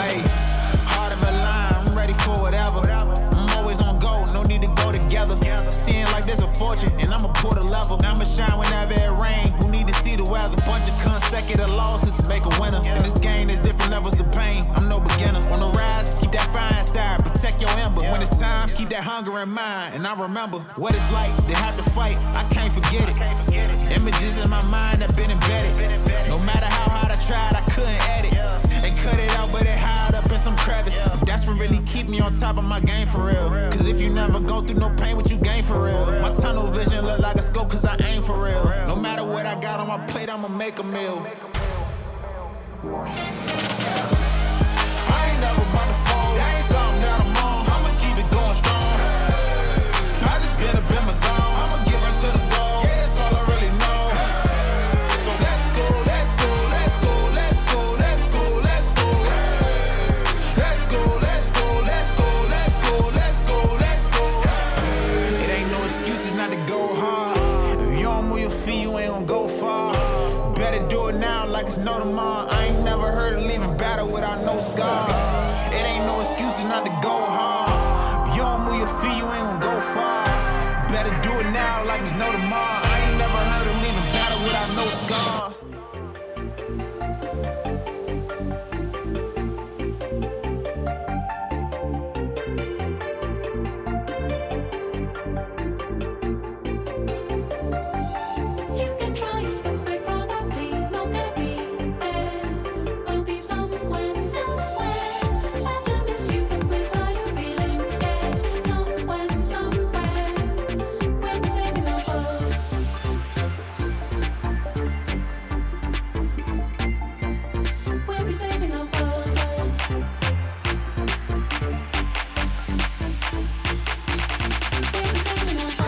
way. Heart of a lion, I'm ready for whatever. I'm always on go, no need to go together. Seeing like there's a fortune, and I'ma pull the level. I'ma shine whenever it rain, who need to see the weather? Bunch of consecutive losses make a winner. In this game, there's different levels of pain, I'm no beginner. On the rise, keep that fire inside, protect your ember. When it's time, keep that hunger in mind. And I remember what it's like to have to fight, I can't forget it. Images in my mind have been embedded. No matter how hard I tried, I couldn't edit. And cut it out, but it hide up in some crevice. That's what really keep me on top of my game for real. Cause if you never go through no pain, what you gain for real? My tunnel vision look like a scope cause I aim for real. No matter what I got on my plate, I'ma make a meal. I ain't never about to fold. That ain't something that I'm on. I'ma keep it going strong. I just been up in my zone. I'ma give in to the goal. Yeah, that's all I really know. So let's go, let's go, let's go, let's go, let's go, let's go. Let's go, let's go, let's go, let's go, let's go, let's go. It ain't no excuses not to go hard. If you don't move your feet, you ain't gon' go far. Better do it now like it's no tomorrow. I ain't never heard of leaving battle without no scars. It ain't no excuses not to go hard. If you don't move your feet, you ain't gon' go far. Better do it now like it's no tomorrow. I ain't never heard of leaving battle without no scars. You can try us, but we're probably not gonna be there. We'll be somewhere elsewhere. Sad to miss you, but we're tired of feeling scared. Somewhere, somewhere, we'll be saving the world. We'll be saving the world. We'll be saving the world. We'll be saving the world. We'll be saving the world. We'll be saving the world.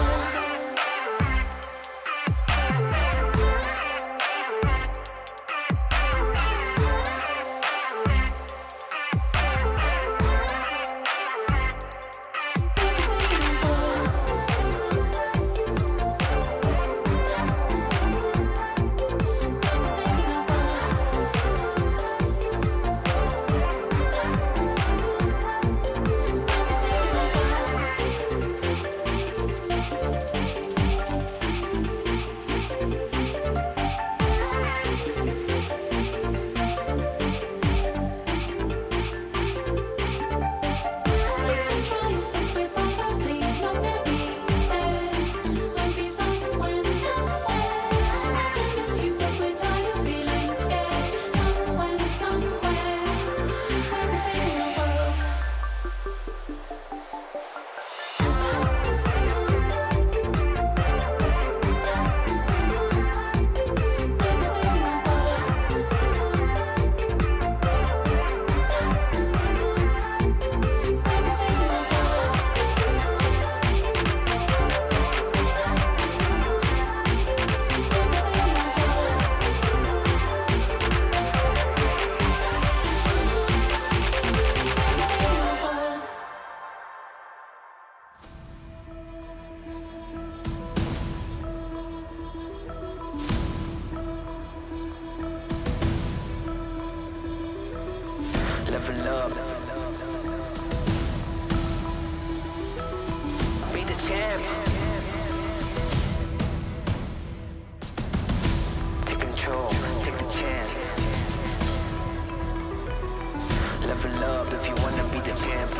You can try us, but we're probably not gonna be there. We'll be somewhere elsewhere. Sad to miss you, but we're tired of feeling scared. Somewhere, somewhere, we'll be saving the world. We'll be saving the world. We'll be saving the world. We'll be saving the world. We'll be saving the world. Level up. Be the champ. Take control, take the chance. Level up if you wanna be the champ.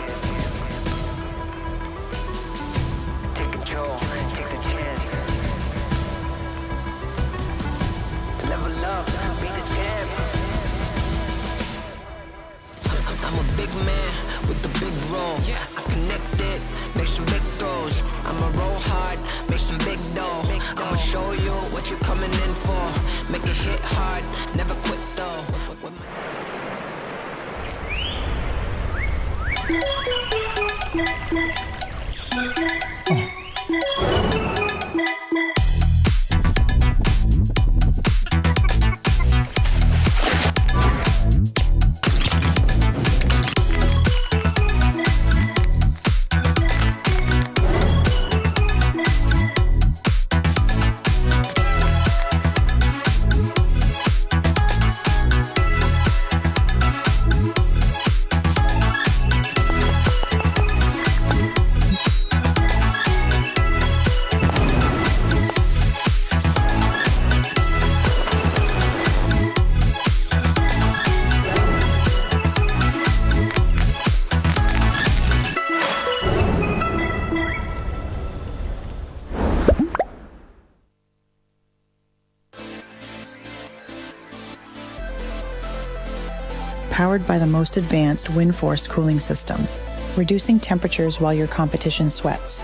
Take control, take the chance. Level up, be the champ. I'm a big man with a big role. I connect it, make some big throws. I'ma roll hard, make some big dough. I'ma show you what you're coming in for. Make it hit hard, never quit though. powered by the most advanced wind force cooling system, reducing temperatures while your competition sweats.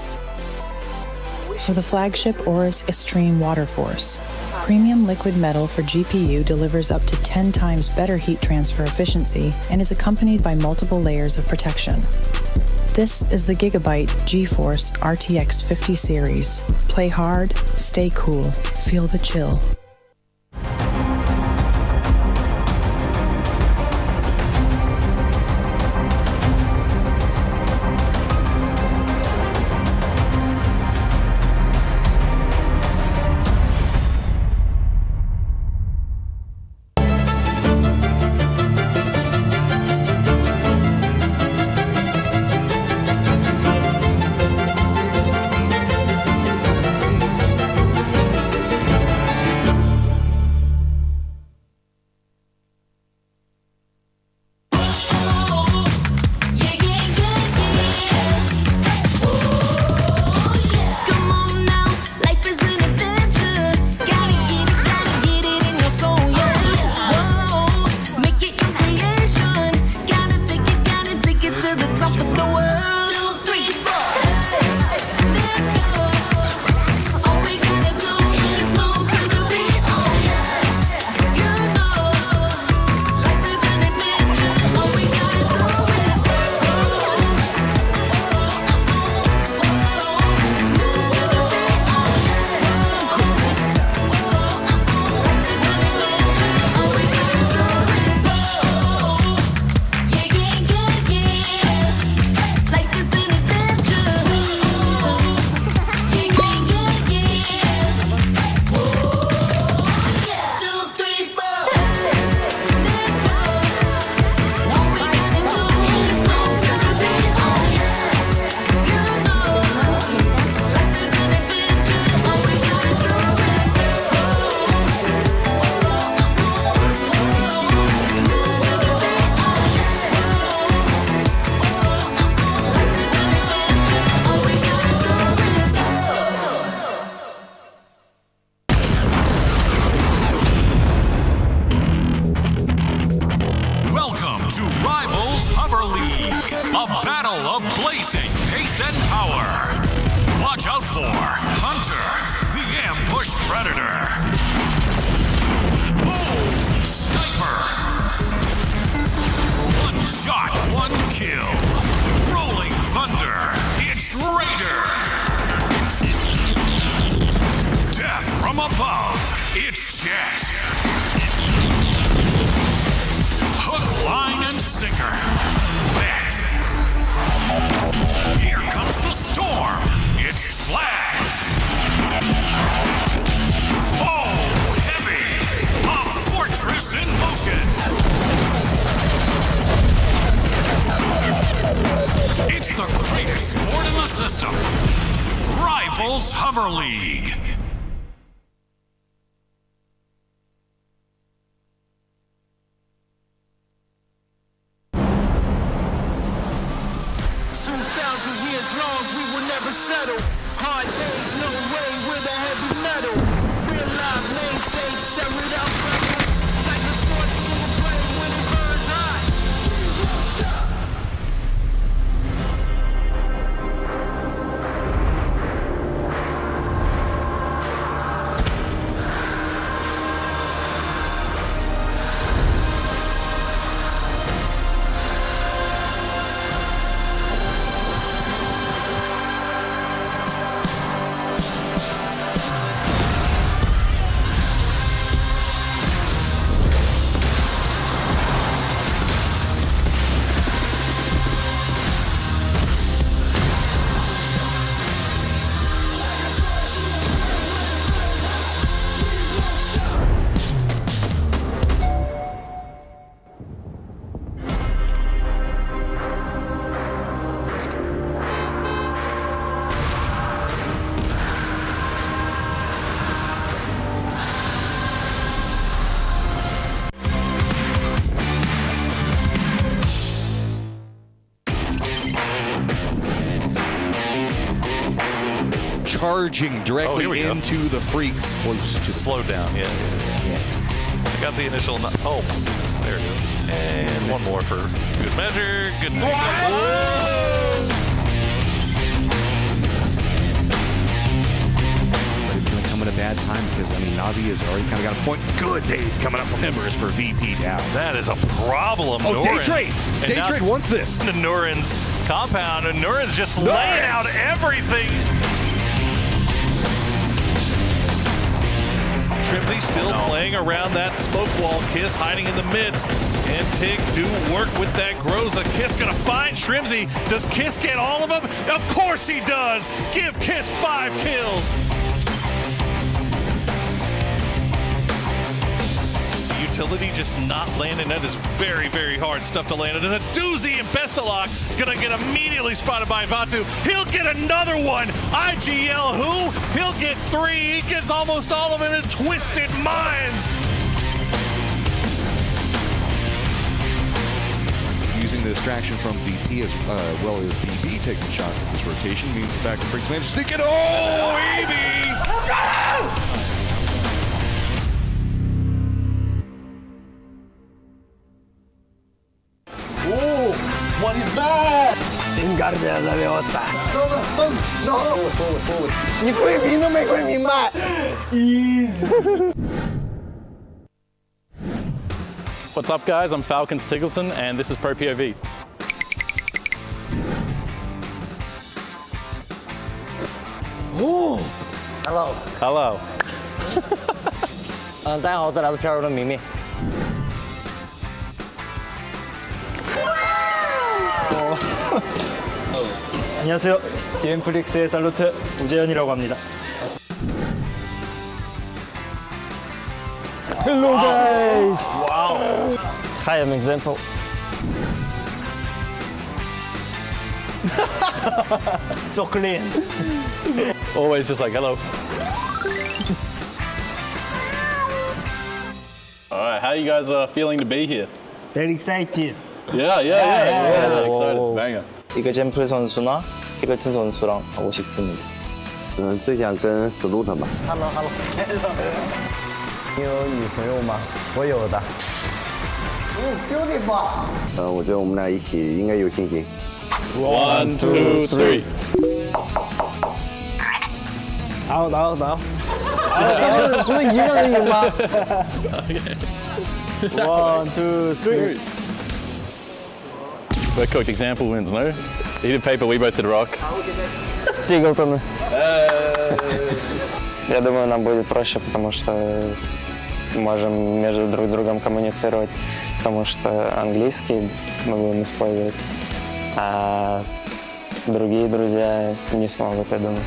For the flagship Aorus Extreme Water Force, premium liquid metal for GPU delivers up to 10 times better heat transfer efficiency and is accompanied by multiple layers of protection. This is the Gigabyte GeForce RTX 50 series. Play hard, stay cool, feel the chill. Come on now, life is an adventure. Gotta get it in your soul, yeah. Whoa, make it your creation. Gotta take it to the top of the world. 2, 3, 4. Let's go. All we gotta do is move to the beat. Oh yeah, you know, life is an adventure. All we gotta do is go. Welcome to Rivals Hover League, a battle of blazing pace and power. Watch out for Hunter, the ambush predator. Boom, sniper. One shot, one kill. Rolling thunder, it's Raider. Death from above, it's Jet. Hook, line, and sinker. Bet. Here comes the storm. It's Flash. Oh, heavy. A fortress in motion. It's the greatest sport in the system. Rivals Hover League. Settle. Hard days, no way with a heavy metal. Real life main stage, tear it up. Like a torch to a flame when it burns hot. We won't stop. Charging directly here we go. into the freaks. Close to Slow down, yeah. I got the initial. Oh, there it is. And One more for good measure. Good thing. But it's going to come at a bad time because, I mean, Navi has already kind of got a point. Good day coming up from Embers for VP down. That is a problem. Oh, day Noren's- trade. and Day now trade wants this. to Nuren's compound, and Nuren's just laying out everything. Trimsy still playing around that smoke wall. Kiss hiding in the midst. And Tig do work with that Groza. Kiss gonna find Trimsy. Does Kiss get all of them? Of course he does. Give Kiss 5 kills. Utility just not landing. That is very, very hard stuff to land. It is a doozy, and Bestalok gonna get immediately spotted by Vatu. He'll get another one. IGL who? He'll get 3. He gets almost all of them in Twisted Minds. Using the distraction from VP as well as BB taking shots at this rotation means the fact that Briggs managed to sneak it. Oh, Evie! What's up, guys? I'm Falcons Tiggleton, and this is Pro POV. Hello. 大家好，这里是漂流的明明。 안녕하세요. 게임플릭스의 살루트 우재현이라고 합니다. Hello guys. Wow. I am example. So clean. Always just like, hello. All right, how you guys feeling to be here? Very excited. Yeah. Excited. Banger. 이거 잼플 선수나 티글튼 선수랑 하고 싶습니다. 最想跟死路的吧。 Hello. 你有女朋友吗？我有的。Beautiful. 我觉得我们俩一起应该有信心。 1, 2, 3. 打。不是一个人赢吗 ？1, 2, 3. We're cooked. Example wins, no? He did paper, we both did rock. Тиглтон. Я думаю, нам будет проще, потому что можем между друг другом коммуницировать, потому что английский мы будем использовать, а другие друзья не смогут, я думаю.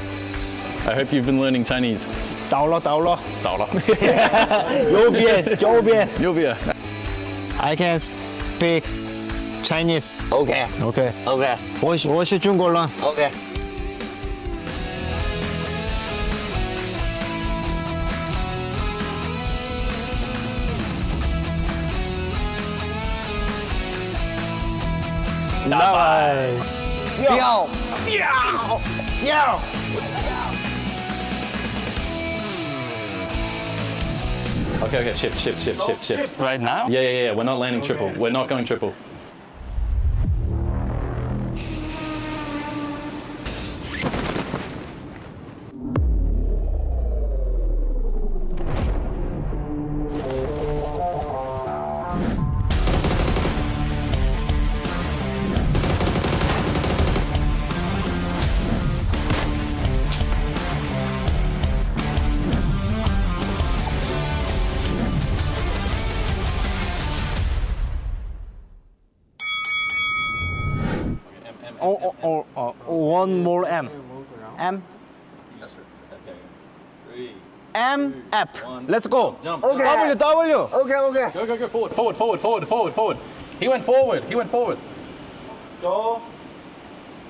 I hope you've been learning Chinese. 倒了。倒了。右边。右边。 I can speak Chinese. Okay. 我是中国人。Okay. Давай. Yo. Okay, shift. Right now? Yeah. We're not landing triple. We're not going triple. One more M. M. M app. Let's go. Jump. Okay. W. Okay. Go. Forward. He went forward. Go.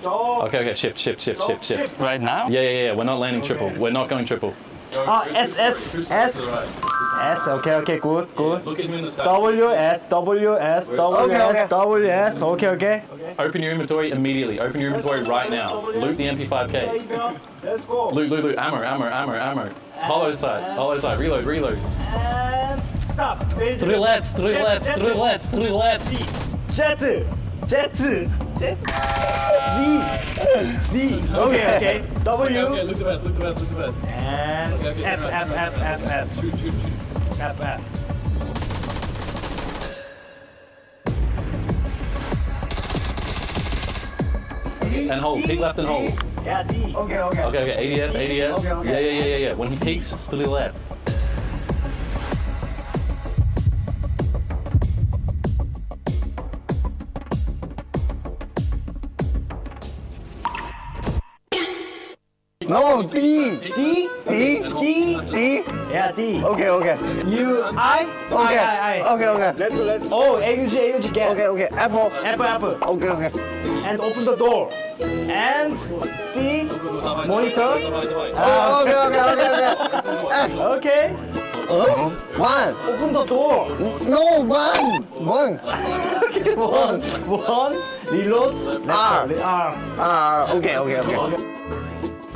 Okay, shift. Right now? Yeah. We're not landing triple. We're not going triple. S. Okay. Good. Look at him in the sky. W S. Okay. Open your inventory immediately. Open your inventory right now. Loot the MP5K. Let's go. Loot. Ammo. Hollow side. Reload. And stop. Three lets. Z. Okay. W. Okay, look the best. And Okay, F. Shoot. F. And hold. Peek left and hold. Yeah, D. Okay. ADS. Okay. Yeah. When he peeks, to the left. No, D. D. Yeah, D. Okay. U. I. Okay. Let's go. Oh, AUG, get. Okay. Apple. Apple. Okay. And open the door. And C. Monitor. Okay. One. Open the door. No, one. One. Reload. R. Okay.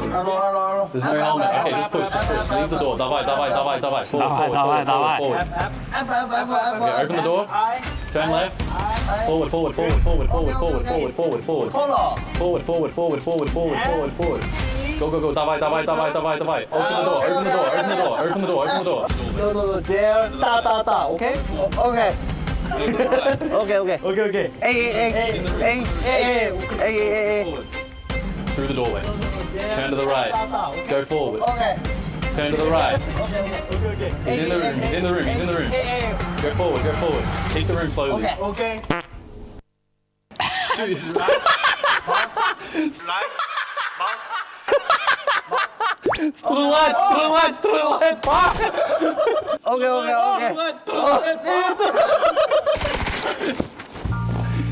There's no helmet. Okay, just push. Leave the door. Давай. Forward. Okay, open the door. Turn left. Forward. Forward. Go. Давай. Open the door. No. There. Da. Okay. Okay. A. Through the doorway. Turn to the right. Go forward. Okay. Turn to the right. Okay. He's in the room. Go forward. Keep the room slowly. Okay. Shoot, this is right. To the left. Okay.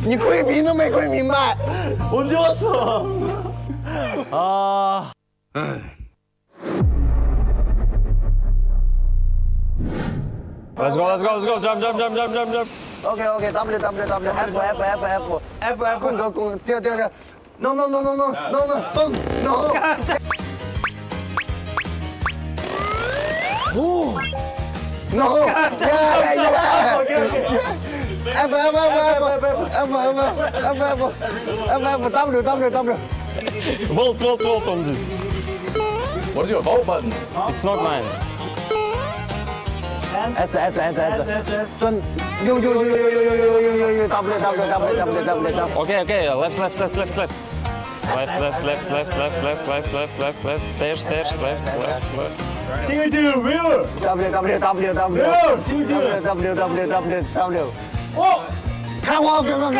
你窥屏都没窥明白。 언제 왔어? 아. Let's go. Jump. Okay. W. F. 공跳。No. No. W. Volt on this. What is your vault button? It's not mine. S. 转 U. W. Okay. Left. Left. Stairs. Left. 팅을 where? W. 看我哥哥。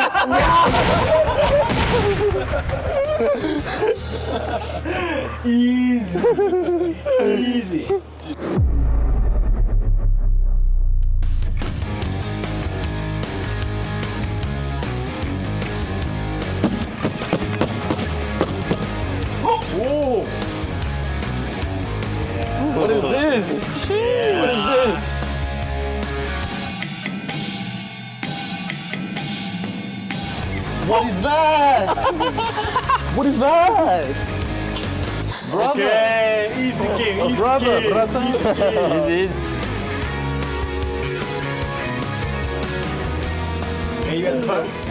Easy. Oh. What is this? What is this? What is that? What is that? Brother. Okay, easy game. Brother. Easy.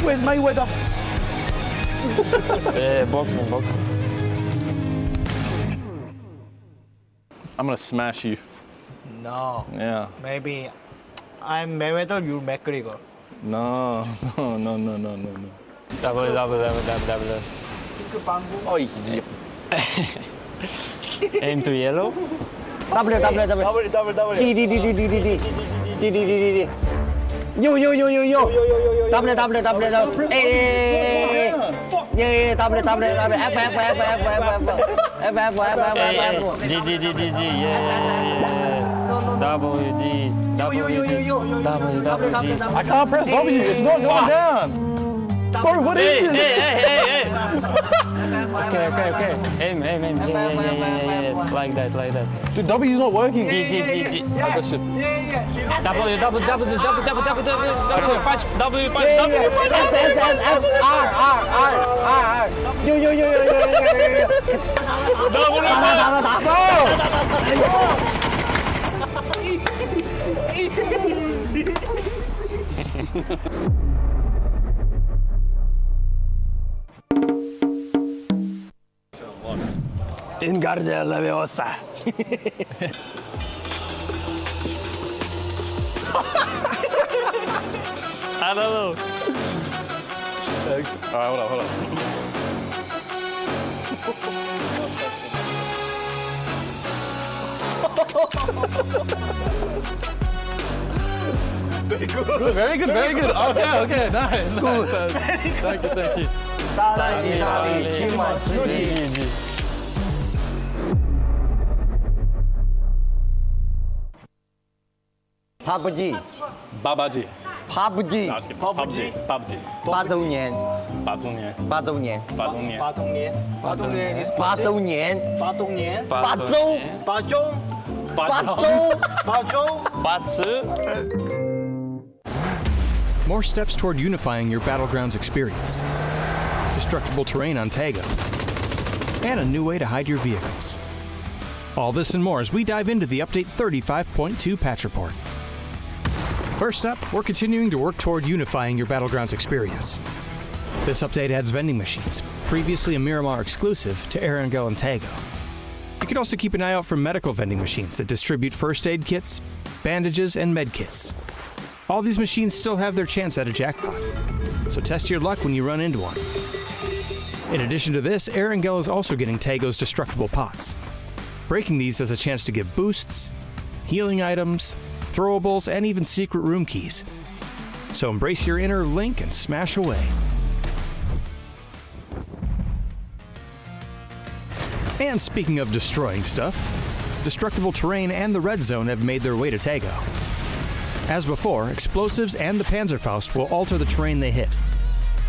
Where's Mayweather? Boxing. I'm gonna smash you. No. Yeah. Maybe I'm Mayweather, you're McGregor. No. Double. Oh, yeah. Aim to yellow. W. D. U. W. A. W. F. G. Yeah. W, D. I can't press W. It's not going down. Bro, what is this? Hey. Okay. Aim. Yeah. Like that. Dude, W's not working. D. Aggressive. W. Punch. W. F. R. U. Ingardia Leviosa. I don't know. Thanks. All right, hold on. Good, very good. Okay, nice. Good. Thank you. 大力大力，今晚吃鸡。PUBG， PUBG. PUBG， No, I was kidding. PUBG. 八周年，八周年。八周年，八周年。八周年，八周年，八周年，八周年，八周，八周，八周，八周，八次。 More steps toward unifying your Battlegrounds experience. Destructible terrain on Tago. And a new way to hide your vehicles. All this and more as we dive into the Update 35.2 patch report. First up, we're continuing to work toward unifying your Battlegrounds experience. This update adds vending machines, previously a Miramar exclusive, to Erangel and Tago. You can also keep an eye out for medical vending machines that distribute first aid kits, bandages, and med kits. All these machines still have their chance at a jackpot, so test your luck when you run into one. In addition to this, Erangel is also getting Tago's destructible pots. Breaking these has a chance to give boosts, healing items, throwables, and even secret room keys. So embrace your inner Link and smash away. And speaking of destroying stuff, destructible terrain and the red zone have made their way to Tago. As before, explosives and the Panzerfaust will alter the terrain they hit,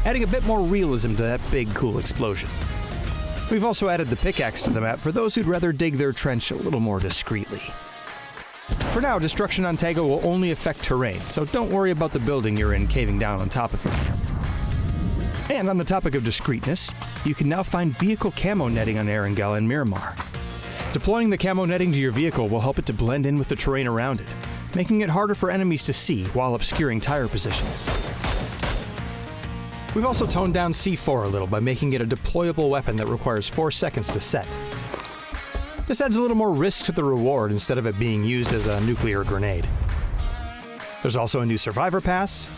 adding a bit more realism to that big, cool explosion. We've also added the pickaxe to the map for those who'd rather dig their trench a little more discreetly. For now, destruction on Tago will only affect terrain, so don't worry about the building you're in caving down on top of it. And on the topic of discreetness, you can now find vehicle camo netting on Erangel and Miramar. Deploying the camo netting to your vehicle will help it to blend in with the terrain around it, making it harder for enemies to see while obscuring tire positions. We've also toned down C4 a little by making it a deployable weapon that requires 4 seconds to set. This adds a little more risk to the reward instead of it being used as a nuclear grenade. There's also a new survivor pass,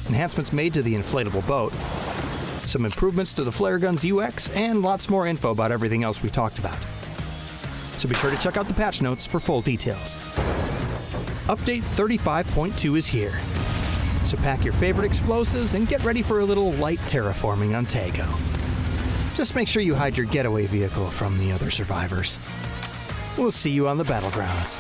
enhancements made to the inflatable boat, some improvements to the flare gun's UX, and lots more info about everything else we talked about. So be sure to check out the patch notes for full details. Update 35.2 is here. So pack your favorite explosives and get ready for a little light terraforming on Tago. Just make sure you hide your getaway vehicle from the other survivors. We'll see you on the Battlegrounds.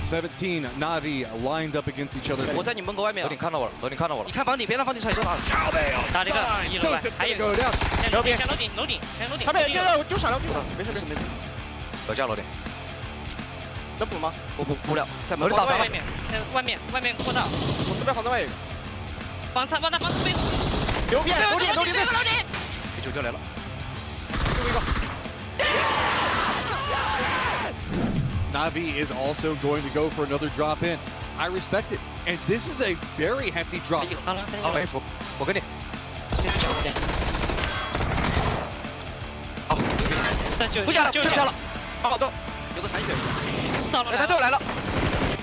$17 Na'Vi lined up against each other. 我在你门口外面，楼顶看到我了，楼顶看到我了。你看房顶，别让房顶踩着他。打这个一楼外，还有一个楼顶，楼顶。他们也进来，我就闪了，没事。我架楼顶。能补吗？我补不了，在门口外面，在外面过道。我四边房子外有一个。帮他背后。牛逼！楼顶。救来了。最后一个。 Na'Vi is also going to go for another drop in. I respect it. And this is a very hefty drop. 我跟你。好，不下了，就下了。好的，有个残血。到了，他队友来了。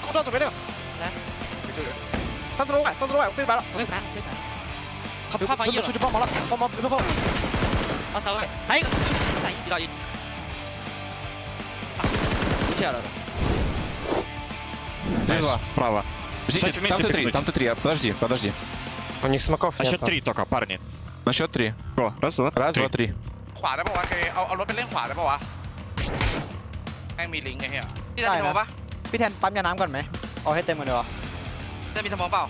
空装准备6。来，救人。3字楼外，我被白了。他防1了，出去帮忙了，帮忙背后。啊，3位，还有一个，1打1。 下来了。Справа. Ждите, там Т3, подожди. У них смоков На счет 3 только, парни. На счет 3. Го, раз, два, 3. ขวาได้ป่าวะเคเอารถไปเล่นขวาได้ป่าวะแม่งมีลิงไงเฮียพี่แทนมีสมองปะ พี่แทนปั๊มยาน้ำก่อนไหมเอาให้เต็มก่อนดีกว่า ได้มีสมองเปล่า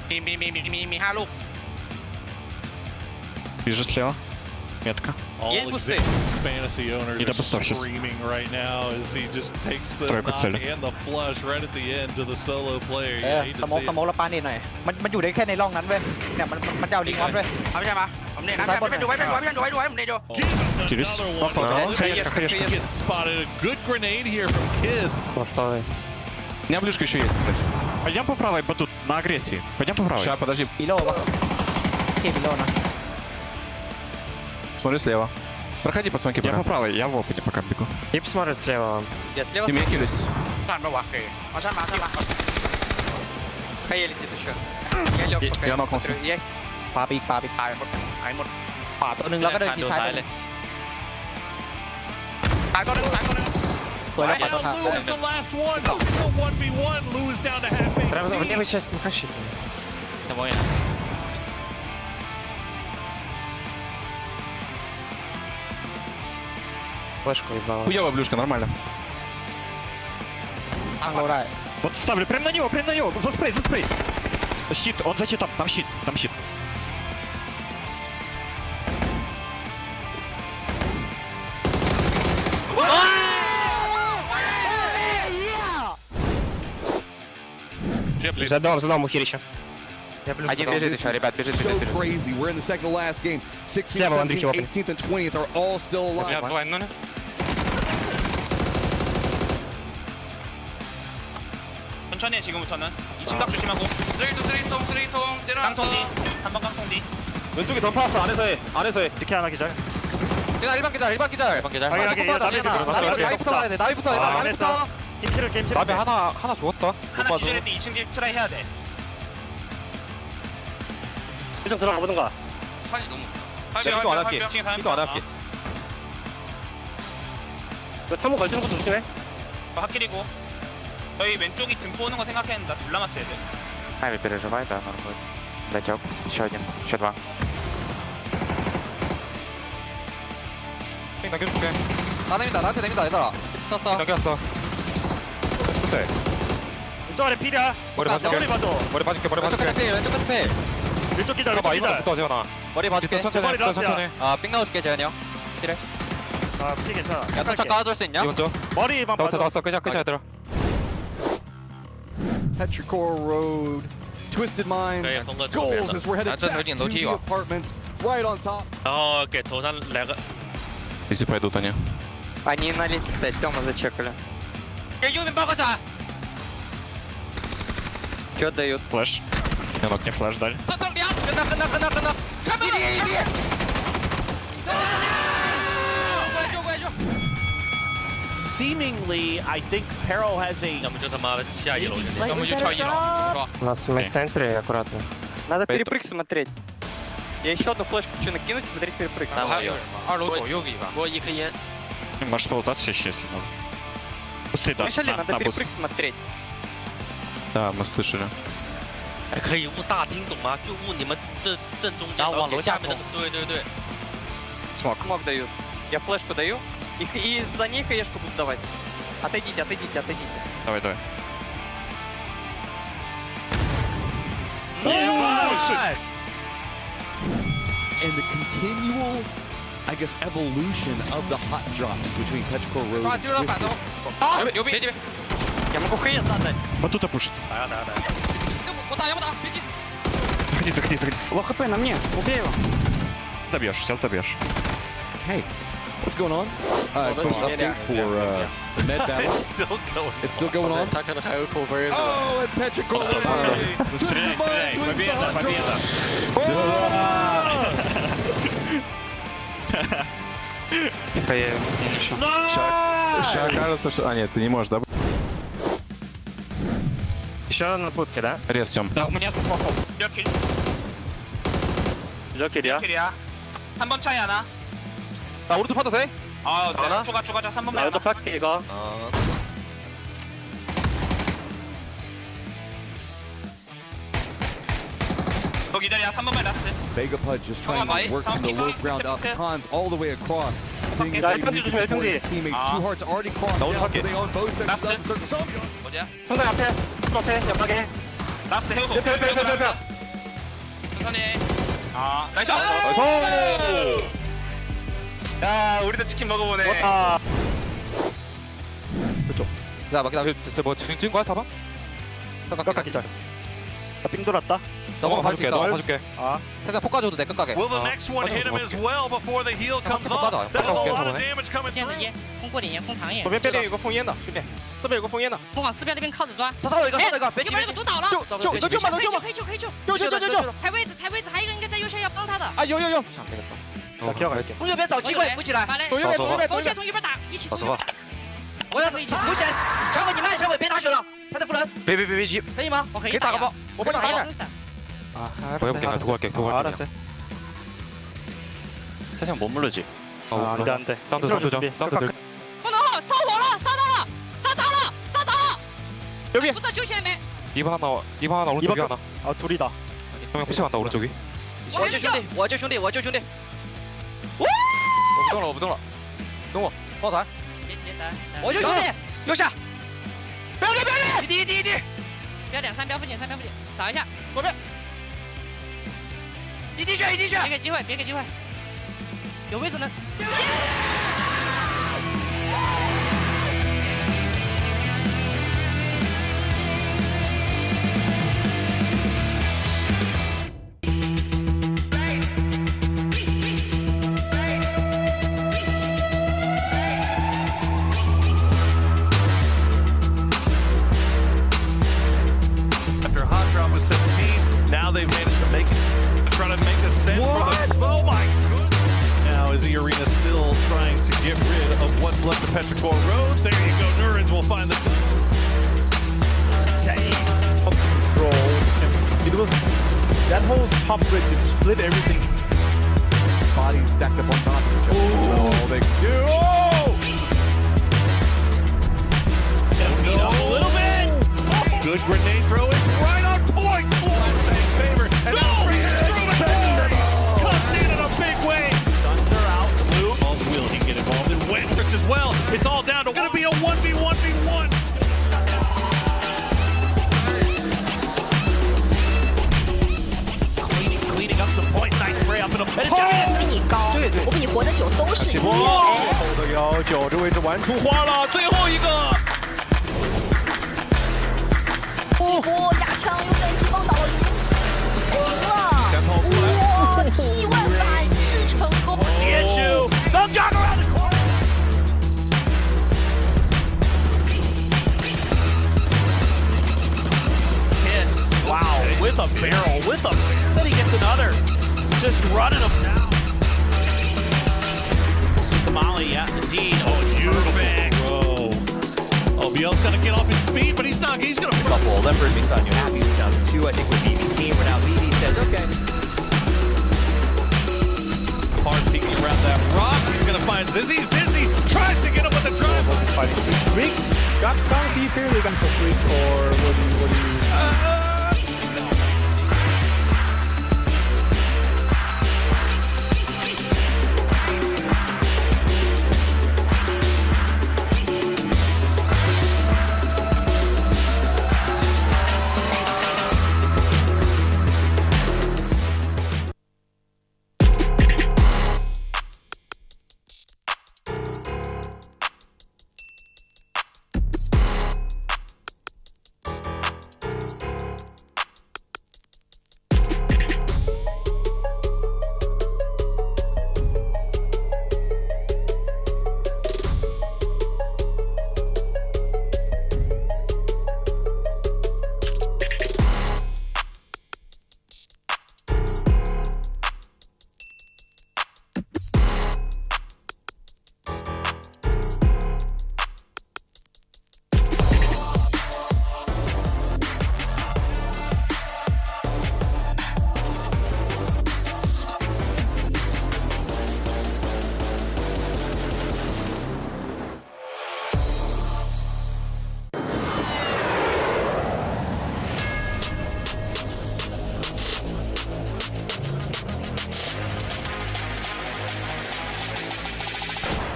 มี5 ลูก Вижу слева. Метка. All existence fantasy owners are screaming right now as he just takes the knock and the flush right at the end to the solo player. สมองแล้วปานิดหน่อยมันอยู่ได้แค่ในร่องนั้นเว้ยเนี่ยมันจะเอาลิงก์ออฟด้วย เอาไม่ใช่มาผมเนี่ยนะพี่ดูไว้ผมเนี่ยดู Gets spotted. A good grenade here from Kiss. У меня блюшка еще есть, кстати. Пойдем по правой, Батут, на агрессии. Пойдем по правой. Сейчас, подожди. ปีโลวะกี่ปีโลนะ Смотрю слева. Проходи по смоке, Я пока. по правой, я в опыте пока бегу. Тип смотрит слева. Я слева. Ты меня кидайся. ผ่านปะวะเอาชั้นมาใครเล่นติดเชื้อя лег пока Я нокнулся. я ปาปีกปาปีก ตายหมดหายหมด ขวาตัวหนึ่งแล้วก็เดินทีซ้ายเลย ตายตัวนึงตายตัวนึง สวยแล้วขวาตัวท้าย Lou is the last one. It's a 1v1. Lou's down to half Прямо в HP. левой части смока щит. Давай. Флешку ебала. Хуёвая блюшка, нормально. ตั้งโลได้ Вот ставлю прямо на него, прямо на него. За спрей, за спрей. Щит, он за щитом, там щит, там щит. За домом ухилища. Один бежит еще, ребят, бежит, So бежит, бежит. crazy. We're in the second to last game. 16th, Слева, Андрей, 17th, 18th, and 20th are all still alive. 천천히 해 지금부터는 2층 각 조심하고 쓰레기통 깡통디 한번 깡통디 왼쪽에 던파 왔어. 안에서 해. 안에서 해. 이렇게 하나 기절. 일반 기절, 일반 기절. 일반 기절. 나비부터 봐야 돼. 나비부터 해. 나비부터. 김치를 나비 하나 죽었다. 하나 기절할 때 2층 집 트라이 해야 돼 일정 들어가 보든가. 판이 너무 이거 안 할게. 이거 안 할게. 이거 참호 걸치는 것도 조심해. 핫길이고 저희 왼쪽이 등포 오는 거 생각했는데 둘 남았어야 돼 Нави, переживай, да, нормально будет. Датек. Еще один. Еще два. 당겨줄게. 나됩니다 나한테 됩니다 얘들아 썼어 당겼어. 그때. 왼쪽 아래 필이야. 머리 봐줄게. 머리 봐줘. 머리 봐줄게. 머리 왼쪽 봐줄게. 끝에 왼쪽 끝에 왼쪽 기절, 봐봐. 왼쪽 이만 기절. 붙어 재현아. 머리 봐줄게 천천히. 머리 라스트야. 천천히. 아삥 넣어줄게 재현이 형 아, 피 괜찮아. 야 쫓아 깔아줄 수 있냐? 이번 쪽. 머리만 나왔어. 봐줘. 나왔어. 끄자 얘들아. Petrichor Road, Twisted Minds, goals as we're headed back to the apartments right on top. 然后给头上来个 Если пойдут они. Они на лестнице, Тёма зачекали. 给右边包个伞 Чё дают? Флэш. Я мог не флэш дали. 这两跟他看到Seemingly, I think Perro has a. 要么就他妈的下一楼 maybe 要么 slightly 就 better 跳一楼 job. У нас мы в центре, аккуратно. Надо перепрыг смотреть я еще одну флешку хочу накинуть смотреть перепрыг 二楼左右一个我一颗烟 Можешь полутаться еще, если надо. Быстрее, да. Вначале На, надо на, перепрыг быстро. смотреть Да, мы слышали. 可以误大厅懂吗就误你们这正中间然后往楼下面的对对对 Смог. Смог дают я флешку даю и за ней хаешку буду давать отойдите Давай, давай. And the continual, I guess, evolution of the hot drop between Petrichor Road and Twisted. 牛逼别 я могу хаес отдать Батута пушит. 来了 我打别急 Заходи. его хп на мне убей его Добьешь, сейчас добьешь. Hey, what's going on? Quick update for the med battle. It's still going on. Oh, and Petrichor Road. Стреляй. Победа. Тихо, я еще. Сейчас кажется, что... А, нет, ты не можешь, да? Еще на путке, да? Рез, Тём. Да, у меня со смоком. 킬이야 한 번 차이 하나 나 오른쪽 파도 돼? 아 하나? 추가 3번만 나 왼쪽 팔게 이거. 너 기다려 3번만 라스트 Vega Pudge just trying to work from the low ground up. Cons all the way across. Seeing if they can use it for his teammates. Two hearts already crossed down. They own both sections of the circle. 어디야? 형들 앞에. 앞에 옆하게. 라스트 해오고 옆에. 천천히 아 나이스 야 우리도 치킨 먹어보네 와. 그쪽. 야, 막 뭐 지금 거야 4번? 깎아 기절. 빙 돌았다. 너가 봐줄게. 너가 봐줄게. 아. 살짝 폭 가져도 돼 끝까지. Will the next one hit him as well before the heal comes off? That is a lot of damage coming through. 通过点烟，封长眼。左边边有个封烟的，兄弟，四边有个封烟的。不往四边那边靠着抓。他烧了一个，烧了一个，别急别急。右边有个毒倒了。救吧，能救吗？可以救，可以救。救！踩位置，踩位置，还有一个应该在右下要帮他的。啊，有。从右边找机会扶起来。左右边，锋线从右边打，一起。说实话，我要扶起来。小鬼你慢，小鬼别打血了，他在扶人。别急，可以吗？我可以打个包，我不打他。아, 도와볼게, 도와볼게. 알았어. 살짝 못 물르지. 안 돼. 사운드 들. 风头号烧我了，烧到了，烧着了。여기. 不知道救起来没？ 2번 하나, 오른쪽이 하나. 아, 둘이다. 형형 푸시간다, 오른쪽이. 我救兄弟。我不动了。等我，爆团。别急，等。我救兄弟，右下。标地。标2、3标附近，找一下。左边。一滴血。别给机会。有位置能。After a hot drop with 17, now they've managed to make it. Try to make a send for the. Oh my goodness! Now is the arena still trying to get rid of what's left of Petrichor Road? There you go. Nurens will find the. Control. It was that whole top bridge. It split everything. Bodies stacked up on top of each other. Oh, they do. Oh! Beat up a little bit. Good grenade throw. It's right on point. Mustang's favor. And now comes in a big way. Guns are out. Blue. Will he get involved in Wentworth as well? It's all down to going to be a 1v1v1. Cleaning up some points. Nice spray up in a pit. 比你高，我比你活得久，都是你。后的要9这位置玩出花了，最后一个。一波压枪又被自爆倒了，赢了！哇，意外反制成功！接住 some jog around the corner. Kiss. Wow, with a barrel, then he gets another. Just running him down. Somali, yeah, indeed. Oh, perfect. Whoa. OBL's gonna get off his feet, but he's not. He's gonna. Couple Leopard, we saw you happy. Down to 2, I think, with BB team. Where now BB says, okay. Hard peeking around that rock. He's gonna find Zizzy. Zizzy tries to get him with the drive. Fighting Freaks. Got be fairly gun for Freaks, or what do you?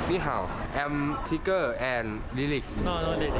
Ni hao, I'm Tiger and Lily. No, Lily.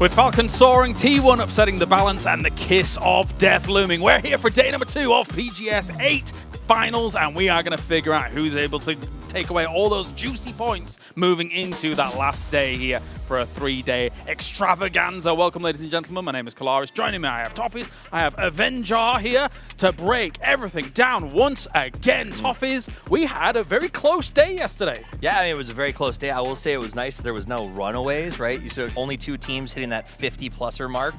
With Falcon soaring, T1 upsetting the balance, and the kiss of death looming. We're here for day number 2 of PGS 8 finals, and we are going to figure out who's able to take away all those juicy points moving into that last day here for a 3-day extravaganza. Welcome, ladies and gentlemen. My name is Kalaris. Joining me, I have Toffees. I have Avenger here to break everything down once again. Toffees, we had a very close day yesterday. Yeah, I mean, it was a very close day. I will say it was nice that there was no runaways, right? You saw only 2 teams hitting that 50-pluser mark.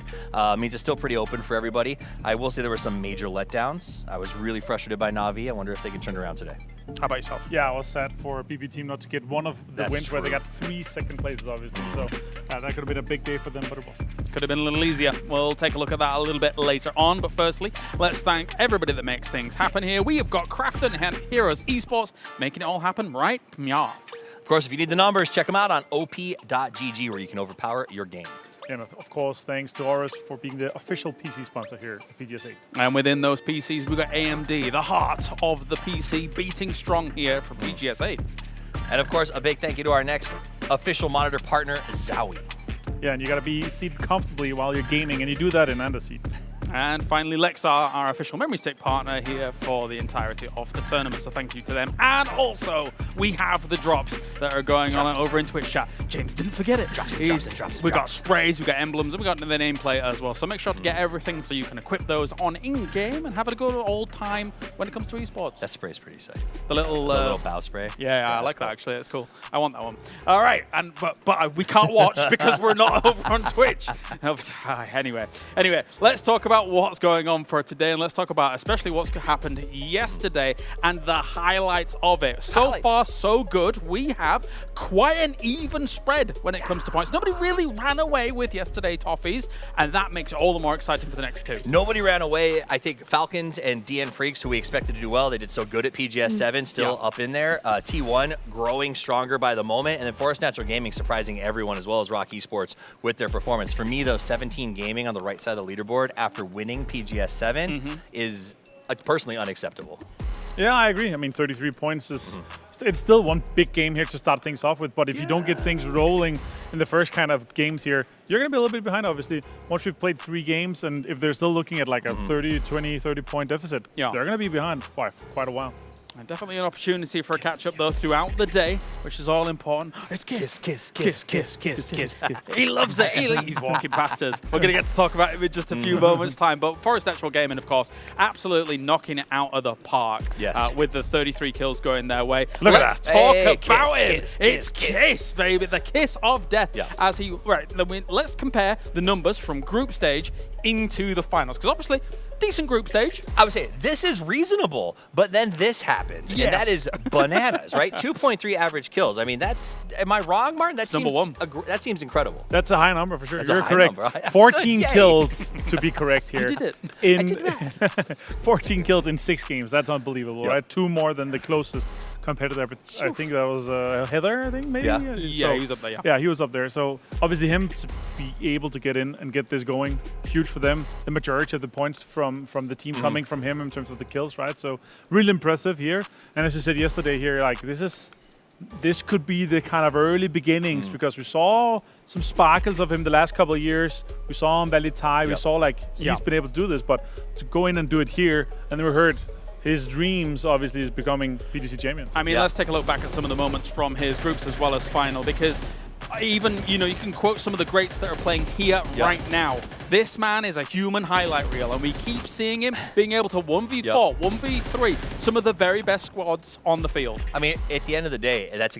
Means it's still pretty open for everybody. I will say there were some major letdowns. I was really frustrated by Na'Vi. I wonder if they can turn it around today. How about yourself? Yeah, I was sad for BP team not to get one of the wins where they got 3 second places, obviously. So that could have been a big day for them, but it wasn't. Could have been a little easier. We'll take a look at that a little bit later on. But firstly, let's thank everybody that makes things happen here. We have got Crafton and Heroes Esports making it all happen right now. Of course, if you need the numbers, check them out on op.gg where you can overpower your game. And of course, thanks to Oris for being the official PC sponsor here at PGS 8. And within those PCs, we've got AMD, the heart of the PC, beating strong here for PGS 8. And of course, a big thank you to our next official monitor partner, Zowie. Yeah, and you got to be seated comfortably while you're gaming, and you do that in under seat. And finally, Lexar, our official memory stick partner here for the entirety of the tournament. So thank you to them. And also, we have the drops that are going on over in Twitch chat. James didn't forget it. Drops. We got sprays, we got emblems, and we got the nameplate as well. So make sure to get everything so you can equip those on in-game and have a good old time when it comes to esports. That spray's pretty sick. The little bow spray. Yeah, I like that actually. It's cool. I want that one. All right, and but we can't watch because we're not over on Twitch. Anyway, let's talk about what's going on for today, and let's talk about especially what's happened yesterday and the highlights of it. So far, so good. We have quite an even spread when it comes to points. Nobody really ran away with yesterday, Toffees, and that makes it all the more exciting for the next 2. Nobody ran away. I think Falcons and DN Freaks, who we expected to do well, they did so good at PGS 7, still up in there. T1 growing stronger by the moment, and then Forest Natural Gaming surprising everyone as well as Rock Esports with their performance. For me, though, 17 Gaming on the right side of the leaderboard after winning PGS 7 is personally unacceptable. Yeah, I agree. I mean, 33 points is it's still one big game here to start things off with, but if you don't get things rolling in the first kind of games here, you're going to be a little bit behind, obviously. Once we've played 3 games, and if they're still looking at like a 30 point deficit, they're going to be behind for quite a while. And definitely an opportunity for a catch-up, though, throughout the day, which is all important. It's kiss. He loves it. He's walking past us. We're going to get to talk about it in just a few moments' time. But Forest Natural Gaming, of course, absolutely knocking it out of the park with the 33 kills going their way. Let's talk about it. It's Kiss, baby. The kiss of death. As he let's compare the numbers from group stage into the finals, because obviously decent group stage. I would say this is reasonable, but then this happens, and that is bananas, right? 2.3 average kills. I mean, am I wrong, Martin? That seems that seems incredible. That's a high number for sure. That's You're correct. 14 kills to be correct here. You did it. I did it. 14 kills in 6 games. That's unbelievable, right? 2 more than the closest competitor. I think that was Heather, I think, maybe? Yeah, he was up there, Yeah, he was up there. So obviously him to be able to get in and get this going, huge for them. The majority of the points from the team coming from him in terms of the kills, right? So really impressive here. And as you said yesterday here, like this could be the kind of early beginnings because we saw some sparkles of him the last couple of years. We saw him Valley Thai. We saw like he's been able to do this, but to go in and do it here, and then we heard his dreams obviously is becoming PDC champion. I mean, let's take a look back at some of the moments from his groups as well as final, because even, you can quote some of the greats that are playing here right now. This man is a human highlight reel, and we keep seeing him being able to 1v4, 1v3, some of the very best squads on the field. I mean, at the end of the day, that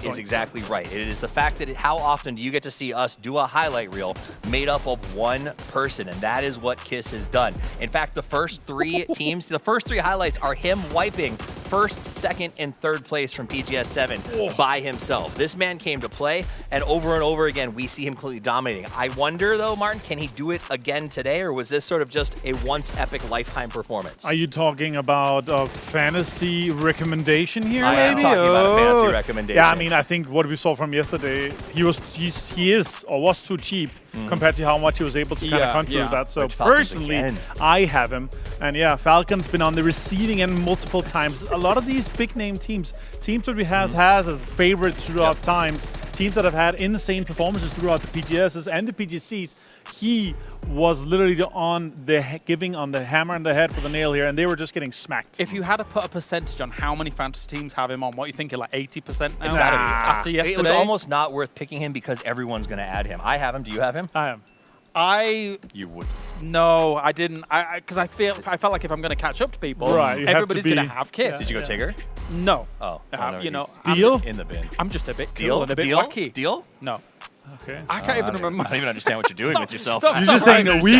is exactly right. It is the fact that how often do you get to see us do a highlight reel made up of one person, and that is what Kiss has done. In fact, the first 3 teams, the first 3 highlights are him wiping first, second, and third place from PGS 7 by himself. This man came to play, and over again, we see him completely dominating. I wonder, though, Martin, can he do it again today, or was this sort of just a once epic lifetime performance? Are you talking about a fantasy recommendation here? I am talking about a fantasy recommendation. Yeah, I mean, I think what we saw from yesterday, he was too cheap compared to how much he was able to kind of contribute that. So personally, I have him, and Falcon's been on the receiving end multiple times. A lot of these big name teams that we has as favorites throughout times, teams that have had insane performances throughout the PGSs and the PGCs. He was literally giving on the hammer on the head for the nail here, and they were just getting smacked. If you had to put a percentage on how many fantasy teams have him on, what are you thinking, like 80% now? It's gotta be. After yesterday? It was almost not worth picking him because everyone's going to add him. I have him. Do you have him? I am. You would. No, I didn't. Because I felt like if I'm going to catch up to people, right, everybody's going to have Kiss. Yeah. Did you go take her? No. Oh. No, you know, Deal? In the bin. I'm just a bit Deal? cool and a bit Deal? wacky. Deal? No. Okay. I can't even remember. I don't even understand what you're doing with yourself. You're just saying that we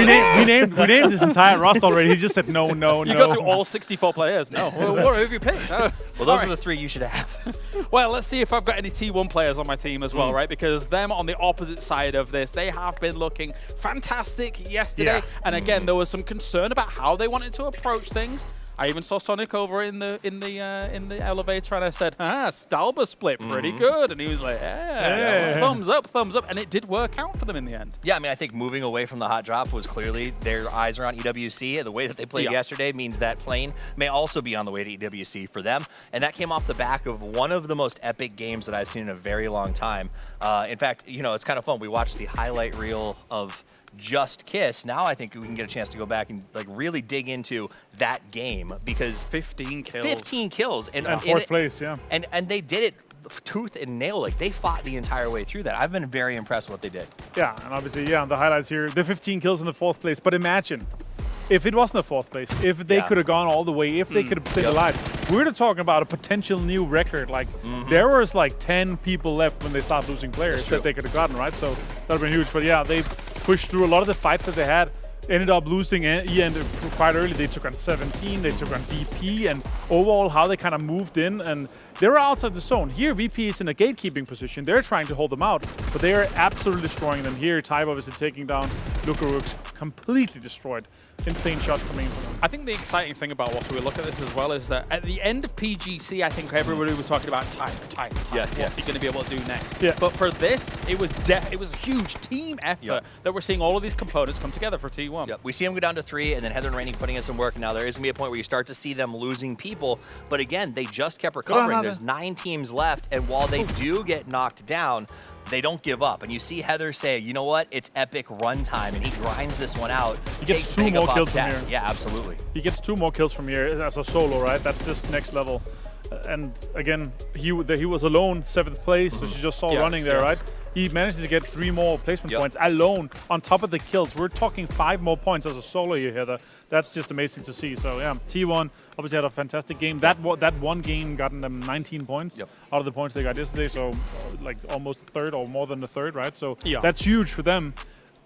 named his entire roster already. He just said no. You go through all 64 players. No. What have you picked? Well, those are the 3 you should have. Well, let's see if I've got any T1 players on my team as well, right? Because them on the opposite side of this, they have been looking fantastic yesterday. Yeah. And again, there was some concern about how they wanted to approach things. I even saw Sonic over in the elevator, and I said, Stalber split pretty good. And he was like, thumbs up. And it did work out for them in the end. Yeah, I mean, I think moving away from the hot drop was clearly their eyes are on EWC. The way that they played yesterday means that plane may also be on the way to EWC for them. And that came off the back of one of the most epic games that I've seen in a very long time. In fact, you know, it's kind of fun. We watched the highlight reel of just Kiss. Now I think we can get a chance to go back and like really dig into that game because 15 kills. 15 kills. And fourth place, yeah. And they did it tooth and nail. Like they fought the entire way through that. I've been very impressed with what they did. Yeah, and obviously, the highlights here, the 15 kills in the 4th place. But imagine if it wasn't the 4th place, if they could have gone all the way, if they could have stayed alive. We're talking about a potential new record. Like there was like 10 people left when they started losing players that they could have gotten, right? So that would have been huge. But yeah, they pushed through a lot of the fights that they had. Ended up losing E-End quite early. They took on 17, they took on DP, and overall how they kind of moved in, and they were outside the zone. Here, VP is in a gatekeeping position. They're trying to hold them out, but they are absolutely destroying them. Here, Type obviously taking down Lukaruk's completely destroyed. Insane shots coming in from them. I think the exciting thing about what we look at this as well is that at the end of PGC, I think everybody was talking about Type. Yes, What's he going to be able to do next? Yeah. But for this, it was a huge team effort that we're seeing all of these components come together for T1. Yep. We see them go down to 3, and then Heather and Rainey putting in some work. Now there is going to be a point where you start to see them losing people, but again, they just kept recovering. There's 9 teams left, and while they do get knocked down, they don't give up. And you see Heather say, you know what, it's epic run time, and he grinds this one out. He gets 2 more kills from here. Yeah, absolutely. He gets 2 more kills from here as a solo, right? That's just next level. And again, he was alone, 7th place, so you just saw running there, right? He managed to get 3 more placement points alone on top of the kills. We're talking 5 more points as a solo here, Heather. That's just amazing to see. So yeah, T1 obviously had a fantastic game. That one game gotten them 19 points out of the points they got yesterday. So like almost a third or more than a third, right? So that's huge for them.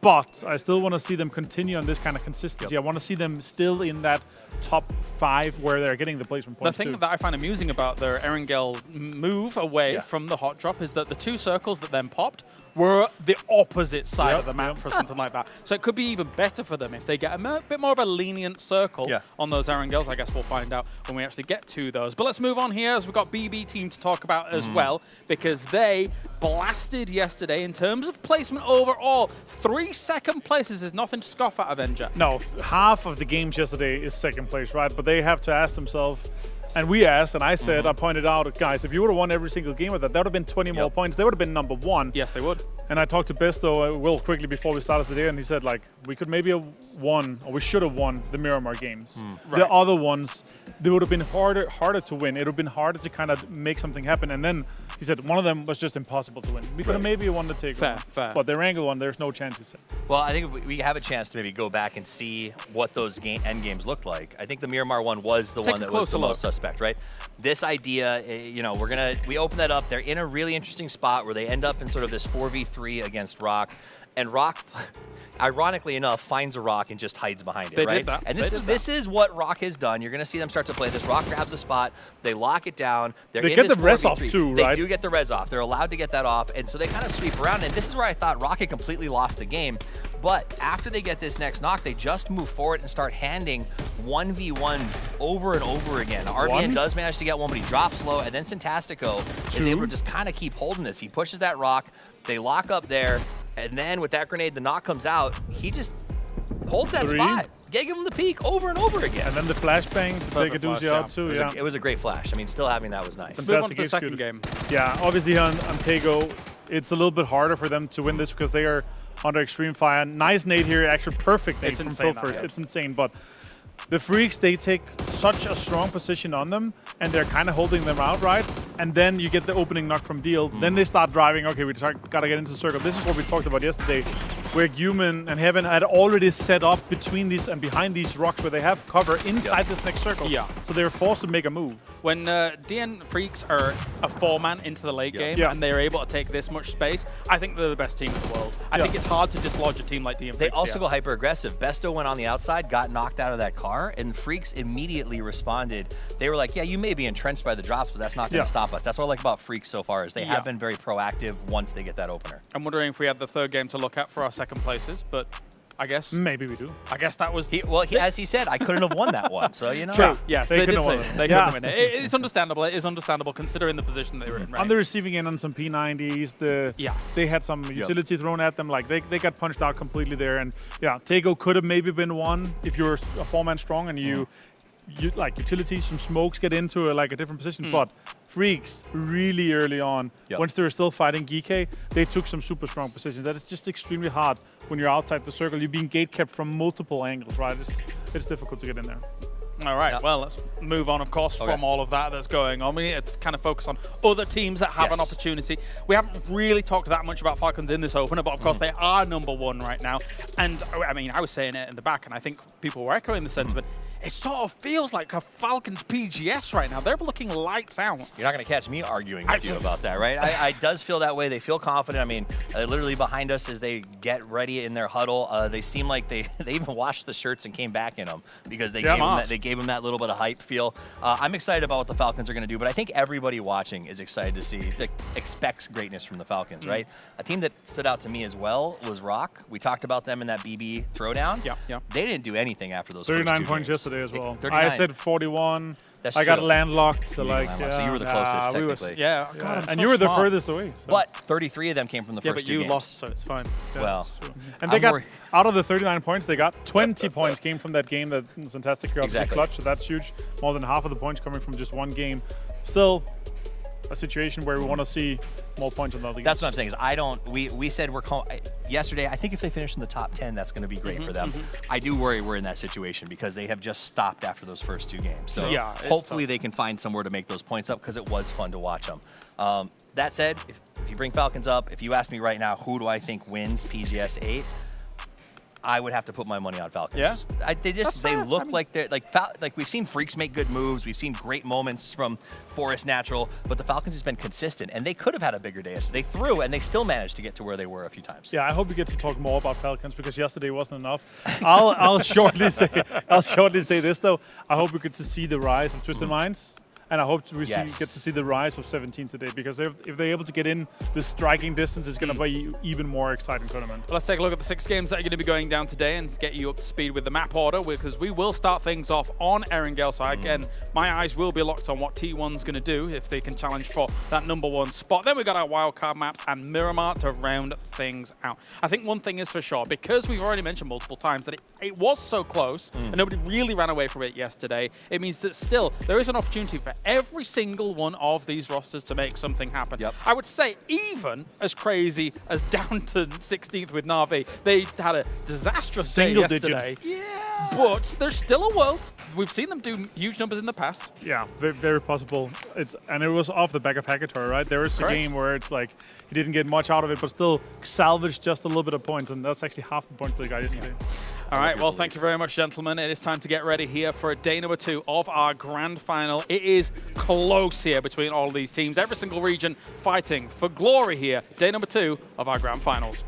But I still want to see them continue on this kind of consistency. I want to see them still in that top 5 where they're getting the placement points. The thing that I find amusing about their Erangel move away from the hot drop is that the 2 circles that then popped were the opposite side of the map for something like that. So it could be even better for them if they get a bit more of a lenient circle on those Erangels. I guess we'll find out when we actually get to those. But let's move on here as we've got BB team to talk about as well, because they blasted yesterday in terms of placement overall. 3 second places is nothing to scoff at, Avenger. No, half of the games yesterday is 2nd place, right? But they have to ask themselves, and we asked, and I said, I pointed out, guys, if you would have won every single game with that, that would have been 20 more points. They would have been number 1. Yes, they would. And I talked to Besto, Will, quickly before we started today, and he said, like, we could maybe have won, or we should have won the Miramar games. The other ones, they would have been harder to win. It would have been harder to kind of make something happen. And then he said one of them was just impossible to win. We could have maybe won the takeover. Fair. But the Wrangle one, there's no chance, he said. Well, I think if we have a chance to maybe go back and see what those end games looked like. I think the Miramar one was the one that was the most suspect, right? This idea, you know, we open that up. They're in a really interesting spot where they end up in sort of this 4v3 against Rock. And Rock, ironically enough, finds a rock and just hides behind it, right? And this is what Rock has done. You're going to see them start to play this. Rock grabs a spot. They lock it down. They get the res off too, right? They do get the res off. They're allowed to get that off. And so they kind of sweep around. And this is where I thought Rock had completely lost the game. But after they get this next knock, they just move forward and start handing 1v1s over and over again. RBN does manage to get one, but he drops low. And then Syntastico is able to just kind of keep holding this. He pushes that rock. They lock up there. And then with that grenade, the knock comes out. He just holds that spot. gave him the peek over and over again. And then the flashbang to take a doozy out too. It was a great flash. I mean, still having that was nice. Fantastic. Move on to the second game. Yeah, obviously on Tego, it's a little bit harder for them to win this because they are under extreme fire. Nice nade here, actually perfect nade from Phil first. It's insane, but the Freaks, they take such a strong position on them, and they're kind of holding them out, right? And then you get the opening knock from Deal. Then they start driving. Okay, we gotta get into the circle. This is what we talked about yesterday, where Human and Heaven had already set up between these and behind these rocks where they have cover inside this next circle. Yeah. So they're forced to make a move. When DN Freaks are a 4-man into the late game and they're able to take this much space, I think they're the best team in the world. I think it's hard to dislodge a team like DN Freaks. They also go hyper aggressive. Besto went on the outside, got knocked out of that car, and Freaks immediately responded. They were like, yeah, you may be entrenched by the drops, but that's not going to stop us. That's what I like about Freaks so far, is they have been very proactive once they get that opener. I'm wondering if we have the third game to look at for our second places, but I guess maybe we do. I guess that was as he said, I couldn't have won that one. So you know, true. Yes, they did say they couldn't win it. It's understandable. It is understandable considering the position they were in. Right? On the receiving end on some P90s, they had some utility thrown at them. Like they got punched out completely there. And yeah, Tego could have maybe been one if you're a 4-man strong and you like utilities, some smokes get into a different position. But Freaks really early on, once they were still fighting GK, they took some super strong positions. That is just extremely hard when you're outside the circle. You're being gate kept from multiple angles, right? It's difficult to get in there. All right, well, let's move on, of course, from all of that that's going on. We need to kind of focus on other teams that have an opportunity. We haven't really talked that much about Falcons in this opener, but of course they are #1 right now. And I mean, I was saying it in the back, and I think people were echoing the sentiment. It sort of feels like a Falcons PGS right now. They're looking lights out. You're not going to catch me arguing with you about that, right? It does feel that way. They feel confident. I mean, literally behind us as they get ready in their huddle, they seem like they even washed the shirts and came back in them because they gave them that little bit of hype feel. I'm excited about what the Falcons are going to do, but I think everybody watching is excited to see, expects greatness from the Falcons, right? A team that stood out to me as well was Rock. We talked about them in that BB throwdown. Yeah. They didn't do anything after those 39 first 2 points games. yesterday as well. 39. I said 41. That's I got true. landlocked. So so you were the closest, technically. God, and you were the furthest away. So. But 33 of them came from the first 2 games. games. Lost, so it's fine. Well, and they got out of the 39 points, they got 20 points came from that game that Fantastic got clutch. So that's huge. More than half of the points coming from just one game. Still a situation where we want to see more points on the other games. That's what I'm saying. Is we said yesterday. I think if they finish in the top 10, that's going to be great for them. I do worry we're in that situation because they have just stopped after those first 2 games. So hopefully they can find somewhere to make those points up because it was fun to watch them. That said, if you bring Falcons up, if you ask me right now, who do I think wins PGS 8? I would have to put my money on Falcons. Yeah, they look like they're like we've seen Freaks make good moves. We've seen great moments from Forest Natural, but the Falcons has been consistent, and they could have had a bigger day. They threw, and they still managed to get to where they were a few times. Yeah, I hope we get to talk more about Falcons because yesterday wasn't enough. I'll shortly say this though. I hope we get to see the rise of Twisted Minds. And I hope we get to see the rise of 17 today because if they're able to get in the striking distance, it's going to be even more exciting tournament. Well, let's take a look at the 6 games that are going to be going down today and get you up to speed with the map order because we will start things off on Erangel. So again, my eyes will be locked on what T1's going to do if they can challenge for that #1 spot. Then we've got our wildcard maps and Miramar to round things out. I think one thing is for sure, because we've already mentioned multiple times that it was so close and nobody really ran away from it yesterday, it means that still there is an opportunity for every single one of these rosters to make something happen. I would say even as crazy as down to 16th with Na'Vi, they had a disastrous day yesterday. But there's still a world. We've seen them do huge numbers in the past. Yeah, very possible. And it was off the back of Hackator, right? There is a game where it's like he didn't get much out of it, but still salvaged just a little bit of points, and that's actually half the points they got yesterday. All right, well, thank you very much, gentlemen. It is time to get ready here for day #2 of our grand final. It is close here between all of these teams. Every single region fighting for glory here. Day #2 of our grand finals.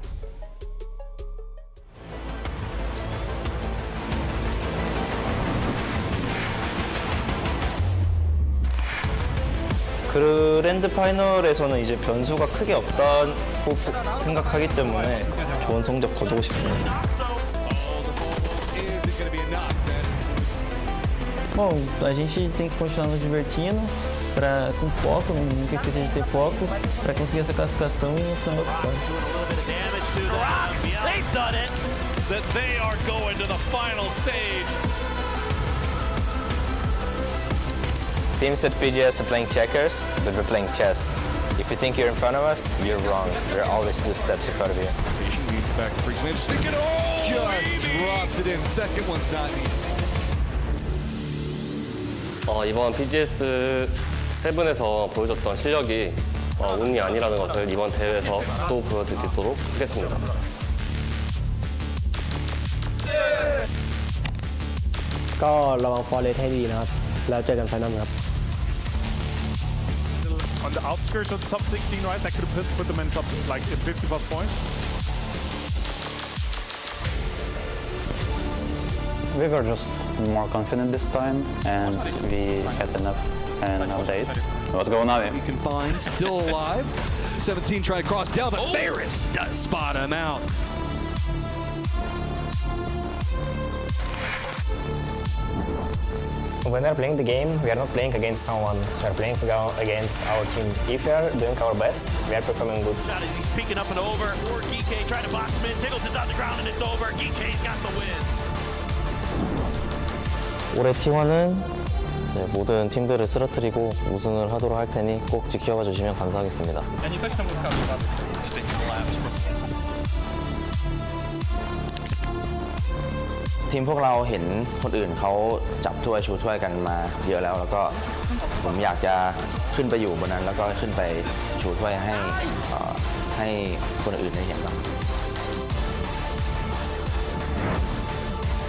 그랜드 파이널에서는 이제 변수가 크게 없다고 생각하기 때문에 좋은 성적 거두고 싶습니다. Bom, a gente tem que continuar nos divertindo, com foco, nunca esquecer de ter foco, para conseguir essa classificação e no final da história. that they are going to the final stage. Teams at PGS are playing checkers, but we're playing chess. If you think you're in front of us, you're wrong. We're always 2 steps in front of you. Leads back to Freaks. Man, just think it all. Just drops it in. Second one's not easy. 이번 PGS 7에서 보여줬던 실력이 운이 아니라는 것을 이번 대회에서 또 보여드리도록 하겠습니다.ก็ระวังฟอร์เรสให้ดีนะครับแล้วเจอกันไฟนอลครับ On the outskirts of the top 16, right? That could have put them in top, like, in 50+ points. We were just more confident this time, and we had enough and an update. What's going on? You can find still alive. 17 trying to cross down, but Ferris does spot him out. When we're playing the game, we are not playing against someone. We are playing against our team. If we are doing our best, we are performing good. He's peeking up and over. Or Geekay trying to box him in. Tiggles is on the ground and it's over. Geekay's got the win. 올해 T1은 모든 팀들을 쓰러뜨리고 우승을 하도록 할 테니 꼭 지켜봐 주시면 감사하겠습니다.ทีมพวกเราเห็นคนอื่นเขาจับถ้วยชูถ้วยกันมาเยอะแล้วก็ผมอยากจะขึ้นไปอยู่บนนั้นแล้วก็ขึ้นไปชูถ้วยให้คนอื่นได้เห็นบ้าง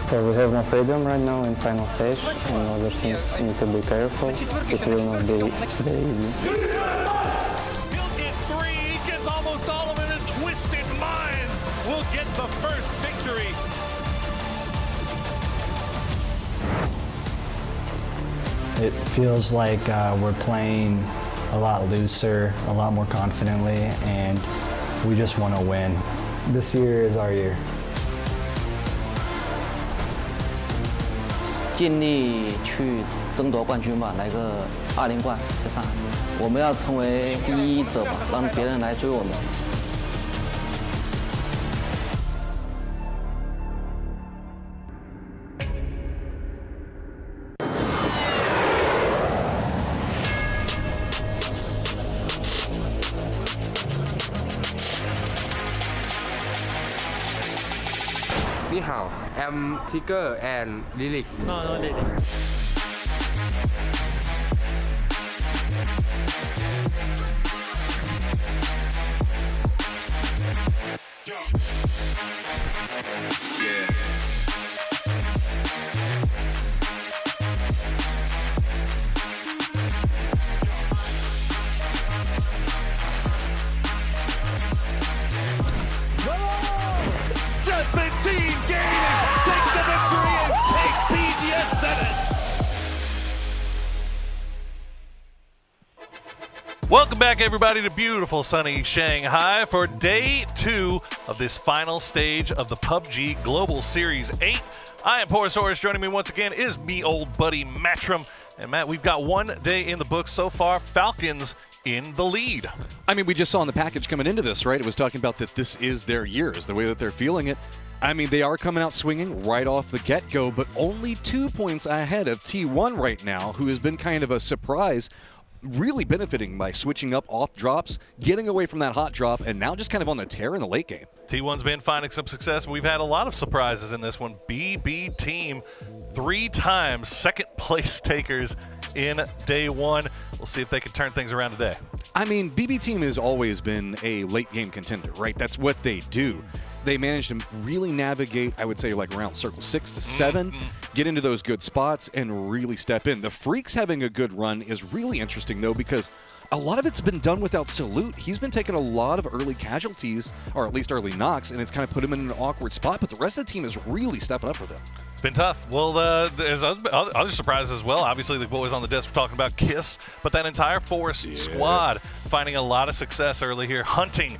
So we have no freedom right now in final stage, and other teams need to be careful. It will not be very easy. He'll get 3. He gets almost all of it, and Twisted Minds will get the first victory. It feels like we're playing a lot looser, a lot more confidently, and we just want to win. This year is our year. 尽力去争夺冠军吧，来个20冠再上。我们要成为第一者吧，让别人来追我们。你好 I'm Tiger and Lilik. No, Lilik. Welcome back, everybody, to beautiful sunny Shanghai for day 2 of this final stage of the PUBG Global Series 8. I am Porosaurus. Joining me once again is me old buddy Matrim. And Matt, we've got 1 day in the books so far. Falcons in the lead. I mean, we just saw in the package coming into this, right? It was talking about that this is their year, is the way that they're feeling it. I mean, they are coming out swinging right off the get-go, but only 2 points ahead of T1 right now, who has been kind of a surprise, really benefiting by switching up off drops, getting away from that hot drop, and now just kind of on the tear in the late game. T1's been finding some success. We've had a lot of surprises in this one. BB team 3 times second place takers in day 1. We'll see if they can turn things around today. I mean, BB team has always been a late game contender, right? That's what they do. They managed to really navigate, I would say, like around circle 6 to 7, get into those good spots, and really step in. The Freaks having a good run is really interesting, though, because a lot of it's been done without Salute. He's been taking a lot of early casualties, or at least early knocks, and it's kind of put him in an awkward spot, but the rest of the team is really stepping up for them. It's been tough. Well, there's other surprises as well. Obviously, the boys on the desk were talking about Kiss, but that entire Force squad finding a lot of success early here, hunting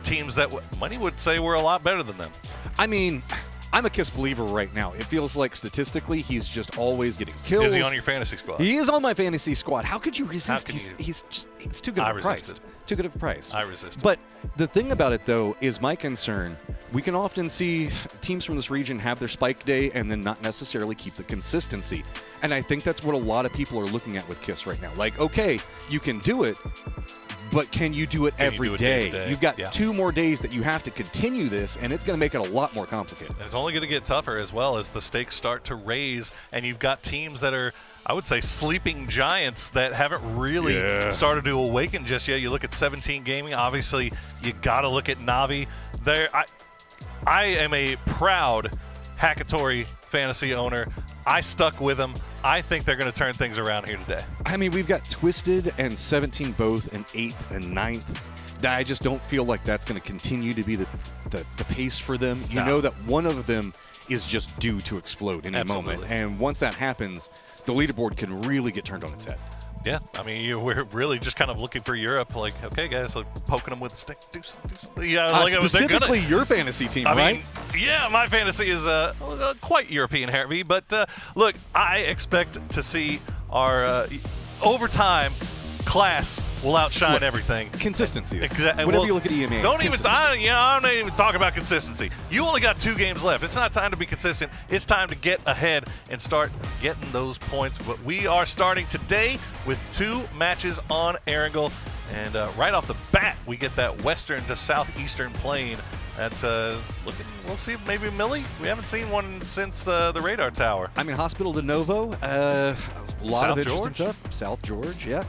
teams that many would say were a lot better than them. I mean, I'm a Kiss believer right now. It feels like statistically he's just always getting kills. Is he on your fantasy squad? He is on my fantasy squad. How could you resist? He's just, it's too good of a price. Too good of a price. I resist. But the thing about it, though, is my concern we can often see teams from this region have their spike day and then not necessarily keep the consistency. And I think that's what a lot of people are looking at with KISS right now. Like, okay, you can do it, but can you do it every day? You've got 2 more days that you have to continue this, and it's going to make it a lot more complicated. And it's only going to get tougher as well as the stakes start to raise, and you've got teams that are, I would say, sleeping giants that haven't really started to awaken just yet. You look at 17 Gaming, obviously you got to look at Navi. I am a proud Hackatory Fantasy owner. I stuck with them. I think they're going to turn things around here today. I mean, we've got Twisted and 17 both in 8th and 9th. I just don't feel like that's going to continue to be the pace for them. You know that one of them is just due to explode any moment. And once that happens, the leaderboard can really get turned on its head. Yeah, I mean, we're really just kind of looking for Europe. Like, okay, guys, like poking them with a stick. Do something. Yeah, like specifically your fantasy team, right? I mean, yeah, my fantasy is quite European heavy. But look, I expect to see our overtime class will outshine everything. Consistency. Exactly. Whenever you look at EMA. I don't even talk about consistency. You only got 2 games left. It's not time to be consistent. It's time to get ahead and start getting those points. But we are starting today with 2 matches on Erangel. And right off the bat, we get that western to southeastern plane. That's looking, we'll see if maybe Millie. We haven't seen one since the radar tower. I mean, Hospital de Novo, a lot of interesting stuff. South George, yeah.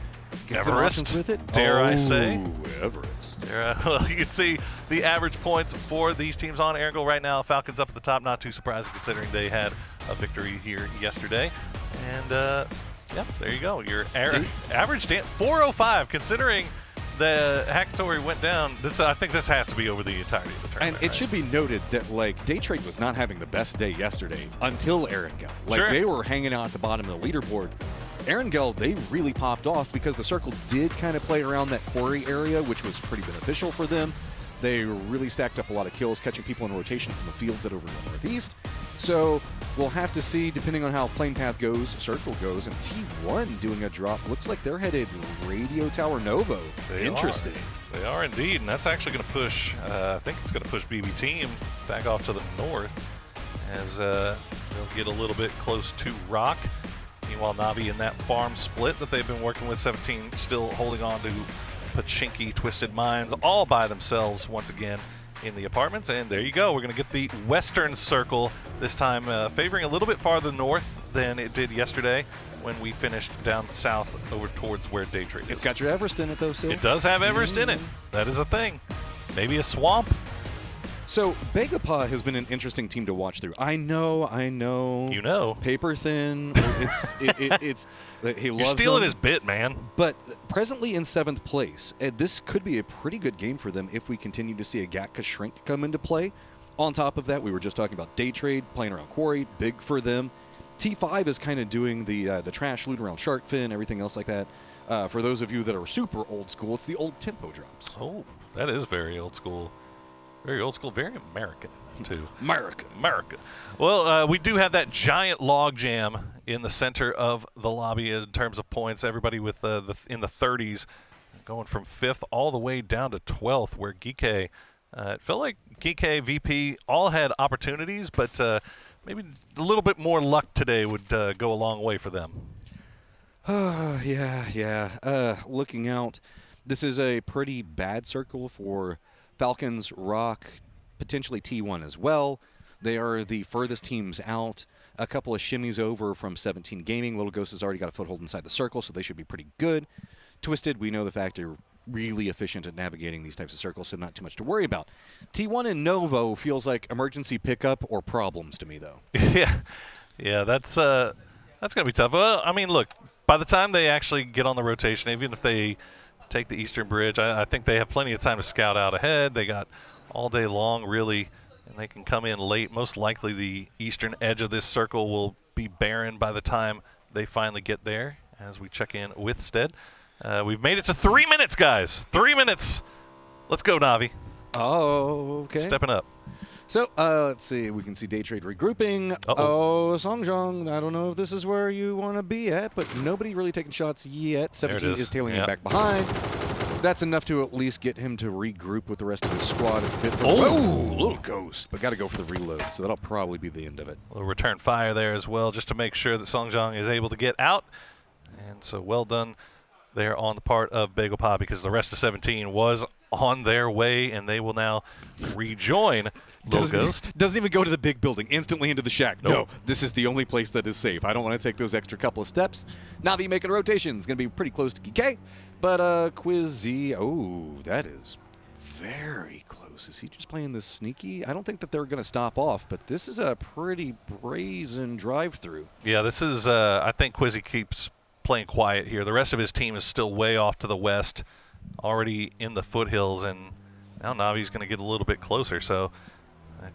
Get Everest, with it. Dare I say. Everest. Well, you can see the average points for these teams on Erangel right now. Falcons up at the top, not too surprising considering they had a victory here yesterday. And, yeah, there you go. Your average stand 405, considering the Hackatory went down. I think this has to be over the entirety of the tournament. And it should be noted that, like, Daytrade was not having the best day yesterday until Erangel. Like, they were hanging out at the bottom of the leaderboard. Erangel, they really popped off because the circle did kind of play around that quarry area, which was pretty beneficial for them. They really stacked up a lot of kills, catching people in rotation from the fields that over in the northeast. So we'll have to see, depending on how plane path goes, circle goes, and T1 doing a drop. Looks like they're headed Radio Tower Novo. Interesting. They are indeed, and that's actually going to push, I think it's going to push BB Team back off to the north as they'll get a little bit close to Rock. Meanwhile, Navi in that farm split that they've been working with, 17 still holding on to Pachinki, Twisted Minds, all by themselves once again in the apartments. And there you go. We're going to get the western circle this time, favoring a little bit farther north than it did yesterday when we finished down south over towards where Daytrade is. It's got your Everest in it, though, Sil. It does have Everest in it. That is a thing. Maybe a swamp. So, Begapa has been an interesting team to watch through. I know. You know. Paper thin. It's he loves You're stealing them, his bit, man. But presently in 7th place, this could be a pretty good game for them if we continue to see a Gatka Shrink come into play. On top of that, we were just talking about Daytrade, playing around Quarry, big for them. T5 is kind of doing the trash loot around Sharkfin, everything else like that. For those of you that are super old school, it's the old tempo drops. Oh, that is very old school. Very old school, very American, too. America. Well, we do have that giant log jam in the center of the lobby in terms of points. Everybody with in the 30s, going from 5th all the way down to 12th, where Geeke, it felt like Geeke, VP, all had opportunities, but maybe a little bit more luck today would go a long way for them. Yeah. Looking out, this is a pretty bad circle for Falcons, Rock, potentially T1 as well. They are the furthest teams out. A couple of shimmies over from 17 Gaming. Little Ghost has already got a foothold inside the circle, so they should be pretty good. Twisted, we know the fact they're really efficient at navigating these types of circles, so not too much to worry about. T1 and Novo feels like emergency pickup or problems to me, though. Yeah, that's going to be tough. Well, I mean, look, by the time they actually get on the rotation, even if they take the Eastern Bridge, I think they have plenty of time to scout out ahead. They got all day long, really, and they can come in late. Most likely the eastern edge of this circle will be barren by the time they finally get there, as we check in with Stead. We've made it to 3 minutes, guys. 3 minutes. Let's go, Navi. Oh, okay. Stepping up. So, let's see. We can see Daytrade regrouping. Songjong, I don't know if this is where you want to be at, but nobody really taking shots yet. 17 is tailing him back behind. That's enough to at least get him to regroup with the rest of his squad. It's a bit little ghost, but got to go for the reload, so that'll probably be the end of it. A little return fire there as well, just to make sure that Songjiang is able to get out. And so well done there on the part of Bagel Pop, because the rest of 17 was on their way, and they will now rejoin Little Ghost. Doesn't even go to the big building, instantly into the shack. Nope. No, this is the only place that is safe. I don't want to take those extra couple of steps. Navi making a rotation. It's going to be pretty close to GK, but Quizzy, oh, that is very close. Is he just playing this sneaky? I don't think that they're going to stop off, but this is a pretty brazen drive-through. Yeah, this is, I think Quizzy keeps playing quiet here. The rest of his team is still way off to the west, already in the foothills, and now Navi's going to get a little bit closer, so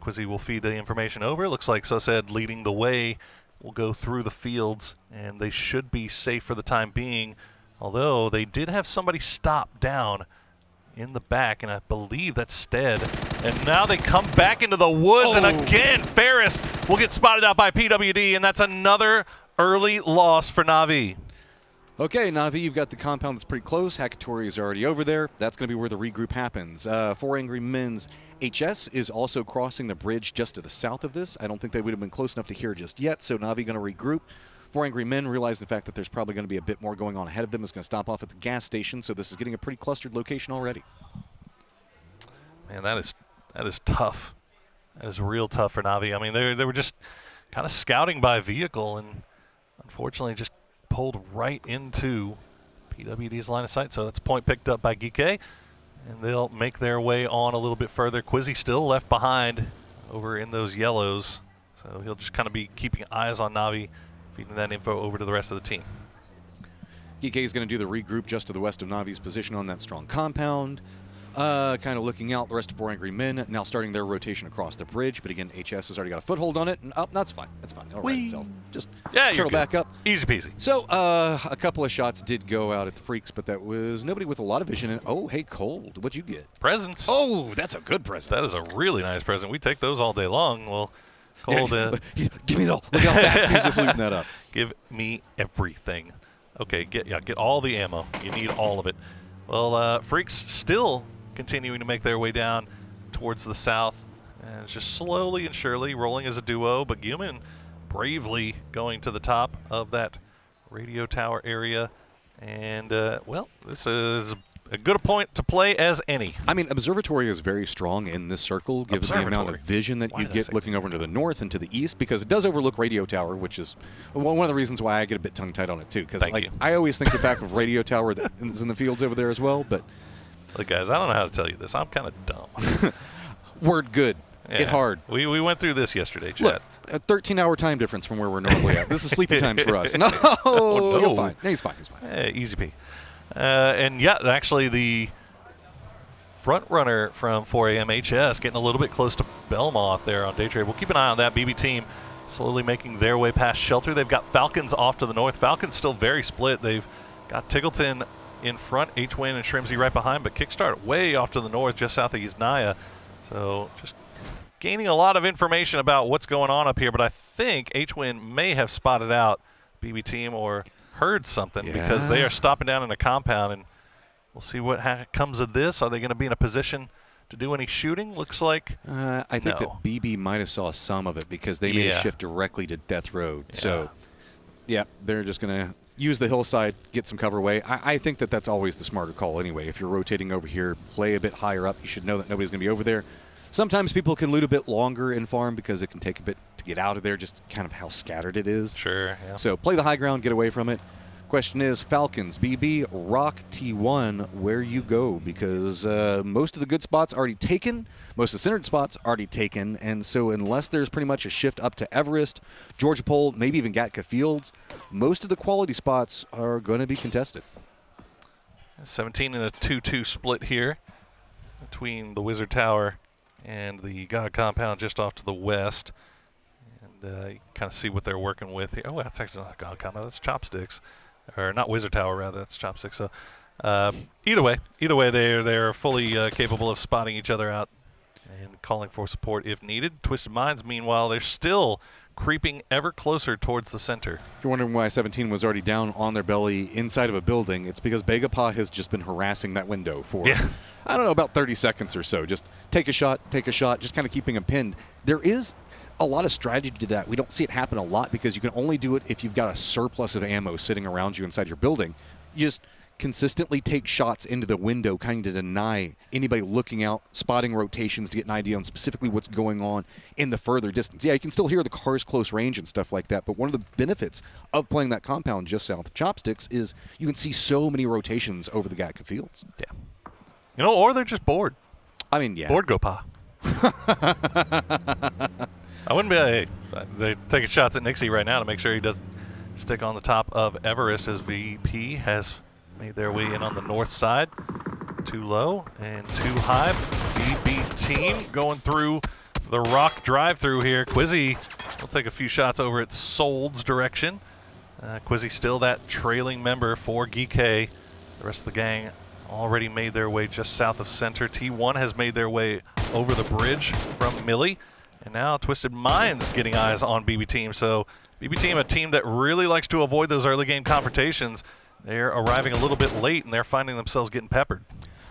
Quizzy will feed the information over. Looks like Sosed leading the way will go through the fields, and they should be safe for the time being, although they did have somebody stop down in the back, and I believe that's Stead. And now they come back into the woods, and again, Ferris will get spotted out by PWD, and that's another early loss for Na'Vi. Okay, Na'Vi, you've got the compound that's pretty close. Hakatori is already over there. That's going to be where the regroup happens. 4 Angry Men's HS is also crossing the bridge just to the south of this. I don't think they would have been close enough to hear just yet, so Na'Vi going to regroup. 4 Angry Men realize the fact that there's probably going to be a bit more going on ahead of them. Is going to stop off at the gas station, so this is getting a pretty clustered location already. Man, that is tough. That is real tough for Na'Vi. I mean, they were just kind of scouting by vehicle, and unfortunately just pulled right into PWD's line of sight. So that's a point picked up by Geeke, and they'll make their way on a little bit further. Quizzy still left behind over in those yellows, so he'll just kind of be keeping eyes on Na'Vi, feeding that info over to the rest of the team. Geeke is going to do the regroup just to the west of Navi's position on that strong compound. Kind of looking out. The rest of 4 Angry Men now starting their rotation across the bridge, but again, HS has already got a foothold on it, and that's fine. That's fine. It'll right itself. Just turtle back up. Easy peasy. So a couple of shots did go out at the Freaks, but that was nobody with a lot of vision. And oh, hey, Cold, what'd you get? Presents. Oh, that's a good present. That is a really nice present. We take those all day long. Well, Cold, give me it all. Look how fast he's just looting that up. Give me everything. Okay, get all the ammo. You need all of it. Well, Freaks still continuing to make their way down towards the south, and it's just slowly and surely rolling as a duo, but Guman bravely going to the top of that radio tower area, and well, this is a good point to play as any. I mean, Observatory is very strong in this circle, given the amount of vision that you get looking over to the north and to the east, because it does overlook Radio Tower, which is one of the reasons why I get a bit tongue-tied on it, too, because I always think the fact of Radio Tower that is in the fields over there as well, but... Look, guys, I don't know how to tell you this. I'm kind of dumb. Word good. Yeah. Hit hard. We went through this yesterday, Chad. Look, a 13-hour time difference from where we're normally at. This is sleepy times for us. No, no. You're fine. No, he's fine. He's fine. Hey, easy pee. And yeah, actually the front runner from 4AM HS getting a little bit close to Belmoth there on day trade. We'll keep an eye on that. BB team slowly making their way past Shelter. They've got Falcons off to the north. Falcons still very split. They've got Tiggleton in front, H-Win and Shrimsy right behind, but Kickstart way off to the north, just south of Yznaya. So just gaining a lot of information about what's going on up here, but I think H-Win may have spotted out BB team or heard something, because they are stopping down in a compound, and we'll see what comes of this. Are they going to be in a position to do any shooting? Looks like I think that BB might have saw some of it, because they made a shift directly to Death Road. So yeah, they're just going to use the hillside, get some cover away. I think that that's always the smarter call anyway. If you're rotating over here, play a bit higher up. You should know that nobody's going to be over there. Sometimes people can loot a bit longer in farm because it can take a bit to get out of there, just kind of how scattered it is. Sure, yeah. So play the high ground, get away from it. Question is, Falcons, BB, Rock, T1, where you go? Because most of the good spots already taken, most of the centered spots already taken, and so unless there's pretty much a shift up to Everest, Georgia Pole, maybe even Gatka Fields, most of the quality spots are going to be contested. 17 and a 2-2 split here between the Wizard Tower and the God Compound just off to the west. And you kind of see what they're working with here. Oh, that's actually not God Compound, that's Chopsticks. Or not Wizard Tower, rather. That's Chopsticks. So either way, they're fully capable of spotting each other out and calling for support if needed. Twisted Minds, meanwhile, they're still creeping ever closer towards the center. If you're wondering why 17 was already down on their belly inside of a building, it's because Begapa has just been harassing that window for, I don't know, about 30 seconds or so. Just take a shot, just kind of keeping them pinned. There is a lot of strategy to that. We don't see it happen a lot because you can only do it if you've got a surplus of ammo sitting around you inside your building. You just consistently take shots into the window, kind of deny anybody looking out, spotting rotations to get an idea on specifically what's going on in the further distance. Yeah, you can still hear the cars close range and stuff like that, but one of the benefits of playing that compound just south of Chopsticks is you can see so many rotations over the Gatka fields. Yeah. You know, or they're just bored. I mean, yeah. Bored Gopa. I wouldn't be, hey, they're taking shots at Nixie right now to make sure he doesn't stick on the top of Everest as VP has made their way in on the north side. Too low and too high. BB team going through the rock drive-through here. Quizzy will take a few shots over at Sold's direction. Quizzy still that trailing member for Geek. The rest of the gang already made their way just south of center. T1 has made their way over the bridge from Millie. And now Twisted Minds getting eyes on BB Team. So BB Team, a team that really likes to avoid those early game confrontations. They're arriving a little bit late, and they're finding themselves getting peppered.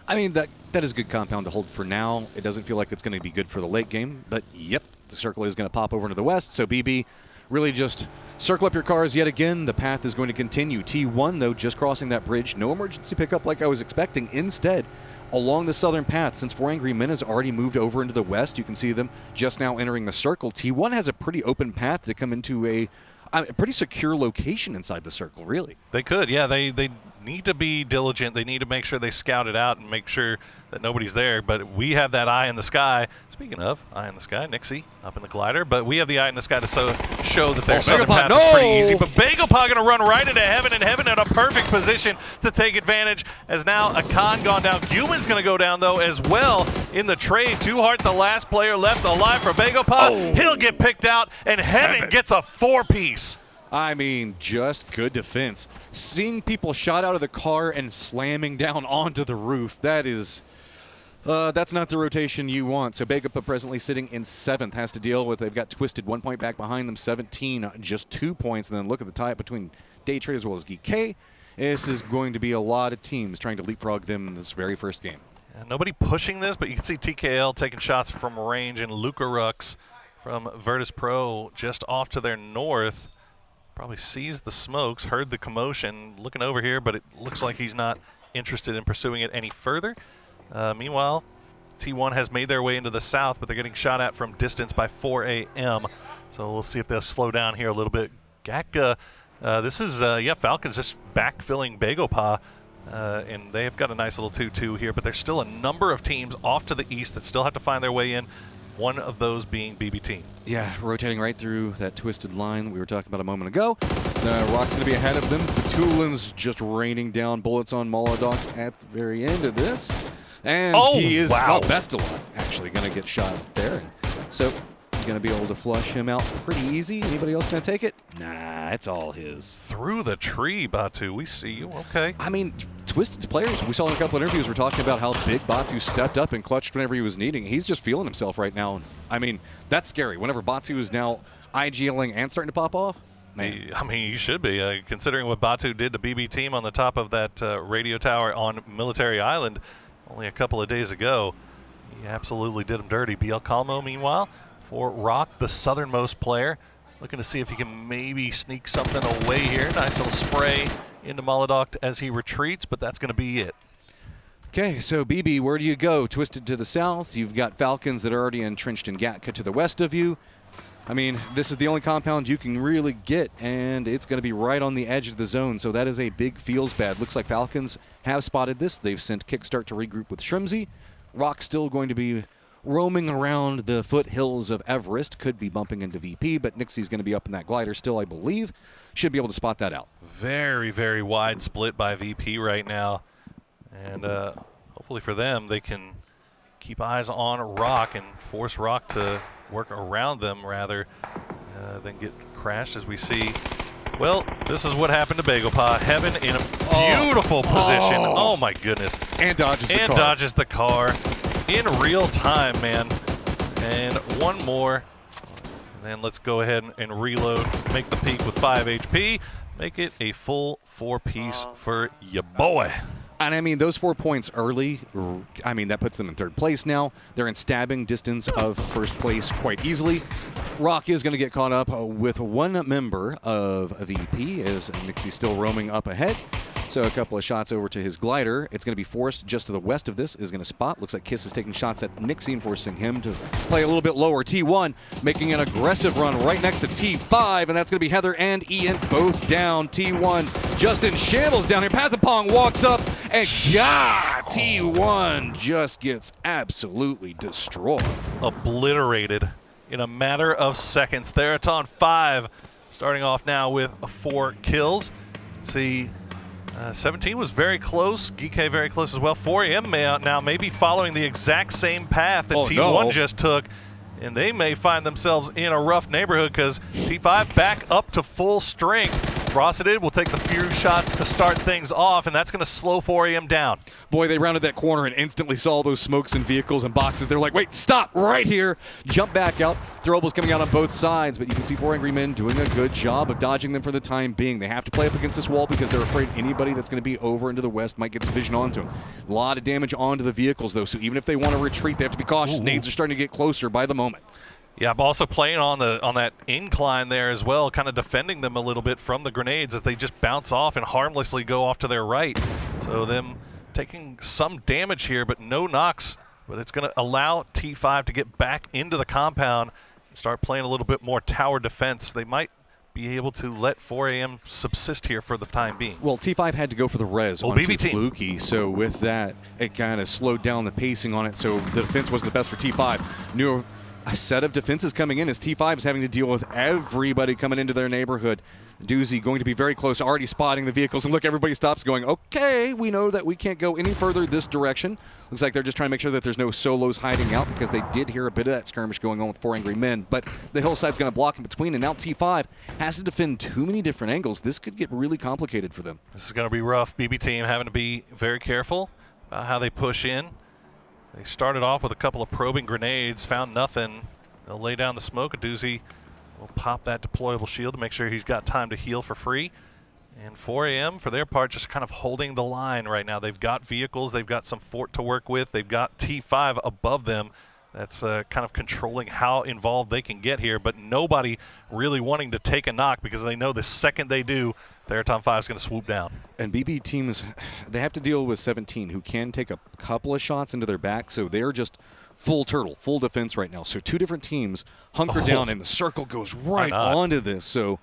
I mean, that is a good compound to hold for now. It doesn't feel like it's going to be good for the late game, but yep, the circle is going to pop over into the west. So BB, really just circle up your cars yet again. The path is going to continue. T1, though, just crossing that bridge. No emergency pickup like I was expecting. Instead, along the southern path, since 4 Angry Men has already moved over into the west, you can see them just now entering the circle. T1 has a pretty open path to come into a pretty secure location inside the circle, really. They could, yeah. They need to be diligent. They need to make sure they scout it out and make sure that nobody's there. But we have that eye in the sky. Speaking of eye in the sky, Nixie up in the glider. But we have the eye in the sky to show that their southern path is pretty easy. But Bagopah going to run right into Heaven, and Heaven in a perfect position to take advantage. As now Akan gone down. Guman's going to go down, though, as well in the trade. Two Heart, the last player left alive for Bagopah. He'll get picked out, and Heaven gets a 4-piece. I mean, just good defense. Seeing people shot out of the car and slamming down onto the roof, that is, that's not the rotation you want. So Begapa presently sitting in 7th, has to deal with, they've got Twisted 1 point back behind them, 17, just 2 points. And then look at the tie between Daytrade as well as Geek K. This is going to be a lot of teams trying to leapfrog them in this very first game. Yeah, nobody pushing this, but you can see TKL taking shots from range, and Luca Rux from Virtus Pro just off to their north. Probably sees the smokes, heard the commotion, looking over here, but it looks like he's not interested in pursuing it any further. Meanwhile, T1 has made their way into the south, but they're getting shot at from distance by 4 AM. So we'll see if they'll slow down here a little bit. Gatka, this is, Falcons just backfilling Bagopah, and they've got a nice little 2-2 here, but there's still a number of teams off to the east that still have to find their way in. One of those being BB Team. Yeah, rotating right through that twisted line we were talking about a moment ago. Rock's going to be ahead of them. Batulin's just raining down bullets on Molodok at the very end of this. And he is, Bestalot actually going to get shot up there. And so he's going to be able to flush him out pretty easy. Anybody else going to take it? Nah, it's all his. Through the tree, Batu. We see you. Okay. I mean, Twisted's players, we saw in a couple of interviews, were talking about how big Batu stepped up and clutched whenever he was needing. He's just feeling himself right now. I mean, that's scary. Whenever Batu is now IGLing and starting to pop off, man. I mean, you should be. Considering what Batu did to BB Team on the top of that radio tower on Military Island only a couple of days ago, he absolutely did him dirty. BL Calmo, meanwhile, for Rock, the southernmost player, looking to see if he can maybe sneak something away here. Nice little spray into Molodok as he retreats, but that's going to be it. Okay, so BB, where do you go? Twisted to the south. You've got Falcons that are already entrenched in Gatka to the west of you. I mean, this is the only compound you can really get, and it's going to be right on the edge of the zone, so that is a big feels bad. Looks like Falcons have spotted this. They've sent Kickstart to regroup with Shrimsy. Rock's still going to be roaming around the foothills of Everest. Could be bumping into VP, but Nixie's going to be up in that glider still, I believe. Should be able to spot that out. Very, very wide split by VP right now. And hopefully for them, they can keep eyes on Rock and force Rock to work around them rather than get crashed, as we see. Well, this is what happened to Bagopah. Heaven in a beautiful position. Oh my goodness. And dodges the car. And dodges the car in real time, man. And one more. And then let's go ahead and reload, make the peak with 5 HP, make it a full 4-piece for ya boy. And I mean, those 4 points early, I mean, that puts them in 3rd place now. They're in stabbing distance of 1st place quite easily. Rock is going to get caught up with one member of VP as Nixie's still roaming up ahead. So a couple of shots over to his glider. It's going to be forced just to the west of this, is going to spot. Looks like Kiss is taking shots at Nixie and forcing him to play a little bit lower. T1 making an aggressive run right next to T5, and that's going to be Heather and Ian both down. T1 just in shambles down here. Pathapong walks up, and God, T1 just gets absolutely destroyed. Obliterated in a matter of seconds. Theraton 5 starting off now with 4 kills. See, 17 was very close. GK very close as well. 4AM now may be following the exact same path that T1 just took, and they may find themselves in a rough neighborhood because T5 back up to full strength. Frosted will take the few shots to start things off, and that's going to slow 4AM down. Boy, they rounded that corner and instantly saw those smokes and vehicles and boxes. They're like, wait, stop right here. Jump back out. Throwables coming out on both sides, but you can see 4 Angry Men doing a good job of dodging them for the time being. They have to play up against this wall because they're afraid anybody that's going to be over into the west might get some vision onto them. A lot of damage onto the vehicles, though, so even if they want to retreat, they have to be cautious. Nades are starting to get closer by the moment. Yeah, I'm also playing on that incline there as well, kind of defending them a little bit from the grenades as they just bounce off and harmlessly go off to their right. So them taking some damage here, but no knocks. But it's going to allow T5 to get back into the compound and start playing a little bit more tower defense. They might be able to let 4AM subsist here for the time being. Well, T5 had to go for the res on Fluky, so with that, it kind of slowed down the pacing on it, so the defense wasn't the best for T5. Knew a set of defenses coming in as T5 is having to deal with everybody coming into their neighborhood. Doozy going to be very close, already spotting the vehicles, and look, everybody stops going, okay, we know that we can't go any further this direction. Looks like they're just trying to make sure that there's no solos hiding out because they did hear a bit of that skirmish going on with 4 Angry Men, but the hillside's going to block in between, and now T5 has to defend too many different angles. This could get really complicated for them. This is going to be rough. BB team having to be very careful about how they push in. They started off with a couple of probing grenades, found nothing. They'll lay down the smoke. A Doozy will pop that deployable shield to make sure he's got time to heal for free. And 4AM, for their part, just kind of holding the line right now. They've got vehicles. They've got some fort to work with. They've got T5 above them. That's kind of controlling how involved they can get here, but nobody really wanting to take a knock because they know the second they do, Theraton 5 is going to swoop down. And BB teams, they have to deal with 17, who can take a couple of shots into their back, so they're just full turtle, full defense right now. So 2 different teams hunker down, and the circle goes right onto this. So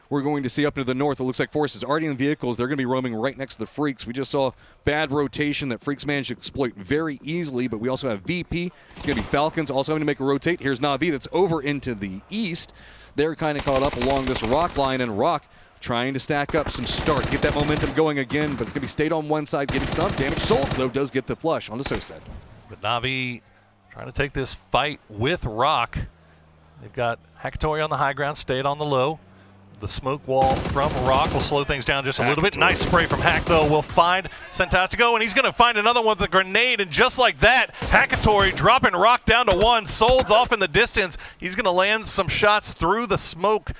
we're going to see up into the north, it looks like Force is already in vehicles. They're going to be roaming right next to the Freaks. We just saw bad rotation that Freaks managed to exploit very easily, but we also have VP. It's going to be Falcons also having to make a rotate. Here's Na'Vi that's over into the east. They're kind of caught up along this Rock line, and Rock trying to stack up some start, get that momentum going again, but it's going to be stayed on one side, getting some damage. Souls, though, does get the flush on the Sosed. But Na'Vi trying to take this fight with Rock. They've got Hakatori on the high ground, stayed on the low. The smoke wall from Rock will slow things down just a little bit. Nice spray from Hack, though. Will find Santastico, and he's going to find another one with a grenade, and just like that, Hakatori dropping Rock down to 1. Sold's off in the distance. He's going to land some shots through the smoke,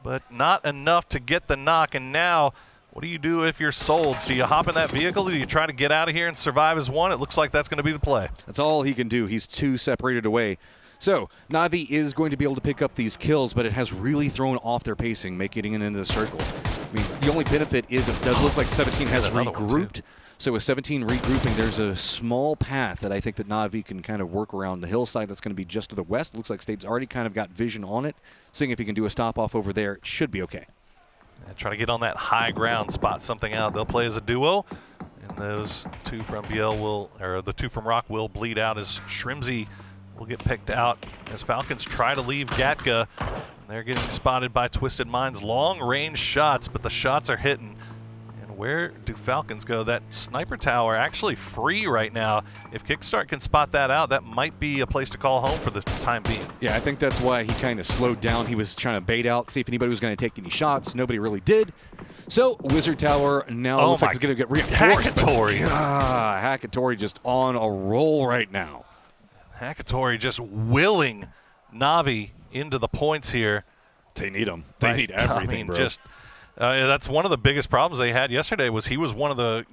but not enough to get the knock. And now, what do you do if you're Solds? Do you hop in that vehicle? Do you try to get out of here and survive as one? It looks like that's going to be the play. That's all he can do. He's 2 separated away. So Na'Vi is going to be able to pick up these kills, but it has really thrown off their pacing, making it into the circle. I mean, the only benefit is it does look like 17 has regrouped. So with 17 regrouping, there's a small path that I think that Na'Vi can kind of work around. The hillside that's going to be just to the west. Looks like State's already kind of got vision on it. Seeing if he can do a stop off over there, it should be okay. Try to get on that high ground, spot something out. They'll play as a duo, and those 2 from BL will, or the 2 from Rock will bleed out as Shrimsy will get picked out as Falcons try to leave Gatka. And they're getting spotted by Twisted Minds. Long range shots, but the shots are hitting. And where do Falcons go? That sniper tower actually free right now. If Kickstart can spot that out, that might be a place to call home for the time being. Yeah, I think that's why he kind of slowed down. He was trying to bait out, see if anybody was going to take any shots. Nobody really did. So Wizard Tower now looks like it's going to get reinforced. Hakatori. Hakatori just on a roll right now. Hakatori just willing Na'Vi into the points here. They need them. They need everything, bro. Just that's one of the biggest problems they had yesterday. Was he was one of the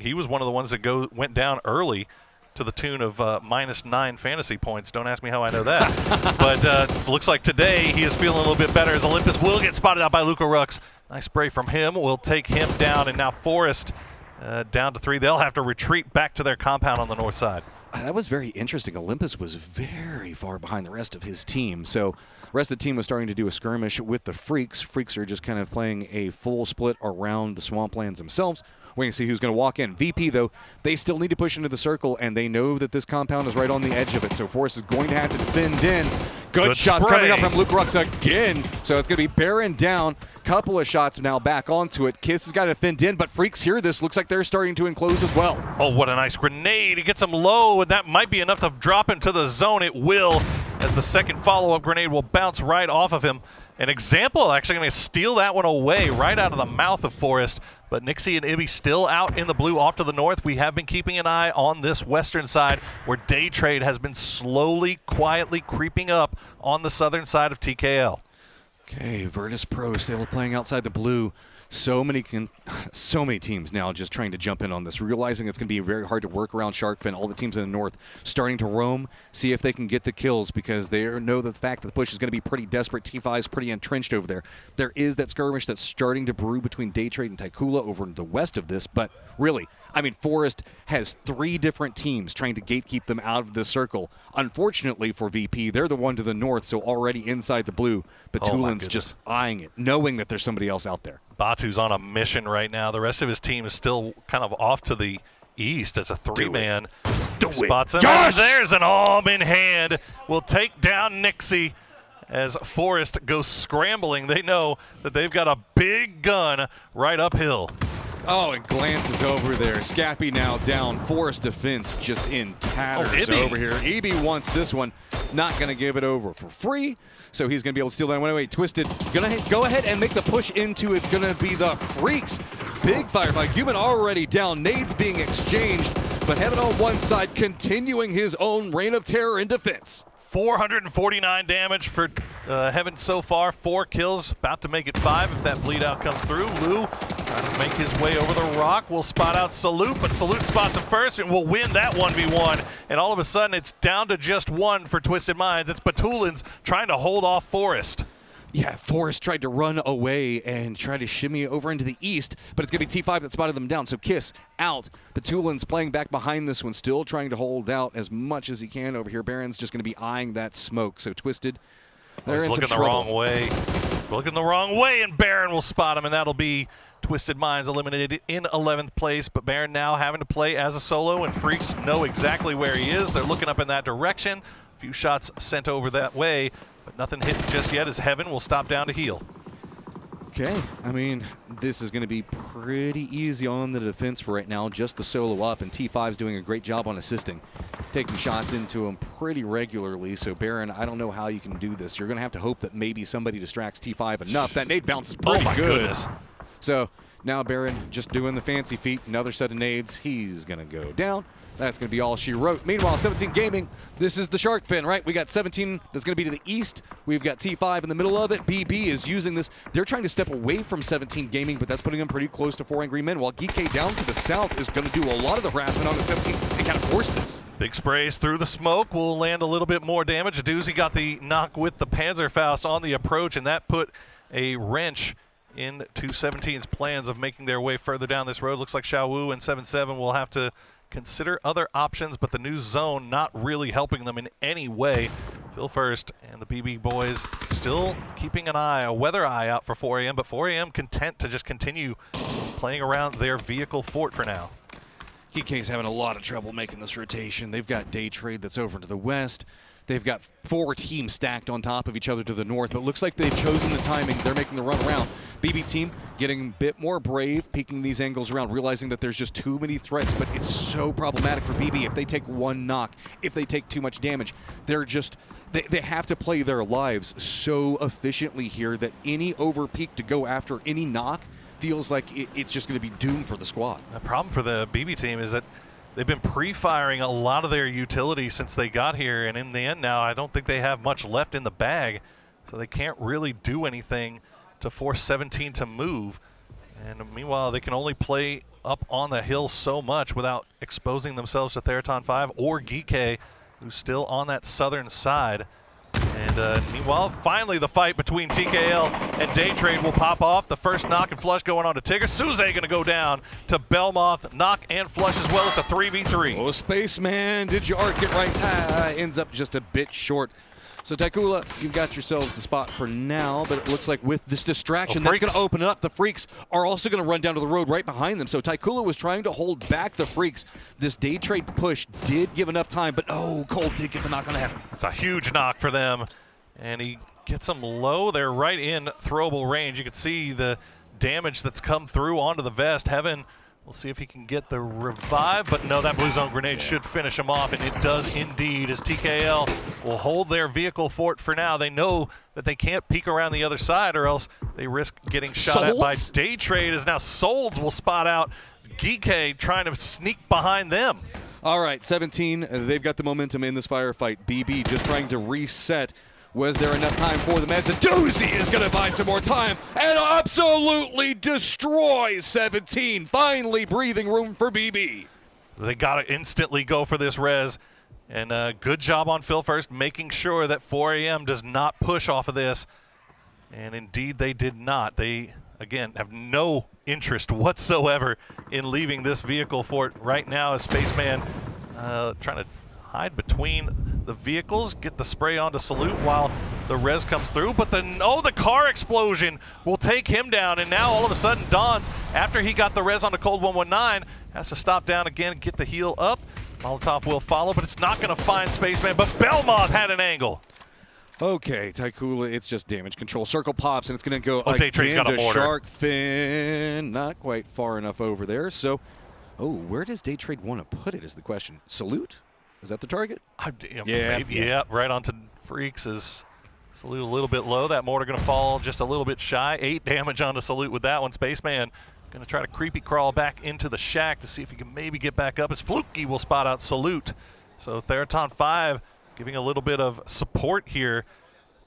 ones that went down early, to the tune of -9 fantasy points. Don't ask me how I know that. But looks like today he is feeling a little bit better as Olympus will get spotted out by Luka Rux. Nice spray from him will take him down, and now Forest down to 3. They'll have to retreat back to their compound on the north side. That was very interesting. Olympus was very far behind the rest of his team. So the rest of the team was starting to do a skirmish with the Freaks. Freaks are just kind of playing a full split around the swamplands themselves. Waiting to see who's going to walk in. VP, though, they still need to push into the circle, and they know that this compound is right on the edge of it. So Forrest is going to have to defend in. Good shots spray. coming up from Luke Rux again. So it's going to be Baron down. Couple of shots now back onto it. Kiss has got to defend in, but Freaks hear this. Looks like they're starting to enclose as well. Oh, what a nice grenade. He gets him low, and that might be enough to drop him to the zone. It will, as the second follow-up grenade will bounce right off of him. An example actually going to steal that one away right out of the mouth of Forrest. But Nixie and Ibby still out in the blue off to the north. We have been keeping an eye on this western side where day trade has been slowly, quietly creeping up on the southern side of TKL. Okay, Virtus Pro still playing outside the blue. So many teams now just trying to jump in on this, realizing it's going to be very hard to work around Sharkfin. All the teams in the north starting to roam, see if they can get the kills because they know the fact that the push is going to be pretty desperate. T5 is pretty entrenched over there. There is that skirmish that's starting to brew between Daytrade and Taikula over in the west of this, but really, I mean, Forest has 3 different teams trying to gatekeep them out of this circle. Unfortunately for VP, they're the one to the north, so already inside the blue, but Tulin's just eyeing it, knowing that there's somebody else out there. Batu's on a mission right now. The rest of his team is still kind of off to the east as a 3-man. Spots him. Yes! There's an arm in hand. Will take down Nixie as Forrest goes scrambling. They know that they've got a big gun right uphill. Oh, and glances over there. Scappy now down. Forest defense just in tatters over here. EB wants this one. Not going to give it over for free. So he's going to be able to steal that one away. Twisted. Going to go ahead and make the push into it's going to be the Freaks. Big firefight. Cuban already down. Nades being exchanged. But Heaven on one side continuing his own reign of terror in defense. 449 damage for Heaven so far. 4 kills, about to make it 5 if that bleed out comes through. Lou trying to make his way over the rock. Will spot out Salute, but Salute spots him first and will win that 1v1. And all of a sudden, it's down to just 1 for Twisted Minds. It's Batulins trying to hold off Forrest. Yeah, Forrest tried to run away and try to shimmy over into the east, but it's going to be T5 that spotted them down. So Kiss out. Batulin's playing back behind this one, still trying to hold out as much as he can over here. Baron's just going to be eyeing that smoke. So Twisted, they're in some trouble. Looking the wrong way. Looking the wrong way, and Baron will spot him, and that'll be Twisted Minds eliminated in 11th place. But Baron now having to play as a solo, and Freaks know exactly where he is. They're looking up in that direction. A few shots sent over that way. But nothing hit just yet as Heaven will stop down to heal. Okay, I mean, this is going to be pretty easy on the defense for right now. Just the solo up, and T5's doing a great job on assisting. Taking shots into him pretty regularly. So, Baron, I don't know how you can do this. You're going to have to hope that maybe somebody distracts T5 enough. That nade bounces pretty good. Goodness. So, now Baron just doing the fancy feet. Another set of nades. He's going to go down. That's going to be all she wrote. Meanwhile, 17 Gaming, this is the shark fin, right? We got 17 that's going to be to the east. We've got T5 in the middle of it. BB is using this. They're trying to step away from 17 Gaming, but that's putting them pretty close to 4 Angry Men, while Geek down to the south is going to do a lot of the harassment on the 17 and kind of force this. Big sprays through the smoke will land a little bit more damage. A doozy got the knock with the Panzerfaust on the approach, and that put a wrench into 17's plans of making their way further down this road. Looks like Xiaowu and 7-7 will have to consider other options, but the new zone not really helping them in any way. Phil First and the BB boys still keeping an eye, a weather eye out for 4 AM, but 4 AM content to just continue playing around their vehicle fort for now. Geek's having a lot of trouble making this rotation. They've got Day Trade that's over to the west. They've got 4 teams stacked on top of each other to the north, but it looks like they've chosen the timing. They're making the run around. BB team getting a bit more brave, peeking these angles around, realizing that there's just too many threats, but it's so problematic for BB. If they take 1 knock, if they take too much damage, they're just, they have to play their lives so efficiently here that any overpeak to go after any knock feels like it's just going to be doomed for the squad. The problem for the BB team is that they've been pre-firing a lot of their utility since they got here, and in the end now, I don't think they have much left in the bag. so they can't really do anything to force 17 to move. And meanwhile, they can only play up on the hill so much without exposing themselves to Theraton 5 or Geeke, who's still on that southern side. And meanwhile, finally the fight between TKL and Daytrade will pop off. The first knock and flush going on to Tigger. Suze going to go down to Belmoth. Knock and flush as well. It's a 3v3. Oh, Spaceman, did you arc it right? Ends up just a bit short. So Taikula, you've got yourselves the spot for now, but it looks like with this distraction, that's going to open it up. The Freaks are also going to run down to the road right behind them. So Taikula was trying to hold back the Freaks. This day trade push did give enough time, but oh, Cole did get the knock on the head. It's a huge knock for them, and he gets them low. They're right in throwable range. You can see the damage that's come through onto the vest. Heaven, we'll see if he can get the revive, but no, that blue zone grenade should finish him off, and it does indeed, as TKL will hold their vehicle fort for now. They know that they can't peek around the other side or else they risk getting shot at by Daytrade, as now Solds will spot out Geeke trying to sneak behind them. All right, 17, they've got the momentum in this firefight. BB just trying to reset. Was there enough time for the meds? A doozy is going to buy some more time and absolutely destroys 17. Finally breathing room for BB. They got to instantly go for this res. And good job on Phil first, making sure that 4 AM does not push off of this. And indeed they did not. They, again, have no interest whatsoever in leaving this vehicle fort right now, as Spaceman trying to hide between the vehicles, get the spray onto Salute while the res comes through, but the car explosion will take him down, and now all of a sudden Dons, after he got the res onto Cold 119, has to stop down again and get the heal up. Molotov will follow, but it's not going to find Spaceman, but Belmoth had an angle. Okay, Taikula, it's just damage control. Circle pops, and it's going to go Daytrade's got a mortar. Shark Fin. Not quite far enough over there, so, where does Daytrade want to put it is the question. Salute? Is that the target? Yeah, right onto Freaks is Salute a little bit low. That mortar going to fall just a little bit shy. 8 damage onto Salute with that one. Spaceman going to try to creepy crawl back into the shack to see if he can maybe get back up. As Fluky will spot out Salute. So Theraton 5 giving a little bit of support here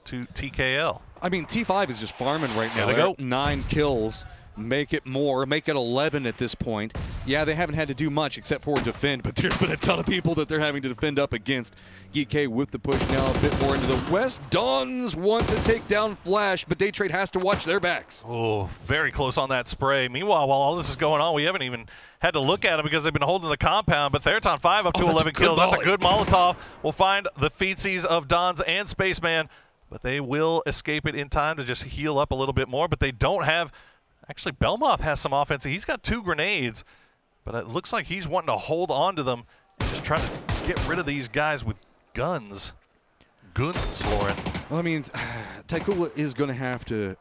to TKL. I mean, T5 is just farming right now. There they go. 9 kills. Make it more, make it 11 at this point. Yeah, they haven't had to do much except for defend, but there's been a ton of people that they're having to defend up against. Geeke with the push now a bit more into the west. Dons want to take down Flash, but Daytrade has to watch their backs. Oh, very close on that spray. Meanwhile, while all this is going on, we haven't even had to look at them because they've been holding the compound, but Theraton 5 up to 11 kills. That's a good Molotov. We'll find the feetsies of Dons and Spaceman, but they will escape it in time to just heal up a little bit more, but they don't have... Actually, Belmoth has some offense. He's got 2 grenades, but it looks like he's wanting to hold on to them and just try to get rid of these guys with guns. Guns, Lauren. Well, I mean, Taikula is going to have to...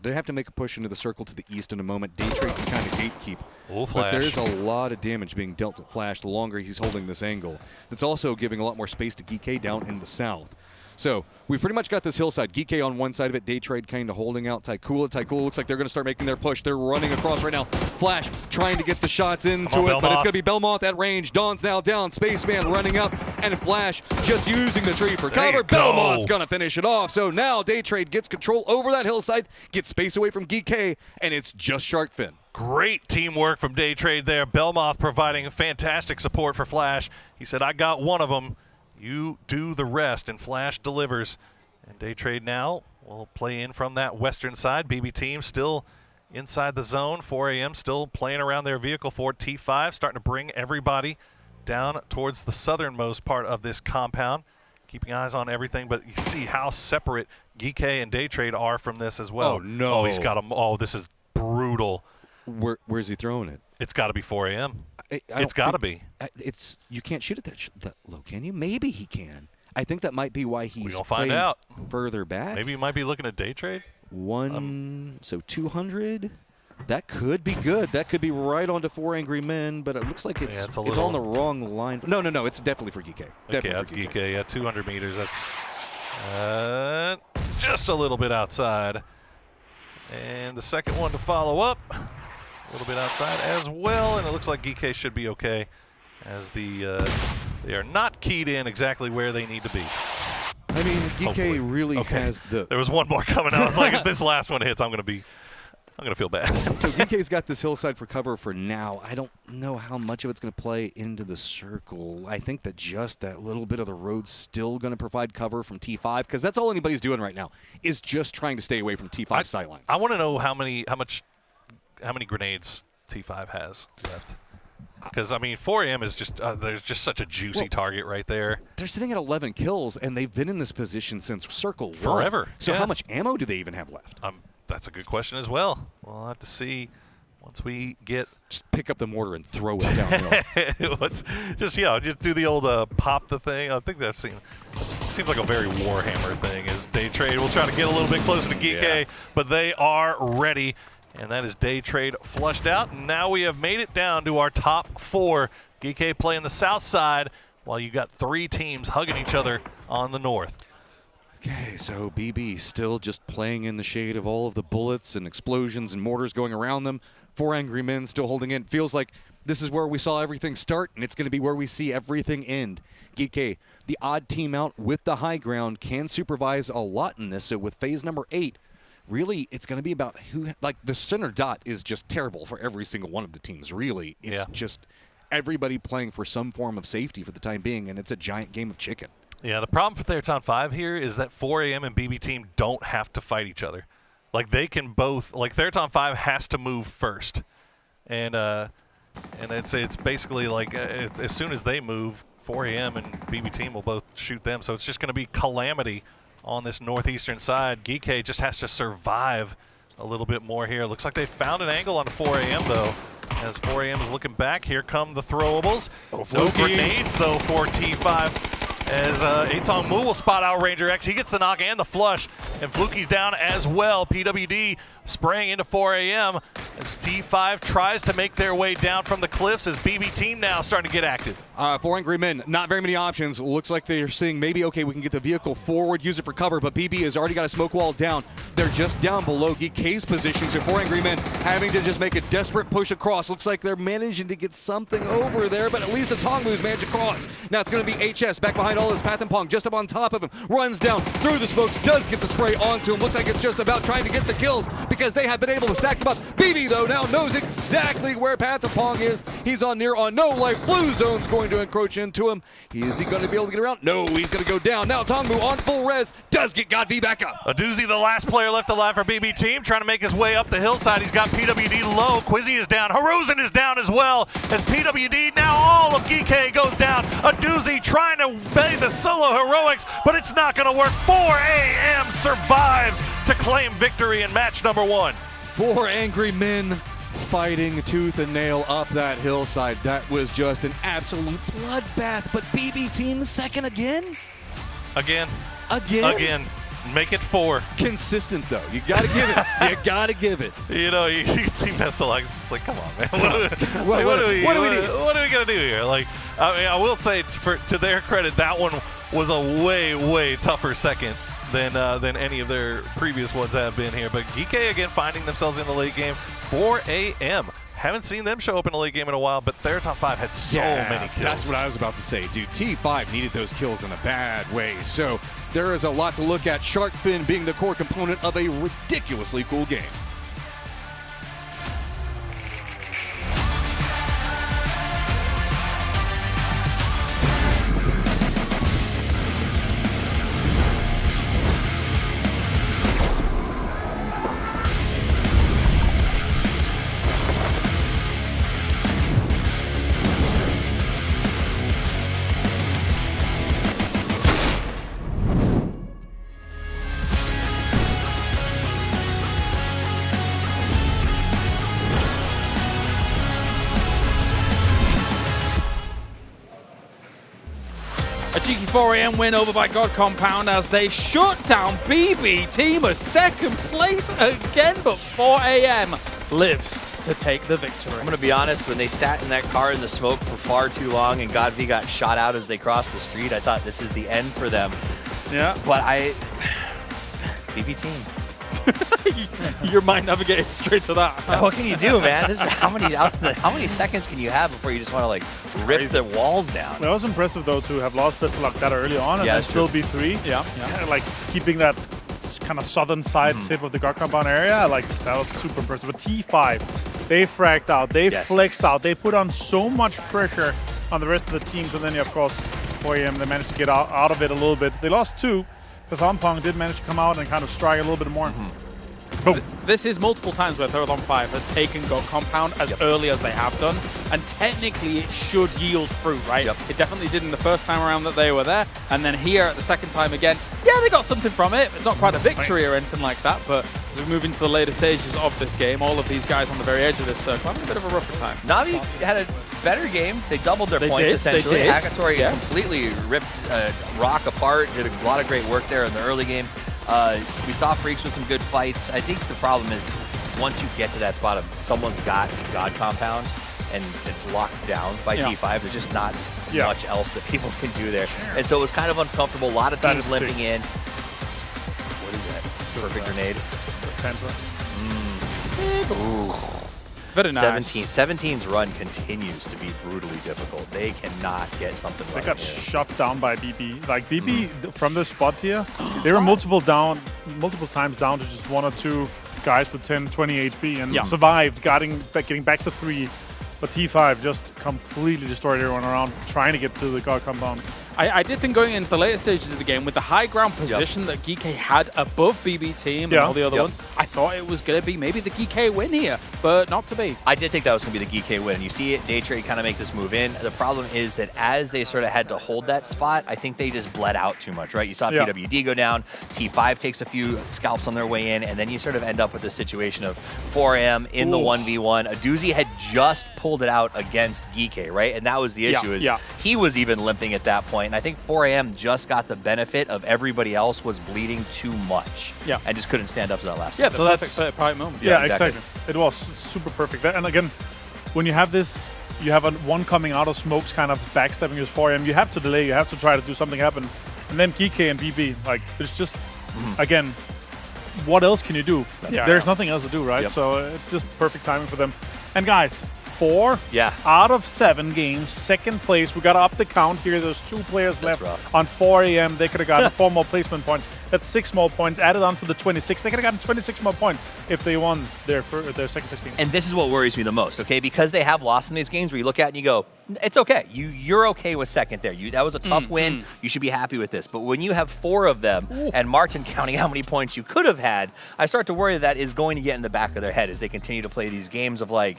They have to make a push into the circle to the east in a moment. Daytrade can kind of gatekeep. But there's a lot of damage being dealt to Flash the longer he's holding this angle. That's also giving a lot more space to Geeke down in the south. So we've pretty much got this hillside. Geeke on one side of it, Daytrade kind of holding out Taikula. Taikula looks like they're going to start making their push. They're running across right now. Flash trying to get the shots into it, but it's going to be Belmoth at range. Dawn's now down. Spaceman running up, and Flash just using the tree for cover. Belmoth's going to finish it off. So now Daytrade gets control over that hillside, gets space away from Geeke, and it's just Shark Fin. Great teamwork from Daytrade there. Belmoth providing fantastic support for Flash. He said, I got one of them. You do the rest, and Flash delivers. And Daytrade now will play in from that western side. BB team still inside the zone. 4 AM still playing around their vehicle for T5, starting to bring everybody down towards the southernmost part of this compound. Keeping eyes on everything, but you can see how separate Geeke and Daytrade are from this as well. Oh, no. Oh, he's got them. Oh, this is brutal. Where's he throwing it? It's got to be 4 AM. It's got to be. You can't shoot it that low, can you? Maybe he can. I think that might be why he's We'll find out. Further back. Maybe you might be looking at Daytrade. So 200. That could be good. That could be right onto 4 Angry Men, but it looks like it's on the wrong line. No. It's definitely for Geeke. Okay, that's Geeke. Yeah, 200 meters. That's just a little bit outside. And the second one to follow up. A little bit outside as well, and it looks like Geeke should be okay, as they are not keyed in exactly where they need to be. I mean, GK really has the... There was one more coming. I was like, if this last one hits, I'm gonna feel bad. So GK's got this hillside for cover for now. I don't know how much of it's going to play into the circle. I think that just that little bit of the road's still going to provide cover from T5, because that's all anybody's doing right now, is just trying to stay away from T5 sidelines. I want to know how many grenades T5 has left. Because, I mean, 4AM is just, there's just such a juicy target right there. They're sitting at 11 kills, and they've been in this position since Circle 1. Forever. So yeah. how much ammo do they even have left? That's a good question as well. We'll have to see once we get... Just pick up the mortar and throw it downhill. just do the old pop the thing. I think that seems like a very Warhammer thing, is Day Trade. We'll try to get a little bit closer to GK, but they are ready. And that is Day Trade flushed out. And now we have made it down to our top 4. GK playing the south side, while you got 3 teams hugging each other on the north. Okay, so BB still just playing in the shade of all of the bullets and explosions and mortars going around them. 4 angry men still holding in. Feels like this is where we saw everything start, and it's going to be where we see everything end. GK, the odd team out with the high ground, can supervise a lot in this. So with phase number 8, really, it's going to be about who, like, the center dot is just terrible for every single one of the teams, really. It's just everybody playing for some form of safety for the time being, and it's a giant game of chicken. Yeah, the problem for Theraton 5 here is that 4AM and BB team don't have to fight each other. Like, they can both, like, Theraton 5 has to move first. And it's basically like as soon as they move, 4AM and BB team will both shoot them. So it's just going to be calamity on this northeastern side. GK just has to survive a little bit more here. Looks like they found an angle on 4AM, though. As 4AM is looking back, here come the throwables. No grenades, though, for T5. As Atong Mu will spot out Ranger X. He gets the knock and the flush. And Fluky's down as well. PWD spraying into 4AM as T5 tries to make their way down from the cliffs, as BB team now starting to get active. 4 angry men, not very many options. Looks like they're saying maybe, okay, we can get the vehicle forward, use it for cover, but BB has already got a smoke wall down. They're just down below GK's position, so 4 angry men having to just make a desperate push across. Looks like they're managing to get something over there, but at least Atong Mu's managed to cross. Now it's going to be HS back behind all his Path and Pong, just up on top of him, runs down through the smokes, does get the spray onto him. Looks like it's just about trying to get the kills because they have been able to stack them up. BB, though, now knows exactly where Path and Pong is. He's on no life. Blue zone's going to encroach into him. Is he going to be able to get around? No, he's going to go down. Now Tongmu on full res does get Godv back up. A doozy, the last player left alive for BB team, trying to make his way up the hillside. He's got PWD low. Quizzy is down. Haruzen is down as well. As PWD, now all of GK goes down. A doozy trying to play the solo heroics, but it's not going to work. 4AM survives to claim victory in match number 1. 4 angry men fighting tooth and nail up that hillside. That was just an absolute bloodbath, but BB team second again? Again. Make it 4. Consistent, though. You got to give it. You got to give it. You know, you see Messalak, it's like, come on, man. What do we need? What are we going to do here? Like, I mean, I will say, to their credit, that one was a way tougher second than any of their previous ones have been here. But GK, again, finding themselves in the late game. 4AM. Haven't seen them show up in a late game in a while, but their top 5 had so many kills. That's what I was about to say, dude. T5 needed those kills in a bad way. So there is a lot to look at. Shark Fin being the core component of a ridiculously cool game. A cheeky 4AM win over by God Compound as they shut down BB team a second place again, but 4AM lives to take the victory. I'm going to be honest, when they sat in that car in the smoke for far too long and Godv got shot out as they crossed the street, I thought this is the end for them. Yeah. But BB team. Your mind navigated straight to that. What can you do, man? This is how many seconds can you have before you just want to like rip the walls down? It was impressive though to have lost Pistol Lock that early on and then still be 3. Yeah. Like keeping that kind of southern side tip of the guard compound area, like that was super impressive. But T5, they fragged out, they flexed out, they put on so much pressure on the rest of the teams, and then of course 4AM, they managed to get out of it a little bit. They lost 2. The Thumpong did manage to come out and kind of strike a little bit more. This is multiple times where Therathon 5 has taken Goat Compound as early as they have done, and technically it should yield fruit, right? It definitely did in the first time around that they were there, and then here at the second time again, yeah, they got something from it. It's not quite a victory or anything like that, but as we move into the later stages of this game, all of these guys on the very edge of this circle having a bit of a rougher time. Na'Vi had a better game. They doubled their points essentially. Hakatori completely ripped Rock apart, did a lot of great work there in the early game. We saw Freaks with some good fights. I think the problem is once you get to that spot of someone's got God Compound and it's locked down by T5, there's just not much else that people can do there. And so it was kind of uncomfortable. A lot of teams limping in. What is that? Perfect grenade. Ooh. Very nice. 17's run continues to be brutally difficult. They cannot get something right. They got shot down by BB. Like BB from this spot here, they were multiple times down to just 1 or 2 guys with 10, 20 HP and survived, getting back to 3. But T5 just completely destroyed everyone around trying to get to the guard compound. I did think going into the later stages of the game with the high ground position that GK had above BB Team and all the other ones, I thought it was going to be maybe the GK win here, but not to be. I did think that was going to be the GK win. You see it, Day Trade kind of make this move in. The problem is that as they sort of had to hold that spot, I think they just bled out too much, right? You saw PWD go down, T5 takes a few scalps on their way in, and then you sort of end up with this situation of 4AM in the 1v1. Aduzi had just pulled it out against GK, right? And that was the issue, is he was even limping at that point. And I think 4AM just got the benefit of everybody else was bleeding too much. And just couldn't stand up to that last one. So that's the perfect moment. Yeah, exactly. It was super perfect. And again, when you have this, you have one coming out of smokes kind of backstepping his 4AM, you have to delay, you have to try to do something happen. And then GK and BB, like, it's just, again, what else can you do? There's nothing else to do, right? So it's just perfect timing for them. And guys, 4 out of 7 games, second place. We got to up the count here. There's 2 players left on 4AM. They could have gotten 4 more placement points. That's 6 more points added on to the 26. They could have gotten 26 more points if they won their second place game. And this is what worries me the most, okay? Because they have lost in these games where you look at it and you go, it's okay. You're okay with second there. That was a tough win. You should be happy with this. But when you have 4 of them and Martin counting how many points you could have had, I start to worry that is going to get in the back of their head as they continue to play these games of like,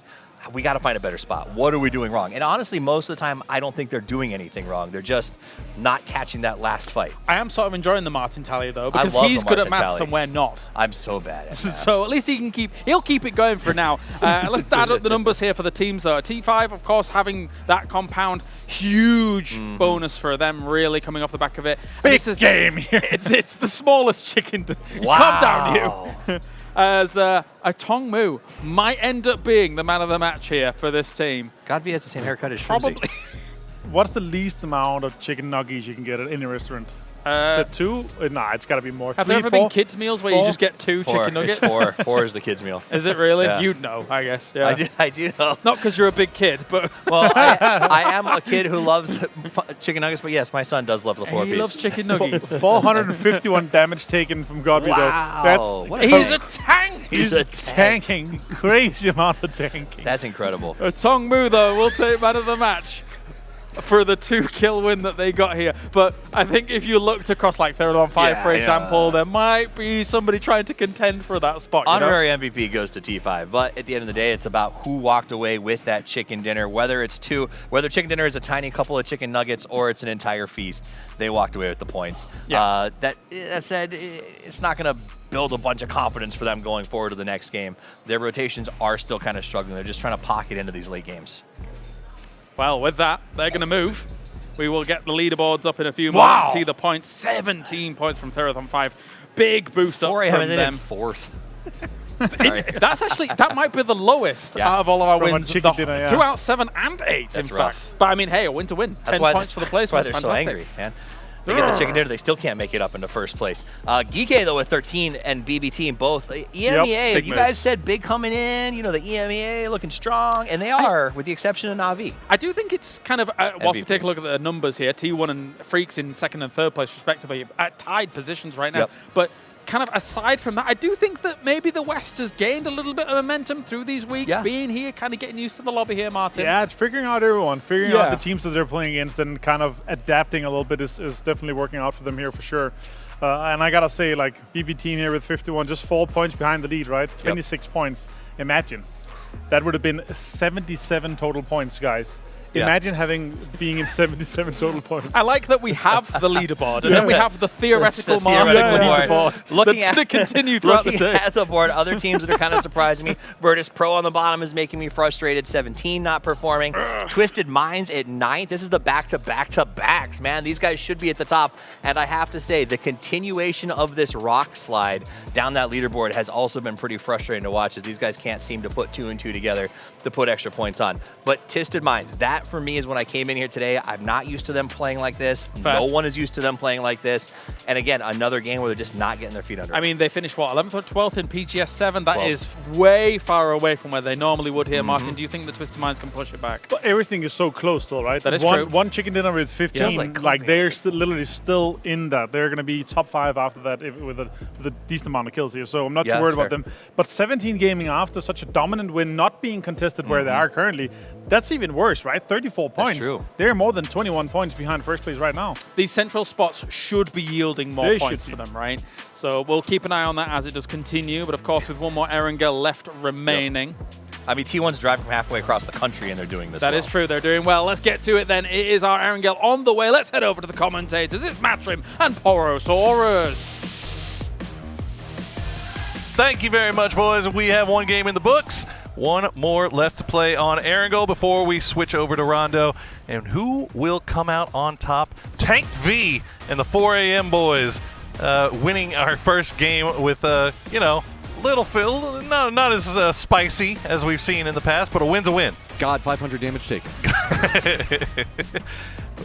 we got to find a better spot. What are we doing wrong? And honestly, most of the time, I don't think they're doing anything wrong. They're just not catching that last fight. I am sort of enjoying the Martin tally, though, because he's good at maths and we're not. I'm so bad at that. So at least he'll keep it going for now. Let's add up the numbers here for the teams, though. T5, of course, having that compound, huge bonus for them, really, coming off the back of it. Big game here. It's the smallest chicken. Calm down, you. As a Tongmu might end up being the man of the match here for this team. Godvi has the same haircut as Shrimzy. Probably. What's the least amount of chicken nuggets you can get at any restaurant? Is it 2? Nah, it's got to be more. Have there ever been kids' meals where you just get 2 chicken nuggets? It's 4. 4 is the kids' meal. Is it really? Yeah. You'd know, I guess. Yeah. I do know. Not because you're a big kid, but... Well, I am a kid who loves chicken nuggets, but yes, my son does love the 4-piece. He loves chicken nuggets. 451 damage taken from Godby, though. He's a tank! He's tanking. Crazy amount of tanking. That's incredible. Tongmu, though, will take man of the match for the 2-kill win that they got here. But I think if you looked across like Therathon 5, for example, there might be somebody trying to contend for that spot. Honorary MVP goes to T5, but at the end of the day, it's about who walked away with that chicken dinner, whether chicken dinner is a tiny couple of chicken nuggets or it's an entire feast. They walked away with the points. That said, it's not going to build a bunch of confidence for them going forward to the next game. Their rotations are still kind of struggling. They're just trying to pocket into these late games. Well, with that, they're going to move. We will get the leaderboards up in a few moments to see the points. 17 points from Therathon 5. Big boost up from them. 4th. That's actually, that might be the lowest out of all of our wins throughout 7 and 8, in fact. But I mean, hey, a win to win. 10 points for the placement. That's why they're so angry, man. They get the chicken dinner, they still can't make it up into first place. Geeky, though, with 13 and BB Team both. EMEA, you guys said big coming in, you know, the EMEA looking strong, and they are, with the exception of Na'Vi. I do think it's kind of, whilst we take a look at the numbers here, T1 and Freaks in second and third place, respectively, at tied positions right now. But kind of aside from that, I do think that maybe the West has gained a little bit of momentum through these weeks, being here, kind of getting used to the lobby here, Martin. Yeah, it's figuring out everyone, figuring out the teams that they're playing against, and kind of adapting a little bit is definitely working out for them here for sure. And I gotta say, like, BB Team here with 51, just 4 points behind the lead, right? 26 points. Imagine. That would have been 77 total points, guys. Imagine being in 77 total points. I like that we have the leaderboard, and then we have the theoretical leaderboard. Looking that's going to continue throughout the day. Looking at the board, other teams that are kind of surprising me. Virtus Pro on the bottom is making me frustrated. 17 not performing. Twisted Minds at 9th. This is the back-to-back-to-backs, man. These guys should be at the top. And I have to say, the continuation of this rock slide down that leaderboard has also been pretty frustrating to watch, as these guys can't seem to put 2 and 2 together to put extra points on. But Twisted Minds, that for me is when I came in here today. I'm not used to them playing like this. No one is used to them playing like this. And again, another game where they're just not getting their feet under. I mean, they finished, what, 11th or 12th in PGS 7? That is way far away from where they normally would here. Martin, do you think the Twisted Minds can push it back? But everything is so close still, right? That is true. One chicken dinner with 15, like they're literally still in that. They're going to be top 5 after that with a decent amount of kills here. So I'm not too worried about them. But 17 gaming after such a dominant win, not being contested where they are currently, that's even worse, right? 34 points. That's true. They're more than 21 points behind first place right now. These central spots should be yielding more points for them, right? So we'll keep an eye on that as it does continue. But of course, with one more Erangel left remaining. I mean, T1's driving from halfway across the country, and they're doing this That is true. They're doing well. Let's get to it then. It is our Erangel on the way. Let's head over to the commentators. It's Matrim and Porosaurus. Thank you very much, boys. We have one game in the books. One more left to play on Erangel before we switch over to Rondo. And who will come out on top? Tank V and the 4 a.m. boys winning our first game with, you know, little Phil, not as spicy as we've seen in the past, but a win's a win. God, 500 damage taken.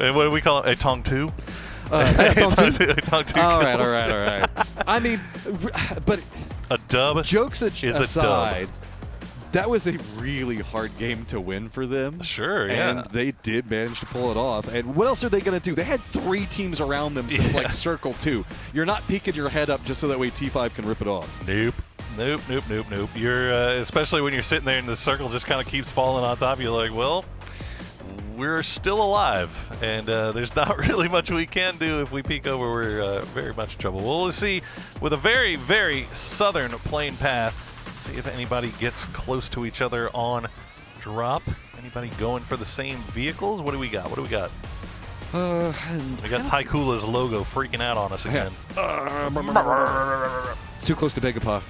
And what do we call it? A Tong 2? Tong 2. All right. I mean, but a dub. Jokes aside, is a dub. That was a really hard game to win for them. Sure, and they did manage to pull it off. And what else are they going to do? They had 3 teams around them since like Circle 2. You're not peeking your head up just so that way T5 can rip it off. Nope. You're especially when you're sitting there and the circle just kind of keeps falling on top of you. Like, well, we're still alive, and there's not really much we can do. If we peek over, we're very much in trouble. We'll see with a very, very southern plane path. See if anybody gets close to each other on drop. Anybody going for the same vehicles? What do we got? We got Taikula's logo freaking out on us again. It's too close to Begapa.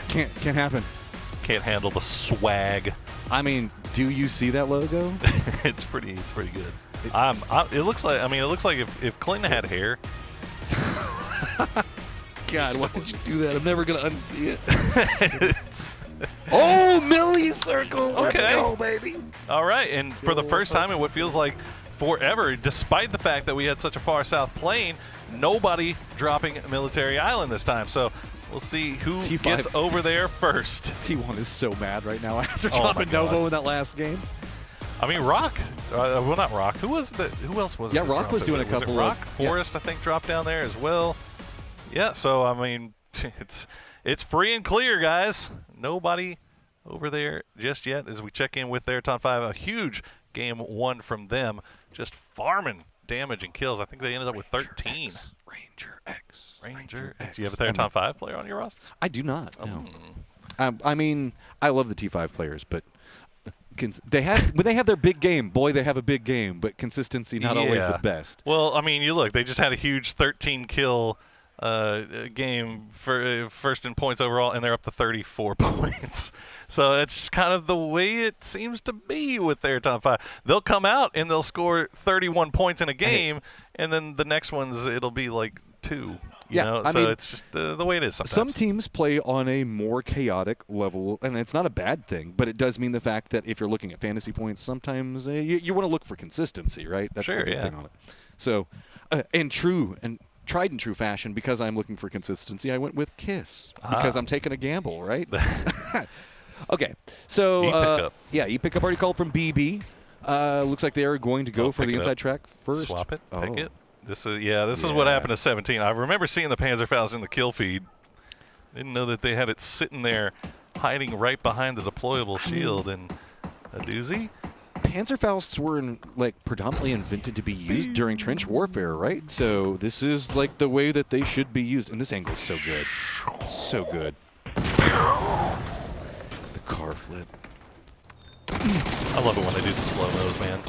Can't happen. Can't handle the swag. I mean, do you see that logo? It's pretty good. It looks like if Clinton had hair. God, why did you do that? I'm never gonna unsee it. Oh, Millie Circle. Let's go, baby. All right, and for the first time in what feels like forever, despite the fact that we had such a far south plane, nobody dropping Military Island this time. So we'll see who T5 gets over there first. T1 is so mad right now after dropping Novo in that last game. I mean, Rock. Well, not Rock. Who else was it? Yeah, Rock was doing a couple of. Forrest, I think, dropped down there as well. Yeah, so I mean, it's free and clear, guys. Nobody over there just yet as we check in with their top 5. A huge game 1 from them, just farming damage and kills. I think they ended up with 13. Ranger X. Do you have a their top 5 player on your roster? I do not. No. I mean, I love the T5 players, but when they have their big game, boy, they have a big game, but consistency not always the best. Well, I mean, you look, they just had a huge 13 kill game for first in points overall, and they're up to 34 points. So it's just kind of the way it seems to be with their top 5. They'll come out and they'll score 31 points in a game, and then the next ones it'll be like 2. You know? I so mean, it's just the way it is sometimes. Some teams play on a more chaotic level, and it's not a bad thing, but it does mean the fact that if you're looking at fantasy points, sometimes you want to look for consistency, right? That's the big thing on it. So, in tried and true fashion, because I'm looking for consistency, I went with Kiss because I'm taking a gamble, right? Okay, so E-pickup already called from BB. Looks like they are going to go for the inside track first. Swap it, pick it. This is what happened to 17. I remember seeing the Panzerfaust in the kill feed. Didn't know that they had it sitting there, hiding right behind the deployable shield, and a doozy. Panzerfausts were predominantly invented to be used during trench warfare, right? So this is like the way that they should be used. And this angle is so good. So good. The car flip. I love it when they do the slow-mos, man.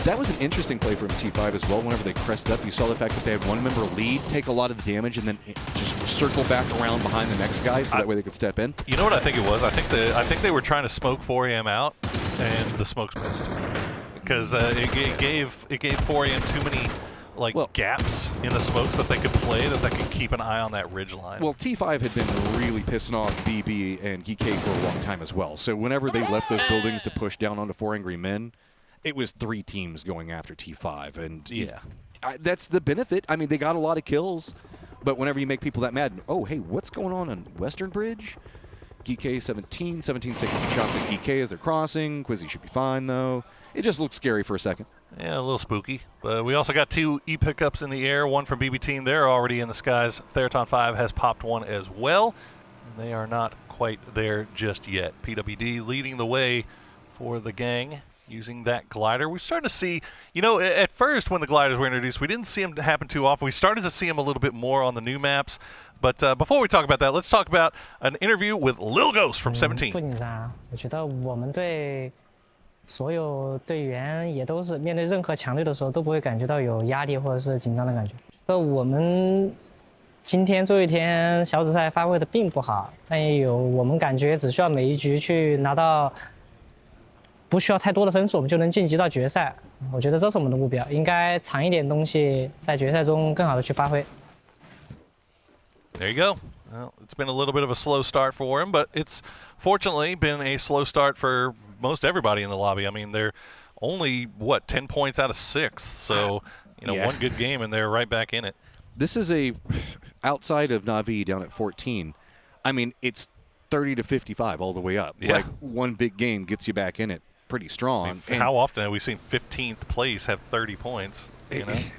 That was an interesting play from T5 as well. Whenever they crest up, you saw the fact that they had one member lead, take a lot of the damage, and then just circle back around behind the next guy so that way they could step in. You know what I think it was? I think they were trying to smoke 4AM out, and the smokes missed. Because it gave 4AM too many gaps in the smokes that they could play, that they could keep an eye on that ridge line. Well, T5 had been really pissing off BB and GK for a long time as well. So whenever they left those buildings to push down onto 4 Angry Men, it was 3 teams going after T5. And that's the benefit. I mean, they got a lot of kills, but whenever you make people that mad, oh, hey, what's going on Western Bridge? GK 17 taking some shots at GK as they're crossing. Quizzy should be fine, though. It just looks scary for a second. Yeah, a little spooky. But we also got 2 E-pickups in the air, one from BB Team. They're already in the skies. Theraton 5 has popped one as well. They are not quite there just yet. PWD leading the way for the gang using that glider. We're starting to see, at first when the gliders were introduced, we didn't see them happen too often. We started to see them a little bit more on the new maps. But before we talk about that, let's talk about an interview with Lil Ghost from 17. 不紧张，我觉得我们对所有队员也都是面对任何强队的时候都不会感觉到有压力或者是紧张的感觉。我们今天最后一天小组赛发挥的并不好，但也有我们感觉只需要每一局去拿到不需要太多的分数，我们就能晋级到决赛。我觉得这是我们的目标，应该藏一点东西，在决赛中更好的去发挥。 There you go. Well, it's been a little bit of a slow start for him, but it's fortunately been a slow start for most everybody in the lobby. I mean, they're only, 10 points out of 6th, so, one good game and they're right back in it. This is outside of Na'Vi down at 14, I mean, it's 30 to 55 all the way up. Yeah. Like, one big game gets you back in it pretty strong. I mean, how often have we seen 15th place have 30 points?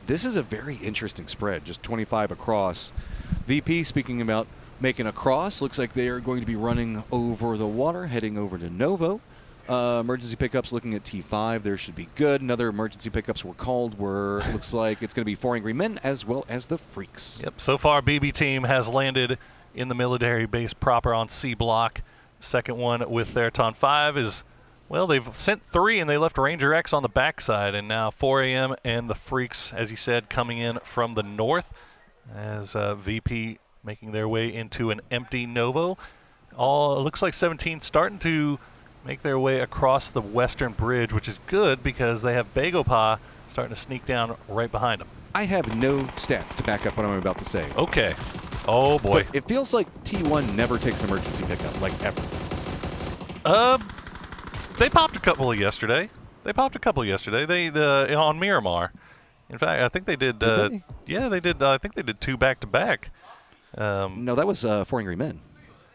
This is a very interesting spread, just 25 across. VP speaking about making a cross. Looks like they are going to be running over the water, heading over to Novo. Emergency pickups looking at T5. There should be good. Another emergency pickups were called where it looks like it's going to be 4 Angry Men as well as the Freaks. Yep. So far, BB Team has landed in the military base proper on C block. Second one with Theraton 5 is, well, they've sent 3 and they left Ranger X on the backside. And now 4 AM and the Freaks, as you said, coming in from the north. As VP making their way into an empty Novo. It looks like 17 starting to make their way across the western bridge, which is good because they have Bagopa starting to sneak down right behind them. I have no stats to back up what I'm about to say. Okay. Oh, boy. But it feels like T1 never takes emergency pickup, like ever. They popped a couple yesterday. They on Miramar. In fact, I think they did. Yeah, they did. I think they did 2 back-to-back. No, that was 4 Angry Men.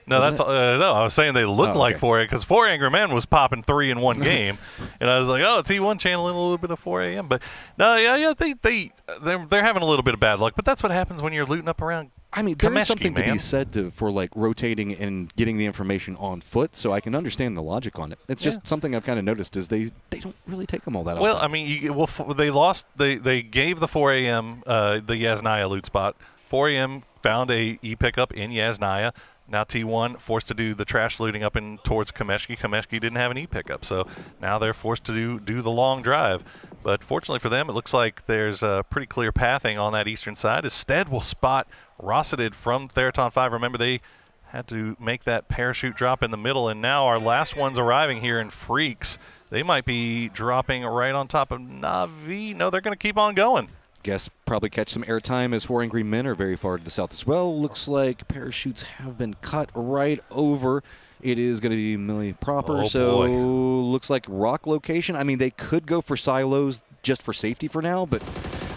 No, that's no. I was saying they look like 4 because 4 Angry Men was popping 3 in one game, and I was like, oh, T1 channeling a little bit of 4 AM. But no, they're having a little bit of bad luck. But that's what happens when you're looting up around. I mean, there is something to be said for rotating and getting the information on foot, so I can understand the logic on it. It's just something I've kind of noticed is they don't really take them all that often. Well, I mean, they lost. They gave the 4 AM the Yasnaya loot spot. 4 AM found a E-pickup in Yasnaya. Now T1 forced to do the trash looting up in towards Kameshki. Kameshki didn't have an E-pickup, so now they're forced to do the long drive. But fortunately for them, it looks like there's a pretty clear pathing on that eastern side. Stead will spot Rossitted from Theraton 5. Remember, they had to make that parachute drop in the middle, and now our last one's arriving here in Freaks. They might be dropping right on top of Na'Vi. No, they're going to keep on going. guess probably catch some airtime as 4 Angry Men are very far to the south as well. Looks like parachutes have been cut right over. It is going to be Millie proper, looks like rock location. I mean, they could go for silos just for safety for now, but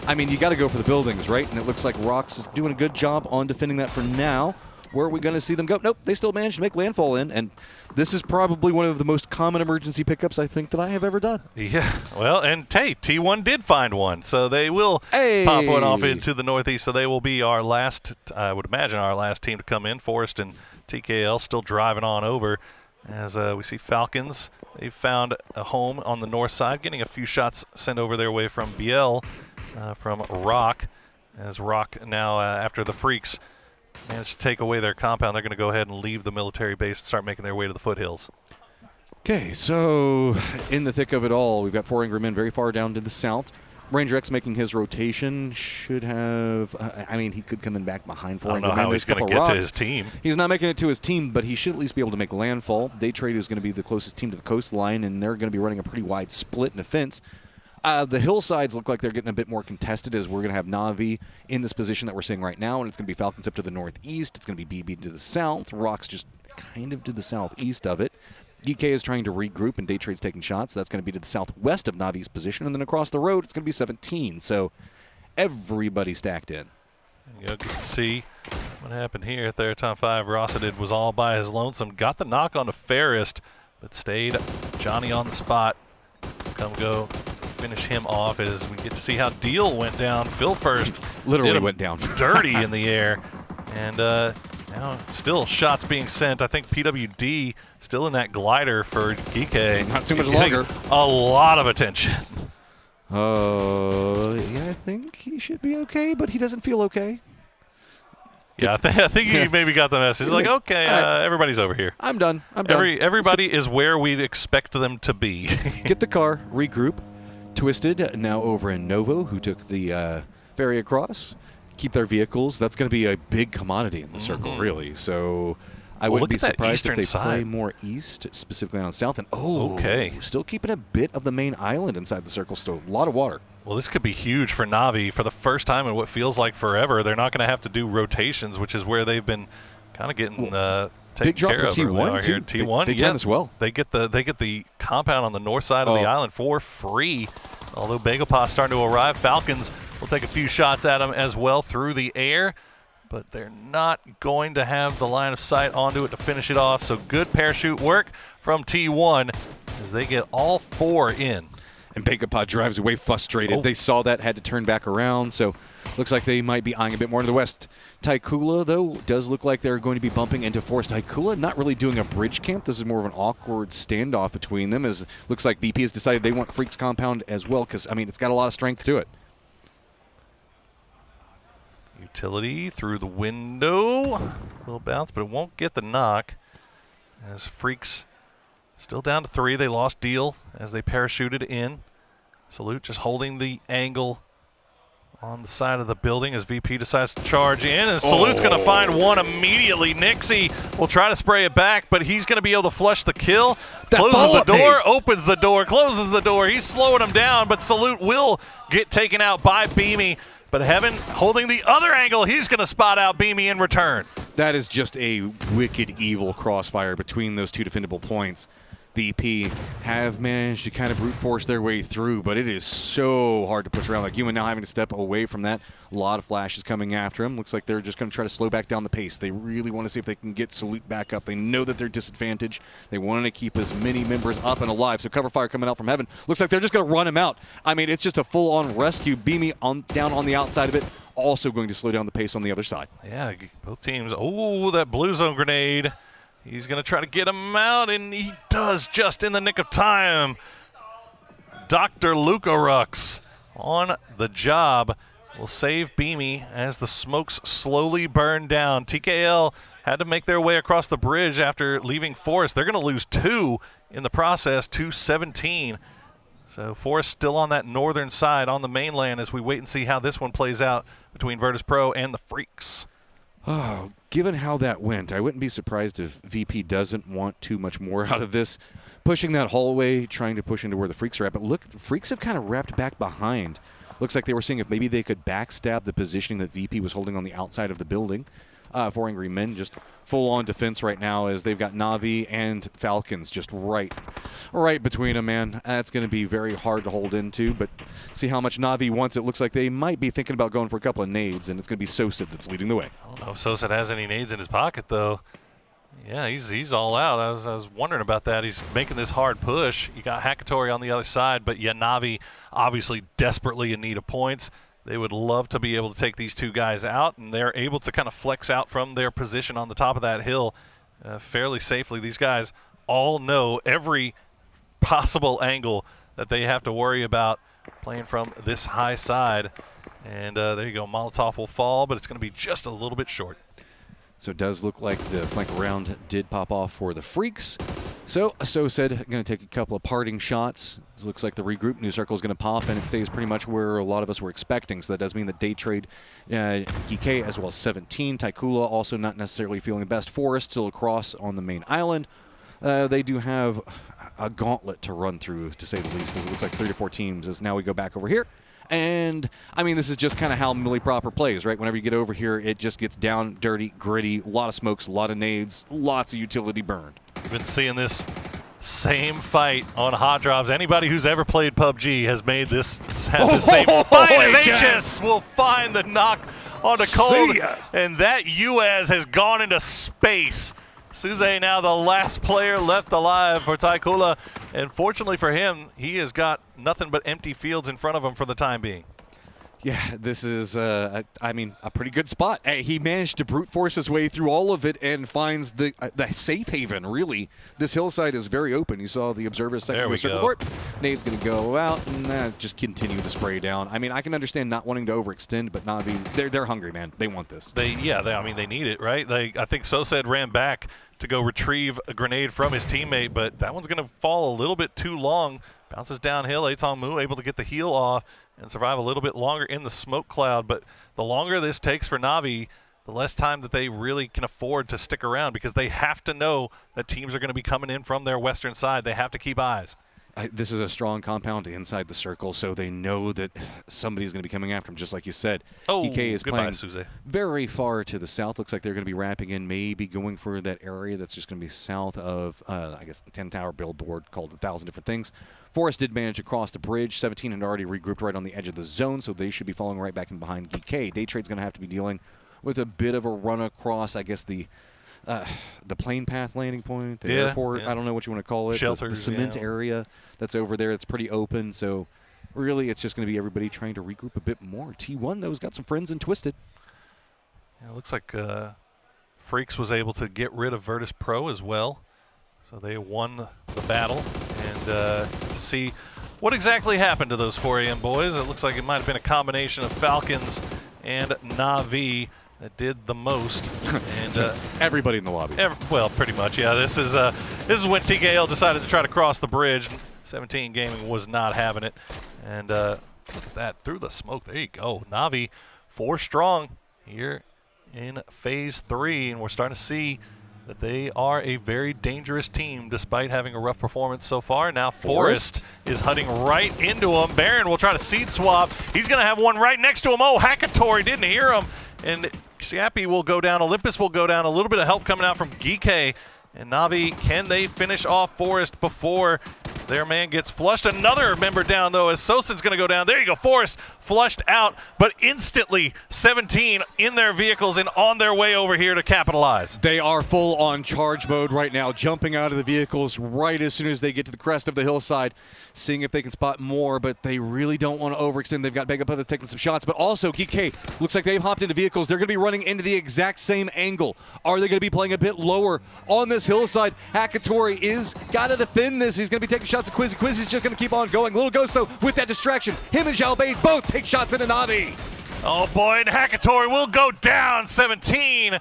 I mean, you got to go for the buildings, right? And it looks like Rock's doing a good job on defending that for now. Where are we going to see them go? Nope, they still managed to make landfall in, and this is probably one of the most common emergency pickups I think that I have ever done. Yeah, well, and hey, T1 did find one, so they will pop one off into the northeast, so they will be our last, I would imagine, our last team to come in. Forrest and TKL still driving on over as we see Falcons. They've found a home on the north side, getting a few shots sent over their way from Biel, from Rock, as Rock now, after the Freaks managed to take away their compound, they're going to go ahead and leave the military base and start making their way to the foothills. Okay, so in the thick of it all, we've got 4 Angry Men very far down to the south. Ranger X making his rotation should have, I mean, he could come in back behind 4 Angry Men. I don't know how he's going to get to his team. He's not making it to his team, but he should at least be able to make landfall. Day Trade is going to be the closest team to the coastline, and they're going to be running a pretty wide split in defense. The hillsides look like they're getting a bit more contested as we're going to have Na'Vi in this position that we're seeing right now, and it's going to be Falcons up to the northeast. It's going to be BB to the south. Rock's just kind of to the southeast of it. DK is trying to regroup, and Day Trade's taking shots. That's going to be to the southwest of Navi's position, and then across the road, it's going to be 17. So everybody stacked in. You get to see what happened here. Theraton 5 Rossadid was all by his lonesome. Got the knock on the Fairest, but stayed Johnny on the spot. Come go finish him off as we get to see how Deal went down. Phil first literally went down dirty in the air, and now still shots being sent. I think PWD still in that glider for Geeke. Not too much longer. A lot of attention. Yeah, I think he should be okay, but he doesn't feel okay. Yeah, I think he maybe got the message. Like, okay, everybody's over here. I'm done. I'm done. Everybody is where we'd expect them to be. Get the car, regroup. Twisted now over in Novo, who took the ferry across. Keep their vehicles. That's going to be a big commodity in the circle, really. So I wouldn't be surprised if they play more east, specifically on south. And still keeping a bit of the main island inside the circle. Still a lot of water. Well, this could be huge for Na'Vi for the first time in what feels like forever. They're not going to have to do rotations, which is where they've been kind of getting big drop for T1 too. T1, they time this well. They get the compound on the north side of the island for free. Although Bagopos starting to arrive, Falcons will take a few shots at them as well through the air, but they're not going to have the line of sight onto it to finish it off. So good parachute work from T1 as they get all 4 in. And Bagopod drives away frustrated. They saw that, had to turn back around, so looks like they might be eyeing a bit more to the west. Taikula, though, does look like they're going to be bumping into Forest. Taikula not really doing a bridge camp. This is more of an awkward standoff between them, as looks like VP has decided they want Freaks compound as well, because, I mean, it's got a lot of strength to it. Utility through the window. A little bounce, but it won't get the knock, as Freaks still down to 3. They lost Deal as they parachuted in. Salute just holding the angle on the side of the building as VP decides to charge in, and Salute's going to find one immediately. Nixie will try to spray it back, but he's going to be able to flush the kill. Closes the door, opens the door, closes the door. He's slowing him down, but Salute will get taken out by Beamy. But Heaven holding the other angle, he's going to spot out Beamy in return. That is just a wicked, evil crossfire between those two defendable points. VP have managed to kind of brute force their way through, but it is so hard to push around. Like Human now having to step away from that. A lot of flashes coming after him. Looks like they're just going to try to slow back down the pace. They really want to see if they can get Salute back up. They know that they're disadvantaged. They want to keep as many members up and alive. So cover fire coming out from Heaven. Looks like they're just going to run him out. I mean, it's just a full-on rescue. Beamy down on the outside of it. Also going to slow down the pace on the other side. Yeah, both teams. Oh, that blue zone grenade. He's going to try to get him out, and he does just in the nick of time. Dr. Luca Rux on the job will save Beamy as the smokes slowly burn down. TKL had to make their way across the bridge after leaving Forest. They're going to lose 2 in the process, 2-17. So Forest still on that northern side on the mainland as we wait and see how this one plays out between Virtus Pro and the Freaks. Oh, given how that went, I wouldn't be surprised if VP doesn't want too much more out of this. Pushing that hallway, trying to push into where the Freaks are at. But look, the Freaks have kind of wrapped back behind Looks like they were seeing if maybe they could backstab the positioning that VP was holding on the outside of the building. For Angry Men, just full-on defense right now as they've got Na'Vi and Falcons just right between them, man. That's going to be very hard to hold into, but see how much Na'Vi wants. It looks like they might be thinking about going for a couple of nades, and it's going to be Sosid that's leading the way. I don't know if Sosid has any nades in his pocket, though. Yeah, he's all out. I was wondering about that. He's making this hard push. You got Hakatori on the other side, but yeah, Na'Vi obviously desperately in need of points. They would love to be able to take these two guys out, and they're able to kind of flex out from their position on the top of that hill fairly safely. These guys all know every possible angle that they have to worry about playing from this high side. And there you go, Molotov will fall, but it's going to be just a little bit short. So it does look like the flank round did pop off for the Freaks. So said, going to take a couple of parting shots. It looks like the regroup new circle is going to pop, and it stays pretty much where a lot of us were expecting. So that does mean that Day Trade, DK, as well as 17, Taikula also not necessarily feeling the best. Forest still across on the main island. They do have a gauntlet to run through, to say the least, as it looks like 3 to 4 teams. As now we go back over here. And, I mean, this is just kind of how Millie Proper plays, right? Whenever you get over here, it just gets down, dirty, gritty, a lot of smokes, a lot of nades, lots of utility burned. We've been seeing this same fight on hot drops. Anybody who's ever played PUBG has made this, the same fight. HS will find the knock on the cold, and that UAS has gone into space. Suze now the last player left alive for Taikula, and fortunately for him, he has got nothing but empty fields in front of him for the time being. Yeah, this is, I mean, a pretty good spot. He managed to brute force his way through all of it and finds the safe haven, really. This hillside is very open. You saw the observer's second circle fort. Nade's going to go out and just continue to spray down. I mean, I can understand not wanting to overextend, but Na'Vi, they're hungry, man. They want this. I mean, they need it, right? I think Sosed ran back to go retrieve a grenade from his teammate, but that one's going to fall a little bit too long. Bounces downhill. Atong Mu able to get the heal off and survive a little bit longer in the smoke cloud. But the longer this takes for Na'Vi, the less time that they really can afford to stick around, because they have to know that teams are going to be coming in from their western side. They have to keep eyes. This is a strong compound inside the circle, so they know that somebody's going to be coming after them, just like you said. DK is playing very far to the south. Looks like they're going to be wrapping in, maybe going for that area that's just going to be south of, I guess, 10-tower billboard called 1,000 different things. Forest did manage to cross the bridge. 17 had already regrouped right on the edge of the zone, so they should be falling right back in behind DK. Day Trade's going to have to be dealing with a bit of a run across, I guess, the plane path landing point, the airport, I don't know what you want to call it. Shelters, the cement area that's over there. It's pretty open, so really it's just going to be everybody trying to regroup a bit more. T1, though, has got some friends in Twisted. Yeah, it looks like Freaks was able to get rid of Virtus Pro as well, so they won the battle. And to see what exactly happened to those 4 AM boys, it looks like it might have been a combination of Falcons and Na'Vi that did the most. And everybody in the lobby. Well, pretty much, yeah. This is when TKL decided to try to cross the bridge. 17 Gaming was not having it. And look at that, through the smoke. There you go. Na'Vi 4 strong here in Phase 3, and we're starting to see that they are a very dangerous team despite having a rough performance so far. Now Forest is hunting right into him. Baron will try to seed swap. He's going to have one right next to him. Oh, Hakatori didn't hear him. And Xiappy will go down. Olympus will go down. A little bit of help coming out from Geeke. And Na'Vi, can they finish off Forest before their man gets flushed? Another member down, though, as Sosin's going to go down. There you go. Forest flushed out, but instantly 17 in their vehicles and on their way over here to capitalize. They are full on charge mode right now, jumping out of the vehicles right as soon as they get to the crest of the hillside, seeing if they can spot more, but they really don't want to overextend. They've got Begapa that's taking some shots, but also Geeke looks like they've hopped into vehicles. They're going to be running into the exact same angle. Are they going to be playing a bit lower on this hillside? Hakatori is got to defend this. He's going to be taking shots at Quizzy. Quizzy's just going to keep on going. Little Ghost, though, with that distraction. Him and Xiaobei both take shots into Na'Vi. Oh, boy, and Hakatori will go down. 17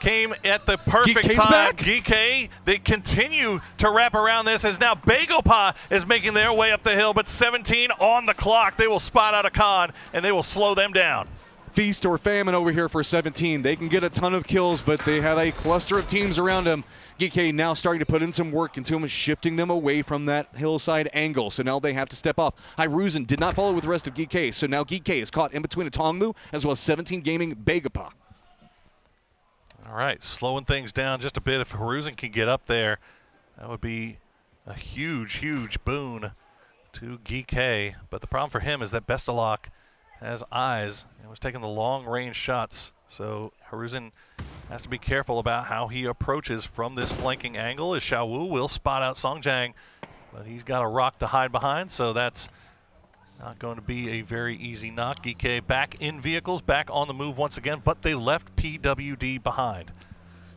came at the perfect Geeke's time. Back. Geeke, they continue to wrap around this as now Begopa is making their way up the hill, but 17 on the clock. They will spot out a con, and they will slow them down. feast or famine over here for 17. They can get a ton of kills, but they have a cluster of teams around them. GK now starting to put in some work into them, shifting them away from that hillside angle. So now they have to step off. Hiruzen did not follow with the rest of GK, so now GK is caught in between a Tongmu as well as 17 Gaming Begapa. All right, slowing things down just a bit. If Hiruzen can get up there, that would be a huge, huge boon to GK. But the problem for him is that Bestalok has eyes and was taking the long-range shots. So Hiruzen has to be careful about how he approaches from this flanking angle, as Xiaowu will spot out Songjang, but he's got a rock to hide behind, so that's not going to be a very easy knock. GK back in vehicles, back on the move once again, but they left PWD behind.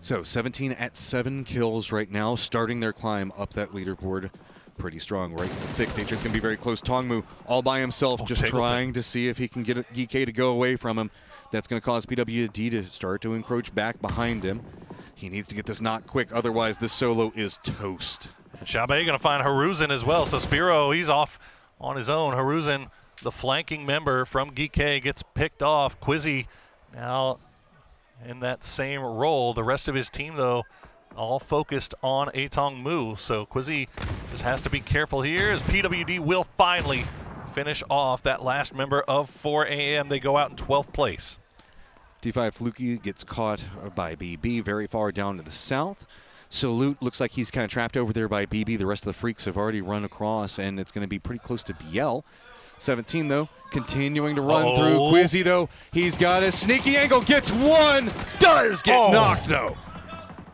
So 17 at 7 kills right now, starting their climb up that leaderboard. Pretty strong, right? Thick Nature's going to be very close. Tongmu all by himself, just trying to see if he can get GK to go away from him. That's going to cause PWD to start to encroach back behind him. He needs to get this knock quick, otherwise this solo is toast. And Xiaobei going to find Hiruzen as well, so Spiro, he's off on his own. Hiruzen, the flanking member from GK, gets picked off. Quizzy now in that same role. The rest of his team, though, all focused on Tongmu. So Quizzy just has to be careful here as PWD will finally finish off that last member of 4 AM. They go out in 12th place. D5 Fluky gets caught by BB very far down to the south. Salute looks like he's kind of trapped over there by BB. The rest of the freaks have already run across, and it's going to be pretty close to BL. 17, though, continuing to run through. Quizzy, though, he's got a sneaky angle, gets one, does get knocked, though.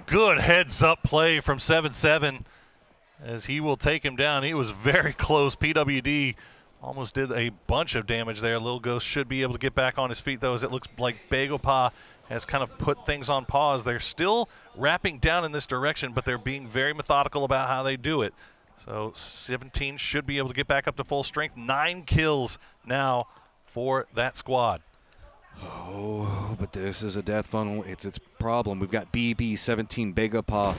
Good heads-up play from 7-7 as he will take him down. He was very close. PWD almost did a bunch of damage there. Little Ghost should be able to get back on his feet, though, as it looks like Begapa has kind of put things on pause. They're still wrapping down in this direction, but they're being very methodical about how they do it. So 17 should be able to get back up to full strength. 9 kills now for that squad. Oh, but this is a death funnel. It's its problem. We've got BB, 17, Begapa,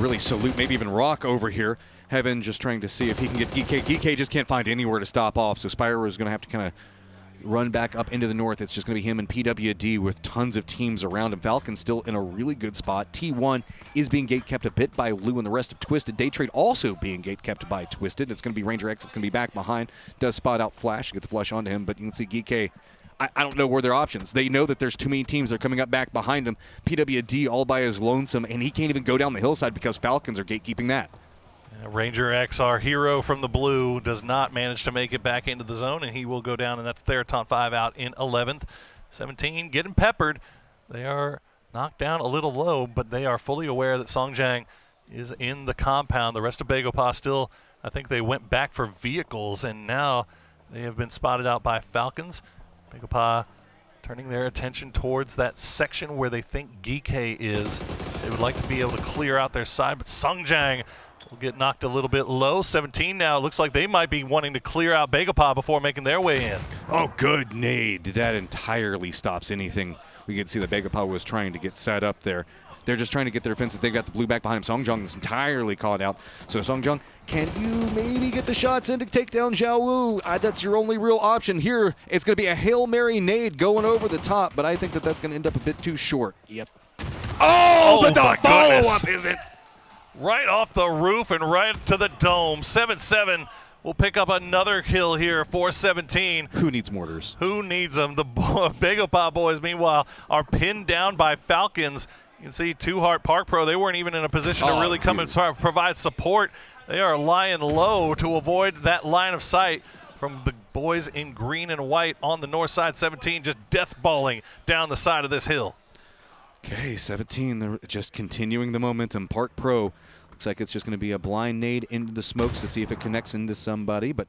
really Salute, maybe even Rock over here. Heaven just trying to see if he can get GK. GK just can't find anywhere to stop off, so Spyro is going to have to kind of run back up into the north. It's just going to be him and PWD with tons of teams around him. Falcon's still in a really good spot. T1 is being gate-kept a bit by Lou and the rest of Twisted. Daytrade also being gate-kept by Twisted. It's going to be Ranger X. It's going to be back behind. Does spot out Flash, get the flush onto him, but you can see GK. I don't know where their options. They know that there's too many teams that are coming up back behind him. PWD all by his lonesome, and he can't even go down the hillside because Falcons are gatekeeping that. Ranger X, our hero from the blue, does not manage to make it back into the zone, and he will go down, and that's Theraton 5 out in 11th. 17 getting peppered. They are knocked down a little low, but they are fully aware that Songjang is in the compound. The rest of Begapa still, I think they went back for vehicles, and now they have been spotted out by Falcons. Begapa turning their attention towards that section where they think GK is. They would like to be able to clear out their side, but Songjang will get knocked a little bit low. 17 now. It looks like they might be wanting to clear out Begapa before making their way in. Oh, good nade. That entirely stops anything. We can see that Begapa was trying to get set up there. They're just trying to get their fences. They've got the blue back behind him. Songjang is entirely caught out. So Songjang, can you maybe get the shots in to take down Xiaowu? That's your only real option here. It's going to be a Hail Mary nade going over the top, but I think that that's going to end up a bit too short. Yep. Oh, but the follow-up isn't. Right off the roof and right to the dome. 7-7 will pick up another kill here for 17. Who needs mortars? Who needs them? The Begapa boys, meanwhile, are pinned down by Falcons. You can see Two Heart Park Pro, they weren't even in a position to really come and provide support. They are lying low to avoid that line of sight from the boys in green and white on the north side. 17 just death balling down the side of this hill. Okay, 17, they're just continuing the momentum. Park Pro looks like it's just going to be a blind nade into the smokes to see if it connects into somebody, but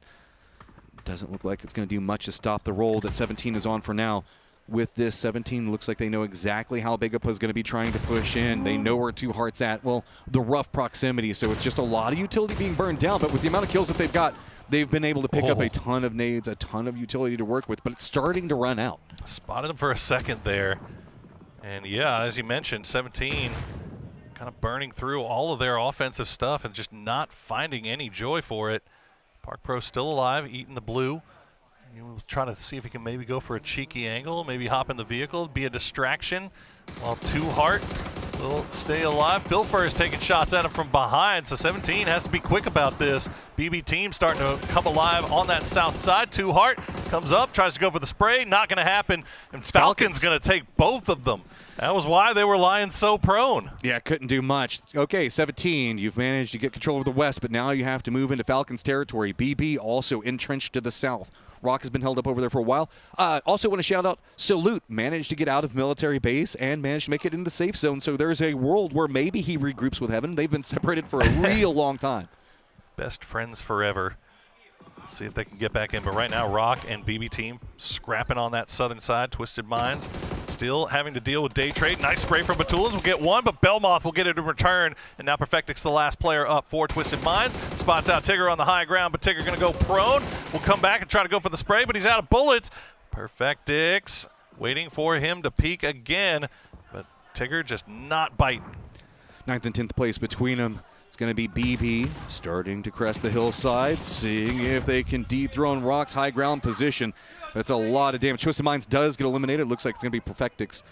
it doesn't look like it's going to do much to stop the roll that 17 is on for now. With this, 17 looks like they know exactly how Begapa is going to be trying to push in. They know where Two Heart's at. Well, the rough proximity, so it's just a lot of utility being burned down, but with the amount of kills that they've got, they've been able to pick up a ton of nades, a ton of utility to work with, but it's starting to run out. Spotted him for a second there. And yeah, as you mentioned, 17 kind of burning through all of their offensive stuff and just not finding any joy for it. Park Pro still alive, eating the blue. You try to see if he can maybe go for a cheeky angle, maybe hop in the vehicle, be a distraction, while 2Heart will stay alive. Pilfer is taking shots at him from behind, so 17 has to be quick about this. BB team starting to come alive on that south side. 2Heart comes up, tries to go for the spray, not going to happen, and Falcon's going to take both of them. That was why they were lying so prone. Yeah, couldn't do much. Okay, 17, you've managed to get control of the west, but now you have to move into Falcons territory. BB also entrenched to the south. Rock has been held up over there for a while. Also want to shout out Salute, managed to get out of military base and managed to make it in the safe zone. So there's a world where maybe he regroups with Heaven. They've been separated for a real long time. Best friends forever. See if they can get back in. But right now, Rock and BB team scrapping on that southern side. Twisted Minds still having to deal with day trade. Nice spray from Batulans. Will get one, but Belmoth will get it in return. And now Perfectix, the last player up for Twisted Minds. Spots out Tigger on the high ground, but Tigger going to go prone. Will come back and try to go for the spray, but he's out of bullets. Perfectix waiting for him to peek again, but Tigger just not biting. 9th and 10th place between them. It's going to be BB starting to crest the hillside, seeing if they can dethrone Rock's high ground position. That's a lot of damage. Twisted Minds does get eliminated. It looks like it's going to be Perfectix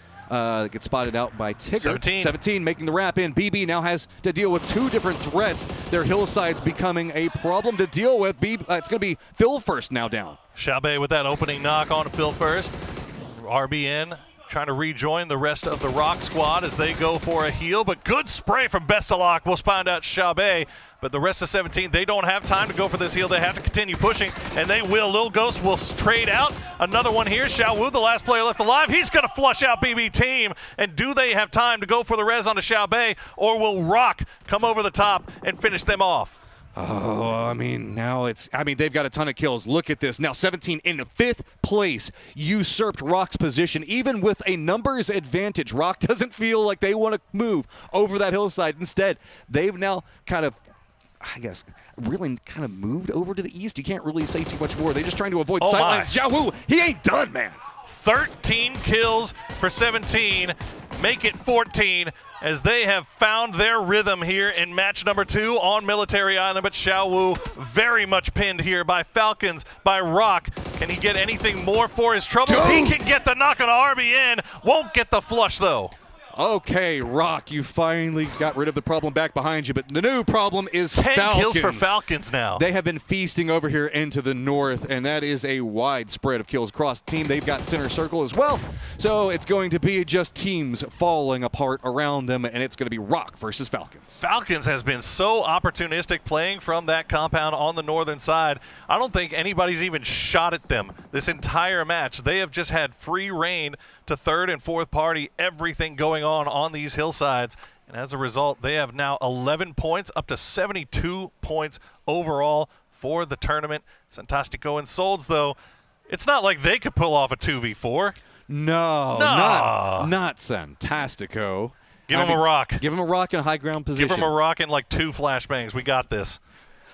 gets spotted out by Tigger. 17 making the wrap in. BB now has to deal with 2 different threats. Their hillside's becoming a problem to deal with. It's going to be Phil first now down. Xiaobei with that opening knock on Phil first. RBN trying to rejoin the rest of the Rock squad as they go for a heal, but good spray from Bestalock. We'll find out Xiaobei, but the rest of 17, they don't have time to go for this heal. They have to continue pushing, and they will. Lil Ghost will trade out. Another one here. Xiao Wu, the last player left alive. He's going to flush out BB team, and do they have time to go for the res onto Xiaobei, or will Rock come over the top and finish them off? Oh, I mean, they've got a ton of kills. Look at this. Now 17 in 5th place, usurped Rock's position, even with a numbers advantage. Rock doesn't feel like they want to move over that hillside. Instead, they've now kind of, I guess, really kind of moved over to the east. You can't really say too much more. They're just trying to avoid sightlines. Xiao Wu, he ain't done, man. 13 kills for 17, make it 14 as they have found their rhythm here in match number 2 on Military Island. But Xiao Wu very much pinned here by Falcons, by Rock. Can he get anything more for his troubles? He can get the knock on RBN, won't get the flush though. Okay, Rock, you finally got rid of the problem back behind you, but the new problem is 10 Falcons. kills for Falcons now. They have been feasting over here into the north, and that is a wide spread of kills across the team. They've got center circle as well, so it's going to be just teams falling apart around them, and it's going to be Rock versus Falcons. Falcons has been so opportunistic playing from that compound on the northern side. I don't think anybody's even shot at them this entire match. They have just had free reign to 3rd and 4th party, everything going on these hillsides, and as a result they have now 11 points up to 72 points overall for the tournament. Santastico and Solds, though, it's not like they could pull off a 2v4. No. Not Santastico. Give him a rock. Give him a rock in a high ground position. Give him a rock and like 2 flashbangs. We got this.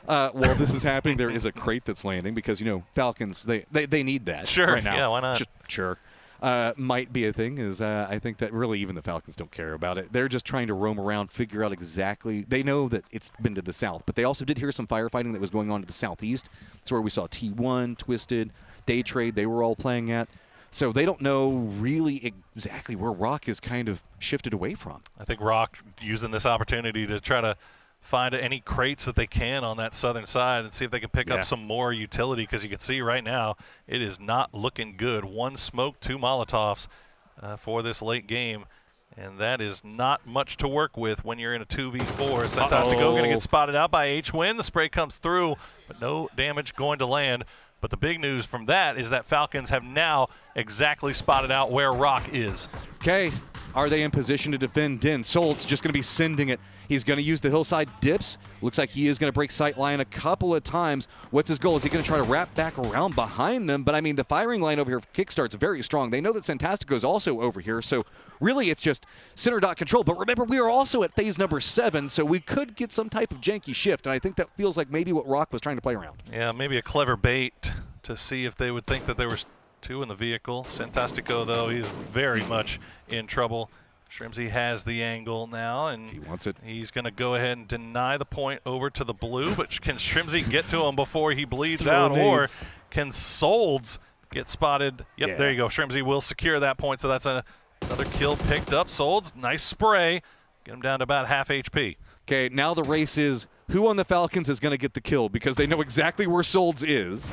Well, this is happening. There is a crate that's landing because, Falcons, they need that right now. Yeah, why not? Sure. Might be a thing is I think that really even the Falcons don't care about it. They're just trying to roam around, figure out exactly. They know that it's been to the south, but they also did hear some firefighting that was going on to the southeast. That's where we saw T1, Twisted, Day Trade. They were all playing at. So they don't know really exactly where Rock is kind of shifted away from. I think Rock using this opportunity to try to find any crates that they can on that southern side and see if they can pick up some more utility, because you can see right now it is not looking good. 1 smoke, 2 Molotovs for this late game, and that is not much to work with when you're in a 2v4. Santastico going to get spotted out by H-Win. The spray comes through, but no damage going to land. But the big news from that is that Falcons have now exactly spotted out where Rock is. Okay, are they in position to defend Din? Solt's just going to be sending it. He's going to use the hillside dips. Looks like he is going to break sight line a couple of times. What's his goal? Is he going to try to wrap back around behind them? But I mean, the firing line over here for Kickstart's very strong. They know that Santastico is also over here, so really it's just center dot control. But remember, we are also at phase number 7, so we could get some type of janky shift, and I think that feels like maybe what Rock was trying to play around. Yeah, maybe a clever bait to see if they would think that there was 2 in the vehicle. Santastico, though, he's very much in trouble. Shrimsy has the angle now, and he wants it. He's going to go ahead and deny the point over to the blue, but can Shrimsy get to him before he bleeds out, or can Solds get spotted? Yep, there you go. Shrimsy will secure that point, so that's another kill picked up. Solds, nice spray. Get him down to about half HP. Okay, now the race is who on the Falcons is going to get the kill, because they know exactly where Solds is.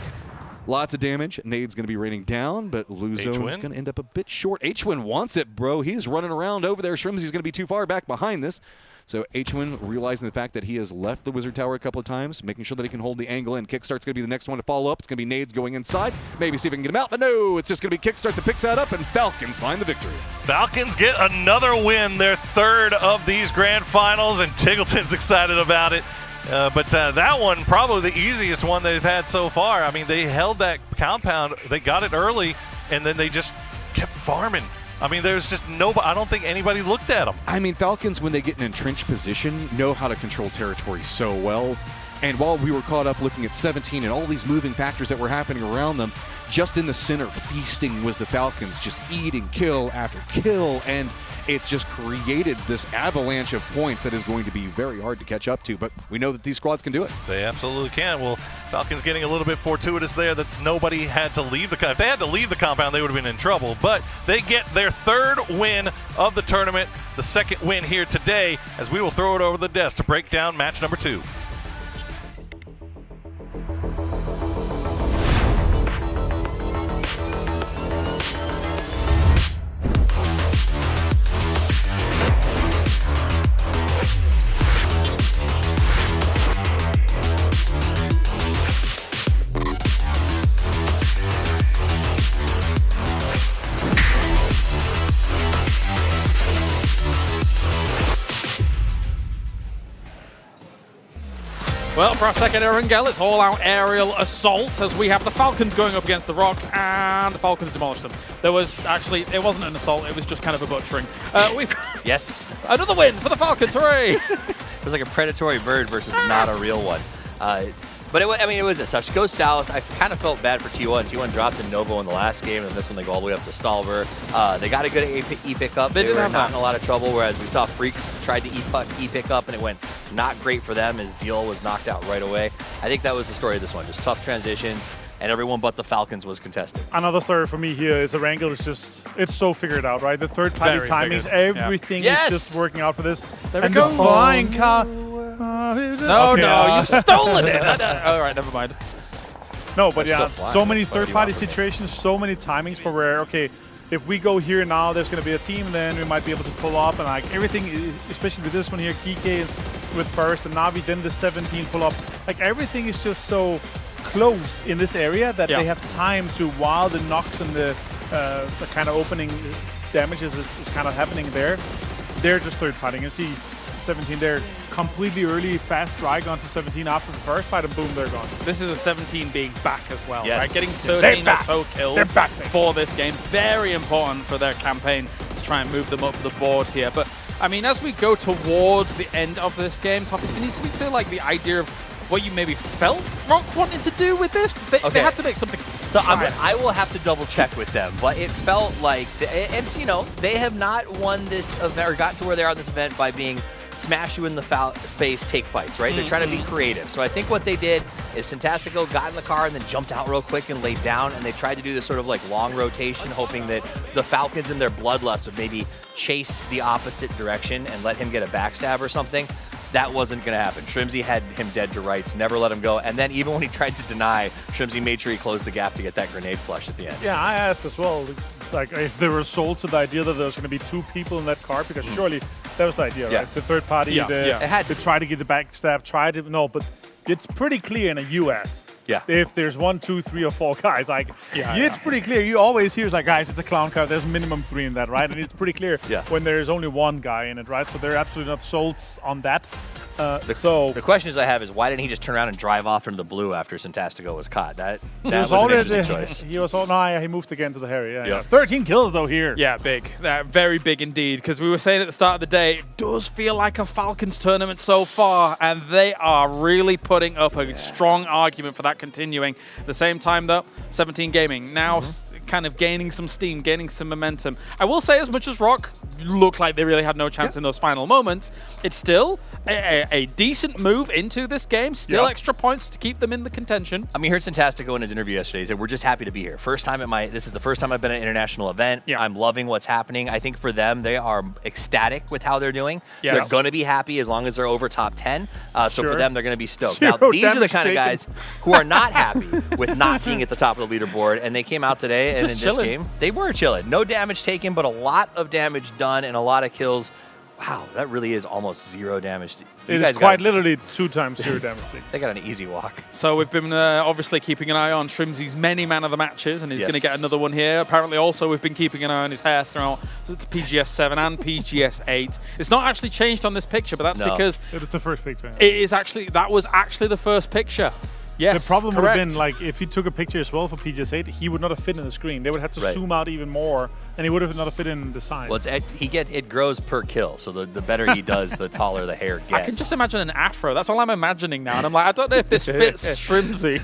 Lots of damage. Nade's going to be raining down, but Luzo's going to end up a bit short. Hwin wants it, bro. He's running around over there. Shrimsy's going to be too far back behind this. So Hwin, realizing the fact that he has left the Wizard Tower a couple of times, making sure that he can hold the angle in. Kickstart's going to be the next one to follow up. It's going to be Nades going inside. Maybe see if he can get him out, but no, it's just going to be Kickstart that picks that up, and Falcons find the victory. Falcons get another win, their third of these grand finals, and Tiggleton's excited about it. But that one, probably the easiest one they've had so far. I mean, they held that compound, they got it early, and then they just kept farming. I mean, there's just nobody, I don't think anybody looked at them. I mean, Falcons, when they get in entrenched position, know how to control territory so well. And while we were caught up looking at 17 and all these moving factors that were happening around them, just in the center, feasting was the Falcons, just eating kill after kill, and it's just created this avalanche of points that is going to be very hard to catch up to, but we know that these squads can do it. They absolutely can. Well, Falcons getting a little bit fortuitous there that nobody had to leave the compound. If they had to leave the compound, they would have been in trouble, but they get their third win of the tournament, the second win here today, as we will throw it over the desk to break down match number 2. Well, for our second Erangel, it's all-out aerial assault as we have the Falcons going up against the Rock, and the Falcons demolish them. There was actually, it wasn't an assault, it was just kind of a butchering. Yes. Another win for the Falcons, hooray! It was like a predatory bird versus not a real one. But it was a tough. Go south. I kind of felt bad for T1. T1 dropped in Novo in the last game, and this one they go all the way up to Stalver. They got a good E pickup. They were not in a lot of trouble, whereas we saw Freaks tried to E pickup, and it went not great for them. His deal was knocked out right away. I think that was the story of this one. Just tough transitions, and everyone but the Falcons was contested. Another story for me here is the Wrangle is just, it's so figured out, right? The third-party timings, everything is just working out for this. There we and go. the flying car. No, you've stolen it. All right, never mind. No, but yeah, so many third-party situations, so many timings for where, okay, if we go here now, there's going to be a team, then we might be able to pull up, and like everything, especially with this one here, Geeky with first, and Navi, then the 17 pull up. Like everything is just so close in this area that they have time to, while the knocks and the kind of opening damages is kind of happening there, they're just third-partying. You see 17 there, completely early, fast drag onto 17 after the first fight, and boom, they're gone. This is a 17 being back as well, yes. right? Getting 13 or so kills for this game. Very important for their campaign to try and move them up the board here. But, I mean, as we go towards the end of this game, Toffee, can you speak to, like, the idea of what you maybe felt Rock wanted to do with this? Because they had to make something. So I will have to double check with them, but it felt like, and you know, they have not won this event or gotten to where they are in this event by being smash you in the face, take fights, right? They're trying to be creative. So I think what they did is Fantastico got in the car and then jumped out real quick and laid down, and they tried to do this sort of like long rotation, hoping that the Falcons in their bloodlust would maybe chase the opposite direction and let him get a backstab or something. That wasn't going to happen. Shrimsy had him dead to rights, never let him go. And then even when he tried to deny, Shrimsy made sure he closed the gap to get that grenade flush at the end. Yeah, I asked as well, like if they were sold to the idea that there was going to be 2 people in that car, because surely that was the idea, right? The third party, it had to try to get the backstab, no, but it's pretty clear in the US. Yeah. If there's 1, 2, 3, or 4 guys, like it's pretty clear. You always hear it's like, guys, it's a clown car. There's minimum 3 in that, right? And it's pretty clear when there's only 1 guy in it, right? So they're absolutely not sold on that. The questions I have is why didn't he just turn around and drive off into the blue after Fantastico was caught? That was an interesting choice. He was he moved again to the Harry. Yeah. 13 kills though here. Yeah, big. Very big indeed. Because we were saying at the start of the day, it does feel like a Falcons tournament so far, and they are really putting up a strong argument for that continuing. At the same time though, 17 Gaming now kind of gaining some steam, gaining some momentum. I will say, as much as Rock looked like they really had no chance in those final moments. It's still a decent move into this game, still extra points to keep them in the contention. I mean, heard Santastico in his interview yesterday. He said, we're just happy to be here. This is the first time I've been at an international event. I'm loving what's happening. I think for them, they are ecstatic with how they're doing. They're going to be happy as long as they're over top 10. So for them, they're going to be stoked. Now, these are the kind of guys who are not happy with not being at the top of the leaderboard, and they came out today and in this game, they were chilling. No damage taken, but a lot of damage done and a lot of kills. Wow, that really is almost 0 damage. It is quite literally 2 times 0 damage. They got an easy walk. So we've been obviously keeping an eye on Shrimzy's many man of the matches, and he's going to get another one here. Apparently also we've been keeping an eye on his hair throughout PGS 7 and PGS 8. It's not actually changed on this picture, but that's because it was the first picture. That was actually the first picture. Yes, the problem would have been, like, if he took a picture as well for PGS 8, he would not have fit in the screen. They would have to zoom out even more, and he would have not have fit in the size. Well, it grows per kill, so the better he does, the taller the hair gets. I can just imagine an afro. That's all I'm imagining now, and I'm like, I don't know if this fits Shrimzy.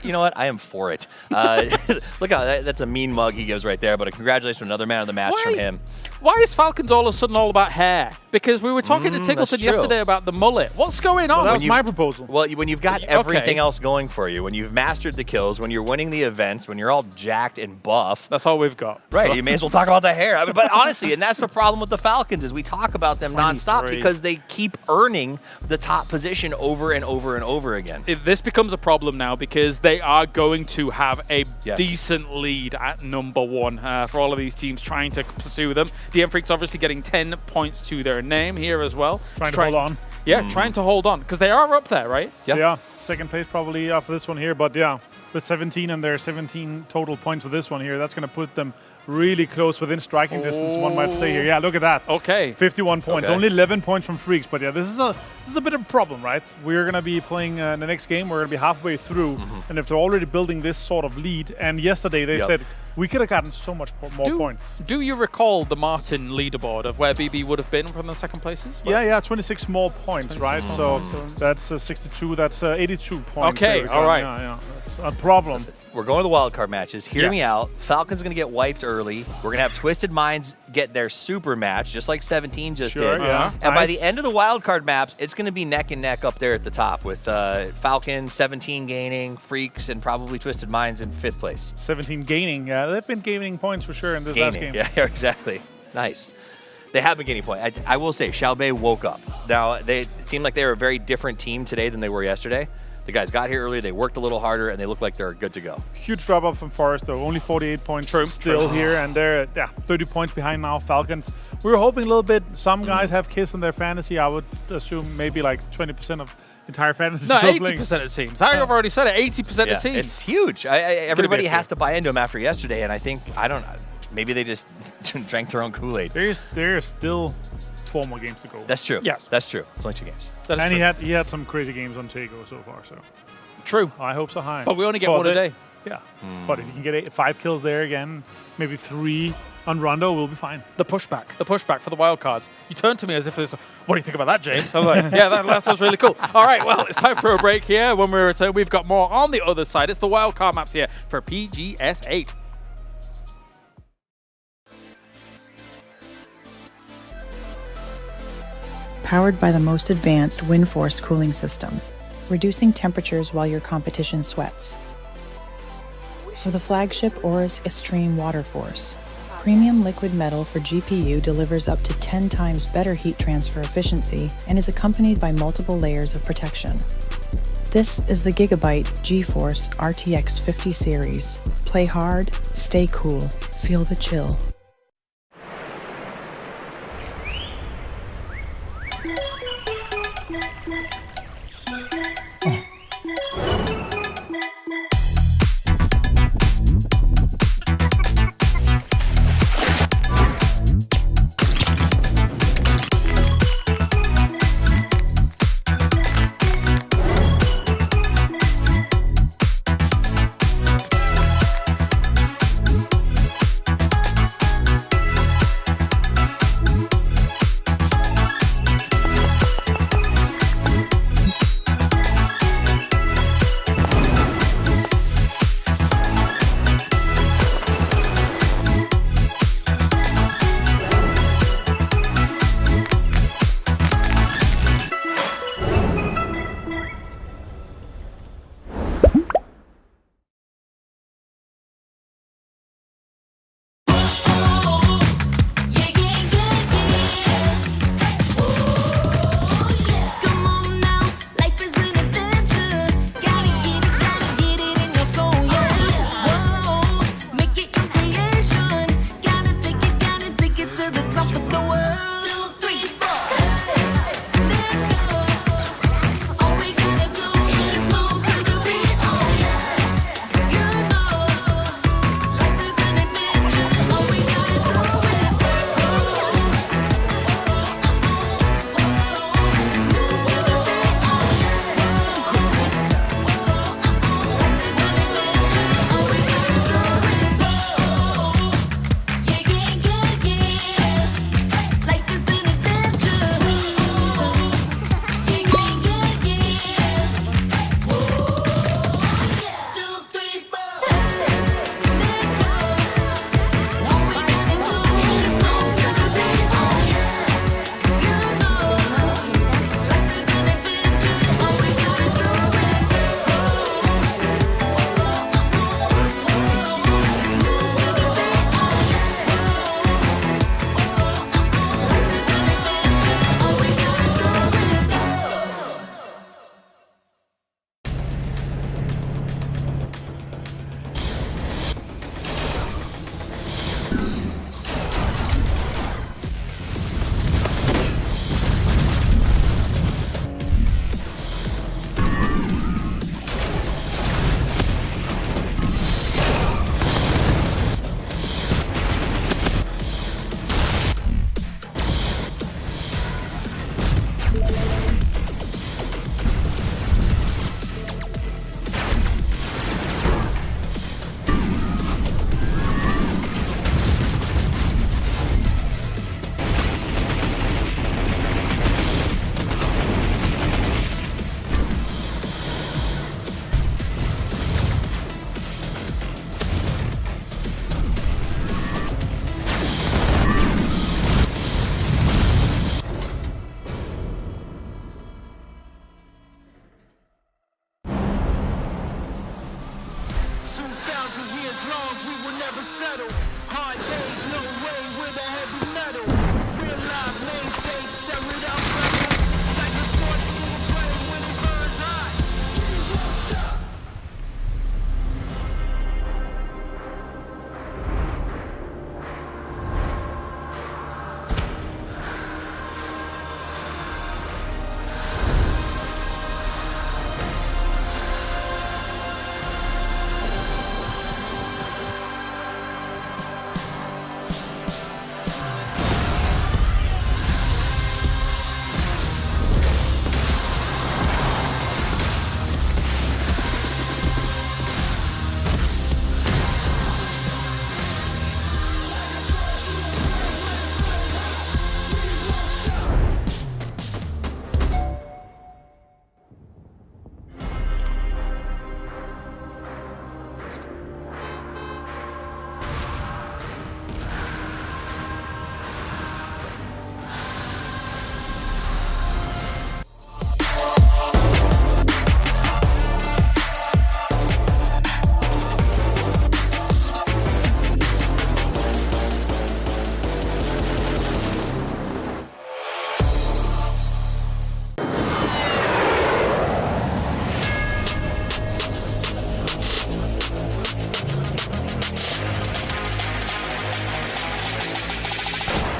You know what? I am for it. Look how that's a mean mug he gives right there, but congratulations to another man of the match from him. Why is Falcons all of a sudden all about hair? Because we were talking to Tiggleton yesterday about the mullet. What's going on? Well, that was my proposal. Well, when you've got everything else going for you, when you've mastered the kills, when you're winning the events, when you're all jacked and buff. That's all we've got. Right, you may as well talk about the hair. I mean, but honestly, and that's the problem with the Falcons is we talk about them nonstop because they keep earning the top position over and over and over again. This becomes a problem now because they are going to have a decent lead at #1 for all of these teams trying to pursue them. DM Freak's obviously getting 10 points to their name here as well. Trying to hold on. Yeah, trying to hold on because they are up there, right? Yeah, second place probably after this one here, but yeah, with 17 and their 17 total points for this one here, that's going to put them really close within striking distance, one might say here. Yeah, look at that. Okay. 51 points. Only 11 points from Freaks, but yeah, this is a bit of a problem, right? We're going to be playing the next game. We're going to be halfway through, and if they're already building this sort of lead, and yesterday they said we could have gotten so much more points. Do you recall the Martin leaderboard of where BB would have been from the second places? Yeah, 26 more points, right? So that's 62, that's 82 points. Okay, all right. Yeah, that's a problem. Listen, we're going to the wildcard matches. Hear me out. Falcons going to get wiped early. We're going to have Twisted Minds get their super match, just like 17 just did. Yeah. And by the end of the wildcard maps, it's going to be neck and neck up there at the top with Falcons, 17 gaining, Freaks, and probably Twisted Minds in 5th place. 17 gaining, yeah. They've been gaining points for sure in this last game. Yeah, exactly. Nice. They have been gaining points. I will say, Xiaobei woke up. Now, it seemed like they were a very different team today than they were yesterday. The guys got here early, they worked a little harder, and they look like they're good to go. Huge drop up from Forest, though. Only 48 points still here, and they're 30 points behind now, Falcons. We were hoping a little bit. Some guys have Kiss in their fantasy. I would assume maybe like 20% of entire fantasy. No, 80% of teams. I've already said it, 80% of teams. It's huge. Everybody has to buy into them after yesterday, and I think, maybe they just drank their own Kool-Aid. There's still 4 more games to go. That's true. Yes. That's true. It's only 2 games. And he had some crazy games on Tego so far. So true. I hope so high. But we only get 1 a day. Yeah. But if you can get 5 kills there again, maybe 3 on Rondo, we'll be fine. The pushback for the wild cards. You turn to me as if there's, what do you think about that, James? I was like, yeah, that sounds really cool. All right, well, it's time for a break here. When we return, we've got more on the other side. It's the wild card maps here for PGS 8. Powered by the most advanced WindForce cooling system, reducing temperatures while your competition sweats. For the flagship Aorus Extreme Water Force, premium liquid metal for GPU delivers up to 10 times better heat transfer efficiency and is accompanied by multiple layers of protection. This is the Gigabyte GeForce RTX 50 series. Play hard, stay cool, feel the chill.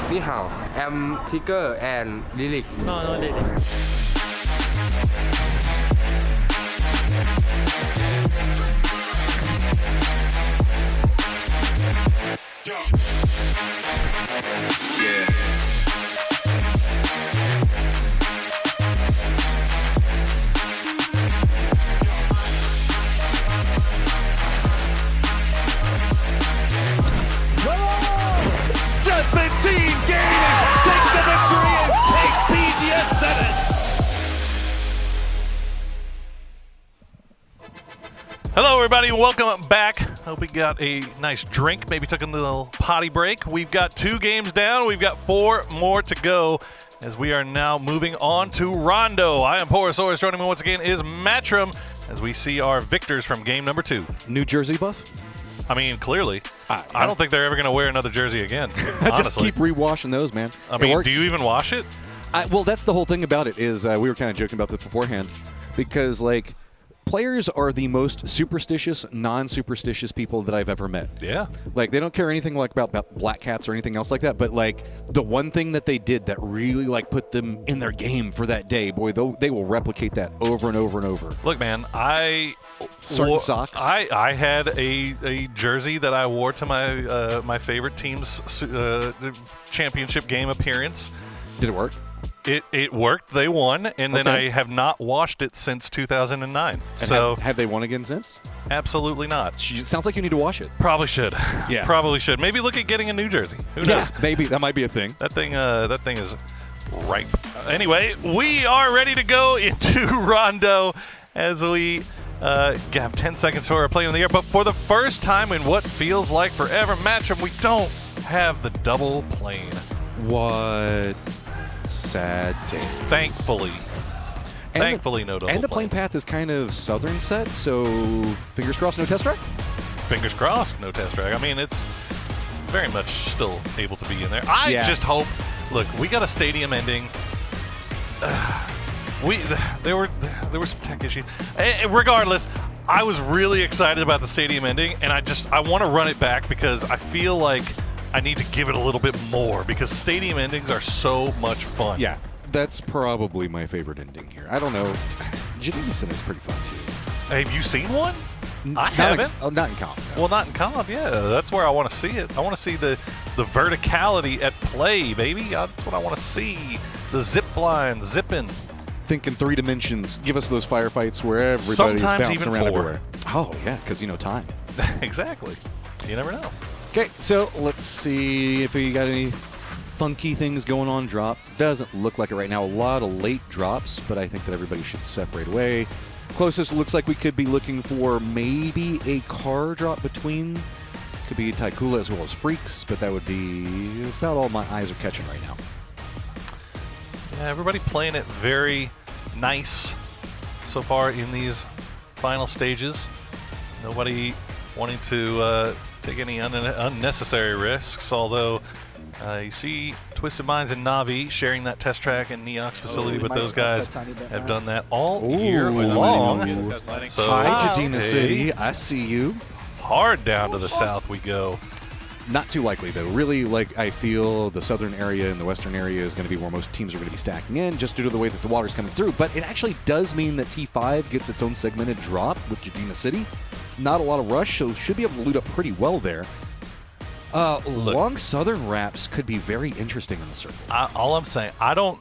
Ni hao, I'm Tiger and Lilik. No, Lilik. Hello, everybody, and welcome back. Hope we got a nice drink, maybe took a little potty break. We've got 2 games down. We've got 4 more to go as we are now moving on to Rondo. I am Porosaurus. Joining me once again is Matrim as we see our victors from game number 2. New Jersey buff? I mean, clearly. I don't think they're ever going to wear another jersey again, honestly. Just keep rewashing those, man. I mean, do you even wash it? Well, that's the whole thing about it is we were kind of joking about this beforehand because, like, players are the most superstitious, non-superstitious people that I've ever met. Yeah. Like, they don't care anything like about black cats or anything else like that, but, like, the one thing that they did that really, like, put them in their game for that day, boy, they will replicate that over and over and over. Look, man, certain socks. I had a jersey that I wore to my my favorite team's championship game appearance. Did it work? It worked. They won, and then I have not washed it since 2009. And so have they won again since? Absolutely not. Sounds like you need to wash it. Probably should. Yeah. Probably should. Maybe look at getting a new jersey. Who knows? Maybe that might be a thing. That thing is ripe. Anyway, we are ready to go into Rondo as we have 10 seconds for our play in the air. But for the first time in what feels like forever, Matchup, we don't have the double plane. What? Sad day. Thankfully. Thankfully, no double And the plane path is kind of southern set, so fingers crossed, no test track? Fingers crossed, no test track. I mean, it's very much still able to be in there. I just hope, look, we got a stadium ending. There were some tech issues. Regardless, I was really excited about the stadium ending, and I want to run it back because I feel like I need to give it a little bit more because stadium endings are so much fun. Yeah, that's probably my favorite ending here. I don't know. Janison is pretty fun too. Have you seen one? I haven't. Not in comp. No. Well, not in comp, yeah. That's where I want to see it. I want to see the verticality at play, baby. That's what I want to see. The zip line, zipping. Think in 3 dimensions. Give us those firefights where everybody's Sometimes bouncing even around 4. everywhere. Oh, yeah, because you know time. Exactly. You never know. Okay, so let's see if we got any funky things going on drop. Doesn't look like it right now. A lot of late drops, but I think that everybody should separate away. Closest looks like we could be looking for maybe a car drop between. Could be Taikula as well as Freaks, but that would be about all my eyes are catching right now. Yeah, everybody playing it very nice so far in these final stages. Nobody wanting to take any unnecessary risks, although you see Twisted Minds and Navi sharing that test track in Neox facility, but those guys have done that all year long. So, hi, Jadina City. I see you. Hard down to the south we go. Not too likely, though. Really, like, I feel the southern area and the western area is going to be where most teams are going to be stacking in, just due to the way that the water's coming through. But it actually does mean that T5 gets its own segmented drop with Jadina City. Not a lot of rush, so should be able to loot up pretty well there. Long southern wraps could be very interesting in the circle. All I'm saying, I don't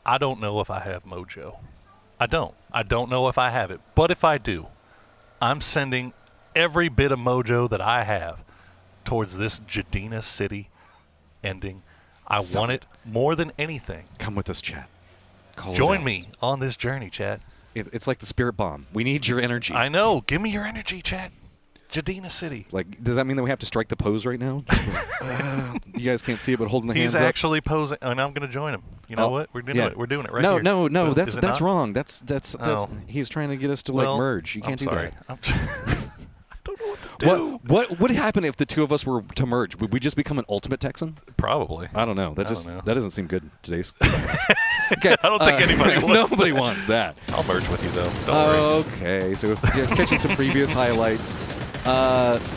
know if I have mojo. I don't know if I have it. But if I do, I'm sending every bit of mojo that I have towards this Jadina City ending. I want it more than anything. Come with us, chat. Join me on this journey, chat. It's like the spirit bomb. We need your energy. I know. Give me your energy, chat. Jadina City. Like, does that mean that we have to strike the pose right now? You guys can't see it, but holding the hands up. He's actually posing, and I'm going to join him. You know what? We're doing it. We're doing it right here. No. That's wrong. That's he's trying to get us to like merge. You can't do that. I don't know what to do. What would happen if the two of us were to merge? Would we just become an ultimate Texan? Probably. I don't know. That doesn't seem good today's. Okay. I don't think anybody wants Nobody wants that. I'll merge with you, though. Don't worry. Okay, so catching some previous highlights.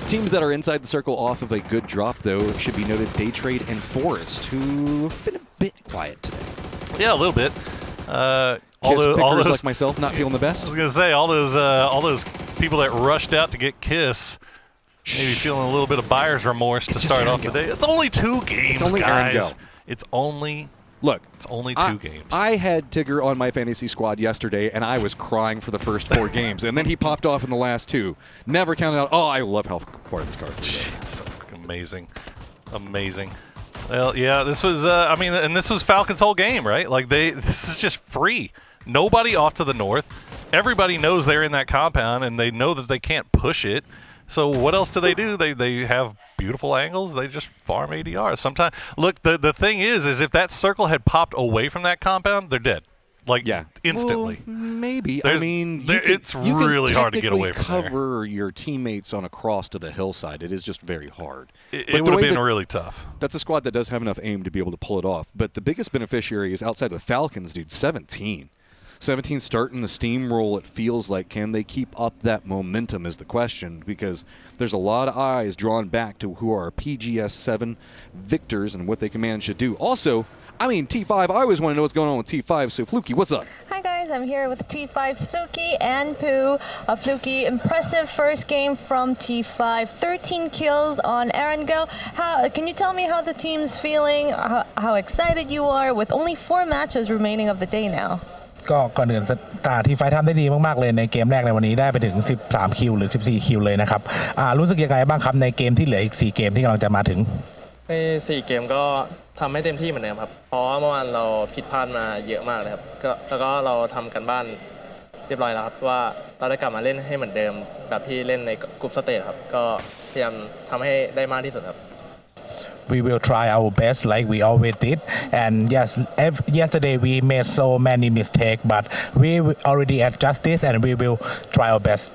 Teams that are inside the circle off of a good drop, though, should be noted Daytrade and Forest, who have been a bit quiet today. Yeah, a little bit. All those like myself not feeling the best. I was gonna say all those people that rushed out to get Kiss, maybe feeling a little bit of buyer's remorse to start off the day. It's only 2 games, guys. It's only. Look, it's only 2 games. I had Tigger on my fantasy squad yesterday, and I was crying for the first 4 games, and then he popped off in the last 2. Never counted out. Oh, I love how far this card is. It's amazing, amazing. Well, yeah, this was. And this was Falcon's whole game, right? Like this is just free. Nobody off to the north. Everybody knows they're in that compound, and they know that they can't push it. So what else do? They have beautiful angles. They just farm ADR. Sometimes, look, the thing is if that circle had popped away from that compound, they're dead. Like, instantly. Well, maybe. There's, I mean, it's really hard to get away from there. Cover your teammates on a cross to the hillside. It is just very hard. It would have been really tough. That's a squad that does have enough aim to be able to pull it off. But the biggest beneficiary is outside of the Falcons, dude, 17. 17 starting the steamroll, it feels like. Can they keep up that momentum is the question, because there's a lot of eyes drawn back to who are PGS 7 victors and what they can manage to do. Also, I mean, T5, I always want to know what's going on with T5, so Fluky, what's up? Hi guys, I'm here with T5's Fluky and Pooh. Fluky, impressive first game from T5, 13 kills on Erangel. Can you tell me how the team's feeling, how excited you are with only 4 matches remaining of the day now? ก็ก่อนอื่นทีไฟทำได้ดีมากๆเลยในเกมแรกในวันนี้ได้ไปถึง13คิวหรือ14คิวเลยนะครับรู้สึกยังไงบ้างครับในเกมที่เหลืออีก4เกมที่กำลังจะมาถึงใน4เกมก็ทำให้เต็มที่เหมือนเดิมครับเพราะว่าเมื่อวานเราผิดพลาดมาเยอะมากเลยครับแล้วก็เราทำกันบ้านเรียบร้อยแล้วครับว่าเราได้กลับมาเล่นให้เหมือนเดิมแบบที่เล่นในกลุ่มสเตจครับก็พยายามทำให้ได้มากที่สุดครับWe will try our best like we always did, and yes, yesterday we made so many mistakes, but we already adjust this and we will try our best,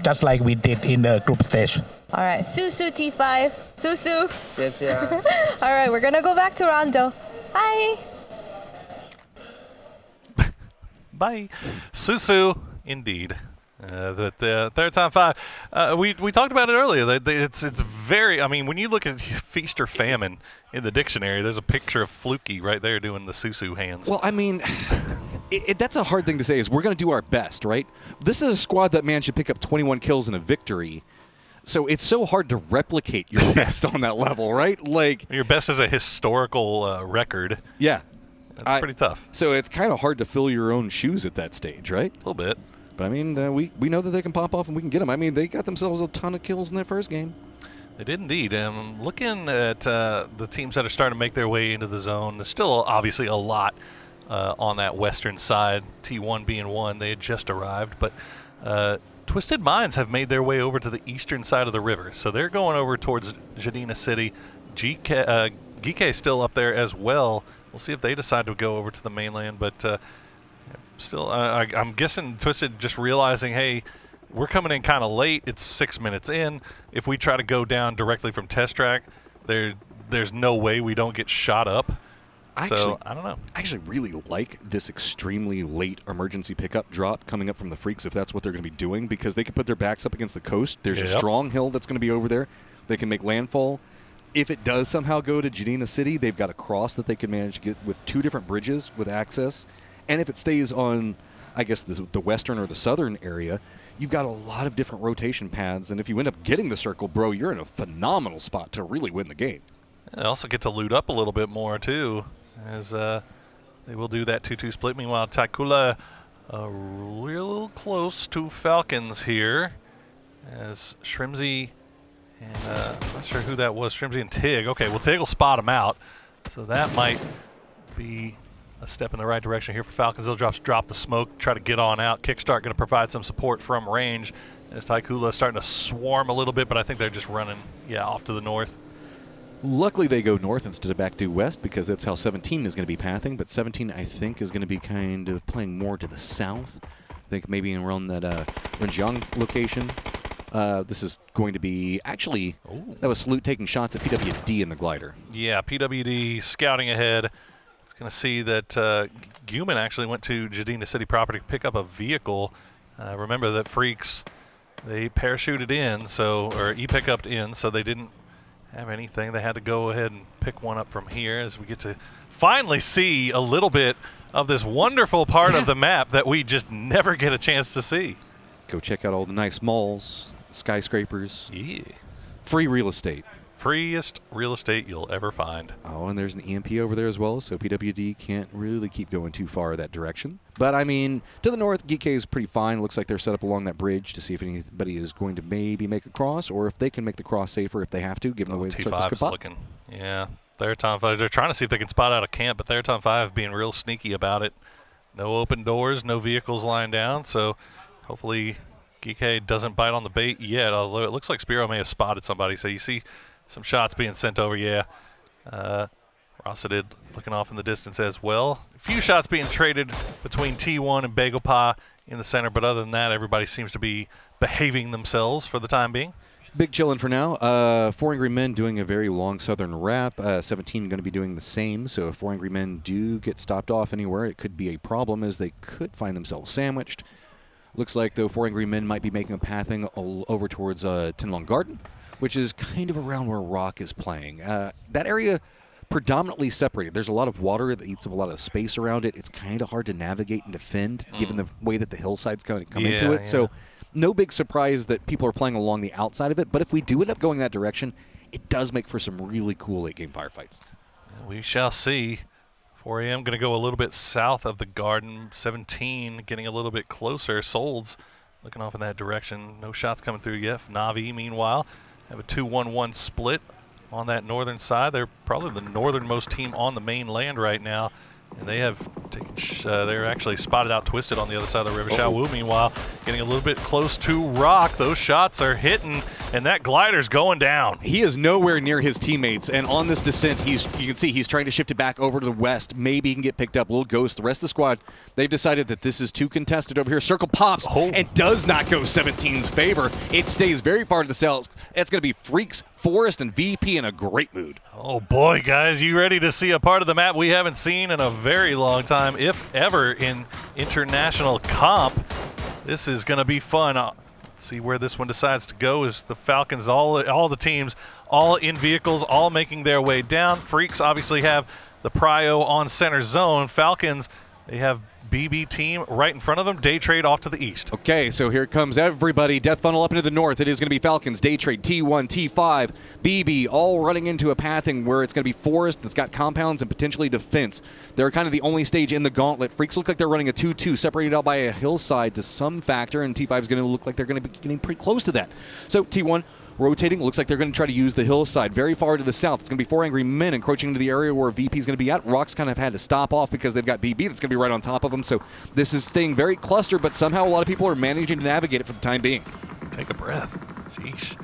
just like we did in the group stage. All right, Susu T5, Susu. Yes, yeah. All right, we're gonna go back to Rondo. Bye. Bye, Susu. Indeed. The third time 5. We talked about it earlier. It's very. I mean, when you look at feast or famine in the dictionary, there's a picture of Fluky right there doing the susu hands. Well, I mean, that's a hard thing to say. Is we're going to do our best, right? This is a squad that managed to pick up 21 kills in a victory. So it's so hard to replicate your best on that level, right? Like your best is a historical record. Yeah, that's pretty tough. So it's kind of hard to fill your own shoes at that stage, right? A little bit. But I mean, we know that they can pop off and we can get them. I mean, they got themselves a ton of kills in their first game. They did indeed. Looking at the teams that are starting to make their way into the zone, there's still obviously a lot on that western side. T1 being one, they had just arrived, but Twisted Minds have made their way over to the eastern side of the river, so they're going over towards Jadina City. GK is still up there as well. We'll see if they decide to go over to the mainland, but. Still, I'm guessing Twisted just realizing, hey, we're coming in kind of late. It's 6 minutes in. If we try to go down directly from test track, there's no way we don't get shot up. So, I don't know. I actually really like this extremely late emergency pickup drop coming up from the Freaks if that's what they're going to be doing, because they can put their backs up against the coast. There's a strong hill that's going to be over there. They can make landfall. If it does somehow go to Jadina City, they've got a cross that they can manage to get with 2 different bridges with access. And if it stays on, I guess, the western or the southern area, you've got a lot of different rotation paths. And if you end up getting the circle, bro, you're in a phenomenal spot to really win the game. They also get to loot up a little bit more, too, as they will do that 2-2 split. Meanwhile, Taikula real close to Falcons here, as Shrimsy and I'm not sure who that was, Shrimsy and Tig. Okay, well, Tig will spot him out, so that might be a step in the right direction here for Falcons. They'll drop the smoke, try to get on out. Kickstart going to provide some support from range, as Taikula is starting to swarm a little bit, but I think they're just running, off to the north. Luckily, they go north instead of back due west, because that's how 17 is going to be pathing. But 17, I think, is going to be kind of playing more to the south. I think maybe around that Renjiang location. This is going to be actually, that was Salute taking shots at PWD in the glider. Yeah, PWD scouting ahead. It's going to see that Guman actually went to Jadina City proper to pick up a vehicle. Remember that Freaks, they parachuted in, or e-pickuped in, so they didn't have anything. They had to go ahead and pick one up from here, as we get to finally see a little bit of this wonderful part of the map that we just never get a chance to see. Go check out all the nice malls, skyscrapers. Yeah. Free real estate. Freest real estate you'll ever find. Oh, and there's an EMP over there as well, so PWD can't really keep going too far that direction. But, I mean, to the north, GK is pretty fine. Looks like they're set up along that bridge to see if anybody is going to maybe make a cross, or if they can make the cross safer if they have to, given the way the circles could pop. Looking, Theraton 5, they're trying to see if they can spot out a camp, but Theraton 5 being real sneaky about it. No open doors, no vehicles lying down, so hopefully GK doesn't bite on the bait yet, although it looks like Spiro may have spotted somebody, so you see some shots being sent over, Rossadid looking off in the distance as well. A few shots being traded between T1 and Bagopah in the center, but other than that, everybody seems to be behaving themselves for the time being. Big chillin' for now. 4 Angry Men doing a very long southern wrap. 17 going to be doing the same, so if 4 Angry Men do get stopped off anywhere, it could be a problem, as they could find themselves sandwiched. Looks like, though, 4 Angry Men might be making a pathing over towards Tinlong Garden, which is kind of around where Rock is playing. That area predominantly separated. There's a lot of water that eats up a lot of space around it. It's kind of hard to navigate and defend, given the way that the hillsides kind of come into it. So no big surprise that people are playing along the outside of it. But if we do end up going that direction, it does make for some really cool late-game firefights. We shall see. 4 a.m. going to go a little bit south of the garden. 17 getting a little bit closer. Solds looking off in that direction. No shots coming through yet. Navi, meanwhile, have a 2-1-1 split on that northern side. They're probably the northernmost team on the mainland right now, and they have taken they're actually spotted out Twisted on the other side of the river. Xiaowu, meanwhile, getting a little bit close to Rock. Those shots are hitting, and that glider's going down. He is nowhere near his teammates, and on this descent, you can see he's trying to shift it back over to the west. Maybe he can get picked up. Little Ghost, the rest of the squad, they've decided that this is too contested over here. Circle pops and does not go 17's favor. It stays very far to the south. It's going to be Freaks, Forrest, and VP in a great mood. Oh boy, guys, you ready to see a part of the map we haven't seen in a very long time, if ever, in international comp? This is going to be fun. Let's see where this one decides to go. Is the Falcons, all the teams, all in vehicles, all making their way down. Freaks obviously have the prio on center zone. Falcons, they have BB team right in front of them. Day Trade off to the east. Okay, so here comes everybody. Death Funnel up into the north. It is going to be Falcons, Day Trade, T1, T5, BB, all running into a pathing where it's going to be Forest that's got compounds and potentially defense. They're kind of the only stage in the gauntlet. Freaks look like they're running a 2-2, separated out by a hillside to some factor, and T5 is going to look like they're going to be getting pretty close to that. So T1 rotating. Looks like they're going to try to use the hillside very far to the south. It's going to be 4 Angry Men encroaching into the area where VP is going to be at. Rock's kind of had to stop off because they've got BB that's going to be right on top of them. So this is staying very clustered, but somehow a lot of people are managing to navigate it for the time being. Take a breath. Sheesh.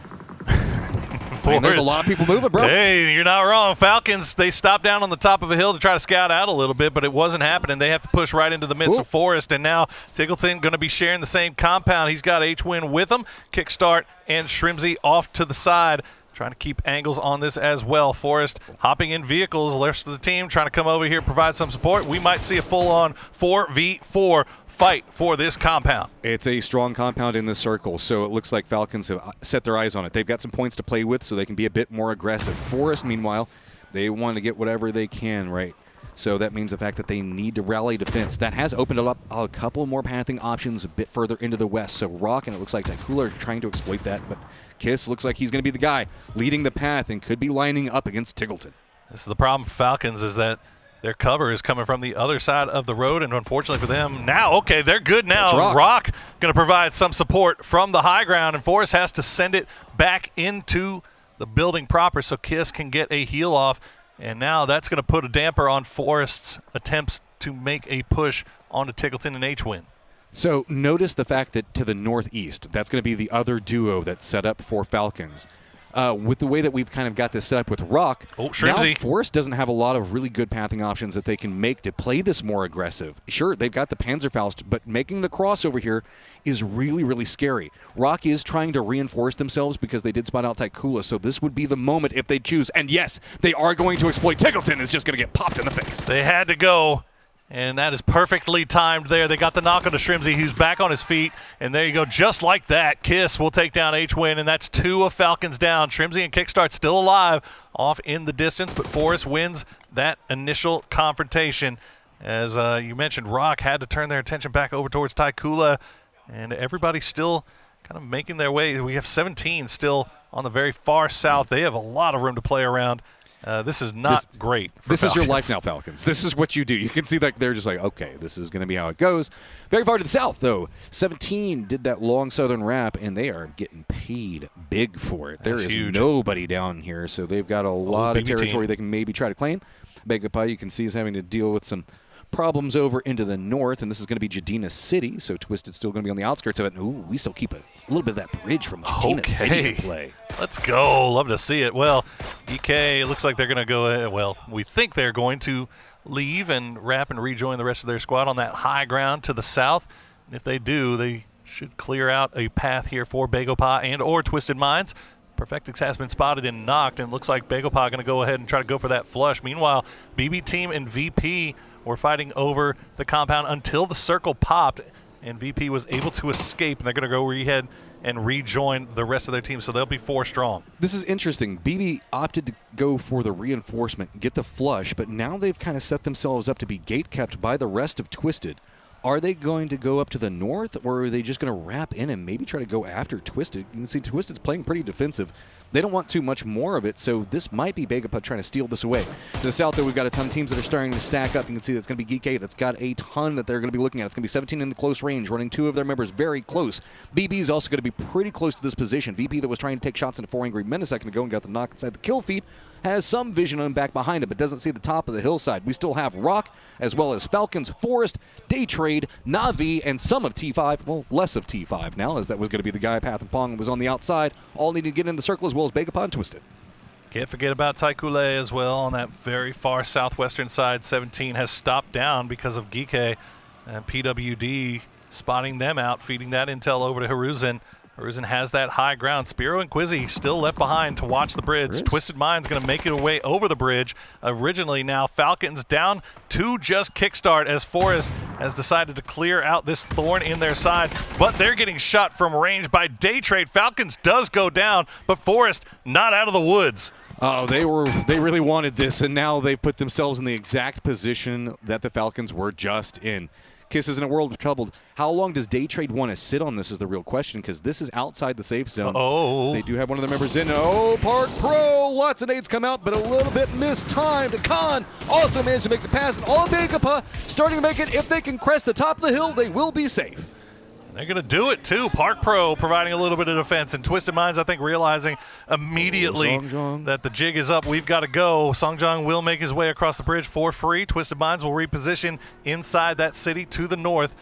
there's a lot of people moving, bro. Hey, you're not wrong. Falcons, they stopped down on the top of a hill to try to scout out a little bit, but it wasn't happening. They have to push right into the midst of Forest, and now Tiggleton going to be sharing the same compound. He's got H-Win with him. Kickstart and Shrimsy off to the side, trying to keep angles on this as well. Forest hopping in vehicles, the rest of the team trying to come over here, provide some support. We might see a full-on 4v4 fight for this compound. It's a strong compound in this circle, so it looks like Falcons have set their eyes on it. They've got some points to play with, so they can be a bit more aggressive. Forest, meanwhile, they want to get whatever they can, right? So that means the fact that they need to rally defense. That has opened up a couple more pathing options a bit further into the west. So Rock and it looks like Tycoola are trying to exploit that, but Kiss looks like he's going to be the guy leading the path and could be lining up against Tiggleton. This is the problem for Falcons, is that their cover is coming from the other side of the road, and unfortunately for them, now, okay, they're good now. Rock going to provide some support from the high ground, and Forrest has to send it back into the building proper so Kiss can get a heal off, and now that's going to put a damper on Forrest's attempts to make a push onto Tiggleton and H-Win. So notice the fact that to the northeast, that's going to be the other duo that's set up for Falcons. With the way that we've kind of got this set up with Rock, now Forest doesn't have a lot of really good pathing options that they can make to play this more aggressive. Sure, they've got the Panzerfaust, but making the crossover here is really, really scary. Rock is trying to reinforce themselves because they did spot out Tycoola, so this would be the moment if they choose. And yes, they are going to exploit. Tiggleton is just going to get popped in the face. They had to go. And that is perfectly timed there. They got the knock on to Shrimsy, who's back on his feet. And there you go. Just like that, Kiss will take down H-Win, and that's 2 of Falcons down. Shrimsy and Kickstart still alive off in the distance, but Forrest wins that initial confrontation. As you mentioned, Rock had to turn their attention back over towards Tycoola, and everybody's still kind of making their way. We have 17 still on the very far south. They have a lot of room to play around. This is not great for This Falcons. is your life now, Falcons. This is what you do. You can see that they're just like, okay, this is going to be how it goes. Very far to the south, though. 17 did that long southern wrap, and they are getting paid big for it. There is nobody down here, so they've got a lot of territory they can maybe try to claim. Begapai, you can see, is having to deal with some problems over into the north, and this is going to be Jadina City, so Twisted's still going to be on the outskirts of it. And, ooh, we still keep a little bit of that bridge from Jadina City in play. Let's go. Love to see it. Well, EK looks like they're going to go, well, we think they're going to leave and wrap and rejoin the rest of their squad on that high ground to the south. And if they do, they should clear out a path here for Begopah and or Twisted Minds. Perfectix has been spotted and knocked, and it looks like Begopah going to go ahead and try to go for that flush. Meanwhile, BB Team and VP were fighting over the compound until the circle popped, and VP was able to escape, and they're going to go ahead and rejoin the rest of their team, so they'll be 4 strong. This is interesting. BB opted to go for the reinforcement, get the flush, but now they've kind of set themselves up to be gate-kept by the rest of Twisted. Are they going to go up to the north, or are they just going to wrap in and maybe try to go after Twisted? You can see Twisted's playing pretty defensive. They don't want too much more of it, so this might be Begapah trying to steal this away. To the south, though, we've got a ton of teams that are starting to stack up. You can see that's going to be Geek that's got a ton that they're going to be looking at. It's going to be 17 in the close range, running 2 of their members very close. BB is also going to be pretty close to this position. VP that was trying to take shots into 4 Angry Men a second ago and got the knock inside the kill feed has some vision on back behind him, but doesn't see the top of the hillside. We still have Rock, as well as Falcons, Forest, Daytrade, Na'Vi, and some of T5. Well, less of T5 now, as that was going to be the guy, Path and Pong, was on the outside, all needing to get in the circle, as well as Begapah and Twisted. Can't forget about Tycoola as well on that very far southwestern side. 17 has stopped down because of Geeke, and PWD spotting them out, feeding that intel over to Hiruzen. Hiruzen has that high ground. Spiro and Quizzy still left behind to watch the bridge. Twisted Mind's going to make it away over the bridge. Originally now Falcons down to just Kickstart as Forrest has decided to clear out this thorn in their side, but they're getting shot from range by Daytrade. Falcons does go down, but Forrest not out of the woods. Oh, they really wanted this, and now they put themselves in the exact position that the Falcons were just in. Kiss is in a world of trouble. How long does Daytrade want to sit on this is the real question, because this is outside the safe zone. They do have one of their members in. Oh, Park Pro! Lots of nades come out, but a little bit mistimed. Khan also managed to make the pass. And all Begapah starting to make it. If they can crest the top of the hill, they will be safe. They're going to do it, too. Park Pro providing a little bit of defense. And Twisted Minds, I think, realizing immediately that the jig is up. We've got to go. Songjong will make his way across the bridge for free. Twisted Minds will reposition inside that city to the north.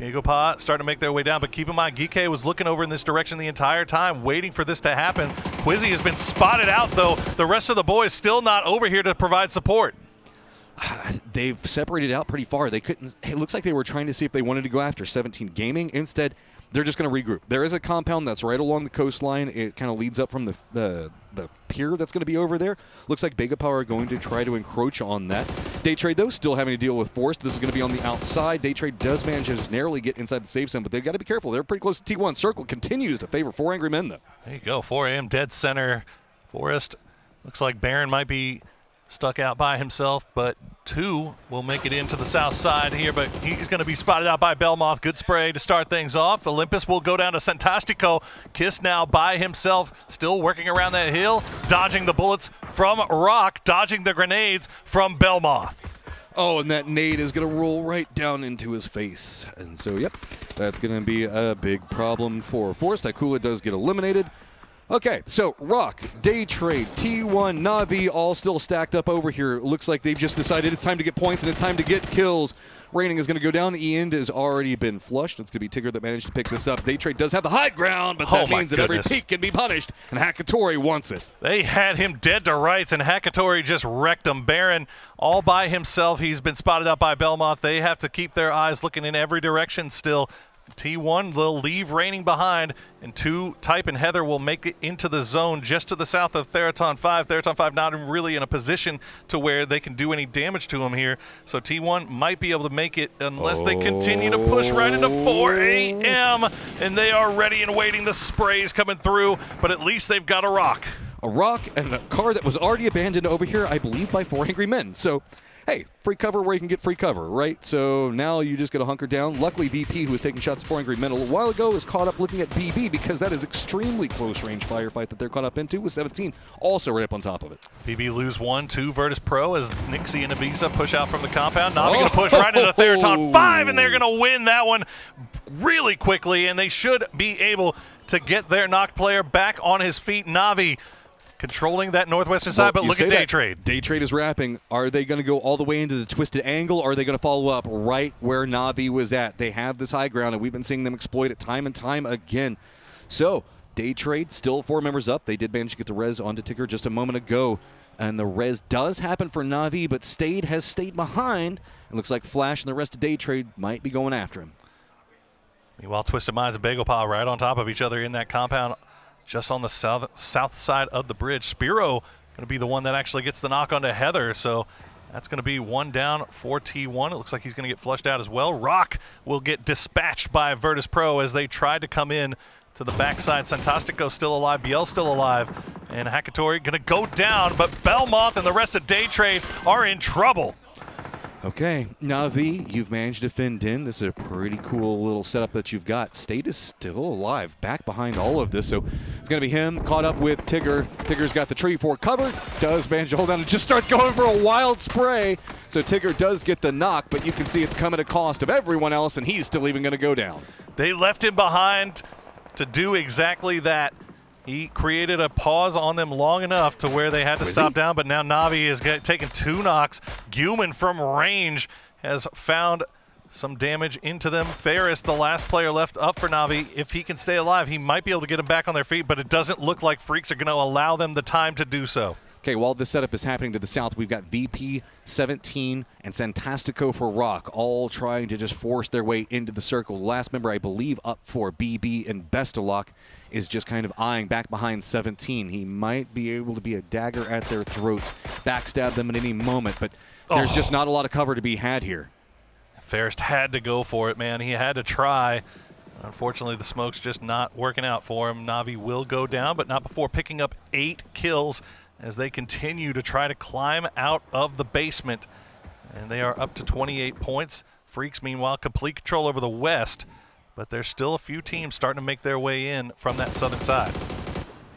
Begopa starting to make their way down, but keep in mind, Gike was looking over in this direction the entire time, waiting for this to happen. Quizzy has been spotted out, though. The rest of the boys still not over here to provide support. They've separated out pretty far. They couldn't. It looks like they were trying to see if they wanted to go after 17 Gaming. Instead, they're just going to regroup. There is a compound that's right along the coastline. It kind of leads up from the pier that's going to be over there. Looks like Bega Power are going to try to encroach on that. Daytrade, though, still having to deal with Forest. This is going to be on the outside. Daytrade does manage to just narrowly get inside the safe zone, but they've got to be careful. They're pretty close to T1. Circle continues to favor 4 Angry Men, though. There you go. 4 AM dead center. Forest looks like Baron might be stuck out by himself, but 2 will make it into the south side here, but he's going to be spotted out by Belmoth. Good spray to start things off. Olympus will go down to Santastico. Kiss now by himself, still working around that hill, dodging the bullets from Rock, dodging the grenades from Belmoth. Oh, and that nade is going to roll right down into his face. And so, yep, that's going to be a big problem for Forest. Akula does get eliminated. Okay, so Rock, Daytrade, T1, Na'Vi all still stacked up over here. Looks like they've just decided it's time to get points and it's time to get kills. Raining is going to go down. End has already been flushed. It's going to be Tigger that managed to pick this up. Daytrade does have the high ground, but that means that every peak can be punished, and Hakatori wants it. They had him dead to rights, and Hakatori just wrecked him. Baron all by himself. He's been spotted out by Belmoth. They have to keep their eyes looking in every direction still. T1 will leave Raining behind, and 2, Type and Heather will make it into the zone just to the south of Theraton 5. Theraton 5 not really in a position to where they can do any damage to him here. So T1 might be able to make it unless they continue to push right into 4 AM, and they are ready and waiting. The sprays coming through, but at least they've got a Rock. A Rock and a car that was already abandoned over here, I believe, by 4 Angry Men. So, hey, free cover where you can get free cover, right? So now you just got to hunker down. Luckily, VP, who was taking shots at 4 Angry Men a little while ago, is caught up looking at BB because that is extremely close range firefight that they're caught up into with 17 also right up on top of it. BB lose 1, 2 Virtus Pro as Nixie and Ibiza push out from the compound. Na'Vi going to push right into Theraton 5, and they're going to win that one really quickly, and they should be able to get their knocked player back on his feet. Na'Vi controlling that northwestern side, but look at Daytrade. Daytrade is wrapping. Are they going to go all the way into the twisted angle, or are they going to follow up right where Na'Vi was at? They have this high ground, and we've been seeing them exploit it time and time again. So, Daytrade, still 4 members up. They did manage to get the res onto Ticker just a moment ago, and the res does happen for Na'Vi, but Stade has stayed behind. It looks like Flash and the rest of Daytrade might be going after him. Meanwhile, Twisted Minds and Begopa right on top of each other in that compound, just on the south side of the bridge. Spiro going to be the one that actually gets the knock onto Heather, so that's going to be 1 down for T1. It looks like he's going to get flushed out as well. Rock will get dispatched by Virtus Pro as they tried to come in to the backside. Santastico still alive, Biel still alive, and Hakatori going to go down, but Belmoth and the rest of Daytrade are in trouble. Okay, Na'Vi, you've managed to fend in. This is a pretty cool little setup that you've got. State is still alive, back behind all of this, so it's going to be him caught up with Tigger. Tigger's got the tree for cover, does manage to hold down and just starts going for a wild spray. So Tigger does get the knock, but you can see it's coming at a cost of everyone else, and he's still even going to go down. They left him behind to do exactly that. He created a pause on them long enough to where they had to stop down, but now Na'Vi is taking 2 knocks. Guman from range has found some damage into them. Ferris, the last player left up for Na'Vi, if he can stay alive, he might be able to get them back on their feet, but it doesn't look like Freaks are going to allow them the time to do so. Okay, while this setup is happening to the south, we've got VP, 17, and Santastico for Rock, all trying to just force their way into the circle. The last member, I believe, up for BB and Bestalock is just kind of eyeing back behind 17. He might be able to be a dagger at their throats, backstab them at any moment, but there's just not a lot of cover to be had here. Ferris had to go for it, man. He had to try. Unfortunately, the smoke's just not working out for him. Na'Vi will go down, but not before picking up 8 kills as they continue to try to climb out of the basement. And they are up to 28 points. Freaks, meanwhile, complete control over the west, but there's still a few teams starting to make their way in from that southern side.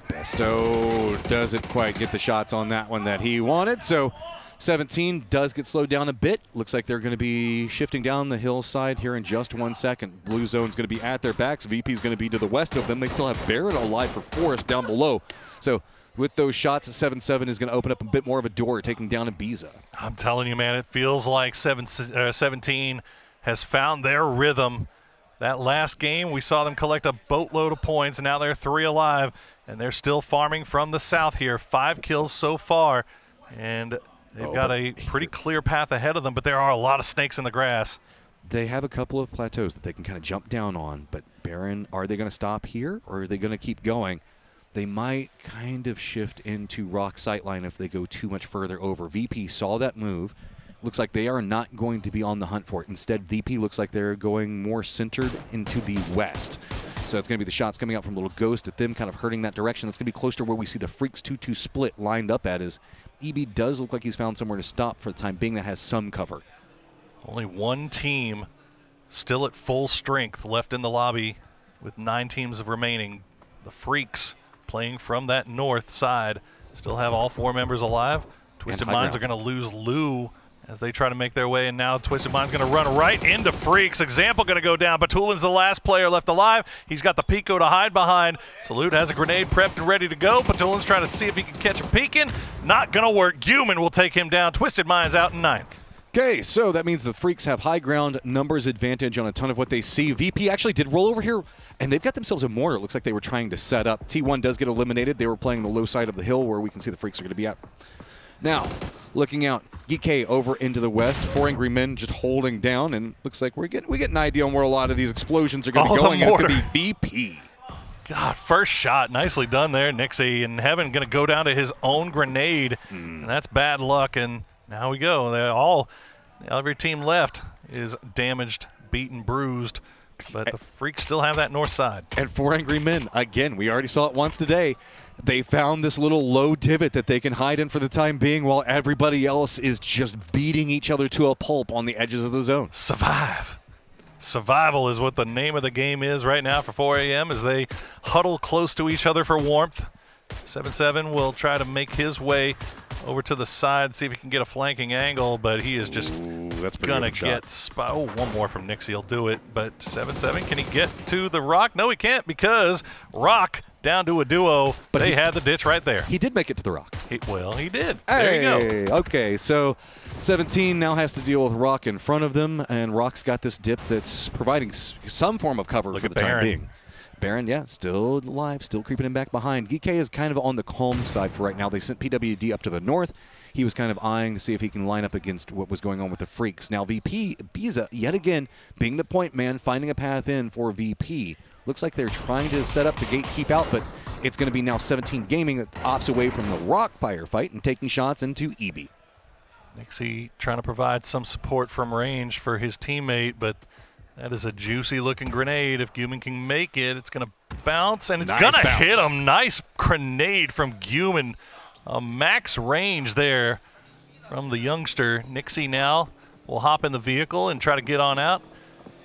Besto doesn't quite get the shots on that one that he wanted, so 17 does get slowed down a bit. Looks like they're going to be shifting down the hillside here in just 1 second. Blue zone's going to be at their backs. VP's going to be to the west of them. They still have Barrett alive for Forest down below. So with those shots, 7-7 is going to open up a bit more of a door, taking down Ibiza. I'm telling you, man, it feels like 17 has found their rhythm. That last game, we saw them collect a boatload of points, and now they're 3 alive, and they're still farming from the south here. 5 kills so far, and they've got a pretty clear path ahead of them, but there are a lot of snakes in the grass. They have a couple of plateaus that they can kind of jump down on, but Baron, are they going to stop here, or are they going to keep going? They might kind of shift into Rock sightline if they go too much further over. VP saw that move. Looks like they are not going to be on the hunt for it. Instead, VP looks like they're going more centered into the west. So it's going to be the shots coming out from Little Ghost at them kind of hurting that direction. That's going to be close to where we see the Freaks 2-2 split lined up at, as EB does look like he's found somewhere to stop for the time being that has some cover. Only one team still at full strength left in the lobby with 9 teams remaining. The Freaks playing from that north side still have all 4 members alive. Twisted Minds are going to lose Lou as they try to make their way, and now Twisted Mind's going to run right into Freaks. Example going to go down. Batulin's the last player left alive. He's got the Pico to hide behind. Salute has a grenade prepped and ready to go. Batulin's trying to see if he can catch him peeking. Not going to work. Guman will take him down. Twisted Mind's out in 9th. Okay, so that means the Freaks have high ground numbers advantage on a ton of what they see. VP actually did roll over here, and they've got themselves a mortar. It looks like they were trying to set up. T1 does get eliminated. They were playing the low side of the hill where we can see the Freaks are going to be at. Now, looking out, GK over into the west. 4 Angry Men just holding down, and looks like we get an idea on where a lot of these explosions are going to be going. It's going to be VP. God, first shot, nicely done there. Nixie and Heaven going to go down to his own grenade, and that's bad luck. And now we go. Every team left is damaged, beaten, bruised, but the Freaks still have that north side. And 4 Angry Men, again, we already saw it once today. They found this little low divot that they can hide in for the time being while everybody else is just beating each other to a pulp on the edges of the zone. Survive. Survival is what the name of the game is right now for 4 a.m. as they huddle close to each other for warmth. 7-7 will try to make his way over to the side, see if he can get a flanking angle, but he is just gonna get spot. Oh, one more from Nixie, he'll do it. But 7-7, can he get to the Rock? No, he can't, because Rock down to a duo. But they had the ditch right there. He did make it to the Rock. He did. Hey, there you go. Okay, so 17 now has to deal with Rock in front of them, and Rock's got this dip that's providing some form of cover for the time being. Baron, yeah, still alive, still creeping him back behind. GK is kind of on the calm side for right now. They sent PWD up to the north. He was kind of eyeing to see if he can line up against what was going on with the Freaks. Now VP, Biza, yet again, being the point man, finding a path in for VP. Looks like they're trying to set up to gatekeep out, but it's going to be now 17 Gaming that opts away from the Rock firefight and taking shots into EB. Nixie trying to provide some support from range for his teammate, but that is a juicy looking grenade. If Guman can make it, it's going to bounce, and it's going to hit him. Nice grenade from Guman. Max range there from the youngster. Nixie now will hop in the vehicle and try to get on out.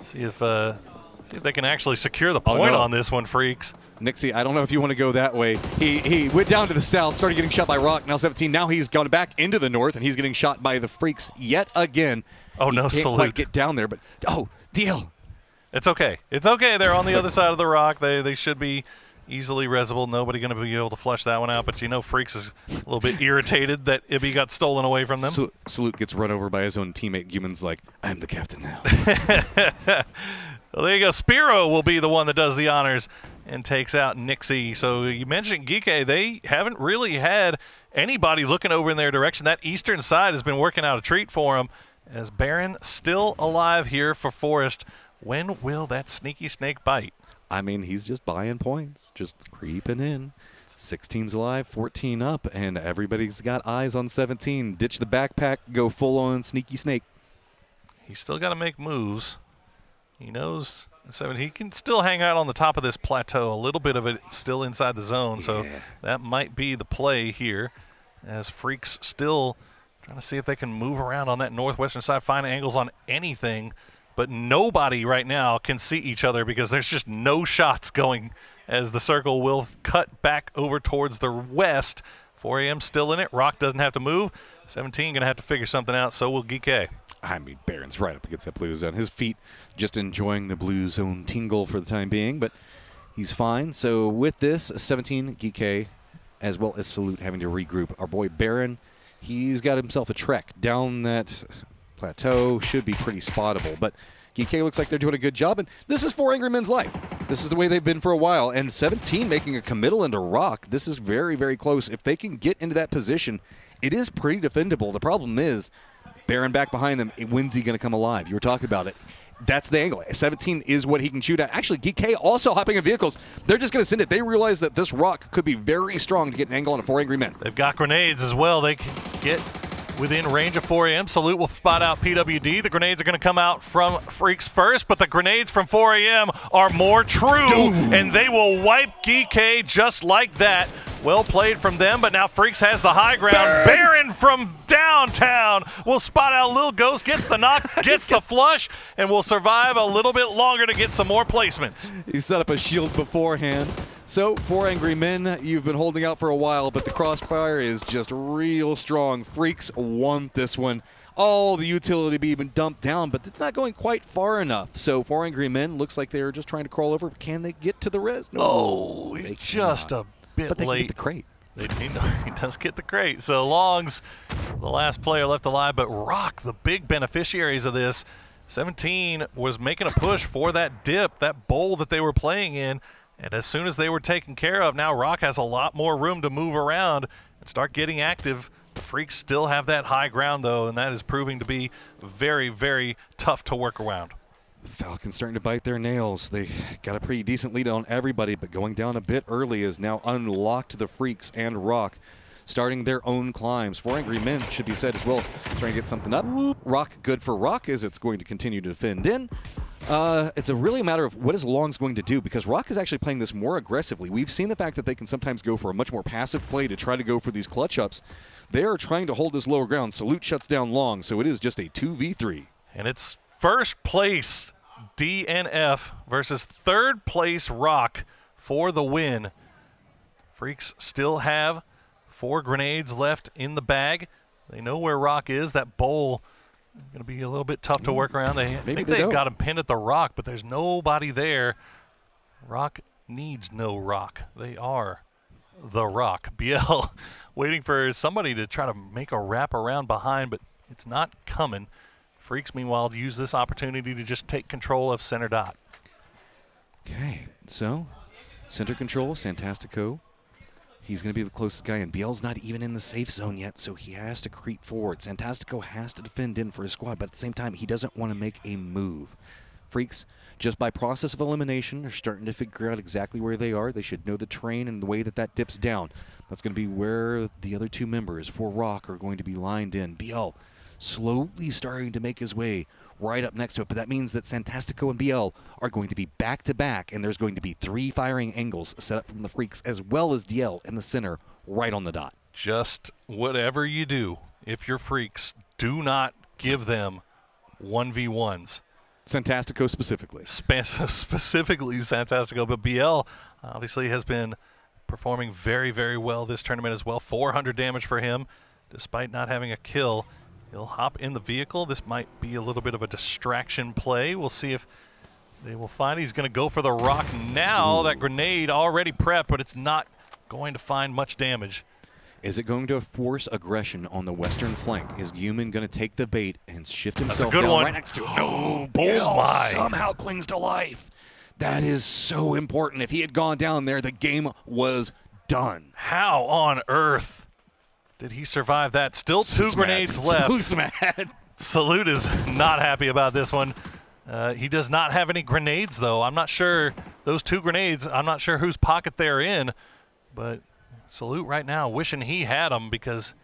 See if they can actually secure the point on this one, Freaks. Nixie, I don't know if you want to go that way. He went down to the south, started getting shot by Rock. Now 17. Now he's gone back into the north, and he's getting shot by the Freaks yet again. Oh, no, he can't quite get down there, but deal. It's okay. It's okay. They're on the other side of the Rock. They should be easily resable. Nobody going to be able to flush that one out. But Freaks is a little bit irritated that Ibby got stolen away from them. Salute gets run over by his own teammate. Guman's like, I'm the captain now. Well, there you go. Spiro will be the one that does the honors and takes out Nixie. So you mentioned Geeke. They haven't really had anybody looking over in their direction. That eastern side has been working out a treat for them. As Baron still alive here for Forest. When will that sneaky snake bite? I mean, he's just buying points, just creeping in. 6 teams alive, 14 up, and everybody's got eyes on 17. Ditch the backpack, go full on sneaky snake. He's still got to make moves. He knows he can still hang out on the top of this plateau. A little bit of it still inside the zone, so that might be the play here. As Freaks still trying to see if they can move around on that northwestern side, find angles on anything. But nobody right now can see each other because there's just no shots going as the circle will cut back over towards the west. 4 a.m. still in it. Rock doesn't have to move. 17 going to have to figure something out. So will Geeke. I mean, Baron's right up against that blue zone. His feet just enjoying the blue zone tingle for the time being, but he's fine. So with this, 17 Geeke, as well as Salute having to regroup. Our boy Baron, he's got himself a trek down that plateau, should be pretty spottable, but GK looks like they're doing a good job, and this is 4 Angry Men's life. This is the way they've been for a while, and 17 making a committal into Rock. This is very, very close. If they can get into that position, it is pretty defendable. The problem is, Baron back behind them, when's he going to come alive? You were talking about it. That's the angle. 17 is what he can shoot at. Actually, GK also hopping in vehicles. They're just going to send it. They realize that this Rock could be very strong to get an angle on a 4 Angry Men. They've got grenades as well. They can get within range of 4AM. Salute will spot out PWD. The grenades are going to come out from Freaks first, but the grenades from 4AM are more true, and they will wipe GK just like that. Well played from them, but now Freaks has the high ground. Baron from downtown will spot out Lil Ghost, gets the knock, gets the flush, and will survive a little bit longer to get some more placements. He set up a shield beforehand. So, 4 Angry Men, you've been holding out for a while, but the crossfire is just real strong. Freaks want this one. All the utility being dumped down, but it's not going quite far enough. So, 4 Angry Men looks like they're just trying to crawl over. Can they get to the res? No, they just a bit but they late. Can get the crate. He does get the crate. So Long's the last player left alive, but Rock, the big beneficiaries of this. 17 was making a push for that dip, that bowl that they were playing in. And as soon as they were taken care of, now Rock has a lot more room to move around and start getting active. The Freaks still have that high ground, though, and that is proving to be very, very tough to work around. Falcons starting to bite their nails. They got a pretty decent lead on everybody, but going down a bit early is now unlocked the Freaks and Rock, starting their own climbs. 4 Angry Men should be said as well, trying to get something up. Rock, good for Rock, as it's going to continue to defend in. It's a really matter of what is Long's going to do, because Rock is actually playing this more aggressively. We've seen the fact that they can sometimes go for a much more passive play to try to go for these clutch ups. They are trying to hold this lower ground. Salute shuts down Long, so it is just a 2v3. And it's first place DNF versus third place Rock for the win. Freaks still have 4 grenades left in the bag. They know where Rock is. That bowl going to be a little bit tough to work around. They've got him pinned at the Rock, but there's nobody there. Rock needs no Rock. They are the Rock. BL waiting for somebody to try to make a wrap around behind, but it's not coming. Freaks, meanwhile, use this opportunity to just take control of center dot. Okay, so center control, Santastico. He's going to be the closest guy, and BL's not even in the safe zone yet, so he has to creep forward. Santastico has to defend in for his squad, but at the same time, he doesn't want to make a move. Freaks, just by process of elimination, are starting to figure out exactly where they are. They should know the terrain and the way that that dips down. That's going to be where the other 2 members for Rock are going to be lined in. BL slowly starting to make his way right up next to it, but that means that Santastico and BL are going to be back-to-back, and there's going to be 3 firing angles set up from the Freaks, as well as DL in the center, right on the dot. Just whatever you do, if you're Freaks, do not give them 1v1s. Santastico specifically. Specifically Santastico, but BL obviously has been performing very, very well this tournament as well. 400 damage for him, despite not having a kill. He'll hop in the vehicle. This might be a little bit of a distraction play. We'll see if they will find. He's going to go for the Rock now. That grenade already prepped, but it's not going to find much damage. Is it going to force aggression on the western flank? Is Human going to take the bait and shift himself down right next to it? No, BL somehow clings to life. That is so important. If he had gone down there, the game was done. How on earth did he survive that? Still 2 grenades left. Salute's mad. Salute is not happy about this one. He does not have any grenades, though. I'm not sure. Those 2 grenades, I'm not sure whose pocket they're in. But Salute right now wishing he had them, because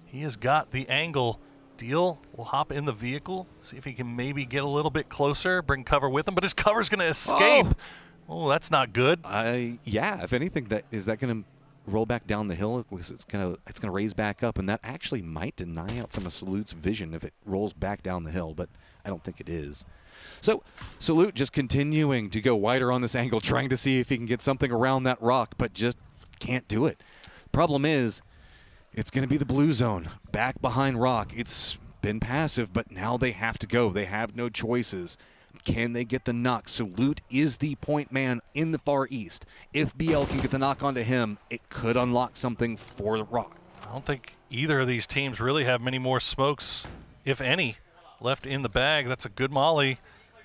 he has got the angle. Deal will hop in the vehicle, see if he can maybe get a little bit closer, bring cover with him. But his cover's going to escape. Oh, that's not good. Yeah, if anything, is that going to roll back down the hill? It's gonna raise back up, and that actually might deny out some of Salute's vision if it rolls back down the hill, but I don't think it is. So Salute just continuing to go wider on this angle, trying to see if he can get something around that Rock, but just can't do it. Problem is, it's going to be the blue zone back behind Rock. It's been passive, but now they have to go. They have no choices. Can they get the knock? Salute is the point man in the far east. If BL can get the knock onto him, it could unlock something for the Rock. I don't think either of these teams really have many more smokes, if any, left in the bag. That's a good molly.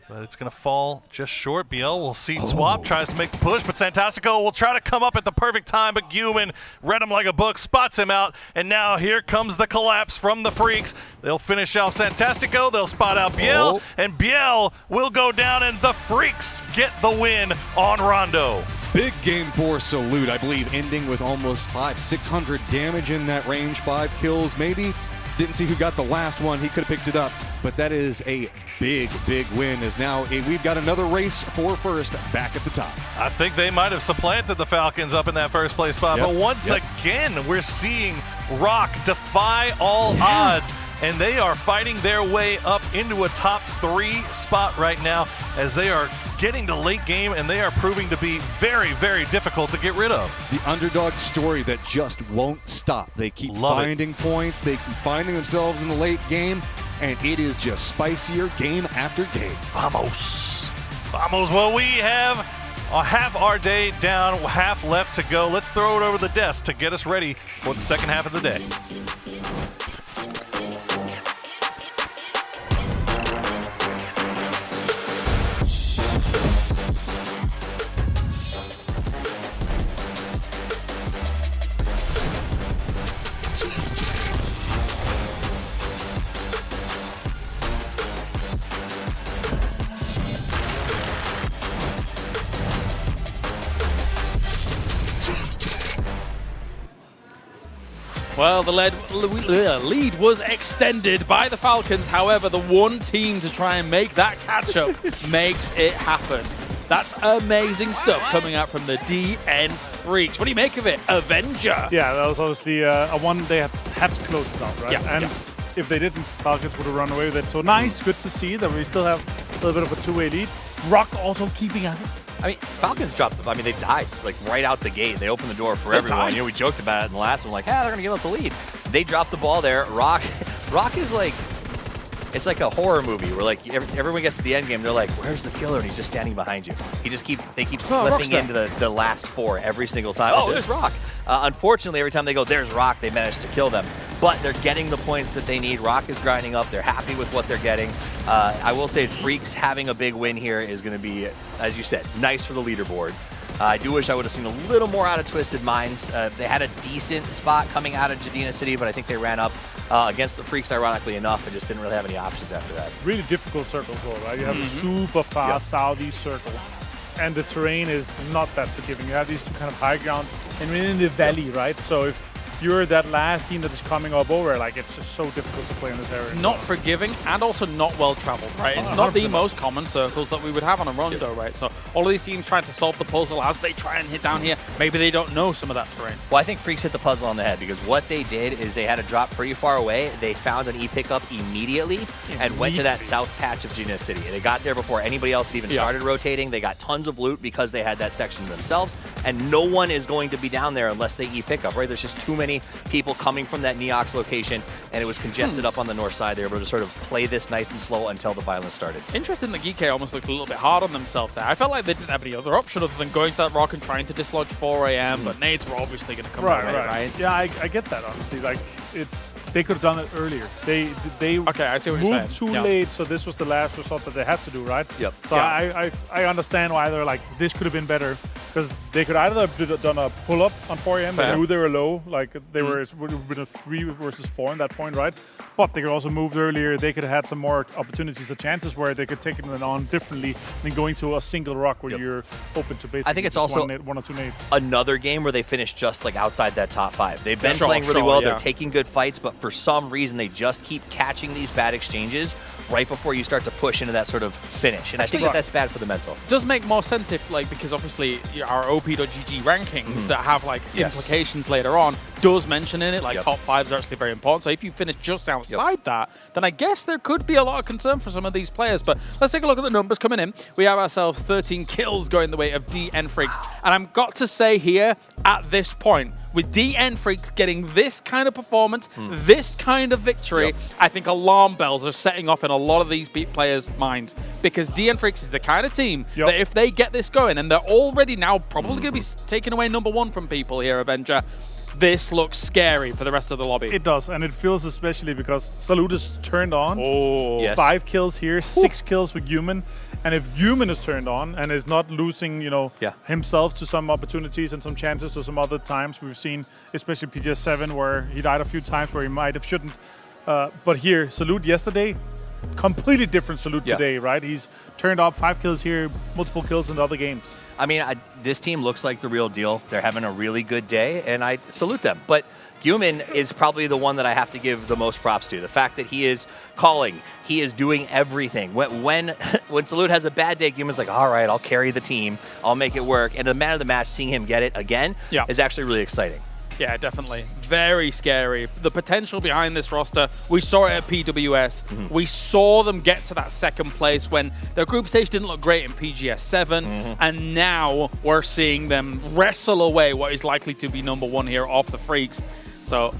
But it's going to fall just short. BL will seat swap, tries to make the push, but Santastico will try to come up at the perfect time, but Guman read him like a book, spots him out, and now here comes the collapse from the Freaks. They'll finish off Santastico, they'll spot out Biel, and Biel will go down, and the Freaks get the win on Rondo. Big game for Salute, I believe, ending with almost 600 damage in that range, 5 kills maybe. Didn't see who got the last one. He could have picked it up, but that is a big win. As now we've got another race for first back at the top. I think they might have supplanted the Falcons up in that first place spot, but once again, we're seeing Rock defy all odds, and they are fighting their way up into a top 3 spot right now as they are getting to late game, and they are proving to be very difficult to get rid of. The underdog story that just won't stop. They keep finding points, they keep finding themselves in the late game, and it is just spicier game after game. Vamos. Well, we have half our day down, half left to go. Let's throw it over the desk to get us ready for the second half of the day. Well, the lead was extended by the Falcons. However, the one team to try and make that catch-up makes it happen. That's amazing stuff coming out from the DN Freaks. What do you make of it? Avenger. Yeah, that was obviously a one they had to close this out, right? Yeah. And if they didn't, Falcons would have run away with it. So nice, good to see that we still have a little bit of a two-way lead. Rock also keeping at it. I mean, Falcons dropped them. I mean, they died like right out the gate. They opened the door for everyone. You know, we joked about it in the last one, like, they're gonna give up the lead. They dropped the ball there. Rock is like, it's like a horror movie where like everyone gets to the end game. They're like, "Where's the killer?" And he's just standing behind you. They keep slipping into the last 4 every single time. Oh, there's Rock. Unfortunately, every time they go, "There's Rock," they manage to kill them. But they're getting the points that they need. Rock is grinding up. They're happy with what they're getting. I will say, Freaks having a big win here is going to be, as you said, nice for the leaderboard. I do wish I would have seen a little more out of Twisted Minds. They had a decent spot coming out of Jadina City, but I think they ran up against the Freaks, ironically enough, and just didn't really have any options after that. Really difficult circle though, right? You have a super fast southeast circle, and the terrain is not that forgiving. You have these two kind of high ground, and we're in the valley, right? So if you're that last team that is coming up over, like, it's just so difficult to play in this area. Not forgiving and also not well traveled, right? It's not the most common circles that we would have on a Rondo, right? So all of these teams trying to solve the puzzle as they try and hit down here. Maybe they don't know some of that terrain. Well, I think Freaks hit the puzzle on the head because what they did is they had to drop pretty far away. They found an E-pickup immediately and went to that south patch of Jadina City. They got there before anybody else had even started rotating. They got tons of loot because they had that section to themselves, and no one is going to be down there unless they E-pickup, right? There's just too many people coming from that Neox location, and it was congested up on the north side. They were able to sort of play this nice and slow until the violence started. Interesting that GK almost looked a little bit hard on themselves there. I felt like they didn't have any other option other than going to that rock and trying to dislodge 4 AM, but nades were obviously going to come right? Yeah, I get that, honestly. Like, they could have done it earlier. They okay, I see what moved too late, so this was the last result that they had to do, right? Yep. So I understand why they're like, this could have been better, because they could either have done a pull-up on 4 AM, they knew they were low, like they would have been a 3 versus 4 in that point, right? But they could also moved earlier. They could have had some more opportunities or chances where they could take it on differently than going to a single rock where you're open to basically I think it's also one or two nades. Another game where they finished just like outside that top 5. They've been playing really well. They're taking good fights, but for some reason they just keep catching these bad exchanges right before you start to push into that sort of finish. And I think that's bad for the mental. It does make more sense if, like, because obviously our OP.GG rankings that have, like, implications later on does mention in it, like, top 5s are actually very important. So if you finish just outside that, then I guess there could be a lot of concern for some of these players. But let's take a look at the numbers coming in. We have ourselves 13 kills going the way of DN Freaks. And I've got to say here, at this point, with DN Freak getting this kind of performance, this kind of victory, I think alarm bells are setting off in a lot of these players' minds, because DN Freaks is the kind of team that if they get this going, and they're already now probably going to be taking away #1 from people here, Avenger, this looks scary for the rest of the lobby. It does, and it feels especially because Salute is turned on. Oh, yes. 5 kills here, 6 kills for Human. And if Human is turned on and is not losing, himself to some opportunities and some chances or some other times we've seen, especially PGS7 where he died a few times where he might have shouldn't. But here, Salute yesterday, completely different Salute today, right? He's turned up 5 kills here, multiple kills in the other games. I mean, this team looks like the real deal. They're having a really good day, and I salute them. But Human is probably the one that I have to give the most props to. The fact that he is calling, he is doing everything. When Salute has a bad day, Human's like, all right, I'll carry the team. I'll make it work. And the man of the match, seeing him get it again is actually really exciting. Yeah, definitely. Very scary. The potential behind this roster, we saw it at PWS. We saw them get to that second place when their group stage didn't look great in PGS7. And now we're seeing them wrestle away what is likely to be #1 here off the Freaks. So,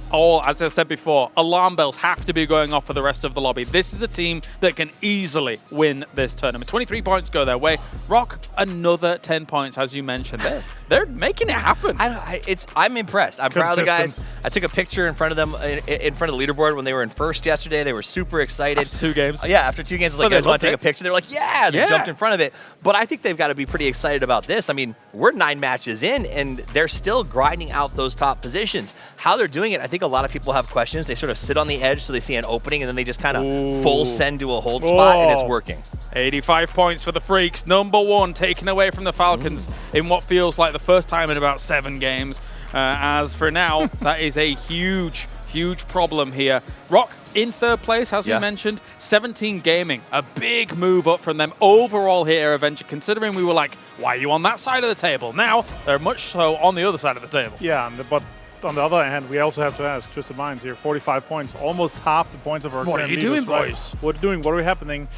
as I said before, alarm bells have to be going off for the rest of the lobby. This is a team that can easily win this tournament. 23 points go their way. Rock, another 10 points, as you mentioned. They're making it happen. I'm impressed. I'm proud of the guys. I took a picture in front of them, in front of the leaderboard when they were in first yesterday. They were super excited. After 2 games? Yeah, after 2 games, I was like, guys want to take a picture? They're like, yeah. They jumped in front of it. But I think they've got to be pretty excited about this. I mean, we're 9 matches in, and they're still grinding out those top positions. How they're doing it, I think a lot of people have questions. They sort of sit on the edge so they see an opening, and then they just kind of full send to a hold spot, and it's working. 85 points for the Freaks. #1 taken away from the Falcons in what feels like the first time in about 7 games. As for now, that is a huge, huge problem here. Rock in 3rd place, as we mentioned. 17 Gaming, a big move up from them overall here, Avenger, considering we were like, why are you on that side of the table? Now, they're much so on the other side of the table. Yeah, but on the other hand, we also have to ask Twisted Minds here, 45 points, almost half the points of our What are you doing, boys? What are you doing? What are happening?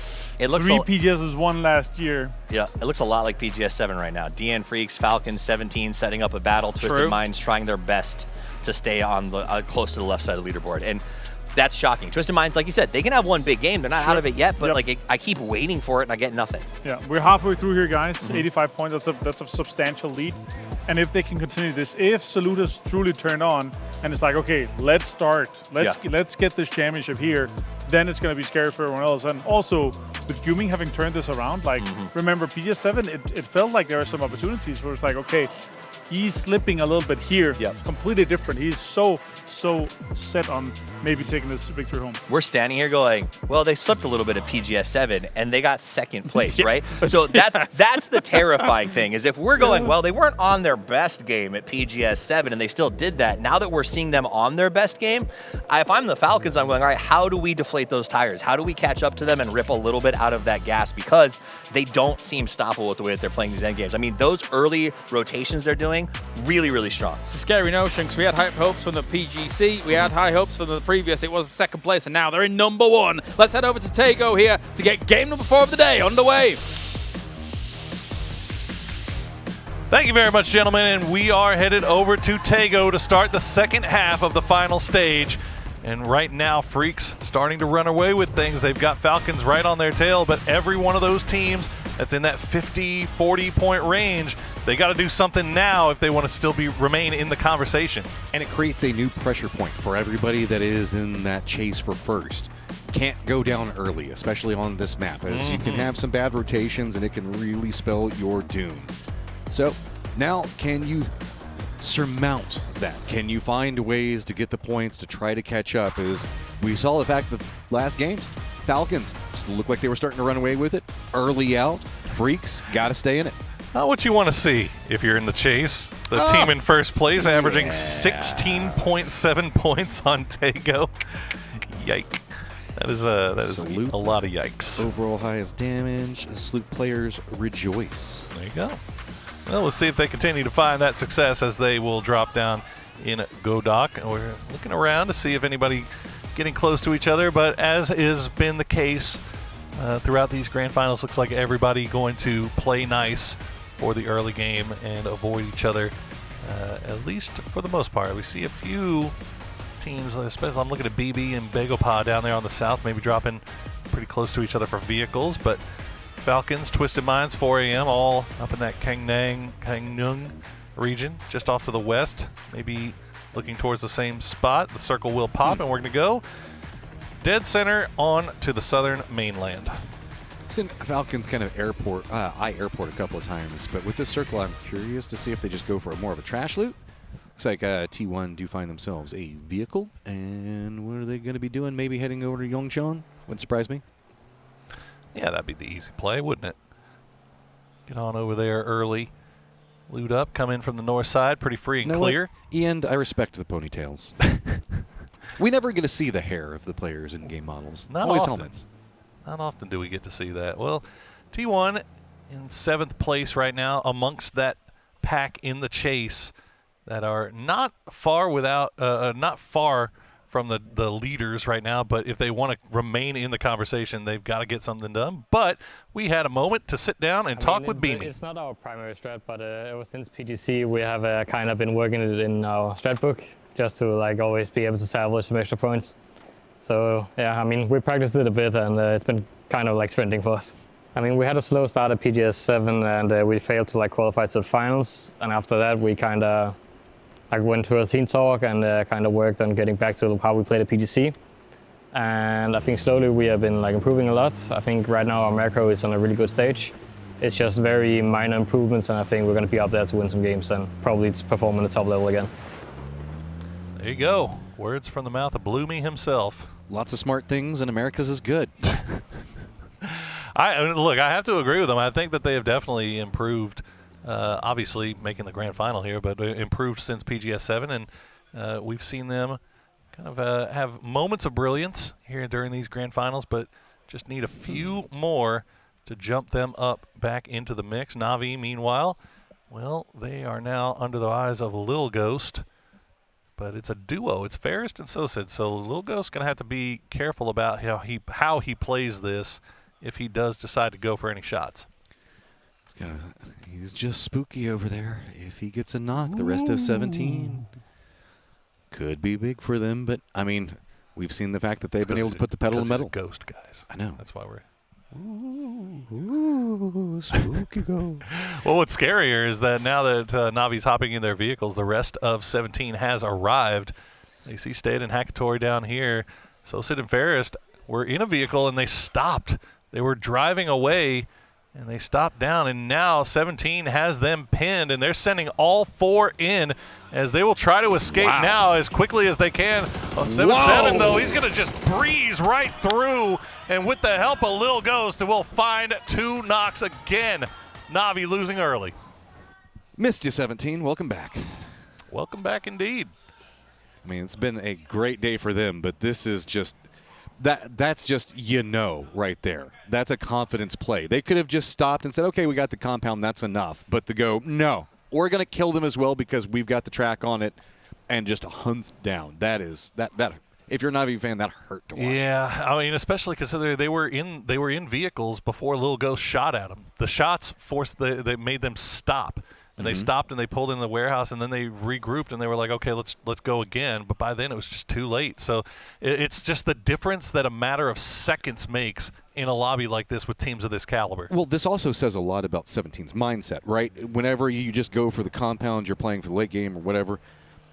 It looks 3 PGSs won last year. Yeah, it looks a lot like PGS7 right now. DN Freaks, Falcons, 17 setting up a battle. Twisted Minds trying their best to stay on the close to the left side of the leaderboard. And that's shocking. Twisted Minds, like you said, they can have one big game. They're not out of it yet, but like I keep waiting for it and I get nothing. Yeah, we're halfway through here, guys. 85 points. That's a substantial lead. And if they can continue this, if Salute is truly turned on and it's like, okay, let's start. Let's get this championship here. Then it's going to be scary for everyone else. And also, with Guming having turned this around, like, remember PGS7, it felt like there were some opportunities where it's like, okay, he's slipping a little bit here. Completely different. He's so set on maybe taking this victory home. We're standing here going, well, they slipped a little bit at PGS7 and they got 2nd place, right? So that's the terrifying thing is if we're going, well, they weren't on their best game at PGS7 and they still did that. Now that we're seeing them on their best game, if I'm the Falcons, I'm going, all right, how do we deflate those tires? How do we catch up to them and rip a little bit out of that gas? Because they don't seem stoppable with the way that they're playing these end games. I mean, those early rotations they're doing, really, really strong. It's a scary notion because we had high hopes from the PGC. We had high hopes from the previous. It was 2nd place, and now they're in #1. Let's head over to Tago here to get game #4 of the day underway. Thank you very much, gentlemen, and we are headed over to Tago to start the 2nd half of the final stage. And right now, Freaks starting to run away with things. They've got Falcons right on their tail, but every one of those teams that's in that 50, 40-point range, they got to do something now if they want to still remain in the conversation. And it creates a new pressure point for everybody that is in that chase for first. Can't go down early, especially on this map, as you can have some bad rotations and it can really spell your doom. So now, can you surmount that? Can you find ways to get the points to try to catch up? As we saw the fact that last games, Falcons just looked like they were starting to run away with it early out. Freaks got to stay in it. Not what you want to see if you're in the chase. The team in first place averaging 16.7 points on Tago. Yike. That is a lot of yikes. Overall highest damage. Salute players rejoice. There you go. Well, we'll see if they continue to find that success as they will drop down in Godok. And we're looking around to see if anybody getting close to each other, but as has been the case throughout these grand finals, looks like everybody going to play nice for the early game and avoid each other, at least for the most part. We see a few teams, especially I'm looking at BB and Bagopod down there on the south, maybe dropping pretty close to each other for vehicles, but Falcons, Twisted Minds, 4 a.m., all up in that Kangnung region, just off to the west. Maybe looking towards the same spot. The circle will pop, and we're going to go dead center on to the southern mainland. Seen Falcons kind of airport a couple of times, but with this circle, I'm curious to see if they just go for more of a trash loot. Looks like T1 do find themselves a vehicle, and what are they going to be doing? Maybe heading over to Yongchon? Wouldn't surprise me. Yeah, that'd be the easy play, wouldn't it? Get on over there early, loot up, come in from the north side, pretty free and clear. And I respect the ponytails. We never get to see the hair of the players in game models. Not Always often. helmets. Not often do we get to see that. Well, T1 in 7th place right now amongst that pack in the chase that are not far from the leaders right now, but if they want to remain in the conversation, they've got to get something done. But we had a moment to sit down and talk with Beamy. It's not our primary strat, but ever since PGC, we have kind of been working it in our strat book just to like always be able to salvage some extra points. So yeah, I mean, we practiced it a bit, and it's been kind of like sprinting for us. I mean, we had a slow start at PGS 7, and we failed to like qualify to the finals. And after that, we kind of like went to a team talk and kind of worked on getting back to how we played at PGC. And I think slowly we have been like improving a lot. I think right now our macro is on a really good stage. It's just very minor improvements, and I think we're going to be up there to win some games and probably to perform on the top level again. There you go. Words from the mouth of Bloomy himself. Lots of smart things, and America's is good. Look, I have to agree with them. I think that they have definitely improved. Obviously, making the grand final here, but improved since PGS 7, and we've seen them kind of have moments of brilliance here during these grand finals, but just need a few more to jump them up back into the mix. Na'Vi, meanwhile, well, they are now under the eyes of Lil Ghost. But it's a duo. It's Fairest and Sosid. So Lil Ghost's going to have to be careful about how he plays this if he does decide to go for any shots. He's just spooky over there. If he gets a knock, the rest of 17 could be big for them. But, I mean, we've seen the fact that they've been able to put the pedal to the metal. Ghost, guys. I know. That's why we're... Ooh, spooky ghost. Well, what's scarier is that now that Na'Vi's hopping in their vehicles, the rest of 17 has arrived. You see Stade and Hackatory down here. So Sid and Fairest were in a vehicle, and they stopped. They were driving away, and they stopped down. And now 17 has them pinned, and they're sending all 4 in as they will try to escape now as quickly as they can. 7-7, though, he's going to just breeze right through. And with the help of Lil Ghost, we'll find 2 knocks again. Na'Vi losing early. Missed you, 17. Welcome back. Welcome back indeed. I mean, it's been a great day for them, but this is just that's just right there. That's a confidence play. They could have just stopped and said, okay, we got the compound, that's enough. But to go, no, we're going to kill them as well because we've got the track on it, and just hunt down. That if you're a Na'Vi fan, that hurt to watch. Yeah, I mean, especially considering they were in vehicles before Lil Ghost shot at them. The shots they made them stop, and they stopped and they pulled in the warehouse, and then they regrouped and they were like, okay, let's go again. But by then it was just too late. So it's just the difference that a matter of seconds makes in a lobby like this with teams of this caliber. Well, this also says a lot about 17's mindset, right? Whenever you just go for the compound, you're playing for the late game or whatever.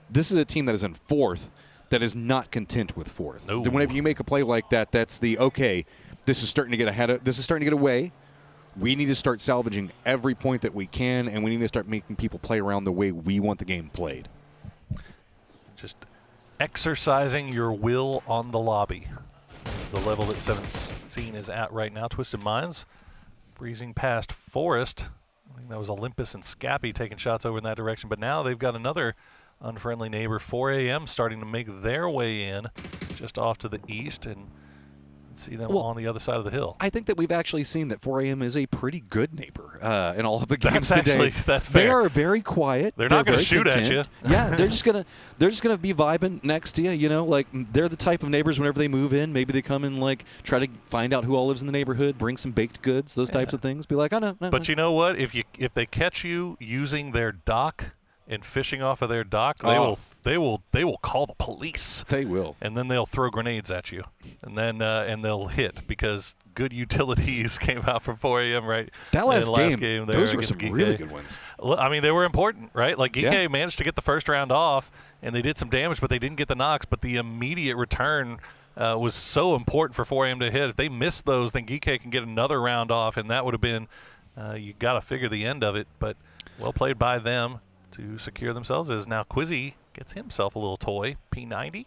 This is a team that is in 4th. That is not content with 4th. No. Whenever you make a play like that, that's the okay. This is starting to get away. We need to start salvaging every point that we can, and we need to start making people play around the way we want the game played. Just exercising your will on the lobby. That's the level that 17 is at right now. Twisted Minds breezing past Forest. I think that was Olympus and Scappy taking shots over in that direction, but now they've got another unfriendly neighbor, 4 a.m. starting to make their way in just off to the east, and see them on the other side of the hill. I think that we've actually seen that 4 a.m. is a pretty good neighbor in all of the games today. That's fair. They are very quiet. They're not going to shoot at you. Yeah, they're just gonna be vibing next to you. You know, like they're the type of neighbors. Whenever they move in, maybe they come and like try to find out who all lives in the neighborhood, bring some baked goods, those types of things. Be like, oh no. But you know what? If they catch you using their dock and fishing off of their dock, they will call the police. They will. And then they'll throw grenades at you, and then and they'll hit because good utilities came out from 4 a.m. right. That last game there those were against some Geekay. really good ones. I mean, they were important, right? Like Geekay managed to get the first round off, and they did some damage, but they didn't get the knocks. But the immediate return was so important for 4 a.m. to hit. If they missed those, then Geekay can get another round off, and that would have been you got to figure the end of it. But well played by them to secure themselves, as now Quizzy gets himself a little toy, P90.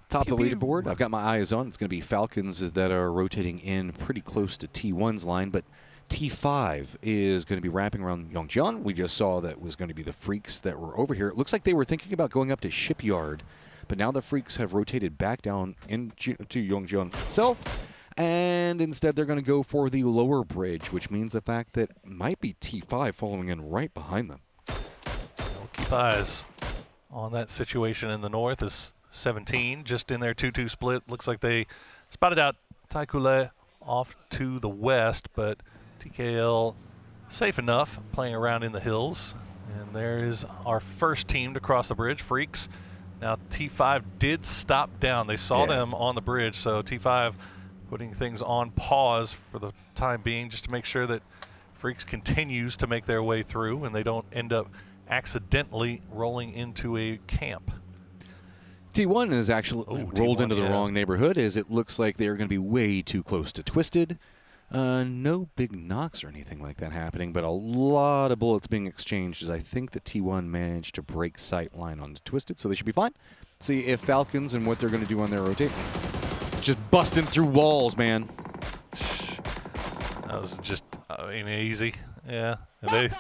Top of the leaderboard, I've got my eyes on. It's going to be Falcons that are rotating in pretty close to T1's line, but T5 is going to be wrapping around Yongjian. We just saw that was going to be the Freaks that were over here. It looks like they were thinking about going up to Shipyard, but now the Freaks have rotated back down into Yongjian itself, and instead they're going to go for the lower bridge, which means the fact that might be T5 following in right behind them. We'll keep eyes on that situation in the north as 17 just in their 2-2 split. Looks like they spotted out Taikule off to the west, but TKL safe enough playing around in the hills. And there is our first team to cross the bridge, Freaks. Now T5 did stop down. They saw them on the bridge, so T5 putting things on pause for the time being just to make sure that Freaks continues to make their way through and they don't end up accidentally rolling into a camp. T1 is actually rolled T1, into the wrong neighborhood, as it looks like they're going to be way too close to Twisted. No big knocks or anything like that happening, but a lot of bullets being exchanged, as I think that T1 managed to break sight line onto Twisted, so they should be fine. See if Falcons and what they're going to do on their rotation. Just busting through walls, man. That was just easy. Yeah. They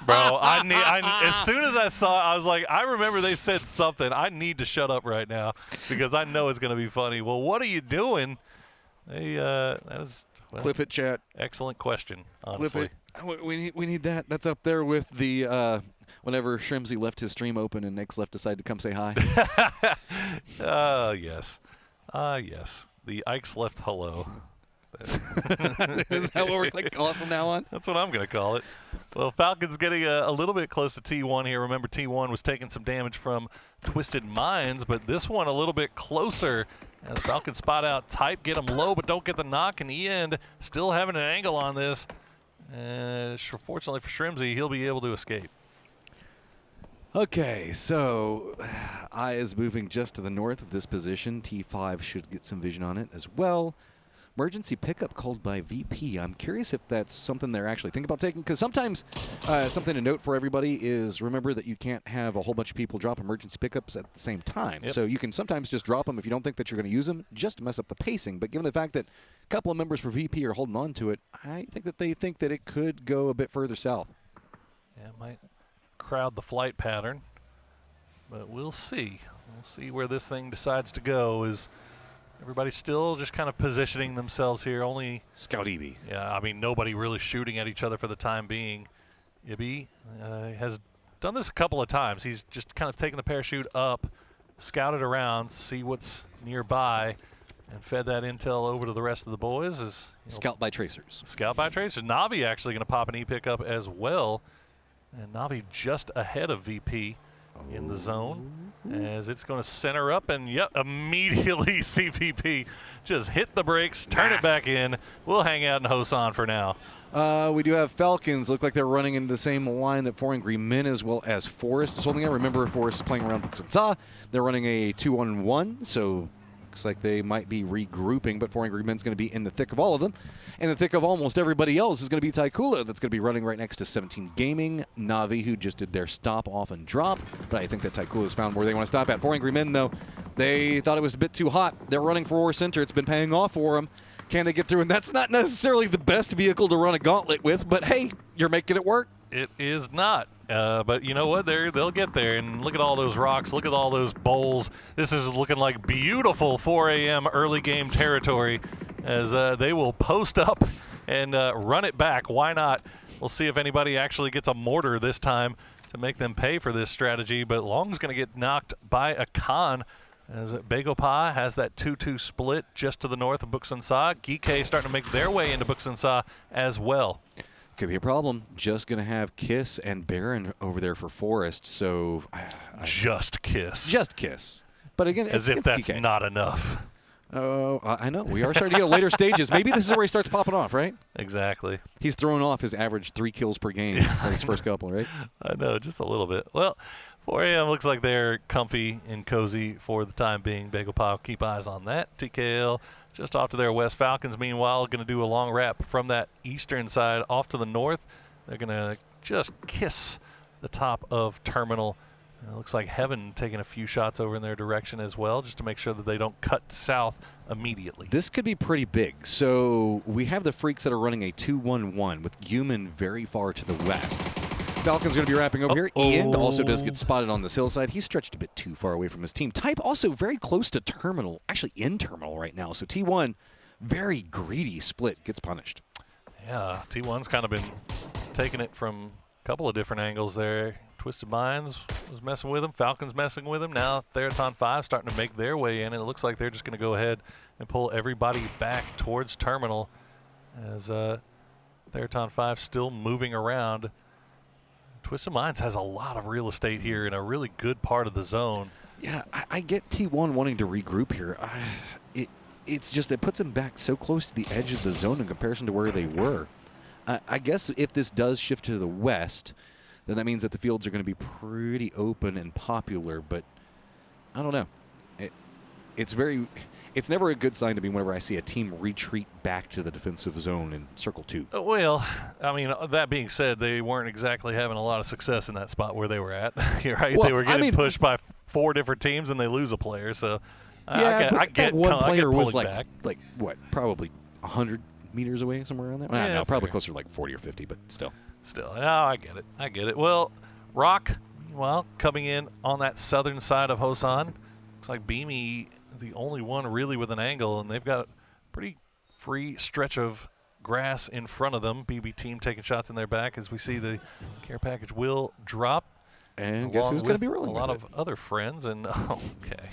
Bro, as soon as I saw it, I was like, I remember they said something. I need to shut up right now because I know it's going to be funny. Well, what are you doing? That is Clip it, chat. Excellent question, honestly. Clip it. We need that. That's up there with the whenever Shrimsy left his stream open and Nick's left decided to come say hi. Yes. Yes. The Ike's left hello. Is that what we're going to call it from now on? That's what I'm going to call it. Well, Falcons getting a little bit close to T1 here. Remember, T1 was taking some damage from Twisted Minds, but this one a little bit closer as Falcons spot out Type, get him low, but don't get the knock. In the end, still having an angle on this. Fortunately for Shrimsy, he'll be able to escape. Okay, so Eye is moving just to the north of this position. T5 should get some vision on it as well. Emergency pickup called by VP. I'm curious if that's something they're actually thinking about taking, because sometimes something to note for everybody is remember that you can't have a whole bunch of people drop emergency pickups at the same time. Yep. So you can sometimes just drop them if you don't think that you're going to use them, just to mess up the pacing. But given the fact that a couple of members for VP are holding on to it, I think that they think that it could go a bit further south. Yeah, it might crowd the flight pattern, but we'll see. We'll see where this thing decides to go. Is everybody's still just kind of positioning themselves here. Only Scout EB. Yeah, I mean, nobody really shooting at each other for the time being. Ibi has done this a couple of times. He's just kind of taken the parachute up, scouted around, see what's nearby, and fed that intel over to the rest of the boys. As Scout by Tracers. Scout by Tracers. Navi actually going to pop an E-pickup as well. And Navi just ahead of VP in the zone as it's going to center up, and immediately CPP just hit the brakes, turn it back in. We'll hang out in Hosan for now. We do have Falcons. Look like they're running into the same line that 4 Angry Men as well as Forest is holding out. Remember, Forest is playing around Buksansa. They're running a 2-on-1, so looks like they might be regrouping, but 4 Angry Men's going to be in the thick of all of them. In the thick of almost everybody else is going to be Taikula. That's going to be running right next to 17 Gaming. Navi, who just did their stop, off, and drop. But I think that Taikula has found where they want to stop at. 4 Angry Men, though, they thought it was a bit too hot. They're running for Ore Center. It's been paying off for them. Can they get through? And that's not necessarily the best vehicle to run a gauntlet with, but hey, you're making it work. It is not. But you know what? They'll get there. And look at all those rocks. Look at all those bowls. This is looking like beautiful 4 a.m. early game territory as they will post up and run it back. Why not? We'll see if anybody actually gets a mortar this time to make them pay for this strategy. But Long's going to get knocked by a Khan as Begopa has that 2-2 split just to the north of Buksansa. Geekay starting to make their way into Buksansa as well. Could be a problem. Just going to have Kiss and Baron over there for Forest, so... just Kiss. Just Kiss. But again, as if it's that's PK. not enough. Oh, I know. We are starting to get later stages. Maybe this is where he starts popping off, right? Exactly. He's throwing off his average 3 kills per game in his first couple, right? I know, just a little bit. Well, 4 AM looks like they're comfy and cozy for the time being. Bagel keep eyes on that. TKL just off to their west. Falcons, meanwhile, going to do a long wrap from that eastern side off to the north. They're going to just kiss the top of Terminal. It looks like Heaven taking a few shots over in their direction as well, just to make sure that they don't cut south immediately. This could be pretty big. So we have the Freaks that are running a 2-1-1 with Human very far to the west. Falcon's going to be wrapping over here. Ian also does get spotted on this hillside. He's stretched a bit too far away from his team. Type also very close to Terminal, actually in Terminal right now. So T1, very greedy split, gets punished. Yeah, T1's kind of been taking it from a couple of different angles there. Twisted Minds was messing with him. Falcon's messing with him. Now Theraton 5 starting to make their way in, and it looks like they're just going to go ahead and pull everybody back towards Terminal as Theraton 5 still moving around. Twisted Minds has a lot of real estate here in a really good part of the zone. Yeah, I get T1 wanting to regroup here. It's just it puts him back so close to the edge of the zone in comparison to where they were. I guess if this does shift to the west, then that means that the fields are going to be pretty open and popular, but I don't know. It's never a good sign to me whenever I see a team retreat back to the defensive zone in Circle 2. Well, I mean, that being said, they weren't exactly having a lot of success in that spot where they were at. Right? Well, they were getting pushed by 4 different teams, and they lose a player. So yeah, I get that one player was back. like what, probably 100 meters away, somewhere around there? Yeah, no, probably closer to like 40 or 50, but still. Still, no, I get it. I get it. Well, Rock, well, coming in on that southern side of Hosan. Looks like Beamy the only one really with an angle, and they've got a pretty free stretch of grass in front of them. BB team taking shots in their back as we see the care package will drop. And guess who's going to be rolling a lot of other friends, and okay.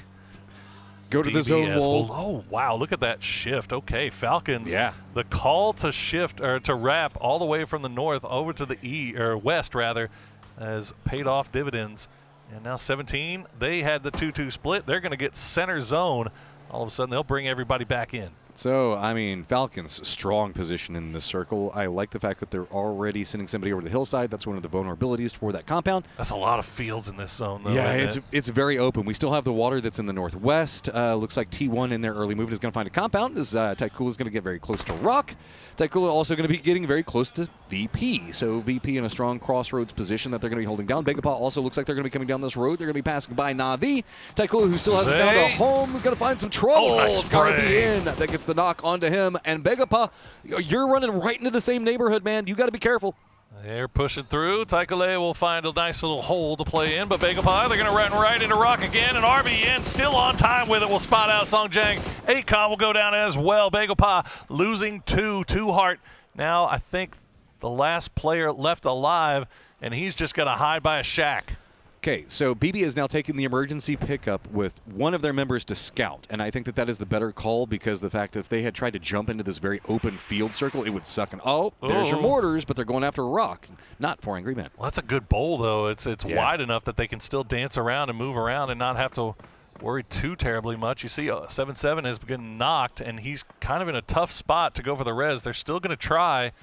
Go to the zone wall. Well, oh, wow, look at that shift. Okay, Falcons. Yeah. The call to shift, or to wrap all the way from the north over to the west, rather, has paid off dividends. And now 17, they had the 2-2 split. They're going to get center zone. All of a sudden, they'll bring everybody back in. So, I mean, Falcons, strong position in this circle. I like the fact that they're already sending somebody over the hillside. That's one of the vulnerabilities for that compound. That's a lot of fields in this zone, though. Yeah, it's very open. We still have the water that's in the northwest. Looks like T1 in their early movement is going to find a compound as Taikula is going to get very close to Rock. Taikula also going to be getting very close to VP. So VP in a strong crossroads position that they're going to be holding down. Begapa also looks like they're going to be coming down this road. They're going to be passing by Navi. Taikula, who still hasn't found a home, going to find some trouble. Nice It's got to be in. That gets the knock onto him. And Begapa, you're running right into the same neighborhood, man. You got to be careful. They're pushing through. Taikale will find a nice little hole to play in, but Begapa, they're going to run right into Rock again, and RBN still on time with it. Will spot out Songjang. 8Con will go down as well. Begapa losing 2 Heart. Now I think the last player left alive, and he's just going to hide by a shack. Okay, so BB is now taking the emergency pickup with one of their members to scout, and I think that is the better call because the fact that if they had tried to jump into this very open field circle, it would suck. And there's your mortars, but they're going after Rock, not for Angry Man. Well, that's a good bowl, though. It's wide enough that they can still dance around and move around and not have to worry too terribly much. You see 7-7 has been knocked, and he's kind of in a tough spot to go for the res. They're still going to try,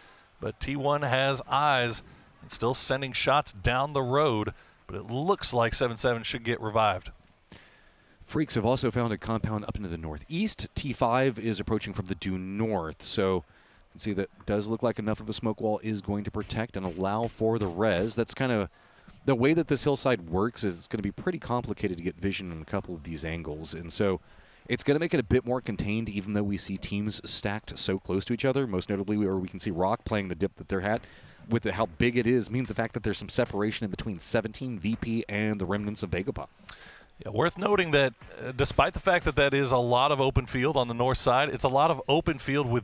but T1 has eyes and still sending shots down the road. But it looks like 7-7 should get revived. Freaks have also found a compound up into the northeast. T5 is approaching from the due north, so you can see that does look like enough of a smoke wall is going to protect and allow for the res. That's kind of the way that this hillside works. Is it's going to be pretty complicated to get vision on a couple of these angles, and so it's going to make it a bit more contained, even though we see teams stacked so close to each other. Most notably, where we can see Rock playing the dip that they're at. With how big it is, means the fact that there's some separation in between 17, VP, and the remnants of Begapa. Yeah, worth noting that despite the fact that is a lot of open field on the north side, it's a lot of open field with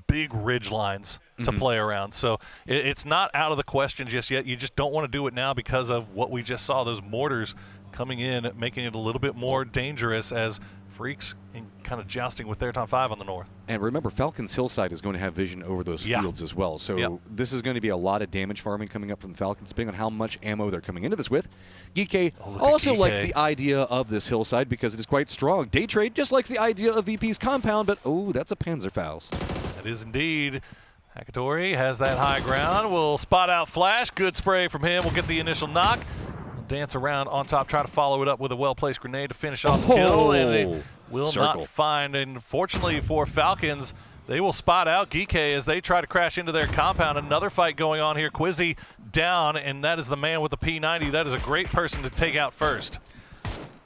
big ridge lines to play around. So it's not out of the question just yet. You just don't want to do it now because of what we just saw, those mortars coming in, making it a little bit more dangerous as Freaks kind of jousting with their top 5 on the north. And remember, Falcons Hillside is going to have vision over those fields as well. So this is going to be a lot of damage farming coming up from the Falcons, depending on how much ammo they're coming into this with. Geeky also likes the idea of this hillside because it is quite strong. Day Trade just likes the idea of VP's compound, but that's a Panzerfaust. That is indeed. Hakatori has that high ground. Will spot out Flash. Good spray from him. Will get the initial knock. Dance around on top, try to follow it up with a well-placed grenade to finish off the kill, and it will not find. And fortunately for Falcons, they will spot out Geek as they try to crash into their compound. Another fight going on here. Quizzy down, and that is the man with the P90. That is a great person to take out first.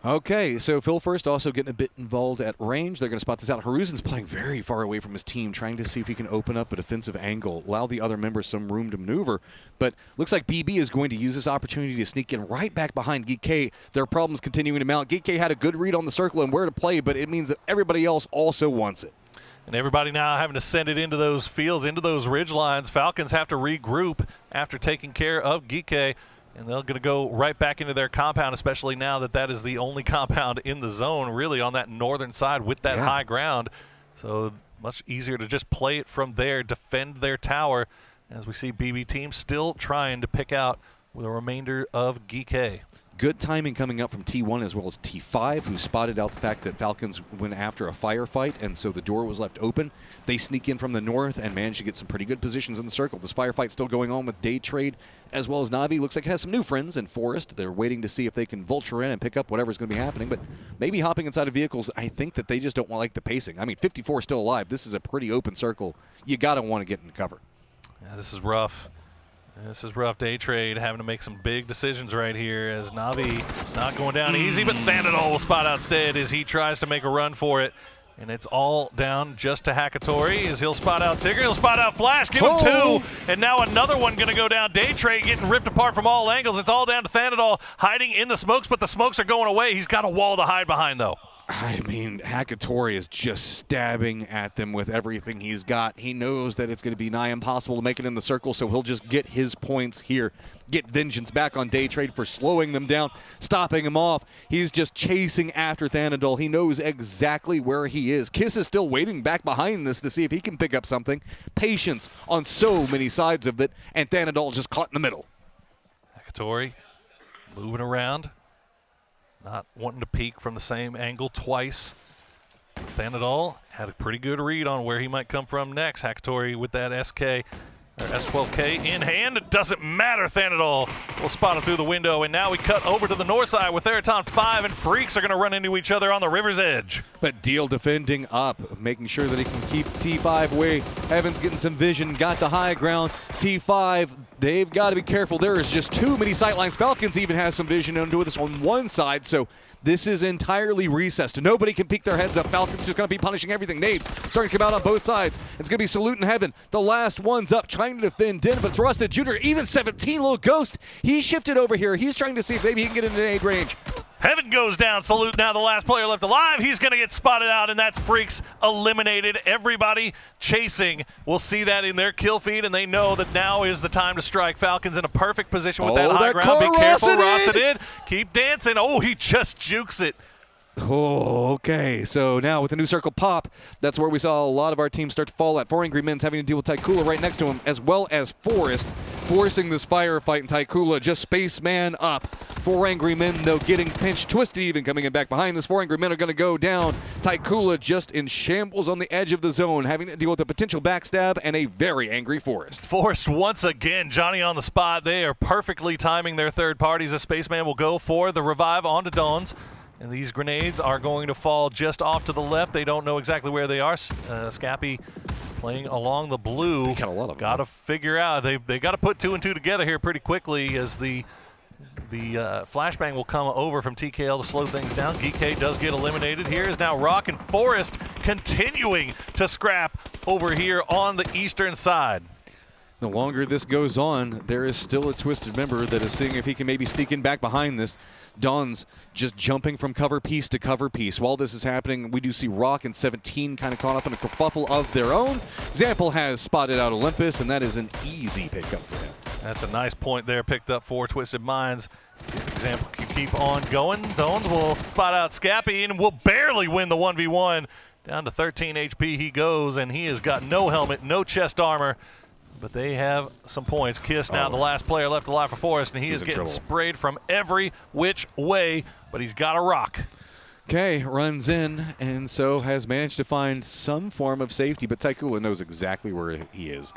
Okay, so Phil First also getting a bit involved at range. They're going to spot this out. Haruzen's playing very far away from his team, trying to see if he can open up a defensive angle, allow the other members some room to maneuver. But looks like BB is going to use this opportunity to sneak in right back behind Geek K. Their problems continuing to mount. Geek K had a good read on the circle and where to play, but it means that everybody else also wants it. And everybody now having to send it into those fields, into those ridge lines. Falcons have to regroup after taking care of Geek K. And they're going to go right back into their compound, especially now that that is the only compound in the zone, really, on that northern side with that high ground. So much easier to just play it from there, defend their tower, as we see BB team still trying to pick out the remainder of Geek. Good timing coming up from T1 as well as T5, who spotted out the fact that Falcons went after a firefight, and so the door was left open. They sneak in from the north and manage to get some pretty good positions in the circle. This firefight still going on with Day Trade as well as Navi. Looks like it has some new friends in Forest. They're waiting to see if they can vulture in and pick up whatever's going to be happening, but maybe hopping inside of vehicles. I think that they just don't like the pacing. I mean, 54 still alive. This is a pretty open circle. You got to want to get in cover. Yeah, this is rough. This is rough. Day Trade having to make some big decisions right here as Navi not going down easy, but Thanadol will spot out instead as he tries to make a run for it. And it's all down just to Hakatori as he'll spot out Tigger, he'll spot out Flash, give him 2, and now another one going to go down. Day Trade getting ripped apart from all angles. It's all down to Thanadol hiding in the smokes, but the smokes are going away. He's got a wall to hide behind, though. I mean, Hakatori is just stabbing at them with everything he's got. He knows that it's going to be nigh impossible to make it in the circle, so he'll just get his points here. Get vengeance back on Day Trade for slowing them down, stopping him off. He's just chasing after Thanadol. He knows exactly where he is. Kiss is still waiting back behind this to see if he can pick up something. Patience on so many sides of it, and Thanadol just caught in the middle. Hakatori moving around. Not wanting to peek from the same angle twice. Thanadol had a pretty good read on where he might come from next. Hakatori with that SK, or S12K in hand. It doesn't matter. Thanadol will spot it through the window. And now we cut over to the north side with Theraton 5 and Freaks are going to run into each other on the river's edge. But Deal defending up, making sure that he can keep T5 away. Evans getting some vision, got the high ground. T5, they've got to be careful. There is just too many sightlines. Falcons even has some vision into this on one side, so this is entirely recessed. Nobody can peek their heads up. Falcons just going to be punishing everything. Nades starting to come out on both sides. It's going to be Salute in Heaven. The last one's up, trying to defend Den, but it's Rusted Jr. Even 17, little Ghost. He shifted over here. He's trying to see if maybe he can get into nade range. Heaven goes down. Salute now the last player left alive. He's going to get spotted out, and that's Freaks eliminated. Everybody chasing. We'll see that in their kill feed, and they know that now is the time to strike. Falcons in a perfect position with that high ground. Be careful, Rossadid. Keep dancing. Oh, he just jukes it. Oh, okay. So now with the new circle pop, that's where we saw a lot of our teams start to fall at. 4 Angry Men's having to deal with Taikula right next to him, as well as Forest, forcing this firefight, and Taikula just spaceman up. 4 Angry Men, though, getting pinched, Twisted even coming in back behind this. 4 Angry Men are going to go down. Taikula just in shambles on the edge of the zone, having to deal with a potential backstab and a very angry Forest. Forest once again, Johnny on the spot. They are perfectly timing their third parties. A Spaceman will go for the revive onto Dawns. And these grenades are going to fall just off to the left. They don't know exactly where they are. Scappy playing along the blue. Got a lot of them. Got to figure out. They got to put 2 and 2 together here pretty quickly as the flashbang will come over from TKL to slow things down. GK does get eliminated. Here is now Rock and Forest continuing to scrap over here on the eastern side. The longer this goes on, there is still a Twisted member that is seeing if he can maybe sneak in back behind this. Dawn's just jumping from cover piece to cover piece. While this is happening, we do see Rock and 17 kind of caught off in a kerfuffle of their own. Example has spotted out Olympus, and that is an easy pickup for him. That's a nice point there, picked up for Twisted Minds. Example can keep on going. Dawns will spot out Scappy and will barely win the 1v1. Down to 13 HP he goes, and he has got no helmet, no chest armor, but they have some points. Kiss now the last player left alive for Forest, and he is getting sprayed from every which way, but he's got a rock. Okay, runs in, and so has managed to find some form of safety, but Taikula knows exactly where he is.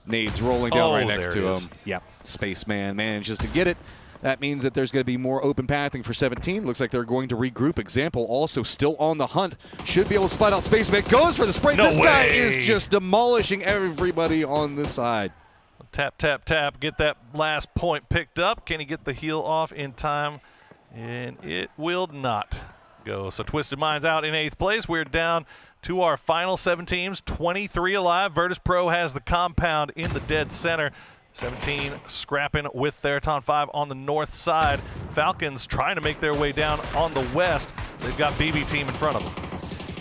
Nades rolling down right next to him. Yep, Spaceman manages to get it. That means that there's going to be more open pathing for 17. Looks like they're going to regroup. Example also still on the hunt. Should be able to spot out Spaceman. Goes for the spray. No this way. guy is just demolishing everybody on this side. Tap, tap, tap. Get that last point picked up. Can he get the heal off in time? And it will not go. So Twisted Minds out in 8th place. We're down to our final 7 teams. 23 alive. Virtus Pro has the compound in the dead center. 17 scrapping with their Ton 5 on the north side. Falcons trying to make their way down on the west. They've got BB team in front of them.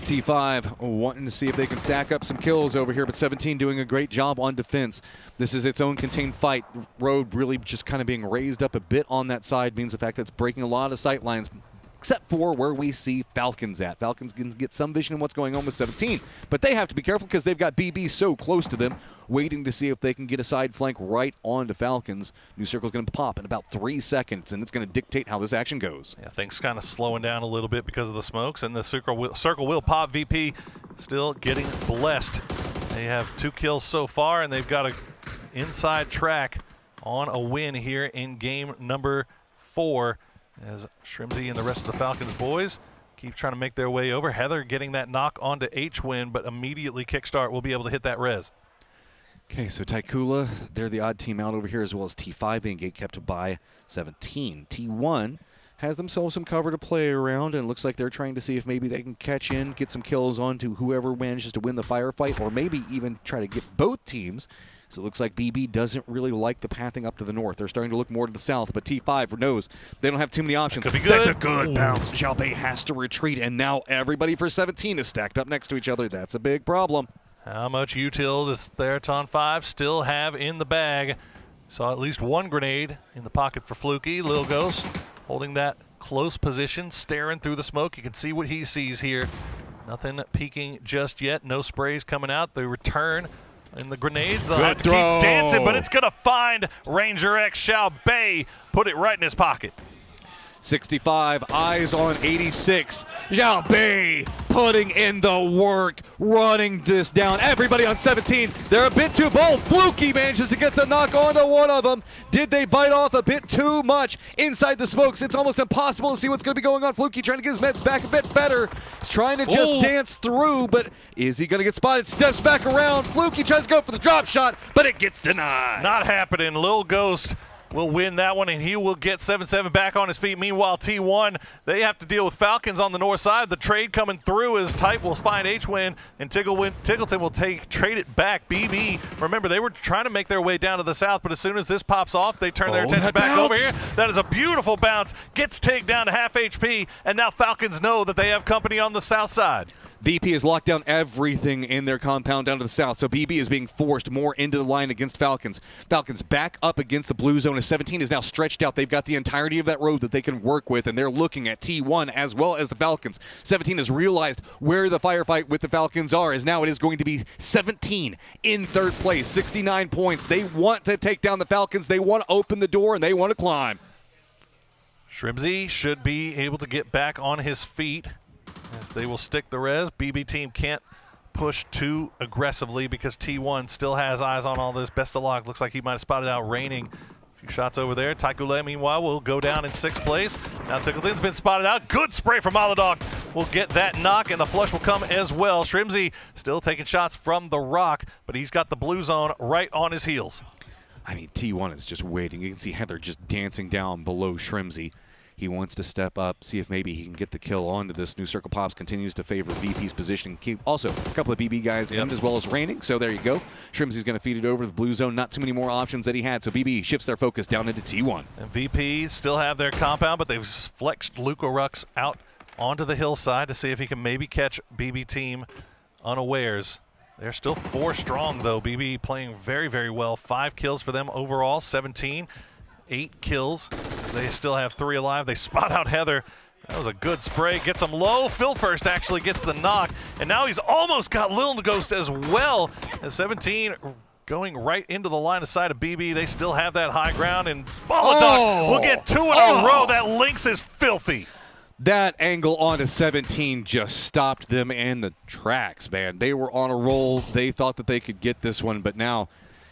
T5 wanting to see if they can stack up some kills over here, but 17 doing a great job on defense. This is its own contained fight. Road really just kind of being raised up a bit on that side means the fact that it's breaking a lot of sight lines, except for where we see Falcons at. Falcons can get some vision of what's going on with 17, but they have to be careful because they've got BB so close to them, waiting to see if they can get a side flank right onto Falcons. New circle's going to pop in about 3 seconds, and it's going to dictate how this action goes. Yeah, things kind of slowing down a little bit because of the smokes, and the circle will pop. VP still getting blessed. They have 2 kills so far, and they've got an inside track on a win here in game number 4. As Shrimzy and the rest of the Falcons boys keep trying to make their way over. Heather getting that knock onto H-Win, but immediately Kickstart will be able to hit that res. Okay, so Taikula, they're the odd team out over here, as well as T5 being gatekept by 17. T1 has themselves some cover to play around, and it looks like they're trying to see if maybe they can catch in, get some kills onto whoever manages to win the firefight, or maybe even try to get both teams. So it looks like BB doesn't really like the pathing up to the north. They're starting to look more to the south, but T5 knows they don't have too many options. That could be good. That's a good bounce. Xiaobei has to retreat, and now everybody for 17 is stacked up next to each other. That's a big problem. How much util does their Ton 5 still have in the bag? Saw at least 1 grenade in the pocket for Fluky. Lil Ghost holding that close position, staring through the smoke. You can see what he sees here. Nothing peeking just yet. No sprays coming out. They return. And the grenades, they'll have to keep dancing, but it's going to find Ranger X Xiaobei. Put it right in his pocket. 65, eyes on 86. Xiaobei putting in the work, running this down. Everybody on 17, they're a bit too bold. Fluky manages to get the knock onto one of them. Did they bite off a bit too much inside the smokes? It's almost impossible to see what's going to be going on. Fluky trying to get his meds back a bit better. He's trying to just dance through, but is he going to get spotted? Steps back around. Fluky tries to go for the drop shot, but it gets denied. Not happening. Lil Ghost will win that one, and he will get 7-7 back on his feet. Meanwhile, T1, they have to deal with Falcons on the north side. The trade coming through as Type will find H-Win, and Tiggleton will trade it back. BB, remember, they were trying to make their way down to the south, but as soon as this pops off, they turn their attention back over here. That is a beautiful bounce. Gets Tig down to half HP, and now Falcons know that they have company on the south side. VP has locked down everything in their compound down to the south, so BB is being forced more into the line against Falcons. Falcons back up against the blue zone as 17 is now stretched out. They've got the entirety of that road that they can work with, and they're looking at T1 as well as the Falcons. 17 has realized where the firefight with the Falcons are, as now it is going to be 17 in 3rd place, 69 points. They want to take down the Falcons. They want to open the door, and they want to climb. Shrimzy should be able to get back on his feet as they will stick the res. BB team can't push too aggressively because T1 still has eyes on all this. Best of luck. Looks like he might have spotted out Raining. A few shots over there. Taikule, meanwhile, will go down in 6th place. Now Tickleton's been spotted out. Good spray from Molodog. Will get that knock, and the flush will come as well. Shrimzy still taking shots from the rock, but he's got the blue zone right on his heels. I mean, T1 is just waiting. You can see Heather just dancing down below Shrimzy. He wants to step up, see if maybe he can get the kill onto this. New Circle Pops continues to favor VP's position. Also, a couple of BB guys in as well as Raining, so there you go. Shrimzy's going to feed it over to the blue zone. Not too many more options that he had, so BB shifts their focus down into T1. And VP still have their compound, but they've flexed Luca Rux out onto the hillside to see if he can maybe catch BB team unawares. They're still 4 strong, though. BB playing very, very well. 5 kills for them overall, 17. 8 kills. They still have 3 alive. They spot out Heather. That was a good spray. Gets him low. Phil first actually gets the knock. And now he's almost got Lil Ghost as well. As 17 going right into the line of sight of BB. They still have that high ground. And Molodog will get 2 in a row. That Lynx is filthy. That angle onto 17 just stopped them in the tracks, man. They were on a roll. They thought that they could get this one, but now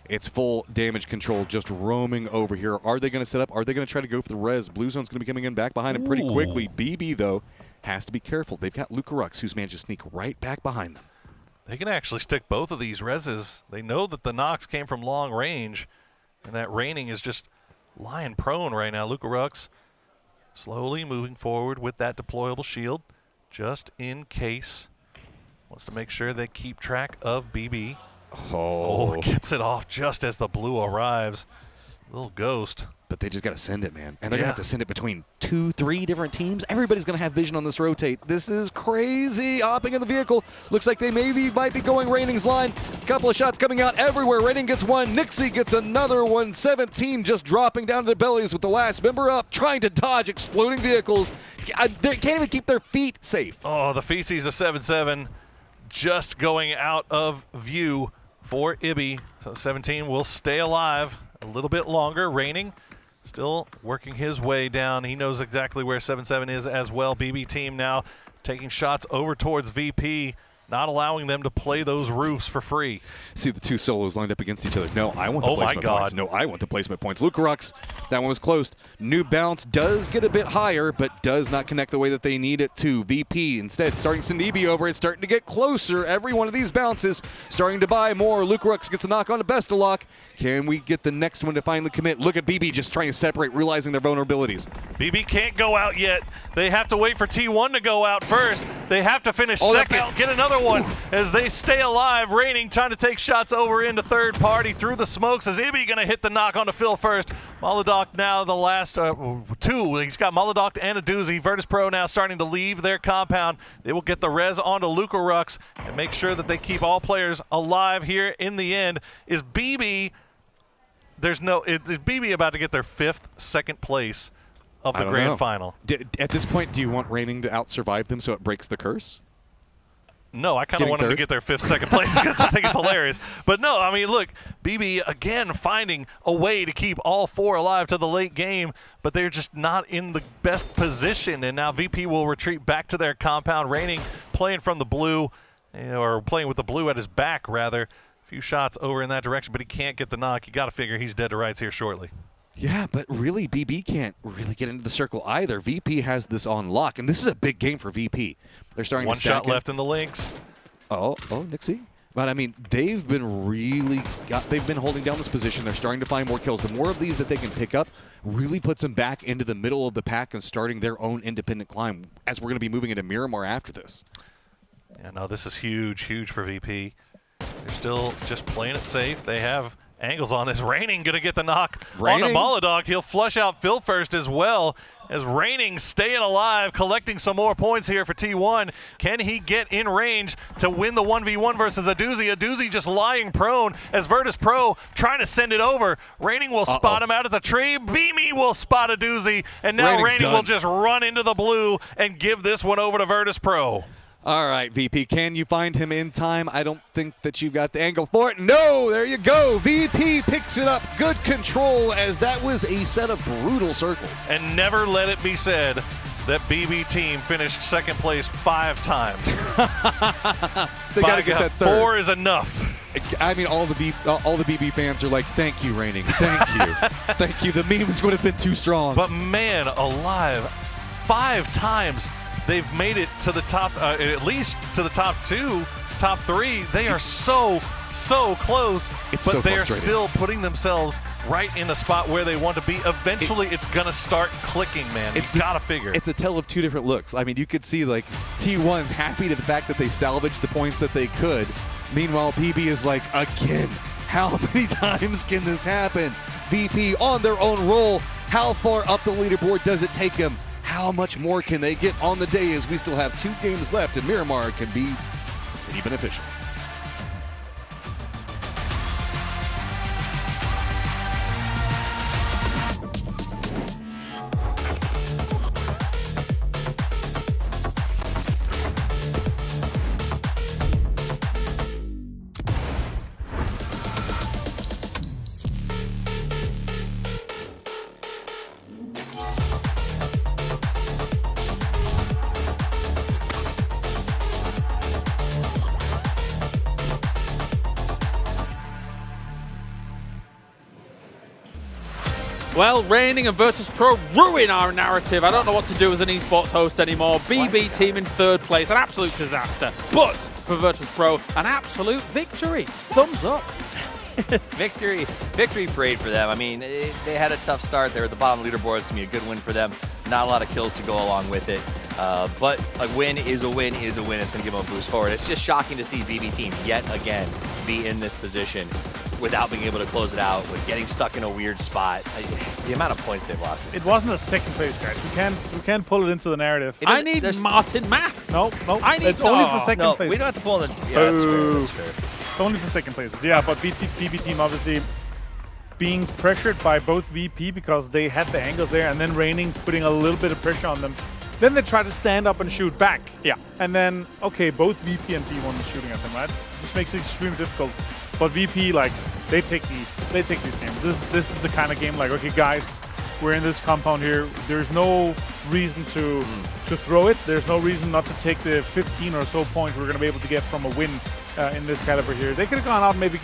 it's full damage control just roaming over here. Are they going to set up? Are they going to try to go for the res? Blue Zone's going to be coming in back behind him pretty quickly. BB, though, has to be careful. They've got Lucarux, who's managed to sneak right back behind them. They can actually stick both of these reses. They know that the knocks came from long range, and that Raining is just lying prone right now. Lucarux slowly moving forward with that deployable shield, just in case. Wants to make sure they keep track of BB. Oh, gets it off just as the blue arrives. Little Ghost. But they just got to send it, man. And they're going to have to send it between 2-3 different teams. Everybody's going to have vision on this rotate. This is crazy. Hopping in the vehicle. Looks like they might be going Raining's line. Couple of shots coming out everywhere. Raining gets one. Nixie gets another one. 17 just dropping down to their bellies with the last member up, trying to dodge exploding vehicles. They can't even keep their feet safe. Oh, the feces of 7-7 just going out of view for Ibby. So 17 will stay alive a little bit longer. Raining still working his way down. He knows exactly where 7-7 is as well. BB team now taking shots over towards VP, not allowing them to play those roofs for free. See the two solos lined up against each other. No, I want the placement points. No, I want the placement points. Lucarux, that one was close. New bounce does get a bit higher, but does not connect the way that they need it to. VP instead starting to send EB over. It's starting to get closer. Every one of these bounces starting to buy more. Lucarux gets a knock on to Bestalock. Can we get the next one to finally commit? Look at BB just trying to separate, realizing their vulnerabilities. BB can't go out yet. They have to wait for T1 to go out first. They have to finish second. Get another one as they stay alive. Raining trying to take shots over into third party through the smokes. Is Ibby going to hit the knock onto Phil first? Molodog now the last two. He's got Molodog and a doozy. Virtus Pro now starting to leave their compound. They will get the res onto Lucarux and make sure that they keep all players alive here in the end. Is BB... is BB about to get their second place of the grand final? At this point, do you want Raining to out-survive them so it breaks the curse? No, I kind of want them to get their second place because I think it's hilarious. But no, I mean, look, BB again finding a way to keep all four alive to the late game, but they're just not in the best position. And now VP will retreat back to their compound. Raining playing from the blue, or playing with the blue at his back, rather. A few shots over in that direction, but he can't get the knock. You got to figure he's dead to rights here shortly. Yeah, but really, BB can't really get into the circle either. VP has this on lock, and this is a big game for VP. They're starting to stack shot left in the Lynx. Oh, Nixie. But I mean, they've been holding down this position. They're starting to find more kills. The more of these that they can pick up really puts them back into the middle of the pack and starting their own independent climb, as we're going to be moving into Miramar after this. Yeah, no, this is huge, huge for VP. They're still just playing it safe. They have angles on this. Raining going to get the knock on the Molodog. He'll flush out Phil first as well, as Raining staying alive, collecting some more points here for T1. Can he get in range to win the 1v1 versus Aduzi? Aduzi just lying prone as Virtus Pro trying to send it over. Raining will spot him out at the tree. Beamy will spot Aduzi, and now Raining will just run into the blue and give this one over to Virtus Pro. All right, VP, can you find him in time? I don't think that you've got the angle for it. No, there you go. VP picks it up. Good control, as that was a set of brutal circles. And never let it be said that BB team finished second place 5 times. They got to get that third. 4 is enough. I mean, all the BB fans are like, thank you, Raining. Thank you. Thank you. The memes would have been too strong. But man alive, 5 times. They've made it to the top, at least to the top 2, top 3. They are so close, but they're still putting themselves right in the spot where they want to be. Eventually, it's going to start clicking, man. You've got to figure. It's a tale of two different looks. I mean, you could see, like, T1 happy to the fact that they salvaged the points that they could. Meanwhile, PB is like, again, how many times can this happen? VP on their own roll. How far up the leaderboard does it take them? How much more can they get on the day, as we still have 2 games left, and Miramar can be pretty beneficial. Well, Reigning and Virtus Pro ruin our narrative. I don't know what to do as an esports host anymore. BB team in 3rd place, an absolute disaster. But for Virtus Pro, an absolute victory. Thumbs up. Victory parade for them. I mean, they had a tough start. They were at the bottom leaderboard. It's going to be a good win for them. Not a lot of kills to go along with it. But a win is a win is a win. It's going to give them a boost forward. It's just shocking to see BB team yet again be in this position without being able to close it out, with getting stuck in a weird spot. The amount of points they've lost. It wasn't a 2nd place, guys. We can't pull it into the narrative. I need Martin Math. No. It's only for 2nd place. We don't have to pull in. Yeah, that's fair. It's only for 2nd places. Yeah, but BB team obviously being pressured by both VP because they had the angles there, and then Reigning putting a little bit of pressure on them. Then they try to stand up and shoot back. Yeah. And then, okay, both VP and T1 are shooting at them, right? This makes it extremely difficult. But VP, like, they take these games. This is the kind of game like, okay, guys, we're in this compound here. There's no reason to throw it. There's no reason not to take the 15 or so points we're going to be able to get from a win in this caliber here. They could have gone out and maybe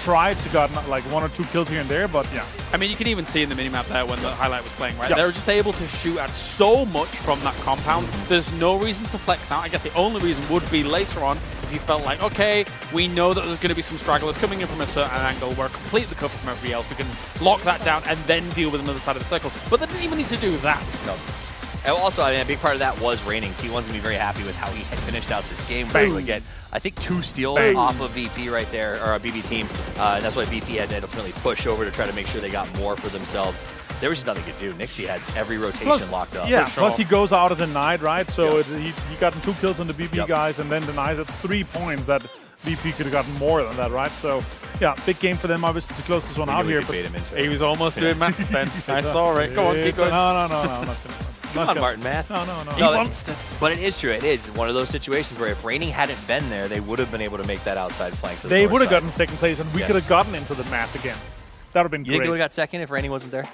tried to gotten like 1 or 2 kills here and there, but yeah. I mean, you can even see in the minimap there when the highlight was playing, right? They were just able to shoot at so much from that compound. There's no reason to flex out. I guess the only reason would be later on if you felt like, okay, we know that there's going to be some stragglers coming in from a certain angle. We're completely covered from everybody else. We can lock that down and then deal with them on the other side of the circle. But they didn't even need to do that. No. And also, I mean, a big part of that was Reigning. T1's going to be very happy with how he had finished out this game. We're able to get, I think, 2 steals off of VP right there, or a BB team. And that's why VP had to ultimately push over to try to make sure they got more for themselves. There was just nothing to do. Nixie had every rotation locked up. Yeah, plus he goes out of denied, right? So he gotten 2 kills on the BB guys and then denies. That's 3 points that VP could have gotten more than that, right? So, yeah, big game for them, obviously, to close this one out here. But he was almost doing maths then. I saw it. Go on, keep going. No. Come on, Martin, man. No. He wants to. But it is true. It is one of those situations where if Reigning hadn't been there, they would have been able to make that outside flank. To the they would have side. gotten 2nd place, and we could have gotten into the math again. That would have been great. You think they would have got 2nd if Reigning wasn't there?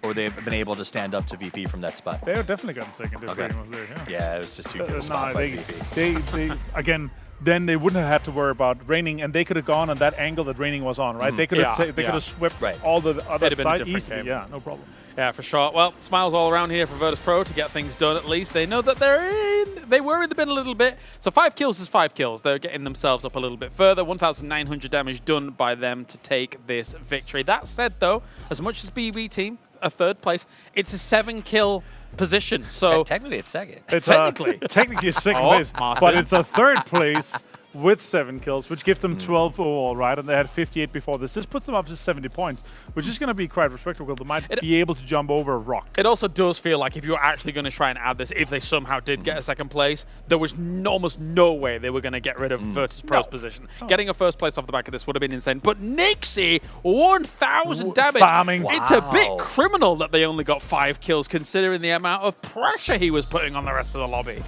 Or would they have been able to stand up to VP from that spot? They would have definitely gotten 2nd if Reigning was there, Yeah, it was just too good a spot by VP. They again, then they wouldn't have had to worry about Reigning, and they could have gone on that angle that Reigning was on, right? They could have could have swept all the other side easily. Yeah, no problem. Yeah, for sure. Well, smiles all around here for Virtus Pro to get things done at least. They know that they were in the bin a little bit. So 5 kills is 5 kills. They're getting themselves up a little bit further. 1,900 damage done by them to take this victory. That said, though, as much as BB team, a 3rd place, it's a 7-kill position. So technically it's 2nd. It's technically it's 2nd place, but it's a 3rd place with 7 kills, which gives them 12 overall, right? And they had 58 before this. This puts them up to 70 points, which is going to be quite respectable. They might be able to jump over a rock. It also does feel like if you were actually going to try and add this, if they somehow did get a 2nd place, there was almost no way they were going to get rid of Virtus Pro's position. Getting a 1st place off the back of this would have been insane. But Nixie, 1,000 damage. Farming. It's a bit criminal that they only got 5 kills, considering the amount of pressure he was putting on the rest of the lobby.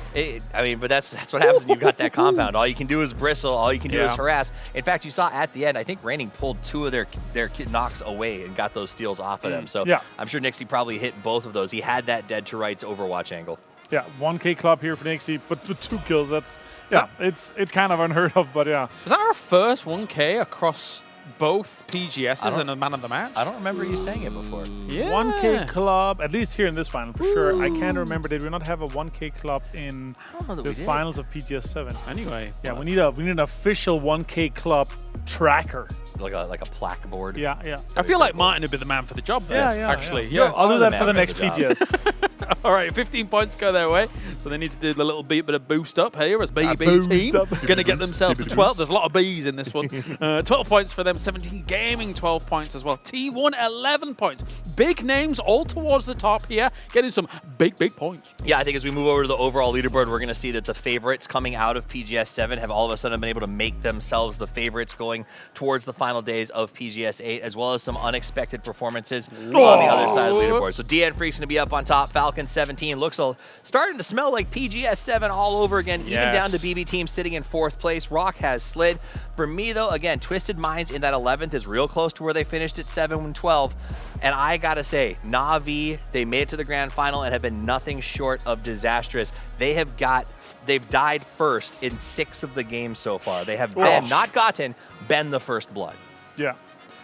I mean, but that's what happens when you've got that compound. All you can do is bristle. All you can do is harass. In fact, you saw at the end, I think Reigning pulled 2 of their knocks away and got those steals off of them. So I'm sure Nixie probably hit both of those. He had that dead to rights Overwatch angle. Yeah, 1K club here for Nixie, but with 2 kills, it's kind of unheard of, but yeah. Is that our first 1K across both PGSs and a man of the match? I don't remember you saying it before. Yeah. 1K club, at least here in this final for sure. I can't remember. Did we not have a 1K club in the finals of PGS 7? Anyway, yeah, we need an official 1K club tracker. Like a plaque board. Yeah. I feel like Martin would be the man for the job there. Actually. Yeah, I'll do that for the next PGS. All right, 15 points go their way. So they need to do the little bit of boost up here as BB team. Going to get themselves to 12. There's a lot of Bs in this one. 12 points for them. 17 Gaming, 12 points as well. T1, 11 points. Big names all towards the top here, getting some big points. Yeah, I think as we move over to the overall leaderboard, we're going to see that the favorites coming out of PGS 7 have all of a sudden been able to make themselves the favorites going towards the final days of PGS 8, as well as some unexpected performances on the other side of the leaderboard. So DN Freak's going to be up on top. Falcon 17 looks starting to smell like PGS 7 all over again, even down to BB team sitting in 4th place. Rock has slid. For me, though, again, Twisted Minds in that 11th is real close to where they finished at 7 and 12. And I got to say, Na'Vi, they made it to the grand final and have been nothing short of disastrous. They've died first in 6 of the games so far. They have been the first blood. Yeah.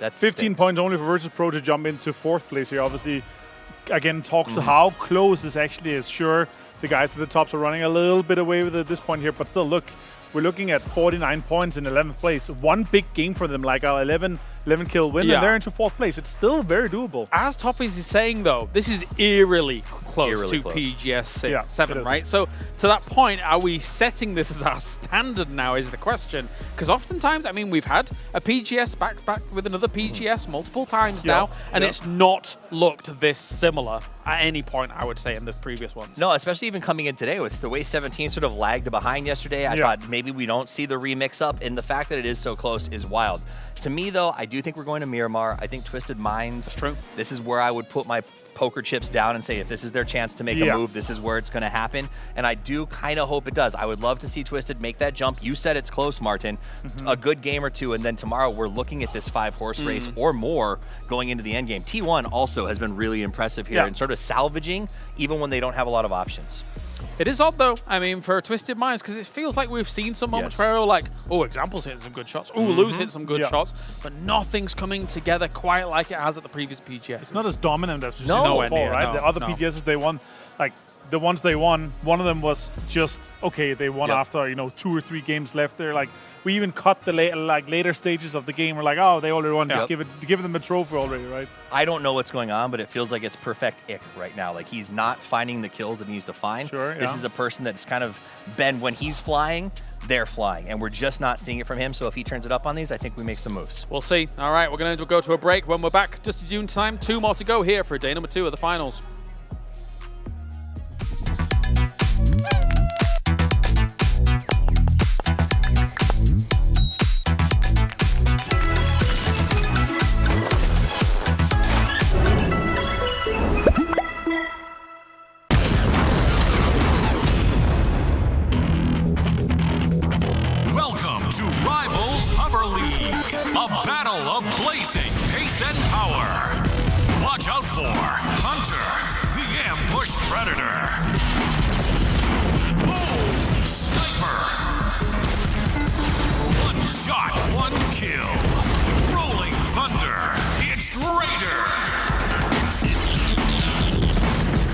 That's 15 points only for Virtus Pro to jump into 4th place here. Obviously, again, talks to how close this actually is. Sure, the guys at the tops are running a little bit away with it at this point here, but still, look, we're looking at 49 points in 11th place. One big game for them, like our 11 kill win, and they're into 4th place. It's still very doable. As Toffees is saying, though, this is eerily close to PGS 7, right? So to that point, are we setting this as our standard now is the question. Because oftentimes, I mean, we've had a PGS back with another PGS multiple times now, and it's not looked this similar at any point, I would say, in the previous ones. No, especially even coming in today with the way 17 sort of lagged behind yesterday. I thought maybe we don't see the remix up, and the fact that it is so close is wild. To me, though, I do think we're going to Miramar. I think Twisted Minds, this is where I would put my poker chips down and say, if this is their chance to make a move, this is where it's going to happen. And I do kind of hope it does. I would love to see Twisted make that jump. You said it's close, Martin. A good game or two, and then tomorrow we're looking at this 5-horse race or more going into the end game. T1 also has been really impressive here and sort of salvaging even when they don't have a lot of options. It is odd, though, I mean, for Twisted Minds, because it feels like we've seen some moments where we're like, oh, Example's hitting some good shots. Oh, Lou's hit some good shots. But nothing's coming together quite like it has at the previous PGS. It's not as dominant as we've seen before, right? The other PGSs they won, like, the ones they won, one of them was just, okay, they won after, 2 or 3 games left. They're like, we even cut the later stages of the game. We're like, oh, they already won. Just give them a trophy already, right? I don't know what's going on, but it feels like it's perfect ick right now. Like, he's not finding the kills that he needs to find. This is a person that's kind of been, when he's flying, they're flying, and we're just not seeing it from him. So if he turns it up on these, I think we make some moves. We'll see. All right, we're going to go to a break. When we're back, just June time, 2 more to go here for day number 2 of the finals. A battle of blazing pace and power. Watch out for Hunter, the ambush predator. Boom, sniper. One shot, one kill. Rolling thunder, it's Raider.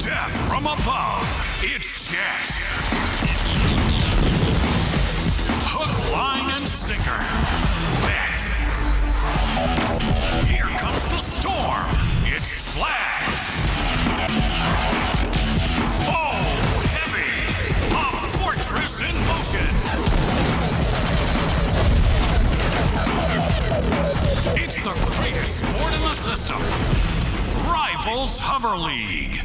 Death from above, it's Jet. Hook, line, and sinker. Here comes the storm. It's Flash. Oh, heavy. A fortress in motion. It's the greatest sport in the system. Rivals Hover League.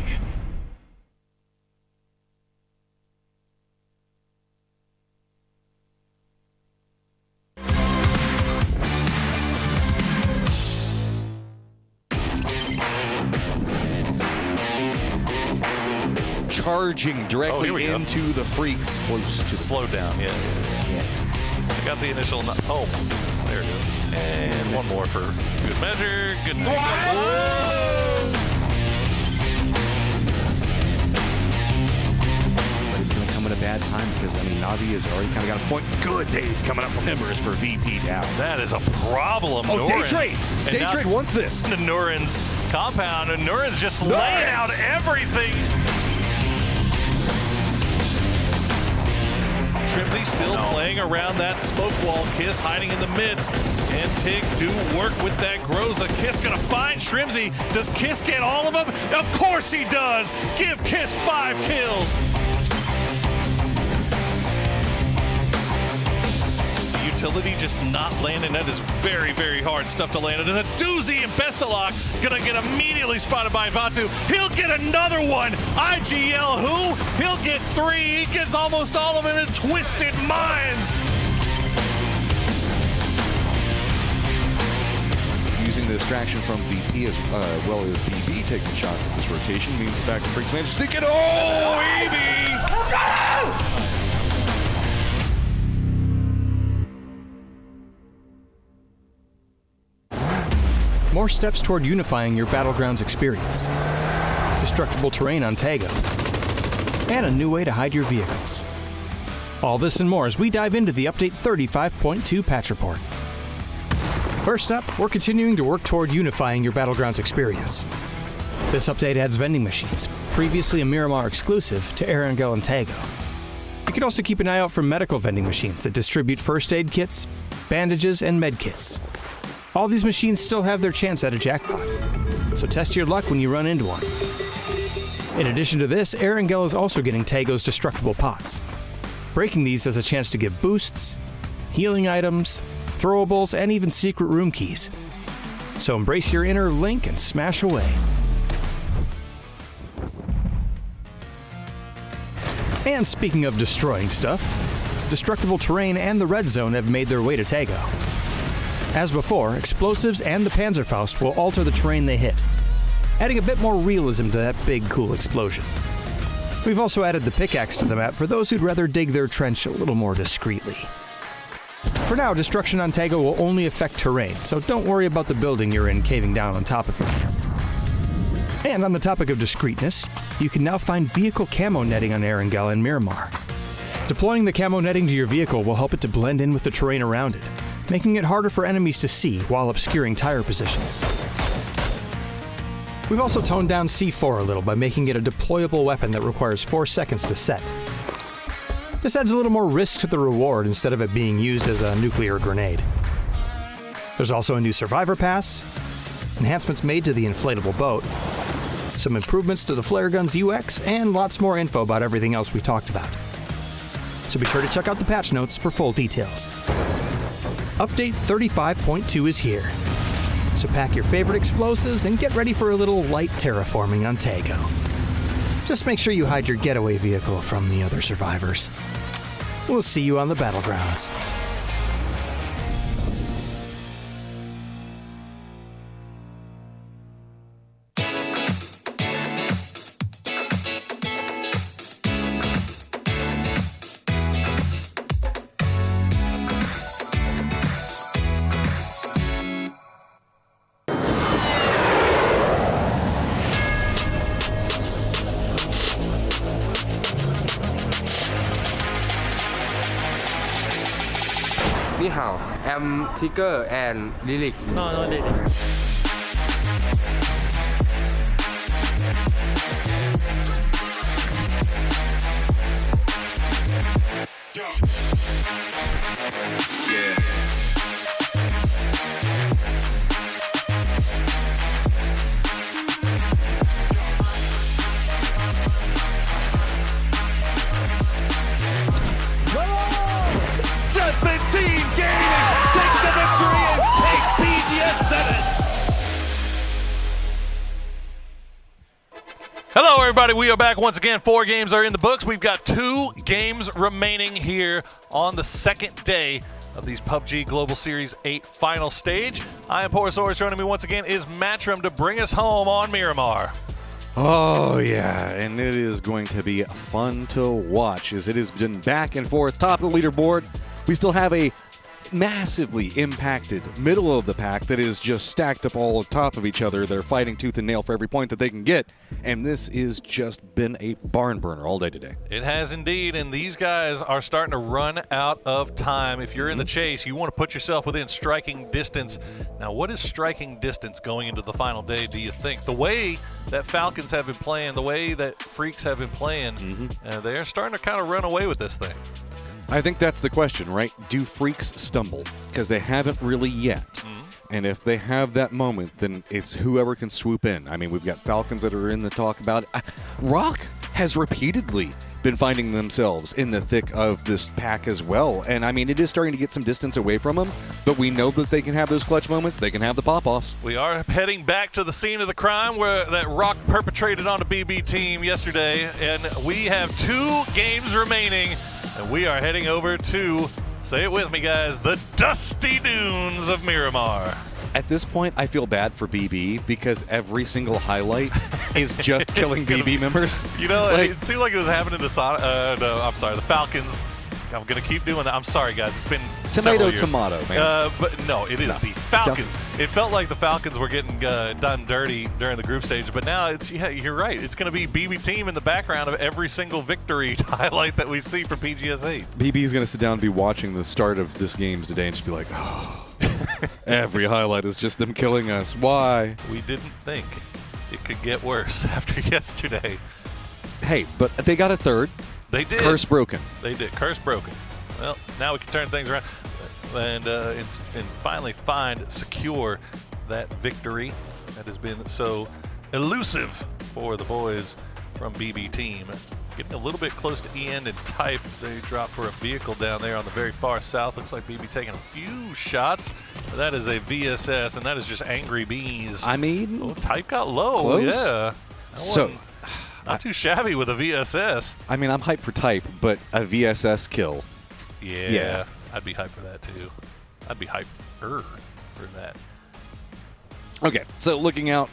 Charging directly into the freaks. Close to slow down, I got the initial. Oh, there it is. And one more for good measure. Good But it's going to come at a bad time because, I mean, Navi has already kind of got a point. Good day coming up from Embers for VP down. That is a problem. Oh, Norins. Day Trade! Day Trade wants this. The Norin's compound, and Norin's just laying out everything. Trimsy still playing around that smoke wall. Kiss hiding in the midst. And Tig do work with that Groza. Kiss gonna find Trimsy. Does Kiss get all of them? Of course he does. Give Kiss 5 kills. Utility just not landing. That is very, very hard stuff to land. It is a doozy, and Bestalok gonna get immediately spotted by Vatu. He'll get another one. IGL who? He'll get 3. He gets almost all of them in Twisted Minds. Using the distraction from VP as well as BB taking shots at this rotation means the back to Freaks managed to sneak it. Oh, Evie! More steps toward unifying your Battlegrounds experience. Destructible terrain on Tago. And a new way to hide your vehicles. All this and more as we dive into the Update 35.2 patch report. First up, we're continuing to work toward unifying your Battlegrounds experience. This update adds vending machines, previously a Miramar exclusive, to Erangel and Tago. You can also keep an eye out for medical vending machines that distribute first aid kits, bandages, and med kits. All these machines still have their chance at a jackpot, so test your luck when you run into one. In addition to this, Erangel is also getting Tago's destructible pots. Breaking these has a chance to give boosts, healing items, throwables, and even secret room keys. So embrace your inner Link and smash away. And speaking of destroying stuff, destructible terrain and the red zone have made their way to Tago. As before, explosives and the Panzerfaust will alter the terrain they hit, adding a bit more realism to that big, cool explosion. We've also added the pickaxe to the map for those who'd rather dig their trench a little more discreetly. For now, destruction on Tago will only affect terrain, so don't worry about the building you're in caving down on top of it. And on the topic of discreetness, you can now find vehicle camo netting on Erangel and Miramar. Deploying the camo netting to your vehicle will help it to blend in with the terrain around it, making it harder for enemies to see while obscuring tire positions. We've also toned down C4 a little by making it a deployable weapon that requires 4 seconds to set. This adds a little more risk to the reward instead of it being used as a nuclear grenade. There's also a new Survivor Pass, enhancements made to the inflatable boat, some improvements to the flare gun's UX, and lots more info about everything else we talked about. So be sure to check out the patch notes for full details. Update 35.2 is here. So pack your favorite explosives and get ready for a little light terraforming on Tago. Just make sure you hide your getaway vehicle from the other survivors. We'll see you on the battlegrounds. Ni hao, I'm Tiger and Lilik. No, Lilik. Hello, everybody. We are back once again. 4 games are in the books. We've got 2 games remaining here on the second day of these PUBG Global Series 8 final stage. I am Porosaurus. Joining me once again is Matchroom to bring us home on Miramar. Oh, yeah, and it is going to be fun to watch as it has been back and forth. Top of the leaderboard, we still have a massively impacted middle of the pack that is just stacked up all on top of each other. They're fighting tooth and nail for every point that they can get, and this has just been a barn burner all day today. It has indeed, and these guys are starting to run out of time. If you're in the chase, you want to put yourself within striking distance. Now, what is striking distance going into the final day, do you think? The way that Falcons have been playing, the way that Freaks have been playing, they're starting to kind of run away with this thing. I think that's the question, right? Do Freaks stumble? Because they haven't really yet. And if they have that moment, then it's whoever can swoop in. I mean, we've got Falcons that are in the talk about it. Rock has repeatedly been finding themselves in the thick of this pack as well. And I mean, it is starting to get some distance away from them, but we know that they can have those clutch moments. They can have the pop-offs. We are heading back to the scene of the crime where that Rock perpetrated on the BB team yesterday. And we have 2 games remaining. And we are heading over to, say it with me, guys, the dusty dunes of Miramar. At this point, I feel bad for BB because every single highlight is just killing BB members. You know, it seemed like it was happening to the Falcons. I'm going to keep doing that. I'm sorry, guys. It's been tomato, man. But no, it is the Falcons. It felt like the Falcons were getting done dirty during the group stage, but now you're right. It's going to be BB team in the background of every single victory highlight that we see from PGS 8. BB is going to sit down and be watching the start of this games today and just be like, oh. Every highlight is just them killing us. Why? We didn't think it could get worse after yesterday. Hey, but they got a third. They did. Curse broken. They did. Curse broken. Well, now we can turn things around and finally secure that victory that has been so elusive for the boys from BB team. Getting a little bit close to end and Type. They dropped for a vehicle down there on the very far south. Looks like BB taking a few shots. That is a VSS, and that is just Angry Bees. I mean, Type got low. close. Yeah. So, not too shabby with a VSS. I mean, I'm hyped for Type, but a VSS kill. Yeah. I'd be hyped for that too. I'd be hyped for that. Okay, so looking out,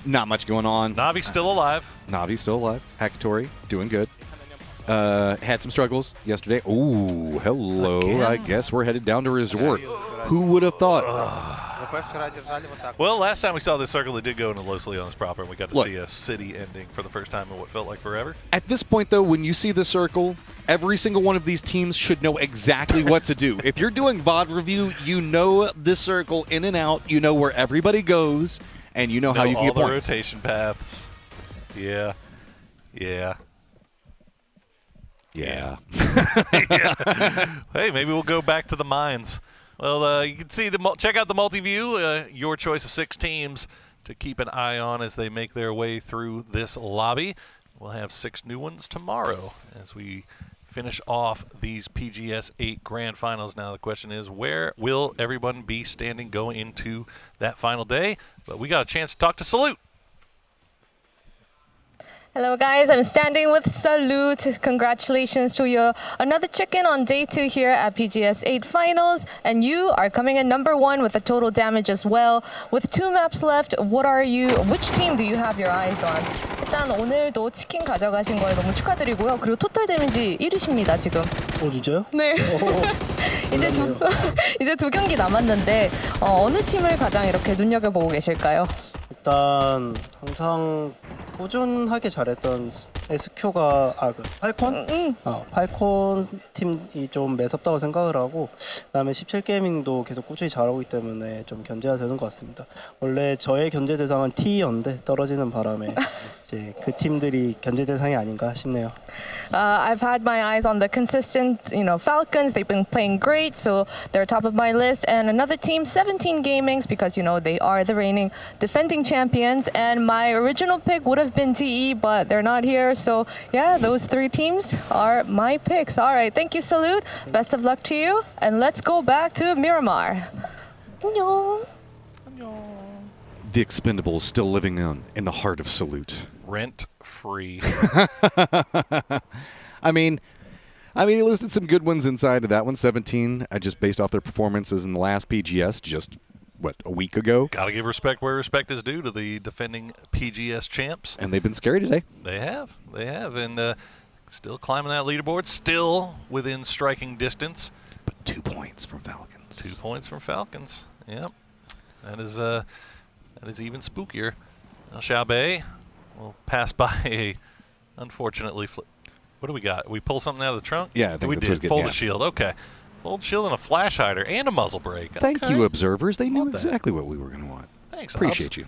not much going on. Navi's still alive. Navi's still alive. Hakatori, doing good. Had some struggles yesterday. Ooh, hello. Again? I guess we're headed down to Resort. Who would have thought? Well, last time we saw this circle, it did go into Los Leones proper, and we got to Look. see a city ending for the first time in what felt like forever. At this point, though, when you see the circle, every single one of these teams should know exactly what to do. If you're doing VOD review, you know the circle in and out. You know where everybody goes, and you know how you can get all the points. rotation paths. Yeah. Yeah. Yeah. Hey, maybe we'll go back to the mines. Well, you can see check out the multi-view, your choice of 6 teams to keep an eye on as they make their way through this lobby. We'll have 6 new ones tomorrow as we finish off these PGS 8 Grand Finals. Now the question is, where will everyone be standing going into that final day? But we got a chance to talk to Salute. Hello guys, I'm standing with Salute. Congratulations to you. Another chicken on day 2 here at PGS 8 Finals. And you are coming in number 1 with a total damage as well. With 2 maps left, which team do you have your eyes on? 일단 오늘도 치킨 가져가신 거에 너무 축하드리고요. 그리고 토탈 데미지 1위십니다, 지금. 진짜요? 네. 이제 두 경기 남았는데 어느 팀을 가장 이렇게 눈여겨보고 계실까요? 일단 항상 꾸준하게 잘했던 SQ가 팔콘? 팔콘 팀이 좀 매섭다고 생각을 하고, 그다음에 17게이밍도 계속 꾸준히 잘하고 있기 때문에 좀 견제가 되는 것 같습니다. 원래 저의 견제 대상은 T였는데 떨어지는 바람에 이제 그 팀들이 견제 대상이 아닌가 싶네요. I've had my eyes on the consistent, Falcons. They've been playing great, so they're top of my list. And another team, 17 Gamings, because they are the reigning defending champions. And my original pick would have been TE, but they're not here. So yeah, those 3 teams are my picks. All right, thank you, Salute. Best of luck to you. And let's go back to Miramar. 안녕. The Expendables still living in the heart of Salute. Rent free. I mean, he listed some good ones inside of that one. 17, just based off their performances in the last PGS, just a week ago. Got to give respect where respect is due to the defending PGS champs. And they've been scary today. They have, and still climbing that leaderboard, still within striking distance. But 2 points from Falcons. 2 points from Falcons. Yep, that is even spookier. Now Xiaobei will pass by a, unfortunately, what do we got? We pull something out of the trunk? Yeah, I think we that's did. what's Folded shield. Okay, folded shield and a flash hider and a muzzle brake. Thank Okay. you, observers. They knew exactly what we were going to want. Thanks. Appreciate you.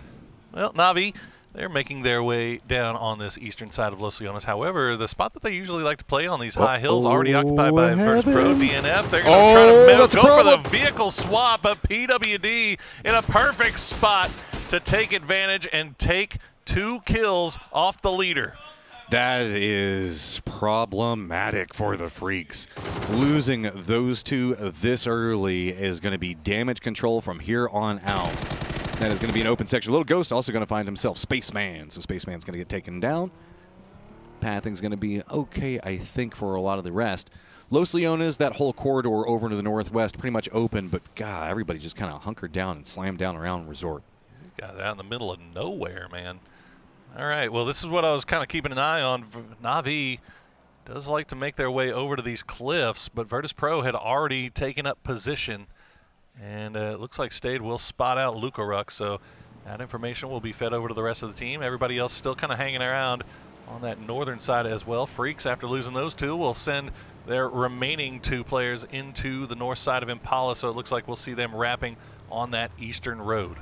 Well, Navi, they're making their way down on this eastern side of Los Leones. However, the spot that they usually like to play on these high hills already occupied by First Pro DNF. They're going to try to go for the vehicle swap, but PWD in a perfect spot to take advantage and take 2 kills off the leader. That is problematic for the Freaks. Losing those 2 this early is going to be damage control from here on out. That is going to be an open section. Little Ghost also going to find himself Spaceman. So Spaceman's going to get taken down. Pathing's going to be okay, I think, for a lot of the rest. Los Leones, that whole corridor over into the northwest, pretty much open, but God, everybody just kind of hunkered down and slammed down around Resort. These guys out in the middle of nowhere, man. All right, well, this is what I was kind of keeping an eye on. Na'Vi does like to make their way over to these cliffs, but Virtus Pro had already taken up position, and it looks like Stade will spot out Lukaruk, so that information will be fed over to the rest of the team. Everybody else still kind of hanging around on that northern side as well. Freaks, after losing those 2, will send their remaining 2 players into the north side of Impala, so it looks like we'll see them wrapping on that eastern road.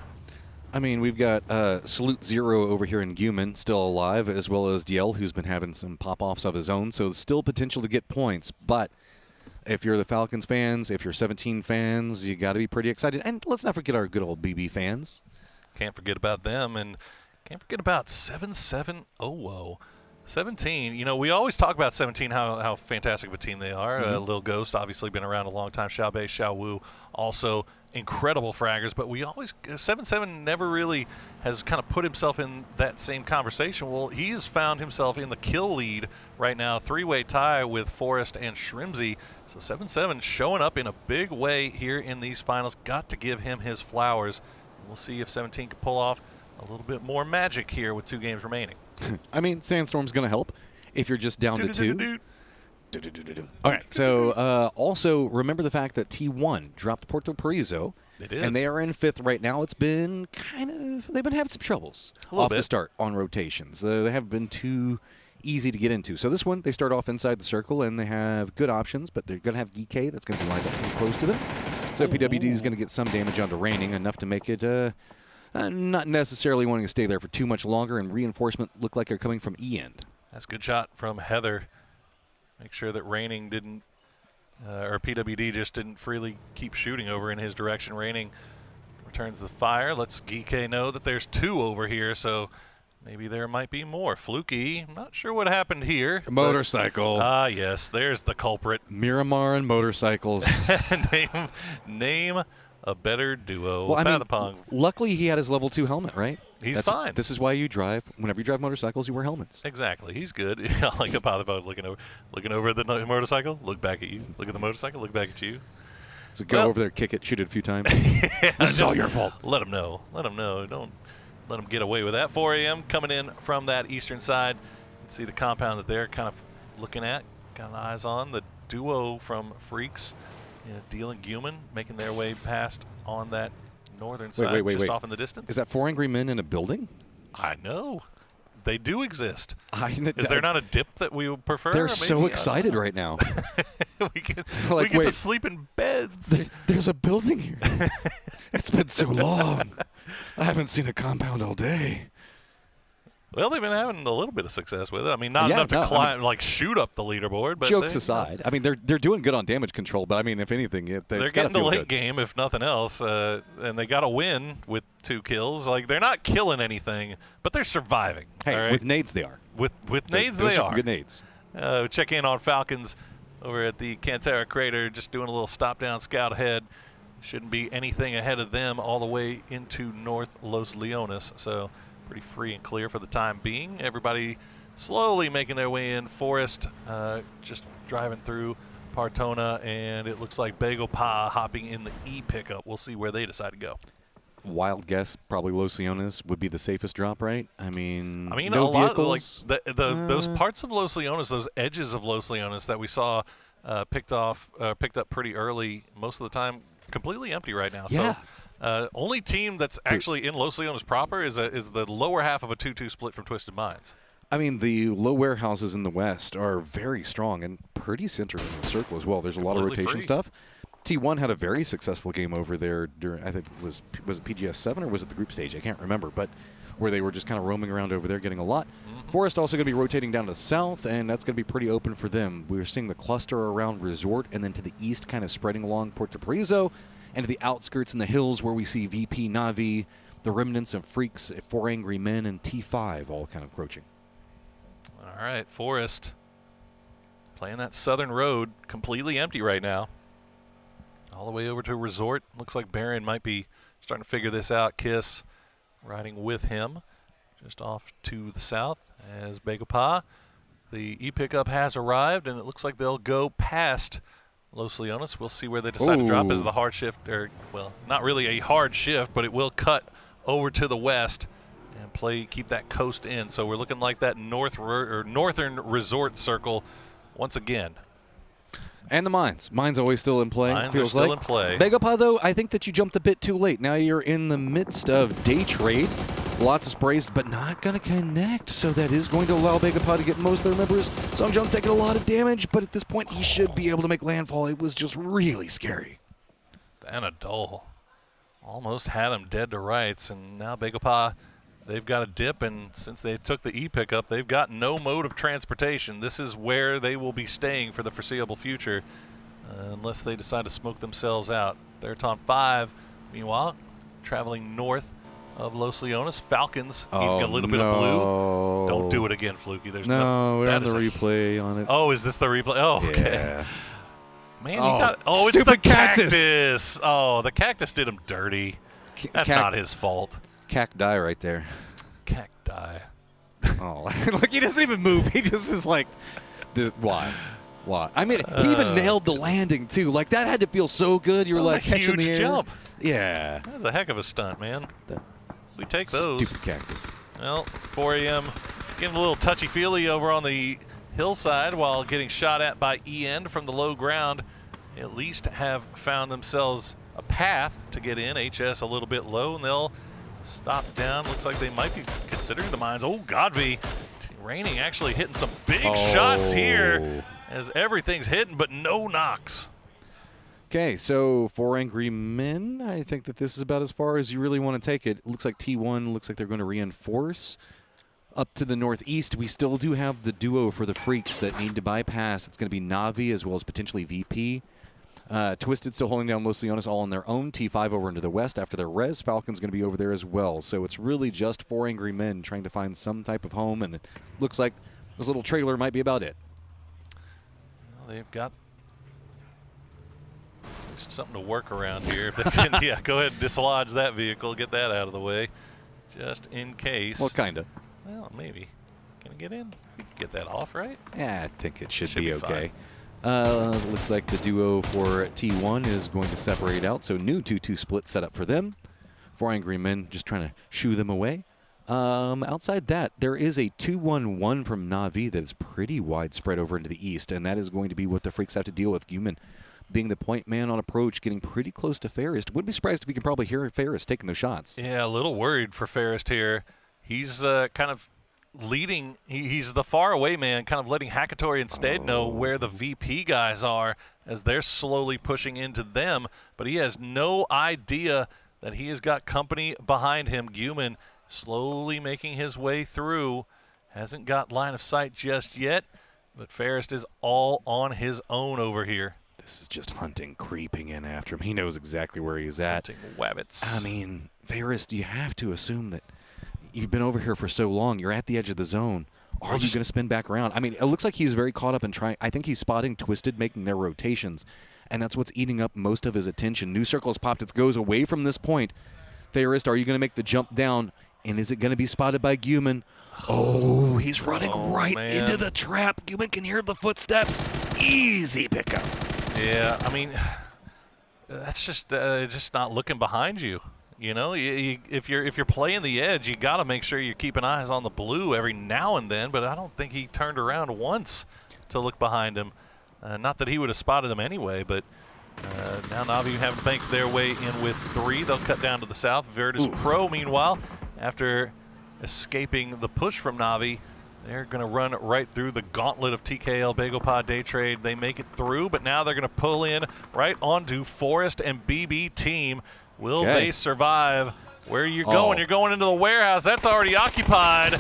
I mean, we've got Salute Zero over here in Guman, still alive, as well as DL, who's been having some pop-offs of his own, so still potential to get points. But if you're the Falcons fans, if you're 17 fans, you got to be pretty excited. And let's not forget our good old BB fans. Can't forget about them, and can't forget about 7700. 17, you know, we always talk about 17, how fantastic of a team they are. Lil Ghost, obviously been around a long time. Xiao Bei, Xiao Wu, also incredible fraggers. But we always, 7-7 never really has kind of put himself in that same conversation. Well, he has found himself in the kill lead right now, 3-way tie with Forrest and Shrimzy. So 7-7 showing up in a big way here in these finals. Got to give him his flowers. We'll see if 17 can pull off a little bit more magic here with 2 games remaining. I mean, Sandstorm's going to help if you're just down to 2. All right, so also remember the fact that T1 dropped Puerto Paraiso. They did. And they are in 5th right now. It's been they've been having some troubles off the start on rotations. They haven't been too easy to get into. So this one, they start off inside the circle, and they have good options, but they're going to have DK that's going to be lined up pretty close to them. So PWD is going to get some damage onto Raining, enough to make it not necessarily wanting to stay there for too much longer, and reinforcement look like they're coming from E-end. That's a good shot from Heather. Make sure that Raining didn't, or PWD just didn't freely keep shooting over in his direction. Raining returns the fire, lets GK know that there's 2 over here, so maybe there might be more. Fluky, I'm not sure what happened here. Motorcycle. Ah, yes, there's the culprit. Miramar and motorcycles. Name a better duo. Well, I mean, luckily he had his level 2 helmet, right? He's fine. This is why you drive. Whenever you drive motorcycles, you wear helmets. Exactly. He's good. I like a Pathapod looking over at the motorcycle, look back at you. Look at the motorcycle, look back at you. So go over there, kick it, shoot it a few times. This is all your fault. Let him know. Let him know. Don't let him get away with that. 4 a.m. coming in from that eastern side. You can see the compound that they're kind of looking at, got eyes on. The duo from Freaks, Deal and Guman, making their way past on that northern side, just off in the distance. Is that 4 angry men in a building? I know. They do exist. Is there not a dip that we would prefer? They're so excited right now. we get to sleep in beds. There's a building here. It's been so long. I haven't seen a compound all day. Well, they've been having a little bit of success with it. I mean, not enough to climb, shoot up the leaderboard. But jokes aside, I mean, they're doing good on damage control. But I mean, if anything, they're getting the late game, if nothing else, and they got a win with 2 kills. Like, they're not killing anything, but they're surviving. Hey, right? with nades they are. With nades they are. Good nades. Check in on Falcons over at the Cantera Crater, just doing a little stop down scout ahead. Shouldn't be anything ahead of them all the way into North Los Leones. So pretty free and clear for the time being. Everybody slowly making their way in. Forest just driving through Partona, and it looks like Bagel Pa hopping in the E pickup. We'll see where they decide to go. Wild guess, probably Los Leones would be the safest drop, right? I mean no a lot vehicles. Those parts of Los Leones, those edges of Los Leones that we saw picked up pretty early, most of the time completely empty right now. Yeah. So only team that's actually in Los Leones proper is the lower half of a 2-2 split from Twisted Minds. I mean, the low warehouses in the west are very strong and pretty centered in the circle as well. There's a lot of rotation stuff. T1 had a very successful game over there during, I think, was it PGS 7 or was it the group stage? I can't remember, but where they were just kind of roaming around over there getting a lot. Forest also going to be rotating down to the south, and that's going to be pretty open for them. We're seeing the cluster around Resort, and then to the east kind of spreading along Puerto Paraiso, and to the outskirts in the hills where we see VP, Navi, the remnants of Freaks, 4 Angry Men, and T5 all kind of encroaching. All right, Forest playing that southern road, completely empty right now. All the way over to Resort. Looks like Baron might be starting to figure this out. Kiss riding with him just off to the south as Begapa. The E-pickup has arrived, and it looks like they'll go past Los Leones. We'll see where they decide to drop as the hard shift, or, well, not really a hard shift, but it will cut over to the west and keep that coast in. So we're looking like that northern resort circle once again. And the mines. Mines always still in play. Mines are still in play. Begapa, though, I think that you jumped a bit too late. Now you're in the midst of day trade. Lots of sprays, but not going to connect. So that is going to allow Begapa to get most of their members. Song Jones taking a lot of damage, but at this point he should be able to make landfall. It was just really scary. Anadol Almost had him dead to rights, and now Begopa, they've got a dip, and since they took the E pickup, they've got no mode of transportation. This is where they will be staying for the foreseeable future, unless they decide to smoke themselves out. Theraton 5, meanwhile, traveling north of Los Leones. Falcons needing a little bit of blue. Don't do it again, Fluky. There's No, we're on the that is replay on it. Oh, is this the replay? Oh, okay. Yeah. Man, you got. Oh, it's the stupid cactus. cactus. Oh, the cactus did him dirty. That's not his fault. Cacti right there. Cacti. Oh, look, he doesn't even move. He just is like, why? Why? I mean, he even nailed the landing too. Like that had to feel so good. You were like catching the air. Jump. Yeah. That was a heck of a stunt, man. We take those. Stupid cactus. Well, 4 a.m. getting a little touchy-feely over on the hillside while getting shot at by E-End from the low ground. At least have found themselves a path to get in. HS a little bit low, and they'll stop down. Looks like they might be considering the mines. Oh, Godby. Raining actually hitting some big shots here as everything's hitting, but no knocks. Okay, so 4 Angry Men. I think that this is about as far as you really want to take it. It looks like T1 looks like they're going to reinforce. Up to the northeast, we still do have the duo for the Freaks that need to bypass. It's going to be Navi as well as potentially VP. Twisted still holding down Los Leones all on their own. T5 over into the west after their res. Falcon's going to be over there as well. So it's really just 4 Angry Men trying to find some type of home, and it looks like this little trailer might be about it. Well, they've got something to work around here. If they can, yeah, go ahead and dislodge that vehicle, get that out of the way, just in case. Well, kind of. Well, maybe. Can it get in? We can get that off, right? Yeah, I think it should be okay. Looks like the duo for T1 is going to separate out, so new 2-2 split set up for them. 4 Angry Men just trying to shoo them away. Outside that, there is a 2-1-1 from Na'Vi that is pretty widespread over into the east, and that is going to be what the Freaks have to deal with. Human being the point man on approach, getting pretty close to Fairest. Wouldn't be surprised if we can probably hear Fairest taking those shots. Yeah, a little worried for Fairest here. He's kind of leading. He's the far away man, kind of letting Hackatory instead know where the VP guys are as they're slowly pushing into them. But he has no idea that he has got company behind him. Guman slowly making his way through. Hasn't got line of sight just yet, but Fairest is all on his own over here. This is just Hunting creeping in after him. He knows exactly where he's at. Hunting Wabbits. I mean, Fairest, you have to assume that you've been over here for so long. You're at the edge of the zone. Are you going to spin back around? I mean, it looks like he's very caught up in trying. I think he's spotting Twisted making their rotations, and that's what's eating up most of his attention. New circle has popped. It goes away from this point. Fairest, are you going to make the jump down? And is it going to be spotted by Guman? Oh, he's running into the trap. Guman can hear the footsteps. Easy pickup. Yeah, I mean, that's just not looking behind you. You know, if you're playing the edge, you got to make sure you're keeping eyes on the blue every now and then. But I don't think he turned around once to look behind him. Not that he would have spotted them anyway, but now Navi have to make their way in with 3. They'll cut down to the south. Virtus Pro, meanwhile, after escaping the push from Navi, they're going to run right through the gauntlet of TKL Begopa Day Trade. They make it through, but now they're going to pull in right onto Forest and BB Team. Will they survive? Where are you going? You're going into the warehouse. That's already occupied.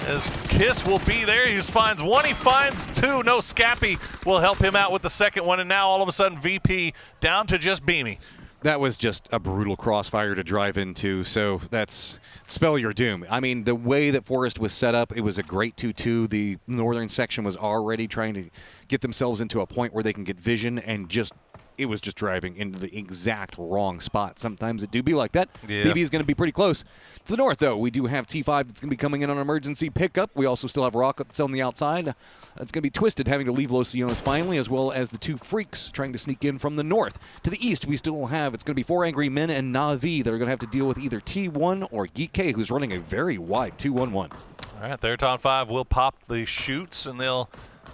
As Kiss will be there. He finds 1, he finds 2. No, Scappy will help him out with the second one, and now all of a sudden VP down to just Beamy. That was just a brutal crossfire to drive into, so that's spell your doom. I mean, the way that Forest was set up, it was a great 2-2. The northern section was already trying to get themselves into a point where they can get vision, and it was just driving into the exact wrong spot. Sometimes it do be like that. Yeah. BB is going to be pretty close. To the north, though, we do have T5 that's going to be coming in on emergency pickup. We also still have Rockets on the outside. It's going to be Twisted having to leave Los Leones finally, as well as the 2 Freaks trying to sneak in from the north. To the east, we still have, it's going to be 4 Angry Men and Na'Vi that are going to have to deal with either T1 or Geek who's running a very wide 2-1-1. All right, Theraton 5 will pop the shoots, and they'll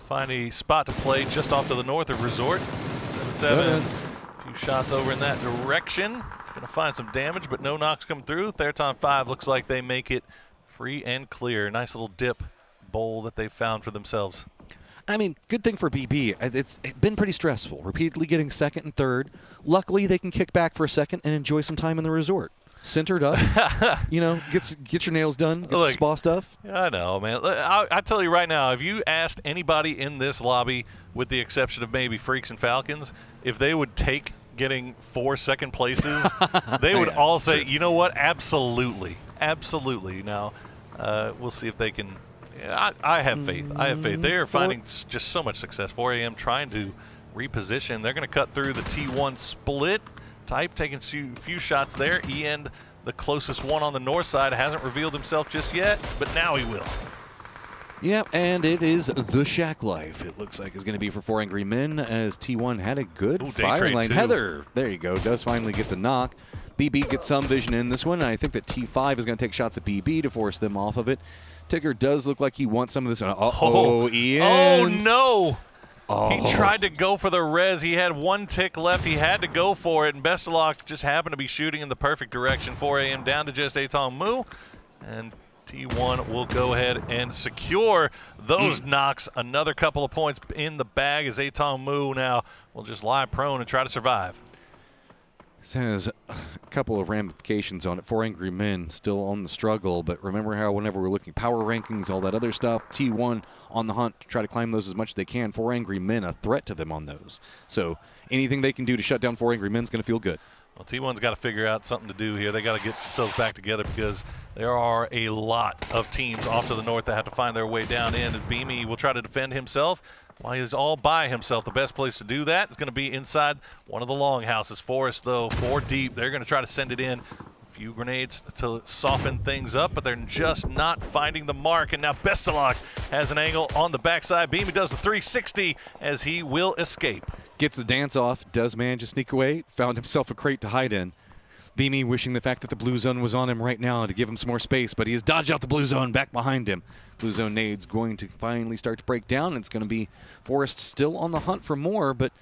find a spot to play just off to the north of Resort. 7-7. A few shots over in that direction. Going to find some damage, but no knocks come through. Theraton 5 looks like they make it free and clear. Nice little dip bowl that they found for themselves. I mean, good thing for BB. It's been pretty stressful, repeatedly getting second and third. Luckily, they can kick back for a second and enjoy some time in the resort. Centered up, you know, get your nails done, get the spa stuff. I know, man. I tell you right now, if you asked anybody in this lobby, with the exception of maybe Freaks and Falcons, if they would take getting 4 second places, they would all say, you know what, absolutely. Absolutely. Now, we'll see if they can. I have faith. I have faith. They are finding just so much success. 4 a.m. trying to reposition. They're going to cut through the T1 split type, taking a few shots there. End, the closest one on the north side, hasn't revealed himself just yet, but now he will. Yep, and it is the Shack Life. It looks like it's going to be for 4 Angry Men, as T1 had a good firing line. Heather, there you go, does finally get the knock. BB gets some vision in this one. I think that T5 is going to take shots at BB to force them off of it. Tigger does look like he wants some of this. Ian. Oh, no. He tried to go for the res. He had 1 tick left. He had to go for it, and Bestalok just happened to be shooting in the perfect direction. 4 a.m. down to just Atong Mu, and T1 will go ahead and secure those knocks. Another couple of points in the bag as Atong Mu now will just lie prone and try to survive. This has a couple of ramifications on it. 4 Angry Men still on the struggle, but remember how whenever we're looking power rankings, all that other stuff, T1 on the hunt to try to climb those as much as they can. 4 Angry Men a threat to them on those. So anything they can do to shut down 4 Angry Men is going to feel good. Well, T1's got to figure out something to do here. They got to get themselves back together because there are a lot of teams off to the north that have to find their way down in. And Beamy will try to defend himself while he's all by himself. The best place to do that is going to be inside one of the longhouses. Forest, though, 4 deep. They're going to try to send it in. A few grenades to soften things up, but they're just not finding the mark. And now Bestalok has an angle on the backside. Beamy does the 360 as he will escape. Gets the dance off, does manage to sneak away, found himself a crate to hide in. Beamy wishing the fact that the blue zone was on him right now to give him some more space, but he has dodged out the blue zone back behind him. Blue zone nade's going to finally start to break down. It's going to be Forrest still on the hunt for more, but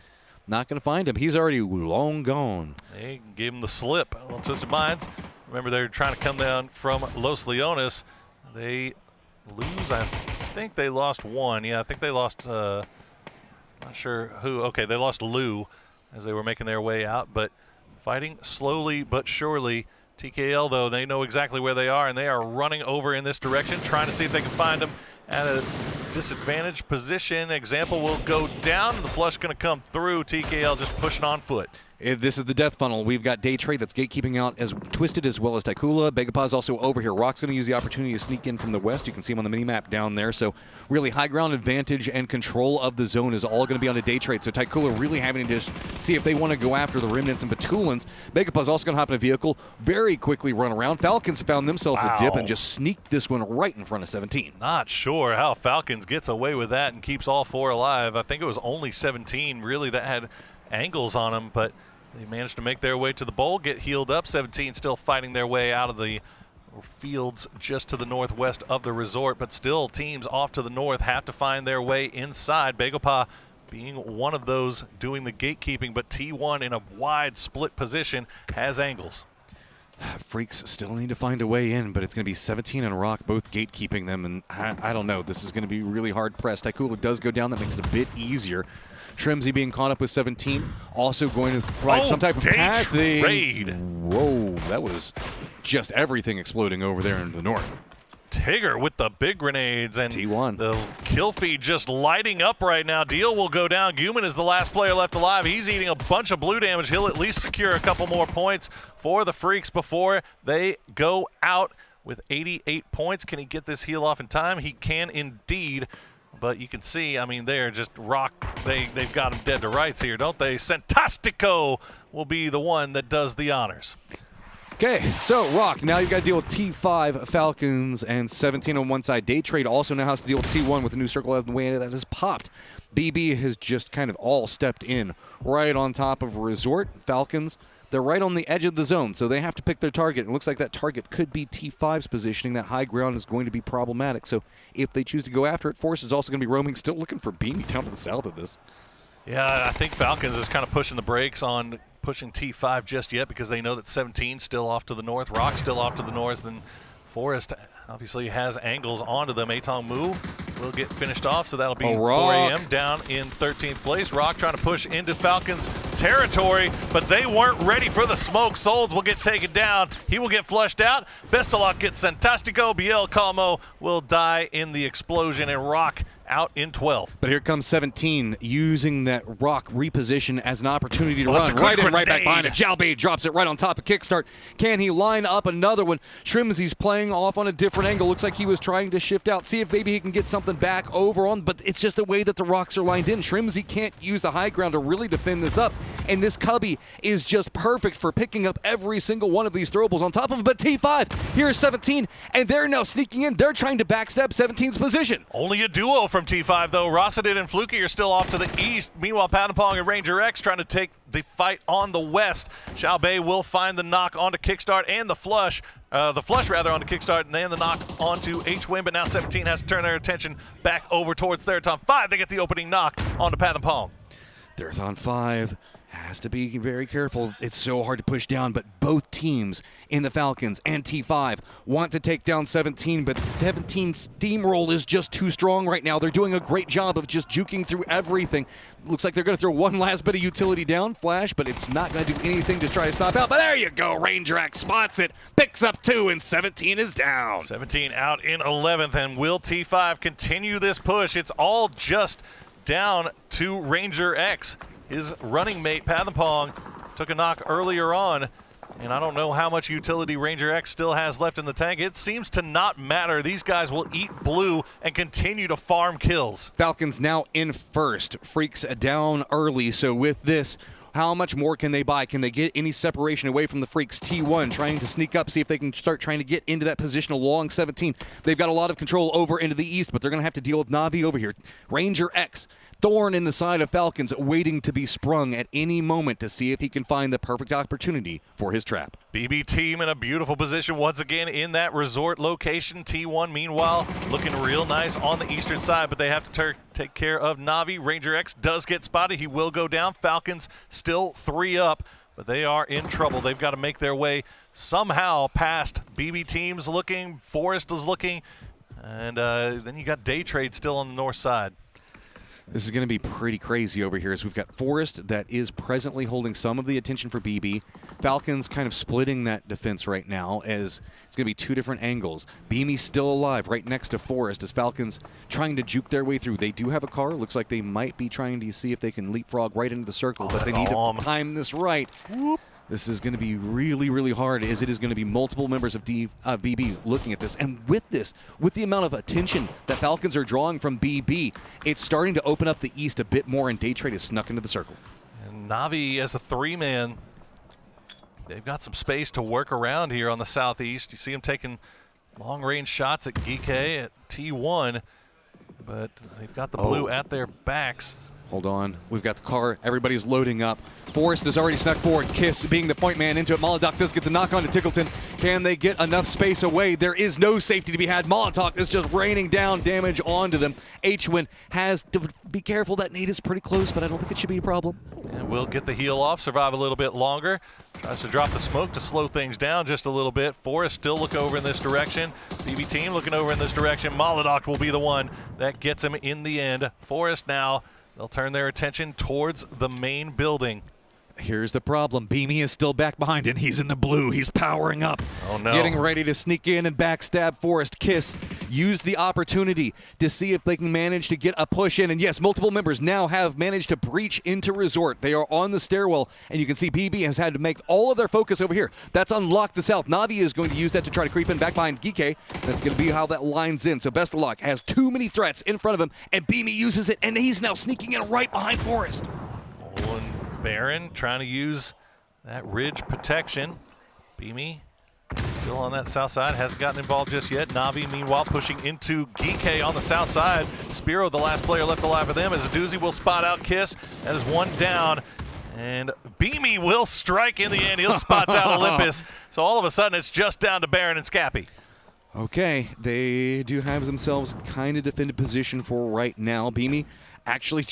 not going to find him. He's already long gone. They gave him the slip on Twisted Minds. Remember, they're trying to come down from Los Leones. They lose. I think they lost 1. Yeah, I think they lost, not sure who. Okay, they lost Lou as they were making their way out, but fighting slowly but surely. TKL, though, they know exactly where they are, and they are running over in this direction, trying to see if they can find them at a disadvantaged position. Example will go down. The flush going to come through. TKL just pushing on foot. This is the death funnel. We've got Day Trade that's gatekeeping out as Twisted as well as Taikula. Begapaw's also over here. Rock's going to use the opportunity to sneak in from the west. You can see him on the mini-map down there. So really high ground advantage and control of the zone is all going to be on a Day Trade. So Taikula really having to just see if they want to go after the Remnants and Batulans. Begapaw's also going to hop in a vehicle, very quickly run around. Falcons found themselves a dip and just sneaked this one right in front of 17. Not sure how Falcons gets away with that and keeps all 4 alive. I think it was only 17 really that had angles on them, but they managed to make their way to the bowl, get healed up. 17 still fighting their way out of the fields just to the northwest of the resort, but still teams off to the north have to find their way inside. Begapaw being one of those doing the gatekeeping, but T1 in a wide split position has angles. Freaks still need to find a way in, but it's going to be 17 and Rock both gatekeeping them, and I don't know. This is going to be really hard pressed. Taikula does go down. That makes it a bit easier. Shrimsy being caught up with 17, also going to provide some type of pathing. Raid. Whoa, that was just everything exploding over there in the north. Tigger with the big grenades, and T1. The kill feed just lighting up right now. Deal will go down. Guman is the last player left alive. He's eating a bunch of blue damage. He'll at least secure a couple more points for the Freaks before they go out with 88 points. Can he get this heal off in time? He can indeed. But you can see, I mean, they're just Rock. They've got him dead to rights here, don't they? Sentastico will be the one that does the honors. Okay, so Rock, now you've got to deal with T5, Falcons, and 17 on one side. Day Trade also now has to deal with T1 with a new circle out of the way that has popped. BB has just kind of all stepped in right on top of Resort. Falcons, they're right on the edge of the zone, so they have to pick their target. It looks like that target could be T5's positioning. That high ground is going to be problematic, so if they choose to go after it, Force is also going to be roaming, still looking for Beamy down to the south of this. Yeah, I think Falcons is kind of pushing the brakes on pushing T5 just yet because they know that 17's still off to the north, Rock's still off to the north, and Forest obviously has angles onto them. Atong Mu will get finished off, so that'll be Oh, 4 Rock. a.m. down in 13th place. Rock trying to push into Falcons territory, but they weren't ready for the smoke. Souls will get taken down. He will get flushed out. Bestalok gets Fantastico. Biel Calmo will die in the explosion, and Rock out in 12th. But here comes 17, using that Rock reposition as an opportunity to that's run a good right back grenade. behind it. Jalbei drops it right on top of Kickstart. Can he line up another one? Shrimsy's playing off on a different angle. Looks like he was trying to shift out, see if maybe he can get something back over on, but it's just the way that the rocks are lined in. Shrimsy can't use the high ground to really defend this up, and this Cubby is just perfect for picking up every single one of these throwables on top of it. But T5, here's 17, and they're now sneaking in. They're trying to backstab 17's position. Only a duo from T5, though. Rossadid and Fluky are still off to the east. Meanwhile, Patapong and Ranger X trying to take the fight on the west. Xiaobei will find the knock onto Kickstart and the flush onto Kickstart, and then the knock onto H-Win, but now 17 has to turn their attention back over towards Theraton 5. They get the opening knock onto Patapong. Theraton 5 has to be very careful. It's so hard to push down, but both teams in the Falcons and T5 want to take down 17, but 17's steamroll is just too strong right now. They're doing a great job of just juking through everything. Looks like they're going to throw one last bit of utility down, Flash, but it's not going to do anything to try to stop out. But there you go. Ranger X spots it, picks up 2, and 17 is down. 17 out in 11th, and will T5 continue this push? It's all just down to Ranger X. His running mate, Patapong, took a knock earlier on, and I don't know how much utility Ranger X still has left in the tank. It seems to not matter. These guys will eat blue and continue to farm kills. Falcons now in first. Freaks down early, so with this, how much more can they buy? Can they get any separation away from the Freaks? T1 trying to sneak up, see if they can start trying to get into that position along 17. They've got a lot of control over into the east, but they're going to have to deal with Na'Vi over here. Ranger X, thorn in the side of Falcons, waiting to be sprung at any moment to see if he can find the perfect opportunity for his trap. BB team in a beautiful position once again in that resort location. T1, meanwhile, looking real nice on the eastern side, but they have to take care of Na'Vi. Ranger X does get spotted. He will go down. Falcons still 3 up, but they are in trouble. They've got to make their way somehow past BB teams looking, Forest is looking, and then you got Day Trade still on the north side. This is going to be pretty crazy over here as we've got Forest that is presently holding some of the attention for BB. Falcons kind of splitting that defense right now as it's going to be 2 different angles. Beamy's still alive right next to Forest as Falcons trying to juke their way through. They do have a car. Looks like they might be trying to see if they can leapfrog right into the circle, but they need to time this right. Whoop. This is going to be really, really hard as it is going to be multiple members of BB looking at this. And with this, with the amount of attention that Falcons are drawing from BB, it's starting to open up the east a bit more, and Day Trade is snuck into the circle. And Na'Vi as a 3-man, they've got some space to work around here on the southeast. You see them taking long-range shots at Geekay at T1, but they've got the blue at their backs. Hold on. We've got the car. Everybody's loading up. Forrest has already snuck forward. Kiss being the point man into it. Molotov does get the knock on to Tickleton. Can they get enough space away? There is no safety to be had. Molotov is just raining down damage onto them. H-Win has to be careful. That nade is pretty close, but I don't think it should be a problem. And we'll get the heal off, survive a little bit longer. Tries to drop the smoke to slow things down just a little bit. Forrest still look over in this direction. BB team looking over in this direction. Molotov will be the one that gets him in the end. Forrest now, they'll turn their attention towards the main building. Here's the problem. Beamy is still back behind, and he's in the blue. He's powering up. Oh, no. Getting ready to sneak in and backstab Forrest. Kiss used the opportunity to see if they can manage to get a push in. And yes, multiple members now have managed to breach into Resort. They are on the stairwell, and you can see BB has had to make all of their focus over here. That's unlocked the south. Na'Vi is going to use that to try to creep in back behind Geekay. That's going to be how that lines in. So Best of Luck has too many threats in front of him, and Beamy uses it, and he's now sneaking in right behind Forrest. Baron trying to use that ridge protection. Beamy still on that south side, hasn't gotten involved just yet. Na'Vi, meanwhile, pushing into Geekay on the south side. Spiro, the last player left alive for them, as Doozy will spot out Kiss. That is one down. And Beamy will strike in the end. He'll spot out Olympus. So all of a sudden, it's just down to Baron and Scappy. Okay, they do have themselves kind of defended position for right now. Beamy actually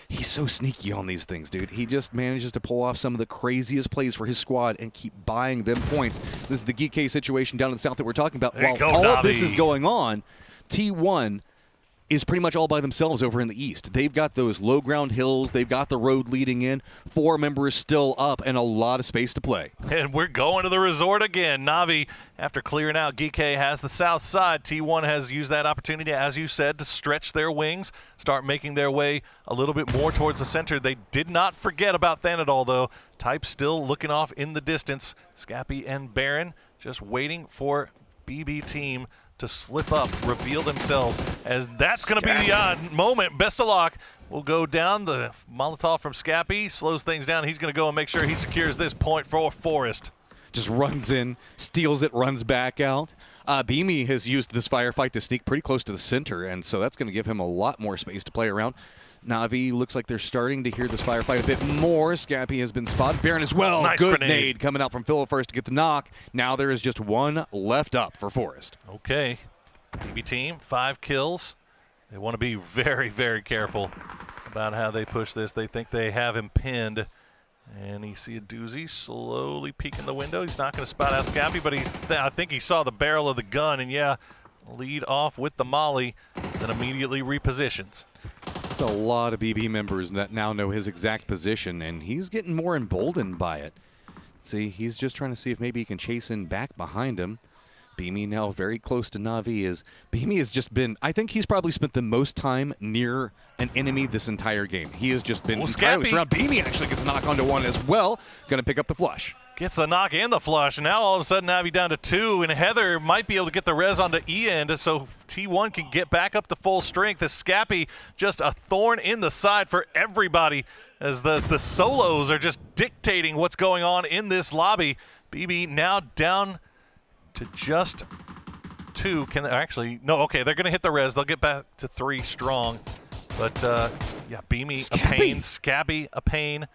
he's so sneaky on these things, dude. He just manages to pull off some of the craziest plays for his squad and keep buying them points. This is the Geekay situation down in the south that we're talking about. While all of this is going on, T1 is pretty much all by themselves over in the east. They've got those low ground hills. They've got the road leading in. 4 members still up and a lot of space to play. And we're going to the resort again. Na'Vi, after clearing out, GK has the south side. T1 has used that opportunity, as you said, to stretch their wings, start making their way a little bit more towards the center. They did not forget about Thanadol, though. Type still looking off in the distance. Scappy and Baron just waiting for BB team to slip up, reveal themselves, as that's going to be the moment. Best of luck will go down. The Molotov from Scappy slows things down. He's going to go and make sure he secures this point for Forest. Just runs in, steals it, runs back out. Beamy has used this firefight to sneak pretty close to the center, and so that's going to give him a lot more space to play around. Na'Vi looks like they're starting to hear this firefight a bit more. Scappy has been spotted. Baron as well. Nice Good grenade. nade coming out from Phil first to get the knock. Now there is just 1 left up for Forest. Okay. BB team, 5 kills. They want to be very, very careful about how they push this. They think they have him pinned. And you see a doozy slowly peeking the window. He's not going to spot out Scappy, but I think he saw the barrel of the gun. And yeah, lead off with the molly, then immediately repositions. It's a lot of BB members that now know his exact position, and he's getting more emboldened by it. See, he's just trying to see if maybe he can chase in back behind him. Beamy now very close to Na'Vi. Beamy has just been, I think he's probably spent the most time near an enemy this entire game. He has just been entirely surrounded. Beamy actually gets a knock onto 1 as well. Going to pick up the flush. Gets the knock and the flush, and now all of a sudden Na'Vi down to 2, and Heather might be able to get the res onto E-end, so T1 can get back up to full strength. As Scappy, just a thorn in the side for everybody, as the solos are just dictating what's going on in this lobby. BB now down to just 2. Okay, they're going to hit the res. They'll get back to 3 strong. But, yeah, Beamy a pain, Scabby a pain.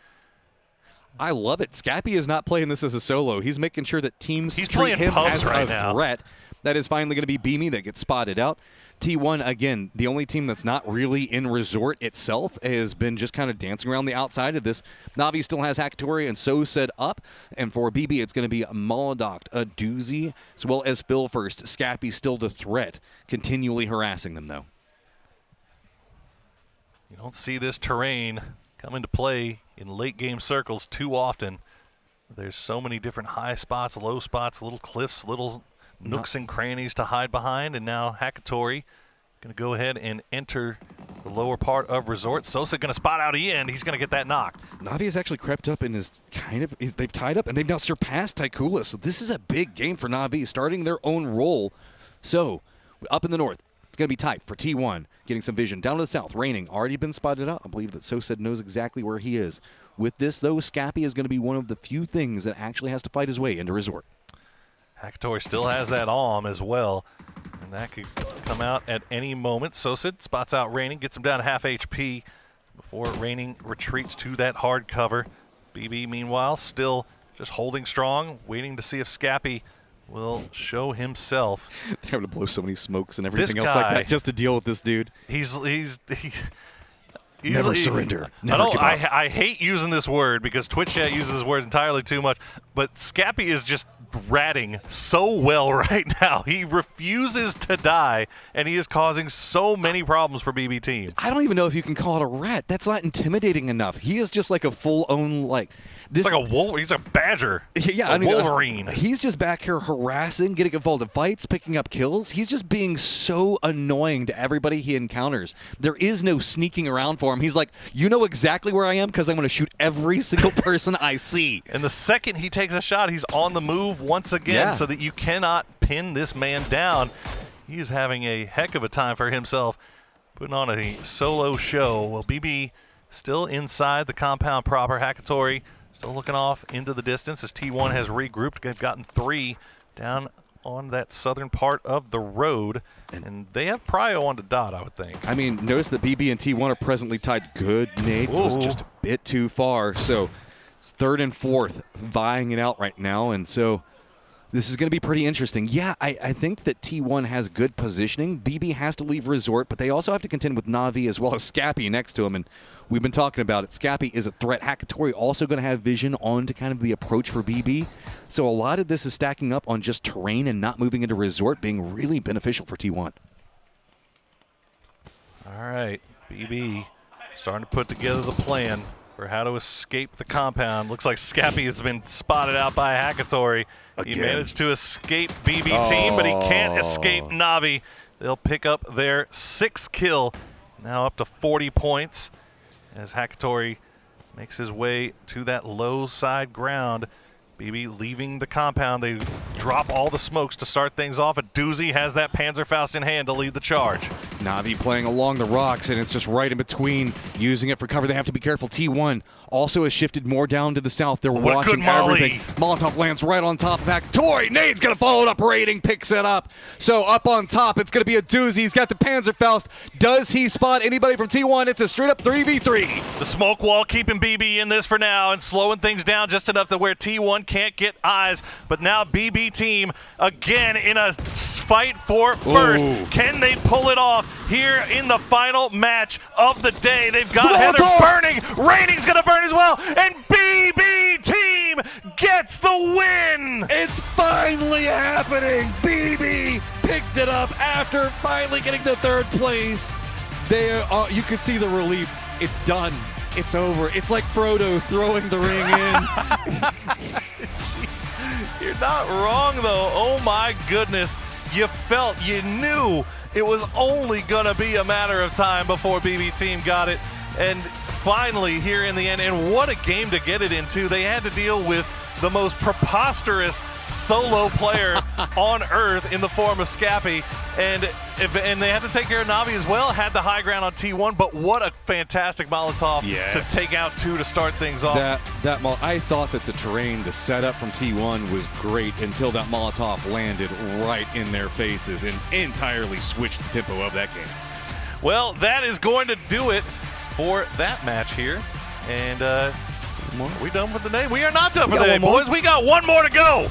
I love it. Scappy is not playing this as a solo. He's making sure that teams treat him as right a now. threat. That is finally going to be Beamy that gets spotted out. T1, again, the only team that's not really in Resort itself, has been just kind of dancing around the outside of this. Na'Vi still has Hakatori and So set up. And for BB, it's going to be a Molodoct, a Doozy, as well as Phil first. Scappy still the threat, continually harassing them, though. You don't see this terrain come into play in late game circles too often. There's so many different high spots, low spots, little cliffs, little nooks and crannies to hide behind. And now Hakatori going to go ahead and enter the lower part of Resort. Sosa going to spot out E-end. He's going to get that knock. Na'Vi has actually crept up and they've tied up and they've now surpassed Taikula. So this is a big game for Na'Vi, starting their own role. So up in the north, it's going to be tight for T1, getting some vision. Down to the south, Raining, already been spotted out. I believe that Sosa knows exactly where he is. With this, though, Scappy is going to be one of the few things that actually has to fight his way into Resort. Hakatori still has that arm as well, and that could come out at any moment. Sosa spots out Raining, gets him down to half HP before Raining retreats to that hard cover. BB, meanwhile, still just holding strong, waiting to see if Scappy will show himself. They're having to blow so many smokes and everything else like that just to deal with this dude. He's never surrender. Never give up. I hate using this word because Twitch chat uses this word entirely too much, but Scappy is just ratting so well right now. He refuses to die, and he is causing so many problems for BB team. I don't even know if you can call it a rat. That's not intimidating enough. He is just like a full-on, like... This, it's like a wolf. He's a badger. Yeah, Wolverine. He's just back here harassing, getting involved in fights, picking up kills. He's just being so annoying to everybody he encounters. There is no sneaking around for him. He's like, you know exactly where I am because I'm going to shoot every single person I see. And the second he takes a shot, he's on the move once again, so that you cannot pin this man down. He is having a heck of a time for himself, putting on a solo show. Well, BB still inside the compound proper. Hakatori still looking off into the distance as T1 has regrouped. They've gotten 3 down on that southern part of the road, and they have prio on the dot, I would think. I mean, notice that BB and T1 are presently tied. Good nade. It was just a bit too far. So it's 3rd and 4th vying it out right now, and so this is going to be pretty interesting. Yeah, I think that T1 has good positioning. BB has to leave Resort, but they also have to contend with Na'Vi as well as Scappy next to him, and we've been talking about it. Scappy is a threat. Hakatori also going to have vision on to kind of the approach for BB. So a lot of this is stacking up on just terrain and not moving into Resort being really beneficial for T1. All right, BB starting to put together the plan for how to escape the compound. Looks like Scappy has been spotted out by Hackatory. He managed to escape BB team, but he can't escape Navi. They'll pick up their 6th kill, now up to 40 points, as Hackatory makes his way to that low side ground. BB leaving the compound. They drop all the smokes to start things off. A Doozy has that Panzerfaust in hand to lead the charge. Navi playing along the rocks, and it's just right in between, using it for cover. They have to be careful. T1 also has shifted more down to the south. They're watching everything. Molotov lands right on top of Hackatory. Nade's going to follow it up. Raiding picks it up. So up on top, it's going to be a Doozy. He's got the Panzerfaust. Does he spot anybody from T1? It's a straight up 3v3. The smoke wall keeping BB in this for now and slowing things down just enough to where T1 can't get eyes. But now BB team again in a fight for first. Ooh. Can they pull it off here in the final match of the day? They've got Heather burning. Raining's going to burn as well. And BB team gets the win. It's finally happening. BB picked it up after finally getting the 3rd place. There, you could see the relief. It's done. It's over. It's like Frodo throwing the ring in. You're not wrong, though. Oh, my goodness. You knew it was only going to be a matter of time before BB team got it. And finally, here in the end, and what a game to get it into. They had to deal with the most preposterous solo player on Earth in the form of Scappy. And they had to take care of Navi as well. Had the high ground on T1, but what a fantastic Molotov to take out 2 to start things off. I thought that the terrain, the setup from T1 was great until that Molotov landed right in their faces and entirely switched the tempo of that game. Well, that is going to do it for that match here. And are we done for the day? We are not done for the day, boys. We got one more to go.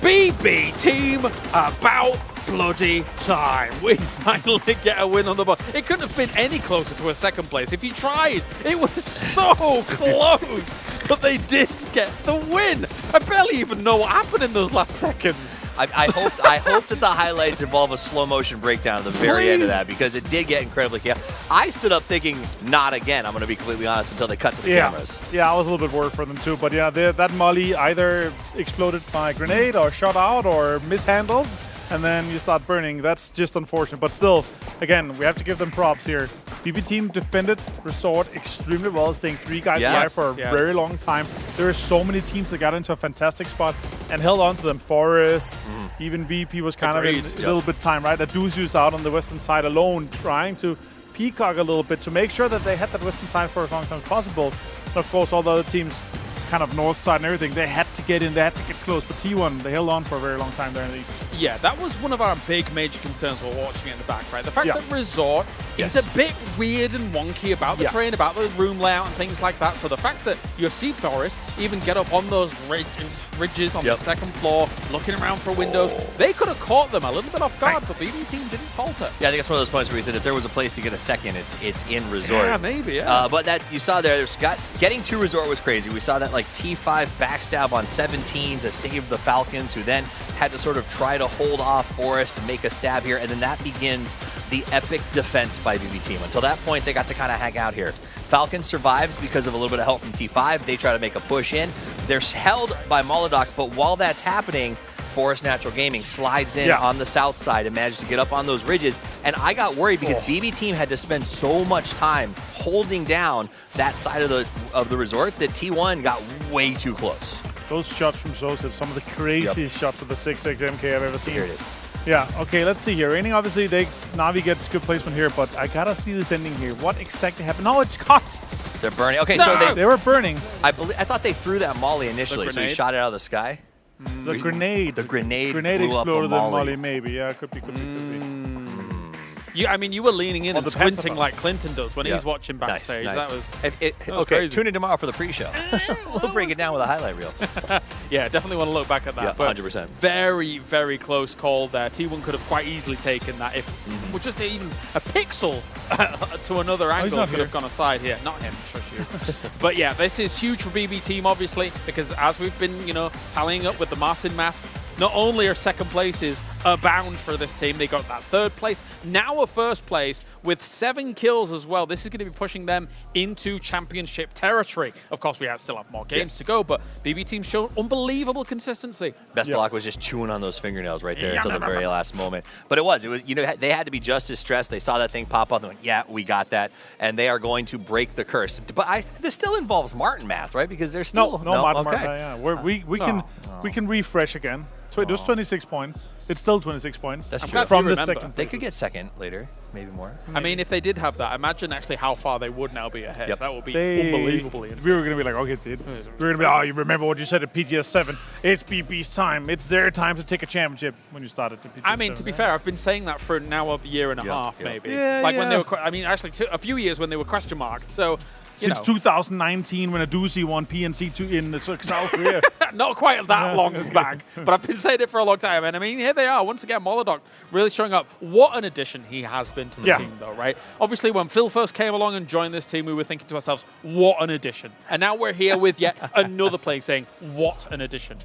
BB team, about bloody time. We finally get a win on the board. It couldn't have been any closer to a 2nd place. If you tried, it was so close. But they did get the win. I barely even know what happened in those last seconds. I hope that the highlights involve a slow motion breakdown at the very end of that, because it did get incredibly chaotic. I stood up thinking, not again. I'm going to be completely honest, until they cut to the cameras. Yeah, I was a little bit worried for them too. But yeah, that molly either exploded by grenade or shot out or mishandled, and then you start burning. That's just unfortunate. But still, again, we have to give them props here. BB team defended Resort extremely well, staying 3 guys alive for a very long time. There are so many teams that got into a fantastic spot and held on to them. Forest, even BP was kind of in a little bit time, right? Aduzu is out on the western side alone, trying to peacock a little bit to make sure that they had that western side for as long time as possible. And of course, all the other teams, kind of north side and everything, they had to get in, they had to get close. But T1, they held on for a very long time there in the east. Yeah, that was one of our big major concerns while watching it in the back, right? The fact that Resort is a bit weird and wonky about the terrain, about the room layout and things like that. So the fact that your Sea Forest even get up on those ridges on the 2nd floor, looking around for windows, they could have caught them a little bit off guard, but BB team didn't falter. Yeah, I think it's one of those points where he said if there was a place to get a 2nd, it's in Resort. Yeah, maybe, but that you saw there, getting to Resort was crazy. We saw that like T5 backstab on 17 to save the Falcons, who then had to sort of try to hold off Forest and make a stab here, and then that begins the epic defense by BB team. Until that point, they got to kind of hang out here. Falcons survives because of a little bit of help from T5. They try to make a push in. They're held by Molodok, but while that's happening, Forest Natural Gaming slides in on the south side and managed to get up on those ridges. And I got worried because BB team had to spend so much time holding down that side of the resort that T1 got way too close. Those shots from Zosa, some of the craziest shots with the 6.6 MK I've ever seen. Here it is. Yeah, okay, let's see here. Raining, obviously, Navi gets good placement here, but I gotta see this ending here. What exactly happened? No, it's caught! They're burning. Okay, so they were burning. I thought they threw that molly initially, so he shot it out of the sky. The grenade. The grenade Grenade blew exploded up a in molly, maybe. Yeah, could be. I mean, you were leaning in On and the squinting Panzer like Clinton does when Yeah. he's watching backstage. Nice. That was okay. crazy. Tune in tomorrow for the pre-show. We'll break it down with a highlight reel. Yeah, definitely want to look back at that. Yeah, but 100%. Very, very close call there. T1 could have quite easily taken that if with just even a pixel to another angle not could here. have gone aside here. Not him, shush you. But yeah, this is huge for BB Team, obviously, because as we've been, tallying up with the Martin math, not only are second places abound for this team, they got that third place, now a first place with 7 kills as well. This is going to be pushing them into championship territory. Of course, we still have more games to go, but BB Team's shown unbelievable consistency. Bestalock was just chewing on those fingernails right there until the very last moment. But it was, they had to be just as stressed. They saw that thing pop up and went, yeah, we got that. And they are going to break the curse. But this still involves Martin math, right? Because they're still... No, Martin, okay. yeah. We can refresh again. So it was 26 points. It's still 26 points. That's true. From the second. They could get second later, maybe more. I mean, if they did have that, imagine actually how far they would now be ahead. Yep. That would be unbelievably insane. We were going to be like, okay, dude. We were going to be, oh, you remember what you said at PGS 7? It's BB's time. It's their time to take a championship when you started at PGS 7. I mean, to be fair, I've been saying that for now a year and a half, maybe. Yeah, like when they were, actually a few years when they were question marked. So, Since 2019, when a doozy won PNC in South Korea. Not quite that long back, but I've been saying it for a long time. And I mean, here they are. Once again, Molodok really showing up. What an addition he has been to the team, though, right? Obviously, when Phil first came along and joined this team, we were thinking to ourselves, what an addition. And now we're here with yet another player saying, what an addition.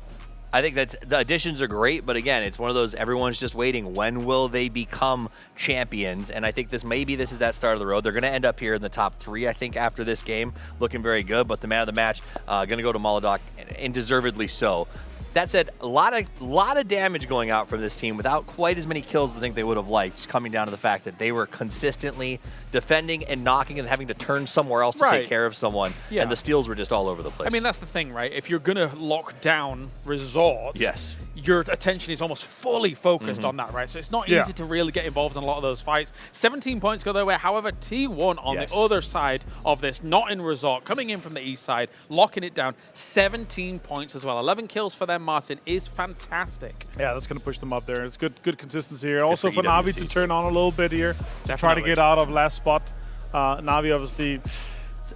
I think the additions are great, but again, it's one of those everyone's just waiting. When will they become champions? And I think this is that start of the road. They're going to end up here in the top 3, I think, after this game, looking very good. But the man of the match going to go to Molodok, and deservedly so. That said, a lot of damage going out from this team without quite as many kills as I think they would have liked, coming down to the fact that they were consistently defending and knocking and having to turn somewhere else to take care of someone, and the steals were just all over the place. I mean, that's the thing, right? If you're going to lock down resorts, your attention is almost fully focused on that, right? So it's not easy to really get involved in a lot of those fights. 17 points go their way. However, T1 on the other side of this, not in resort, coming in from the east side, locking it down, 17 points as well. 11 kills for them, Martin, is fantastic. Yeah, that's going to push them up there. It's good consistency here. Also for Navi to turn on a little bit here, to try to get out of last spot. Navi obviously...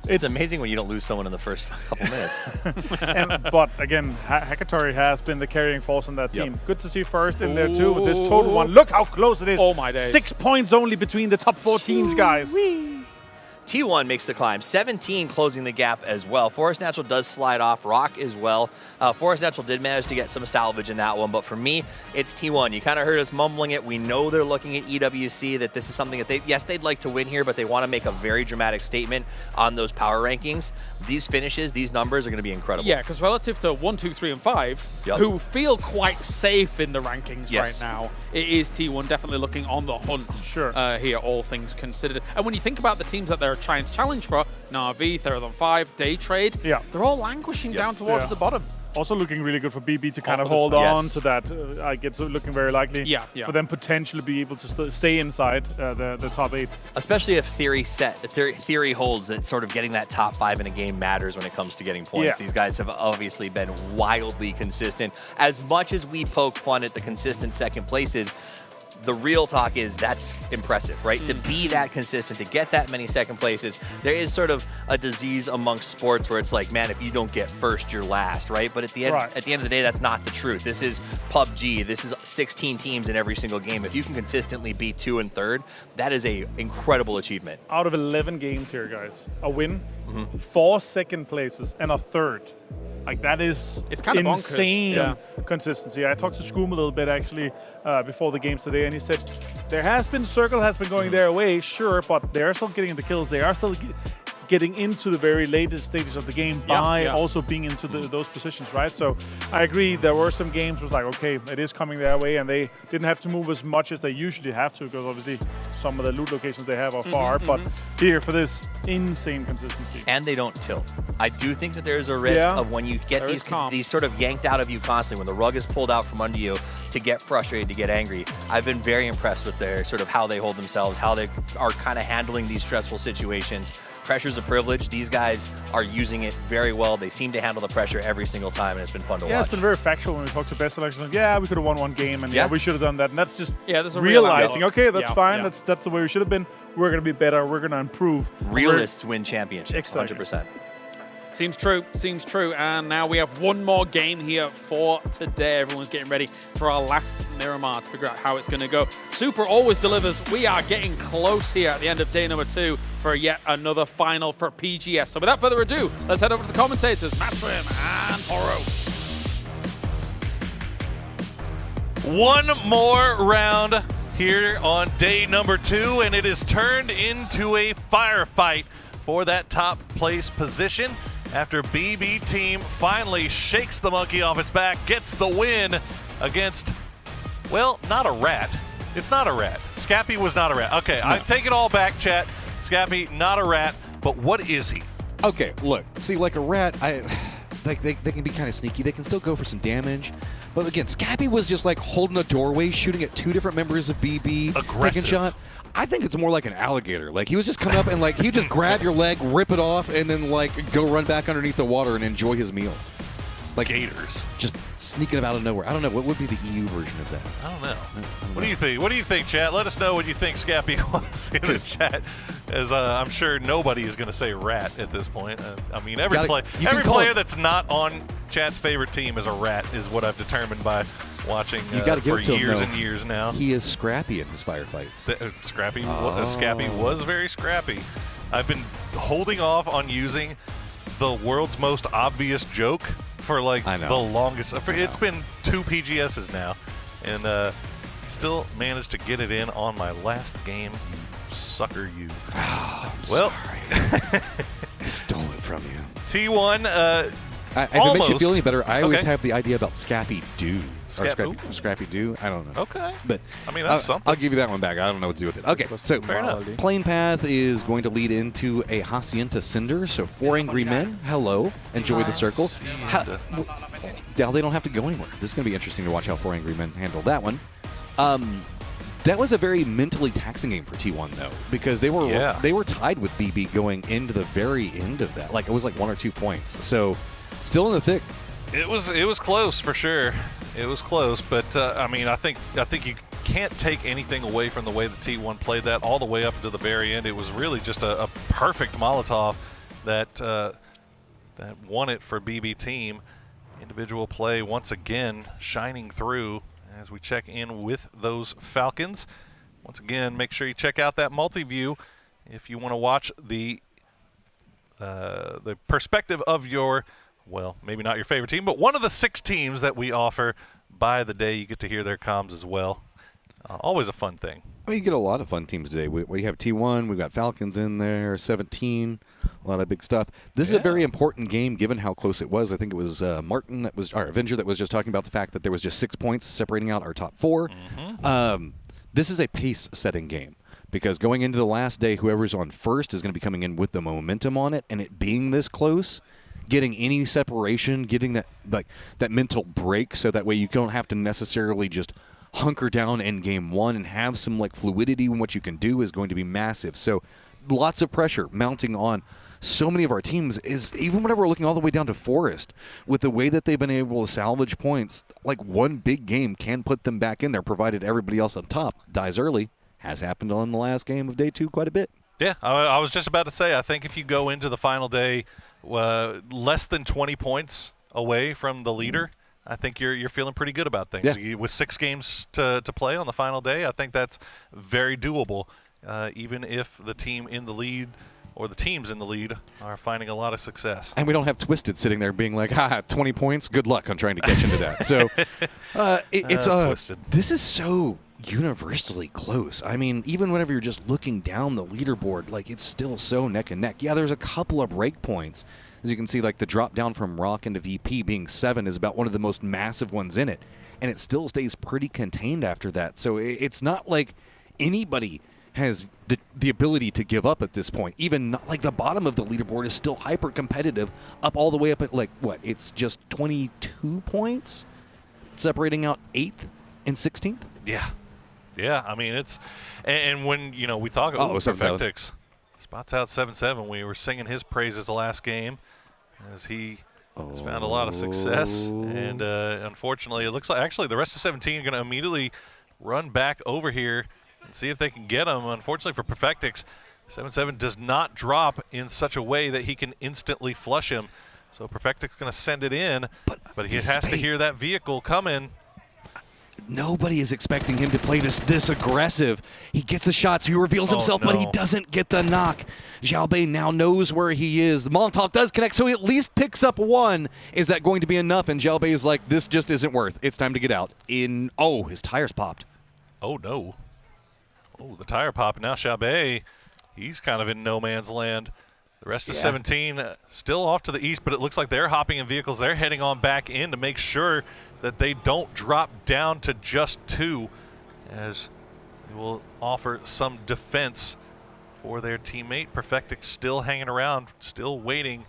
It's amazing when you don't lose someone in the first couple minutes. But again, Hakatori has been the carrying force on that team. Good to see First in there too with this total one. Look how close it is. Oh my days. 6 points only between the top 4 teams, guys. T1 makes the climb, 17 closing the gap as well. Forest Natural does slide off, Rock as well. Forest Natural did manage to get some salvage in that one, but for me, it's T1. You kind of heard us mumbling it. We know they're looking at EWC, that this is something that they'd like to win here, but they want to make a very dramatic statement on those power rankings. These finishes, these numbers are going to be incredible. Yeah, because relative to 1, 2, 3, and 5, who feel quite safe in the rankings right now, it is T1 definitely looking on the hunt here, all things considered. And when you think about the teams that they're trying to challenge for, Na'Vi, Therathlon 5, Day Trade, they're all languishing down towards the bottom. Also looking really good for BB to kind of hold on to that. I guess looking very likely for them potentially be able to stay inside the top 8. Especially if theory holds that sort of getting that top 5 in a game matters when it comes to getting points. These guys have obviously been wildly consistent. As much as we poke fun at the consistent second places, the real talk is that's impressive, right? To be that consistent, to get that many second places, there is sort of a disease amongst sports where it's like, man, if you don't get first, you're last, right? But at the end of the day, that's not the truth. This is PUBG. This is 16 teams in every single game. If you can consistently be 2 and 3rd, that is a incredible achievement. Out of 11 games here, guys, a win, 4 second places, and a 3rd. Like, that is kind of insane consistency. I talked to Scroom a little bit, actually, before the games today, and he said, Circle has been going their way, sure, but they're still getting the kills. They are still getting into the very latest stages of the game by also being into those positions, right? So I agree, there were some games where it was like, okay, it is coming their way, and they didn't have to move as much as they usually have to, because obviously some of the loot locations they have are far, but here for this insane consistency. And they don't tilt. I do think that there's a risk of when you get these sort of yanked out of you constantly, when the rug is pulled out from under you, to get frustrated, to get angry. I've been very impressed with their sort of how they hold themselves, how they are kind of handling these stressful situations. Pressure's a privilege. These guys are using it very well. They seem to handle the pressure every single time, and it's been fun to watch. Yeah, it's been very factual when we talk to best selection. Like, yeah, we could have won one game, and yeah, we should have done that. And that's just there's a realizing, okay, that's Yeah, fine. yeah. That's the way we should have been. We're going to be better. We're going to improve. Realists win championships, Exactly. 100%. Seems true, seems true. And now we have one more game here for today. Everyone's getting ready for our last Miramar to figure out how it's going to go. Super always delivers. We are getting close here at the end of day number 2 for yet another final for PGS. So without further ado, let's head over to the commentators, Matrim and Toro. One more round here on day number 2, and it is turned into a firefight for that top place position after BB Team finally shakes the monkey off its back, gets the win against, well, not a rat. It's not a rat. Scappy was not a rat. Okay, I take it all back, chat. Scappy, not a rat, but what is he? Okay, look, see, like a rat, they can be kind of sneaky. They can still go for some damage. But again, Scappy was just like holding a doorway, shooting at 2 different members of BB. Aggressive. Taking shot. I think it's more like an alligator. Like he was just coming up and like he would just grab your leg, rip it off, and then like go run back underneath the water and enjoy his meal. Like gators. Just sneaking up out of nowhere. I don't know. What would be the EU version of that? I don't know. What do you think? What do you think, chat? Let us know what you think Scappy was in the chat, as I'm sure nobody is going to say rat at this point. I mean, every player that's not on chat's favorite team is a rat, is what I've determined by watching You got to give for it to years him, and years now. He is scrappy in his firefights. Scrappy was very scrappy. I've been holding off on using the world's most obvious joke for like the longest. It's been 2 PGSs now, and still managed to get it in on my last game. You sucker, you. Oh, well, I stole it from you. T1. If it makes you feel any better, I always Okay. have the idea about Scappy Doo. Scrappy Doo? I don't know. Okay. But I mean, that's something. I'll give you that one back. I don't know what to do with it. Okay, so Fair enough. Plane Path is going to lead into a Hacienda Cinder. So 4 Angry Men, hello. Enjoy the circle. Now they don't have to go anywhere. This is going to be interesting to watch how 4 Angry Men handle that one. That was a very mentally taxing game for T1 though, because they were tied with BB going into the very end of that. Like it was like 1 or 2 points. So still in the thick. It was close for sure. It was close, but I mean, I think you can't take anything away from the way the T1 played that all the way up to the very end. It was really just a perfect Molotov that that won it for BB Team. Individual play once again shining through as we check in with those Falcons. Once again, make sure you check out that multi-view if you want to watch the perspective of your, well, maybe not your favorite team, but one of the 6 teams that we offer by the day. You get to hear their comms as well. Always a fun thing. Well, you get a lot of fun teams today. We have T1, we've got Falcons in there, 17, a lot of big stuff. This is a very important game given how close it was. I think it was Martin, that was our Avenger, that was just talking about the fact that there was just 6 points separating out our top 4. This is a pace-setting game because going into the last day, whoever's on first is going to be coming in with the momentum on it, and it being this close, getting any separation, getting that mental break so that way you don't have to necessarily just hunker down in game 1 and have some like fluidity in what you can do is going to be massive. So lots of pressure mounting on so many of our teams, is even whenever we're looking all the way down to Forest, with the way that they've been able to salvage points, like one big game can put them back in there provided everybody else on top dies early. Has happened on the last game of day 2 quite a bit. Yeah, I was just about to say, I think if you go into the final day less than 20 points away from the leader, I think you're feeling pretty good about things. Yeah. With 6 games to play on the final day, I think that's very doable, even if the team in the lead or the teams in the lead are finding a lot of success. And we don't have Twisted sitting there being like, 20 points, good luck on trying to catch into that. So it's Twisted. This is so universally close. I mean, even whenever you're just looking down the leaderboard, like it's still so neck and neck. Yeah, there's a couple of break points. As you can see, like the drop down from Rock into VP being 7 is about one of the most massive ones in it. And it still stays pretty contained after that. So it's not like anybody has the ability to give up at this point. Even not, like the bottom of the leaderboard is still hyper competitive up all the way up at like, what? It's just 22 points separating out 8th and 16th? Yeah. Yeah, I mean, it's, and when, we talk, Oh, Perfectix Spots out 7-7. We were singing his praises the last game as he has found a lot of success. And unfortunately, it looks like actually the rest of 17 are going to immediately run back over here and see if they can get him. Unfortunately for Perfectix, 7-7 does not drop in such a way that he can instantly flush him. So Perfectix going to send it in, but he has to hear that vehicle coming. Nobody is expecting him to play this aggressive. He gets the shots, he reveals himself, but he doesn't get the knock. Xiaobei now knows where he is. The Molotov does connect, so he at least picks up one. Is that going to be enough? And Xiaobei is like, this just isn't worth. It's time to get out. Oh, his tires popped. Oh, no. Oh, the tire pop. Now Xiaobei, he's kind of in no man's land. The rest of 17 still off to the east, but it looks like they're hopping in vehicles. They're heading on back in to make sure that they don't drop down to just 2, as they will offer some defense for their teammate. Perfectix still hanging around, still waiting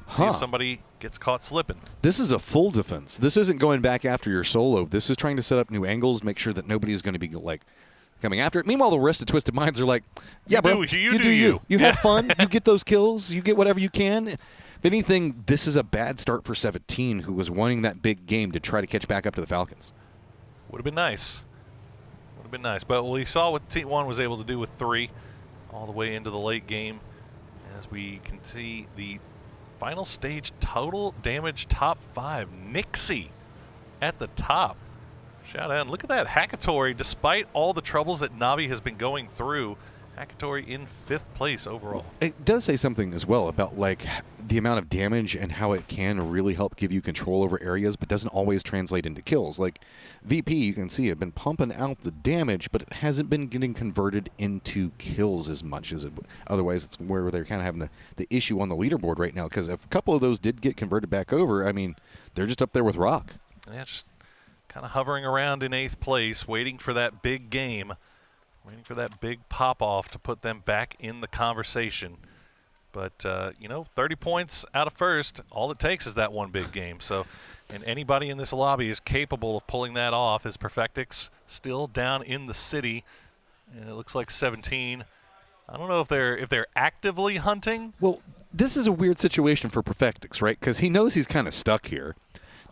to see if somebody gets caught slipping. This is a full defense. This isn't going back after your solo. This is trying to set up new angles, make sure that nobody is going to be like coming after it. Meanwhile, the rest of Twisted Minds are like, yeah, bro, you do you. You have fun. You get those kills. You get whatever you can. If anything, this is a bad start for 17, who was wanting that big game to try to catch back up to the Falcons. Would have been nice. Would have been nice. But we saw what T1 was able to do with 3 all the way into the late game. As we can see the final stage total damage top 5. Nixie at the top. Shout out. And look at that. Hackatory, despite all the troubles that Navi has been going through, Hackatory in 5th place overall. It does say something as well about like the amount of damage and how it can really help give you control over areas, but doesn't always translate into kills. Like VP, you can see, have been pumping out the damage, but it hasn't been getting converted into kills as much as it would. Otherwise, it's where they're kind of having the issue on the leaderboard right now, because if a couple of those did get converted back over, I mean, they're just up there with Rock. Yeah, just kind of hovering around in 8th place, waiting for that big game. Waiting for that big pop-off to put them back in the conversation. But, you know, 30 points out of first, all it takes is that one big game. So, and anybody in this lobby is capable of pulling that off, as Perfectix still down in the city. And it looks like 17. I don't know if they're actively hunting. Well, this is a weird situation for Perfectix, right? Because he knows he's kind of stuck here.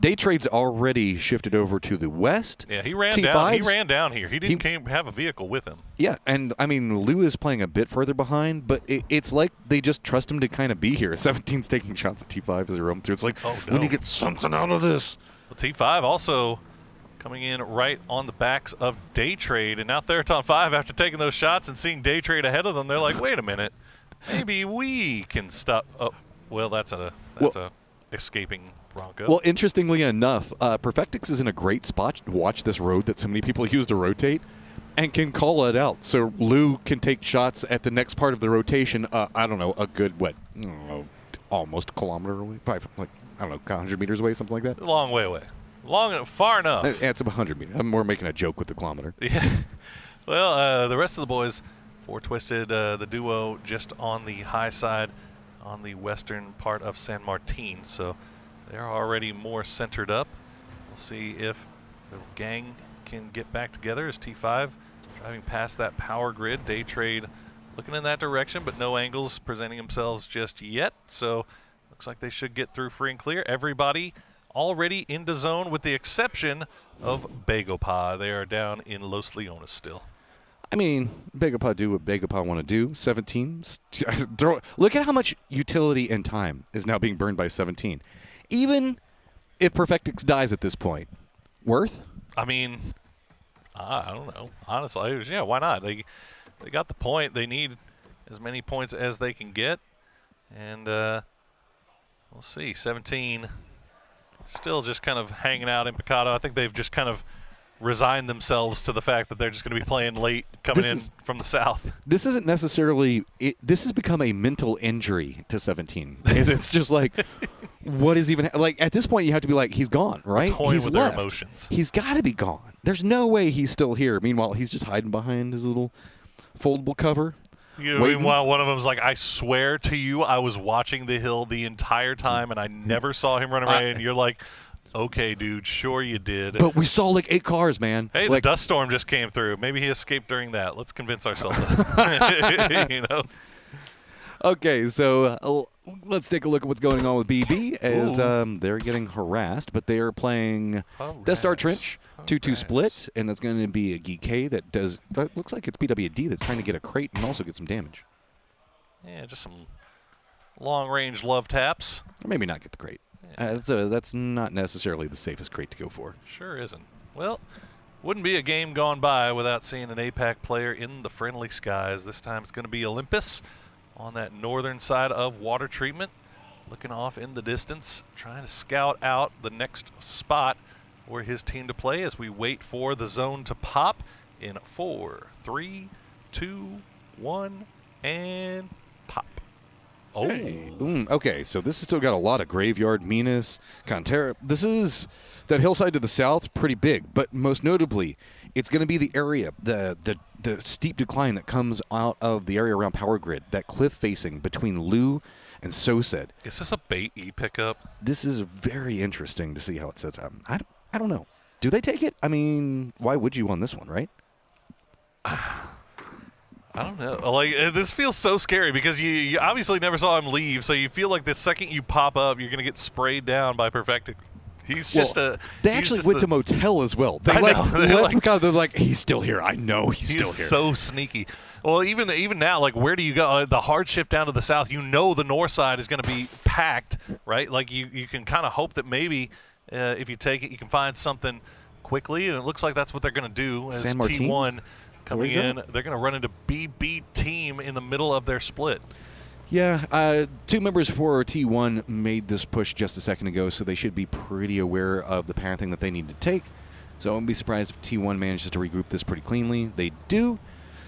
Daytrade's already shifted over to the west. Yeah, he ran down. He ran down here. He didn't have a vehicle with him. Yeah, and I mean, Lou is playing a bit further behind, but it's like they just trust him to kind of be here. 17's taking shots at T5 as they roam through. It's like, we need to get something out of this. Well, T5 also coming in right on the backs of Daytrade, and now Theraton 5, after taking those shots and seeing Daytrade ahead of them, they're like, wait a minute, maybe we can stop. Oh, well, that's a escaping Bronco. Well, interestingly enough, Perfectix is in a great spot to watch this road that so many people use to rotate and can call it out. So Lou can take shots at the next part of the rotation, I don't know, a good, almost a kilometer away? Probably, like, I don't know, 100 meters away, something like that? A long way away. Far enough. Yeah, it's about 100 meters. I'm more making a joke with the kilometer. Yeah. Well, the rest of the boys, for Twisted, the duo just on the high side on the western part of San Martin. So they're already more centered up. We'll see if the gang can get back together as T5 driving past that power grid. Daytrade looking in that direction, but no angles presenting themselves just yet. So looks like they should get through free and clear. Everybody already into zone with the exception of Begopa. They are down in Los Leones still. I mean, Begopa do what Begopa want to do. 17. Look at how much utility and time is now being burned by 17. Even if Perfectix dies at this point, worth? I mean, I don't know. Honestly, yeah, why not? They got the point. They need as many points as they can get. And we'll see. 17 still just kind of hanging out in Picado. I think they've just kind of resigned themselves to the fact that they're just going to be playing late coming in from the south. This isn't necessarily this has become a mental injury to 17. It's just like, what is even like at this point you have to be like, he's gone, right? Toying with left. their emotions. He's got to be gone. There's no way he's still here. Meanwhile, he's just hiding behind his little foldable cover. Meanwhile, one of them's like, I swear to you, I was watching the hill the entire time and I never saw him run away. And you're like, okay, dude, sure you did. But we saw like 8 cars, man. Hey, like, the dust storm just came through. Maybe he escaped during that. Let's convince ourselves. You know. Okay, so let's take a look at what's going on with BB as they're getting harassed, but they are playing Death Star Trench, 2-2 split, and that's going to be a GK that looks like it's BWD that's trying to get a crate and also get some damage. Yeah, just some long-range love taps. Or maybe not get the crate. That's not necessarily the safest crate to go for. Sure isn't. Well, wouldn't be a game gone by without seeing an APAC player in the friendly skies. This time it's going to be Olympus on that northern side of water treatment, looking off in the distance, trying to scout out the next spot for his team to play as we wait for the zone to pop in 4, 3, 2, 1, and pop. Oh. Hey. Okay, so this has still got a lot of Graveyard, Minas, Cantera. This is that hillside to the south, pretty big, but most notably, it's going to be the area, the steep decline that comes out of the area around Power Grid, that cliff facing between Lu and Sosed. Is this a bait E pickup? This is very interesting to see how it sets up. I don't know. Do they take it? I mean, why would you on this one, right? I don't know. Like, this feels so scary because you obviously never saw him leave, so you feel like the second you pop up, you're going to get sprayed down by Perfected. He's just a. They actually went to motel as well. They left because they're like, he's still here. I know he's still here. So sneaky. Well, even now, like, where do you go? The hard shift down to the south. You know the north side is going to be packed, right? Like you can kind of hope that maybe if you take it, you can find something quickly, and it looks like that's what they're going to do. As San Martin T1 coming in, they're going to run into BB team in the middle of their split. Yeah, 2 members for T1 made this push just a second ago, so they should be pretty aware of the pathing that they need to take. So I wouldn't be surprised if T1 manages to regroup this pretty cleanly. They do.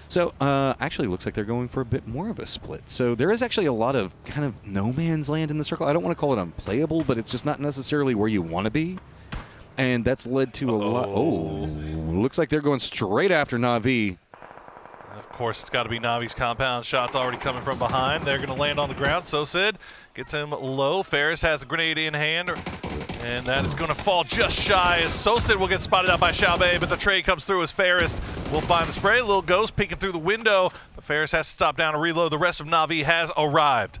So actually looks like they're going for a bit more of a split. So there is actually a lot of kind of no man's land in the circle. I don't want to call it unplayable, but it's just not necessarily where you want to be. And that's led to a lot. Oh, looks like they're going straight after Na'Vi. Of course, it's got to be Navi's compound. Shots already coming from behind. They're going to land on the ground. Sosed gets him low. Ferris has a grenade in hand, and that is going to fall just shy as Sosed will get spotted out by Xiaobei, but the trade comes through as Ferris will find the spray. Little Ghost peeking through the window, but Ferris has to stop down and reload. The rest of Na'Vi has arrived.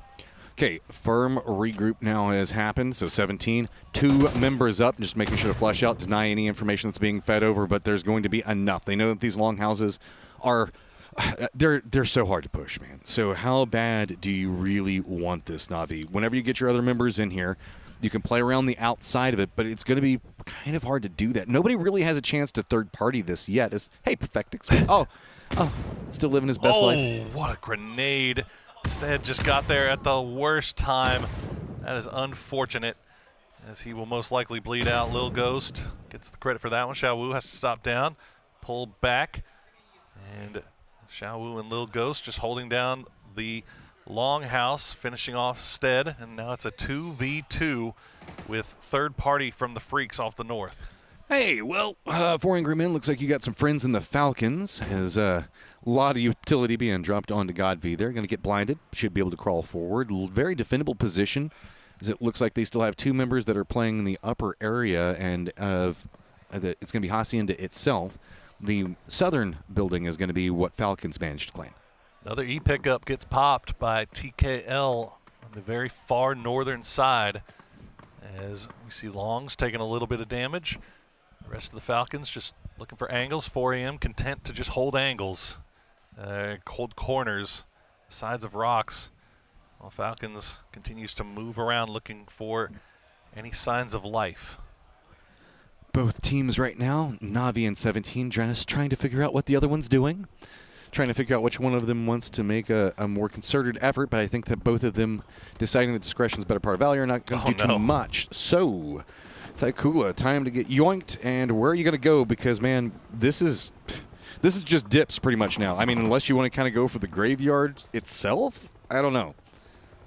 Okay, firm regroup now has happened. So 17, 2 members up, just making sure to flush out, deny any information that's being fed over, but there's going to be enough. They know that these longhouses are, they're so hard to push, man. So how bad do you really want this, Na'Vi? Whenever you get your other members in here, you can play around the outside of it, but it's going to be kind of hard to do that. Nobody really has a chance to third-party this yet. Hey, Perfectix. Oh, still living his best life. Oh, what a grenade. Instead, just got there at the worst time. That is unfortunate, as he will most likely bleed out. Lil Ghost gets the credit for that one. Xiao Wu has to stop down, pull back, and Xiao Wu and Lil Ghost just holding down the longhouse, finishing off Stead, and now it's a 2v2 with third party from the Freaks off the north. Hey, well, for Angry Men, looks like you got some friends in the Falcons. Has a lot of utility being dropped onto Godv. They're going to get blinded. Should be able to crawl forward. Very defendable position, as it looks like they still have 2 members that are playing in the upper area, and it's going to be Hacienda itself. The southern building is going to be what Falcons managed to claim. Another E pickup gets popped by TKL on the very far northern side, as we see Longs taking a little bit of damage. The rest of the Falcons just looking for angles. 4 AM content to just hold angles, hold corners, sides of rocks, while Falcons continues to move around looking for any signs of life. Both teams right now, Na'Vi and 17, just trying to figure out what the other one's doing. Trying to figure out which one of them wants to make a more concerted effort, but I think that both of them deciding that discretion is better part of value are not going to do too much. So, Taikula, time to get yoinked, and where are you going to go? Because, man, this is just dips pretty much now. I mean, unless you want to kind of go for the graveyard itself, I don't know.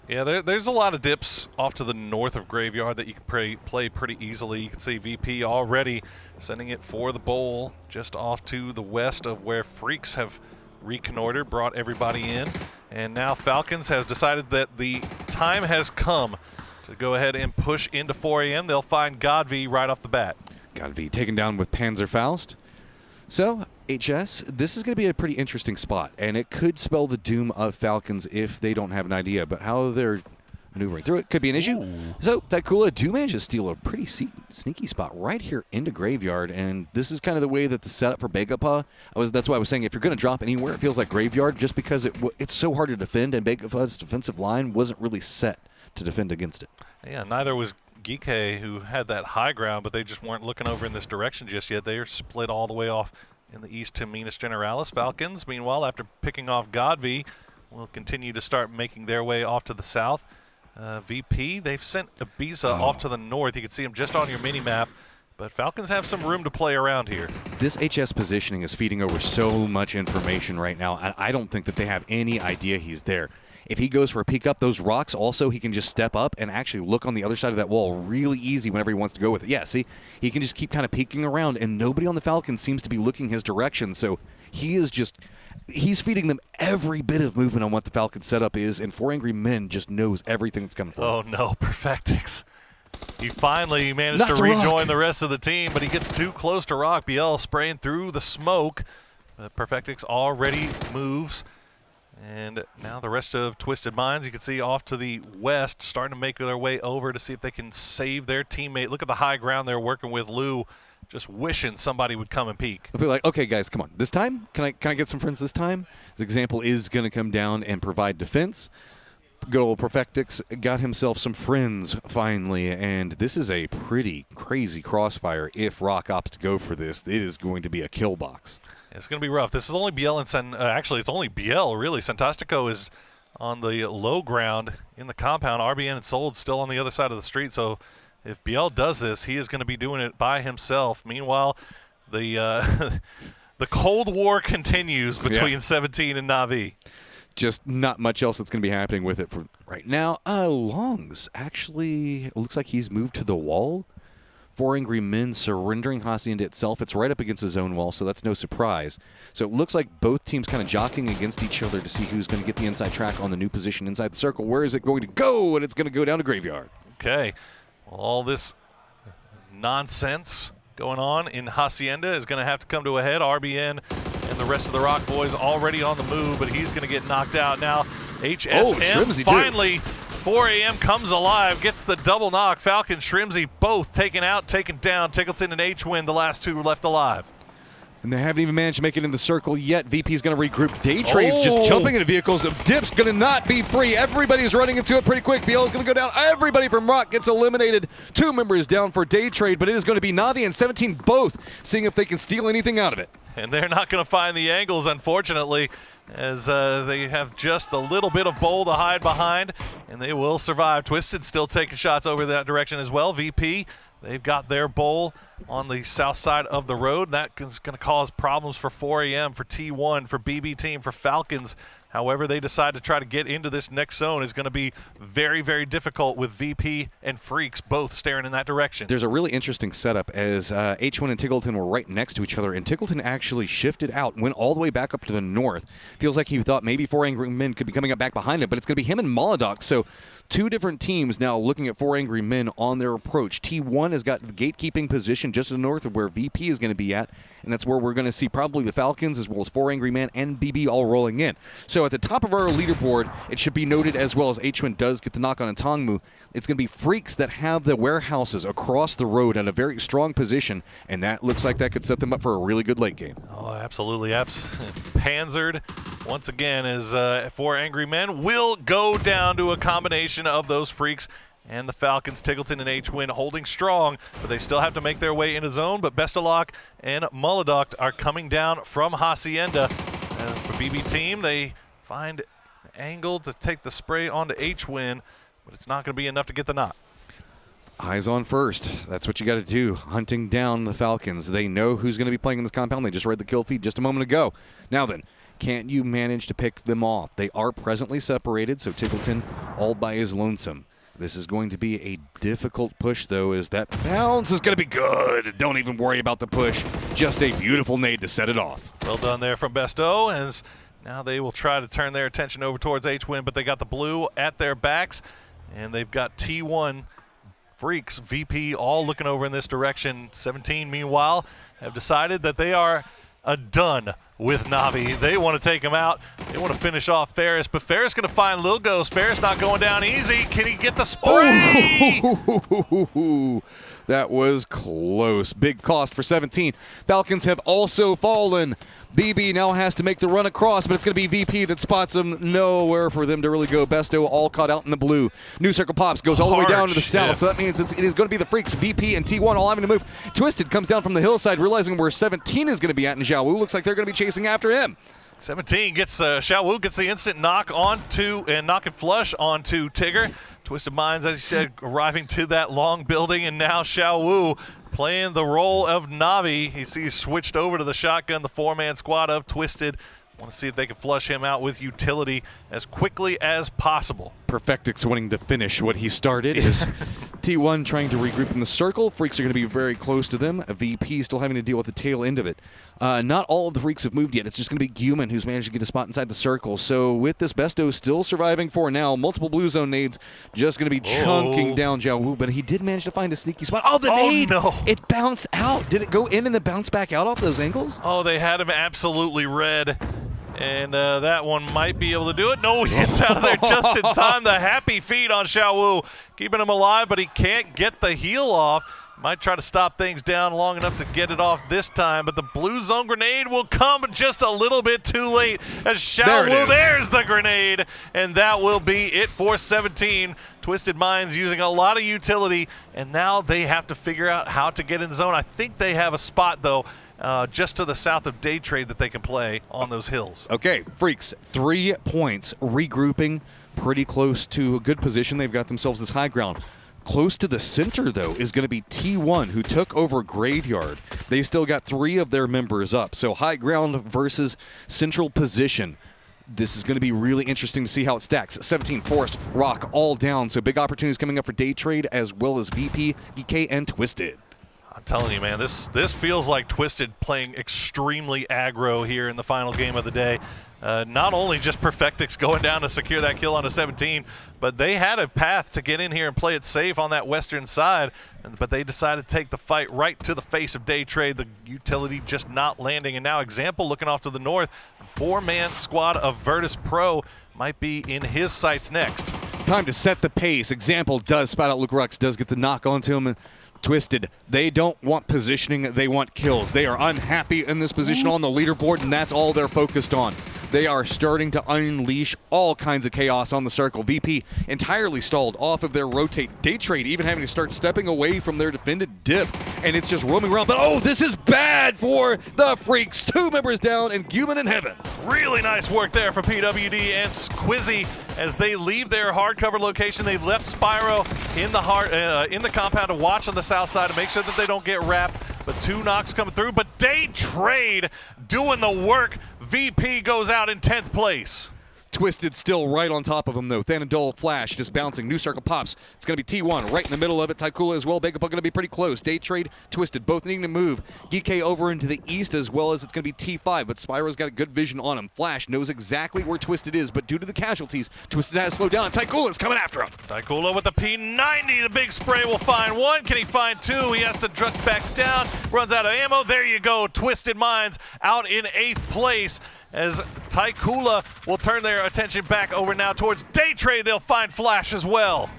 Yeah, there's a lot of dips off to the north of Graveyard that you can play pretty easily. You can see VP already sending it for the bowl just off to the west of where Freaks have reconnoitered, brought everybody in. And now Falcons have decided that the time has come to go ahead and push into 4 AM. They'll find Godv right off the bat. Godv taken down with Panzerfaust. So HS, this is going to be a pretty interesting spot, and it could spell the doom of Falcons if they don't have an idea. But how they're maneuvering through it could be an issue. So Taikula do manage to steal a pretty sneaky spot right here into Graveyard, and this is kind of the way that the setup for Begapa that's why I was saying if you're going to drop anywhere, it feels like Graveyard, just because it's so hard to defend, and Begapa's defensive line wasn't really set to defend against it. Yeah, neither was Geeke, who had that high ground, but they just weren't looking over in this direction just yet. They are split all the way off in the east to Minas Generalis. Falcons, meanwhile, after picking off Godvi, will continue to start making their way off to the south. VP, they've sent Ibiza off to the north. You can see him just on your mini-map, but Falcons have some room to play around here. This HS positioning is feeding over so much information right now, and I don't think that they have any idea he's there. If he goes for a peek up those rocks, also he can just step up and actually look on the other side of that wall really easy whenever he wants to go with it. Yeah, see, he can just keep kind of peeking around, and nobody on the Falcons seems to be looking his direction, so he's feeding them every bit of movement on what the Falcons setup is, and 4 Angry Men just knows everything that's coming for him. Oh no, Perfectix. He finally managed to rejoin the rest of the team, but he gets too close to Rock. BL spraying through the smoke. Perfectix already moves. And now the rest of Twisted Minds, you can see off to the west, starting to make their way over to see if they can save their teammate. Look at the high ground they're working with. Lou just wishing somebody would come and peek. They're like, okay, guys, come on. This time, can I get some friends this time? This example is going to come down and provide defense. Good old Perfectix got himself some friends finally, and this is a pretty crazy crossfire. If Rock opts to go for this, it is going to be a kill box. It's going to be rough. This is only BL and actually, it's only BL, really. Santastico is on the low ground in the compound. RBN and Sold still on the other side of the street, so if BL does this, he is going to be doing it by himself. Meanwhile, the the Cold War continues between 17 and Na'Vi. Just not much else that's going to be happening with it for right now. Longs actually looks like he's moved to the wall. 4 Angry Men surrendering Hacienda itself. It's right up against the zone wall, so that's no surprise. So it looks like both teams kind of jockeying against each other to see who's going to get the inside track on the new position inside the circle. Where is it going to go? And it's going to go down to Graveyard. Okay. Well, all this nonsense going on in Hacienda is going to have to come to a head. RBN and the rest of the Rock Boys already on the move, but he's going to get knocked out. Now, HSM finally, 4 a.m. comes alive, gets the double knock. Falcon, Shrimsy, both taken out, taken down. Tickleton and H-Win, the last two left alive. And they haven't even managed to make it in the circle yet. VP's going to regroup. Daytrade's just jumping into vehicles. Dip's going to not be free. Everybody's running into it pretty quick. BL is going to go down. Everybody from Rock gets eliminated. 2 members down for Daytrade, but it is going to be Navi and 17 both seeing if they can steal anything out of it. And they're not going to find the angles, unfortunately, as they have just a little bit of bowl to hide behind, and they will survive. Twisted still taking shots over that direction as well. VP, they've got their bowl on the south side of the road. That is going to cause problems for 4 a.m., for T1, for BB Team, for Falcons. However they decide to try to get into this next zone is going to be very, very difficult with VP and Freaks both staring in that direction. There's a really interesting setup as H1 and Tickleton were right next to each other, and Tickleton actually shifted out and went all the way back up to the north. Feels like he thought maybe 4 Angry Men could be coming up back behind him, but it's going to be him and Molodok. So 2 different teams now looking at 4 Angry Men on their approach. T1 has got the gatekeeping position just to the north of where VP is going to be at, and that's where we're going to see probably the Falcons as well as 4 Angry Men and BB all rolling in. So at the top of our leaderboard, it should be noted as well as H1 does get the knock on Tongmu, it's going to be Freaks that have the warehouses across the road at a very strong position, and that looks like that could set them up for a really good late game. Oh, absolutely. Panzered once again as 4 Angry Men will go down to a combination of those Freaks and the Falcons. Tickleton and H-Win holding strong, but they still have to make their way into zone. But Bestalok and Molodok are coming down from Hacienda. And for BB Team, they find an angle to take the spray onto H-Win, but it's not going to be enough to get the knock. Eyes on first. That's what you got to do. Hunting down the Falcons. They know who's going to be playing in this compound. They just read the kill feed just a moment ago. Now then, can't you manage to pick them off? They are presently separated, so Tickleton all by his lonesome. This is going to be a difficult push, though, as that bounce is going to be good. Don't even worry about the push. Just a beautiful nade to set it off. Well done there from Besto, as now they will try to turn their attention over towards H-Win, but they got the blue at their backs, and they've got T1, Freaks, VP all looking over in this direction. 17, meanwhile, have decided that they are done with Navi. They want to take him out. They want to finish off Ferris, but Ferris going to find Lil Ghost. Ferris not going down easy. Can he get the spray? Oh, that was close. Big cost for 17. Falcons have also fallen. BB now has to make the run across, but it's going to be VP that spots him. Nowhere for them to really go. Besto all caught out in the blue. New Circle Pops goes all the way down to the south, so that means it is going to be the Freaks, VP, and T1 all having to move. Twisted comes down from the hillside, realizing where 17 is going to be at, and Zhao Wu looks like they're going to be chasing after him. 17 gets Xiao Wu gets the instant knock onto and knock and flush onto Tigger. Twisted Minds, as you said, arriving to that long building, and now Xiao Wu playing the role of Navi. You see he's switched over to the shotgun, the four-man squad of Twisted. Want to see if they can flush him out with utility as quickly as possible. Perfectix wanting to finish what he started is T1 trying to regroup in the circle. Freaks are going to be very close to them. VP still having to deal with the tail end of it. Not all of the Freaks have moved yet. It's just going to be Guman who's managed to get a spot inside the circle. So with this, Besto still surviving for now. Multiple blue zone nades just going to be chunking down Zhao Wu, but he did manage to find a sneaky spot. Oh, the nade! No. It bounced out. Did it go in and then bounce back out off those angles? Oh, they had him absolutely red. And that one might be able to do it. No, he gets out of there just in time. The happy feet on Xiao Wu, keeping him alive, but he can't get the heel off. Might try to stop things down long enough to get it off this time, but the blue zone grenade will come just a little bit too late as Xiao Wu, there's the grenade, and that will be it for 17. Twisted Minds using a lot of utility, and now they have to figure out how to get in the zone. I think they have a spot, though, just to the south of Day Trade that they can play on those hills. Okay, Freaks, 3 points, regrouping, pretty close to a good position. They've got themselves this high ground. Close to the center, though, is going to be T1, who took over Graveyard. They've still got 3 of their members up. So high ground versus central position. This is going to be really interesting to see how it stacks. 17 Forest, Rock, all down. So big opportunities coming up for Day Trade as well as VP, DK, and Twisted. I'm telling you, man, this feels like Twisted playing extremely aggro here in the final game of the day. Not only just Perfectix going down to secure that kill on a 17, but they had a path to get in here and play it safe on that western side, but they decided to take the fight right to the face of Day Trade, the utility just not landing. And now Example looking off to the north, 4-man squad of Virtus Pro might be in his sights next. Time to set the pace. Example does spot out Luke Rux, does get the knock onto him. Twisted, they don't want positioning, they want kills. They are unhappy in this position on the leaderboard, and that's all they're focused on. They are starting to unleash all kinds of chaos on the circle. VP entirely stalled off of their rotate. Day Trade even having to start stepping away from their defended dip, and it's just roaming around. But oh, this is bad for the Freaks. 2 members down and Guman in heaven. Really nice work there for PWD and Squizzy as they leave their hardcover location. They've left Spyro in the compound to watch on the south side to make sure that they don't get wrapped. But 2 knocks coming through, but Day Trade doing the work. VP goes out in 10th place. Twisted still right on top of him, though. Thanadol Flash just bouncing. New Circle Pops. It's going to be T1 right in the middle of it. Taikula as well. Begapa going to be pretty close. Day Trade, Twisted, both needing to move. Geek over into the east as well as it's going to be T5, but Spyro's got a good vision on him. Flash knows exactly where Twisted is, but due to the casualties, Twisted has to slow down. Taikula's coming after him. Taikula with the P90. The big spray will find 1. Can he find 2? He has to duck back down. Runs out of ammo. There you go. Twisted Minds out in 8th place, as Taikula will turn their attention back over now towards Day Trade. They'll find Flash as well.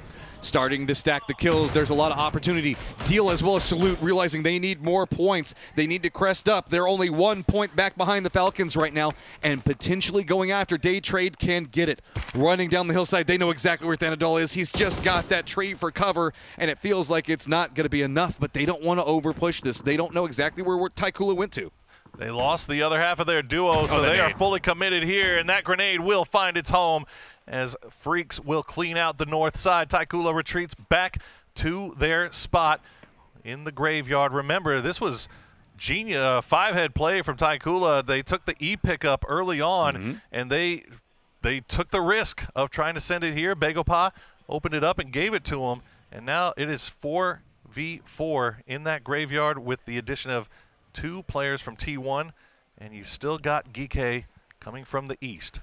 Starting to stack the kills. There's a lot of opportunity. Deal as well as Salute realizing they need more points. They need to crest up. They're only 1 point back behind the Falcons right now, and potentially going after Day Trade can get it. Running down the hillside, they know exactly where Thanadol is. He's just got that tree for cover, and it feels like it's not going to be enough, but they don't want to overpush this. They don't know exactly where Taikula went to. They lost the other half of their duo, so they are fully committed here, and that grenade will find its home as Freaks will clean out the north side. Taikula retreats back to their spot in the graveyard. Remember, this was genius, 5-head play from Taikula. They took the E pickup early on, and they took the risk of trying to send it here. Begapa opened it up and gave it to him, and now it is 4v4 in that graveyard with the addition of 2 players from T1, and you still got Geek coming from the east.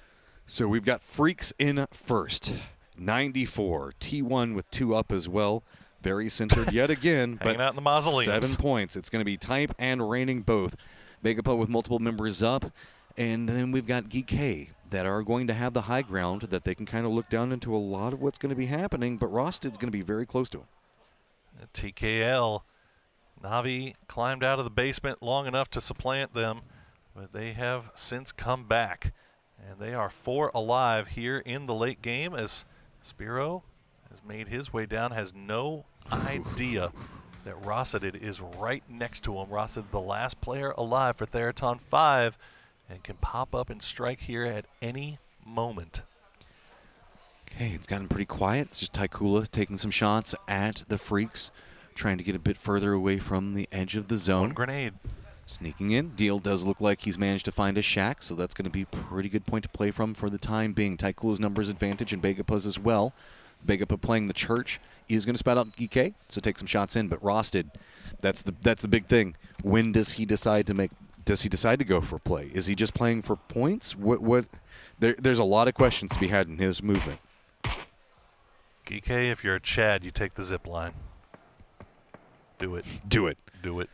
So we've got Freaks in first, 94. T1 with 2 up as well. Very centered yet again, but out in the mausoleums. 7 points. It's going to be Type and Raining both. Begapa with multiple members up. And then we've got GK that are going to have the high ground that they can kind of look down into a lot of what's going to be happening, but Rosted's going to be very close to him. TKL, Navi climbed out of the basement long enough to supplant them, but they have since come back. And they are 4 alive here in the late game as Spiro has made his way down, has no idea that Rosted is right next to him. Rosted, the last player alive for Theraton 5, and can pop up and strike here at any moment. Okay, it's gotten pretty quiet. It's just Taikula taking some shots at the Freaks, trying to get a bit further away from the edge of the zone. One grenade. Sneaking in. Deal does look like he's managed to find a shack, so that's going to be a pretty good point to play from for the time being. Taikula's numbers advantage and Begapa's as well. Begapa playing the church is going to spout out GK, so take some shots in, but Rosted, that's the big thing. When does he decide to make... Does he decide to go for play? Is he just playing for points? There's a lot of questions to be had in his movement. GK, if you're a Chad, you take the zip line. Do it. Do it. Do it.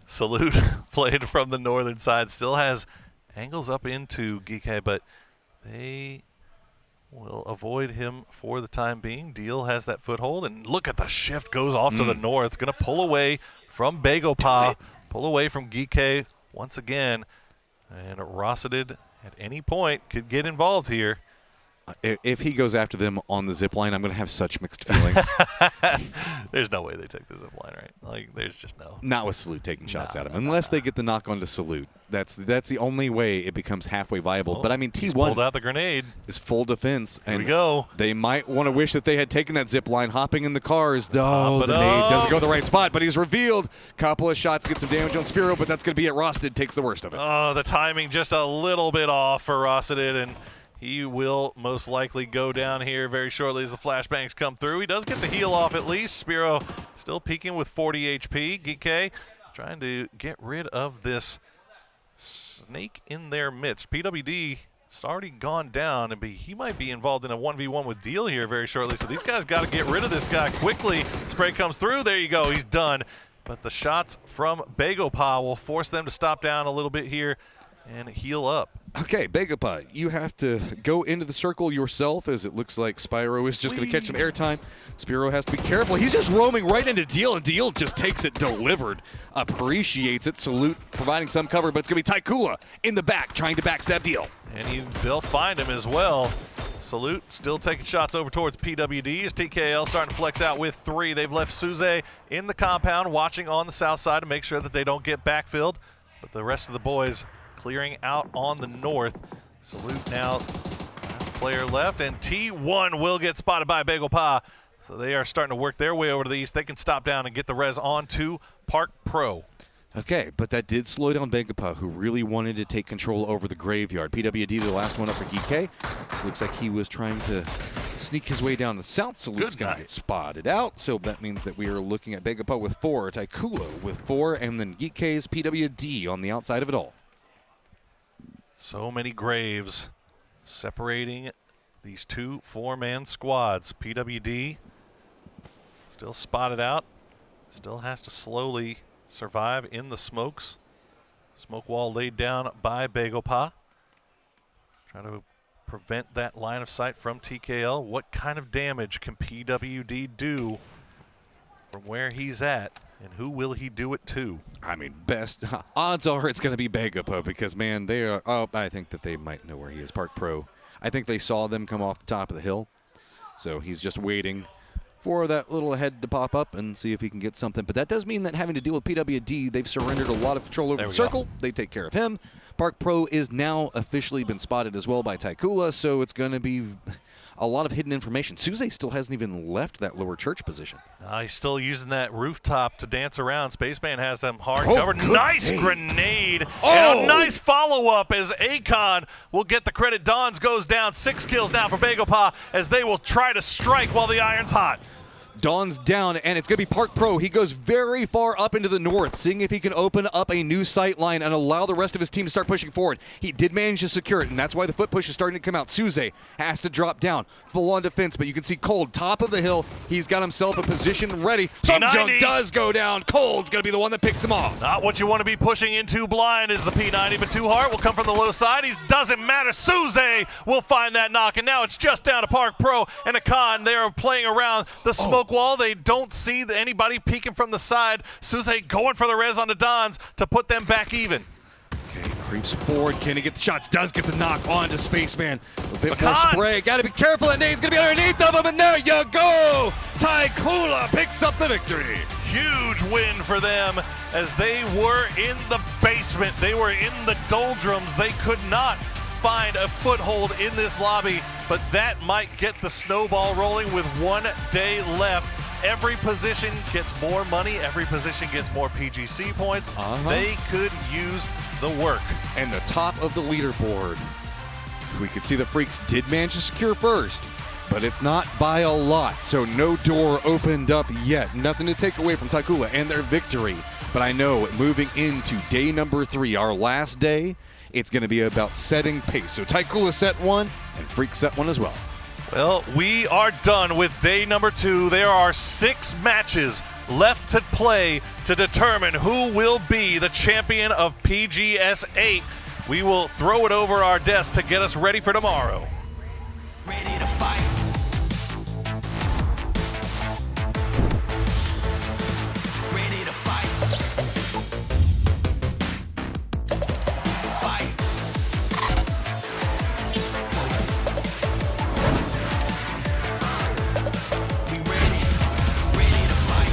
Salute played from the northern side. Still has angles up into GK, but they will avoid him for the time being. Deal has that foothold, and look at the shift goes off to the north. Going to pull away from Begopa, pull away from GK once again, and Rosted at any point could get involved here. If he goes after them on the zip line, I'm going to have such mixed feelings. There's no way they take the zip line, right? Like, there's just no. Not with Salute taking shots at him, unless they get the knock on to Salute. That's the only way it becomes halfway viable. But I mean, T1 pulled out the grenade. Is full defense, and we go. They might want to wish that they had taken that zip line, hopping in the cars. No, the nade doesn't go the right spot, but he's revealed. Couple of shots get some damage on Spiro, but that's going to be it. Rosted takes the worst of it. Oh, the timing just a little bit off for Rosted, and he will most likely go down here very shortly as the flashbangs come through. He does get the heal off at least. Spiro still peaking with 40 HP. GK trying to get rid of this snake in their midst. PWD has already gone down, and he might be involved in a 1v1 with Deal here very shortly. So these guys got to get rid of this guy quickly. Spray comes through. There you go. He's done. But the shots from Begopa will force them to stop down a little bit here and heal up. Okay, Begapa, you have to go into the circle yourself, as it looks like Spyro is just going to catch some airtime. Spiro has to be careful. He's just roaming right into Deal, and Deal just takes it delivered. Appreciates it. Salute providing some cover, but it's going to be Taikula in the back trying to backstab Deal. And they'll find him as well. Salute still taking shots over towards PWD as TKL starting to flex out with 3. They've left Suze in the compound watching on the south side to make sure that they don't get backfilled, but the rest of the boys clearing out on the north. Salute now, last player left, and T1 will get spotted by Begopa. So they are starting to work their way over to the east. They can stop down and get the res on to Park Pro. Okay, but that did slow down Begopa, who really wanted to take control over the graveyard. PWD, the last one up for GK. So it looks like he was trying to sneak his way down the south. Salute's going to get spotted out. So that means that we are looking at Begopa with 4, Taikula with 4, and then GK's PWD on the outside of it all. So many graves separating these two 4-man squads. PWD still spotted out, still has to slowly survive in the smokes. Smoke wall laid down by Begopa. Trying to prevent that line of sight from TKL. What kind of damage can PWD do from where he's at? And who will he do it to? I mean, best odds are it's going to be Begopa, because, man, they are. Oh, I think that they might know where he is. Park Pro. I think they saw them come off the top of the hill, so he's just waiting for that little head to pop up and see if he can get something. But that does mean that having to deal with PWD, they've surrendered a lot of control over the circle. They take care of him. Park Pro is now officially been spotted as well by Taikula, so it's going to be a lot of hidden information. Suze still hasn't even left that lower church position. He's still using that rooftop to dance around. Spaceman has them hard covered. Nice grenade. And a nice follow-up as Akon will get the credit. Dons goes down. 6 kills now for Begopa as they will try to strike while the iron's hot. Dawn's down, and it's going to be Park Pro. He goes very far up into the north, seeing if he can open up a new sight line and allow the rest of his team to start pushing forward. He did manage to secure it, and that's why the foot push is starting to come out. Suze has to drop down, full on defense, but you can see Cold, top of the hill. He's got himself a position ready. Some junk does go down. Cold's going to be the one that picks him off. Not what you want to be pushing into blind is the P90, but Too Hard will come from the low side. He doesn't matter. Suze will find that knock, and now it's just down to Park Pro and Akan. They are playing around the smoke wall. They don't see anybody peeking from the side. Suze going for the res on the Dons to put them back even. Okay, creeps forward. Can he get the shots? Does get the knock onto Spaceman. A bit more spray. Got to be careful. That nade's going to be underneath of him, and there you go. Taikula picks up the victory. Huge win for them as they were in the basement. They were in the doldrums. They could not find a foothold in this lobby, but that might get the snowball rolling with 1 day left. Every position gets more money. Every position gets more PGC points. They could use the work. And the top of the leaderboard, we could see the Freaks did manage to secure first, but it's not by a lot. So no door opened up yet. Nothing to take away from Taikula and their victory. But I know moving into day number 3, our last day, it's going to be about setting pace. So Taikula set 1 and Freaks set 1 as well. Well, we are done with day number 2. There are 6 matches left to play to determine who will be the champion of PGS 8. We will throw it over our desk to get us ready for tomorrow. Ready to fight. Ready to fight. Fight. We ready. Ready to fight.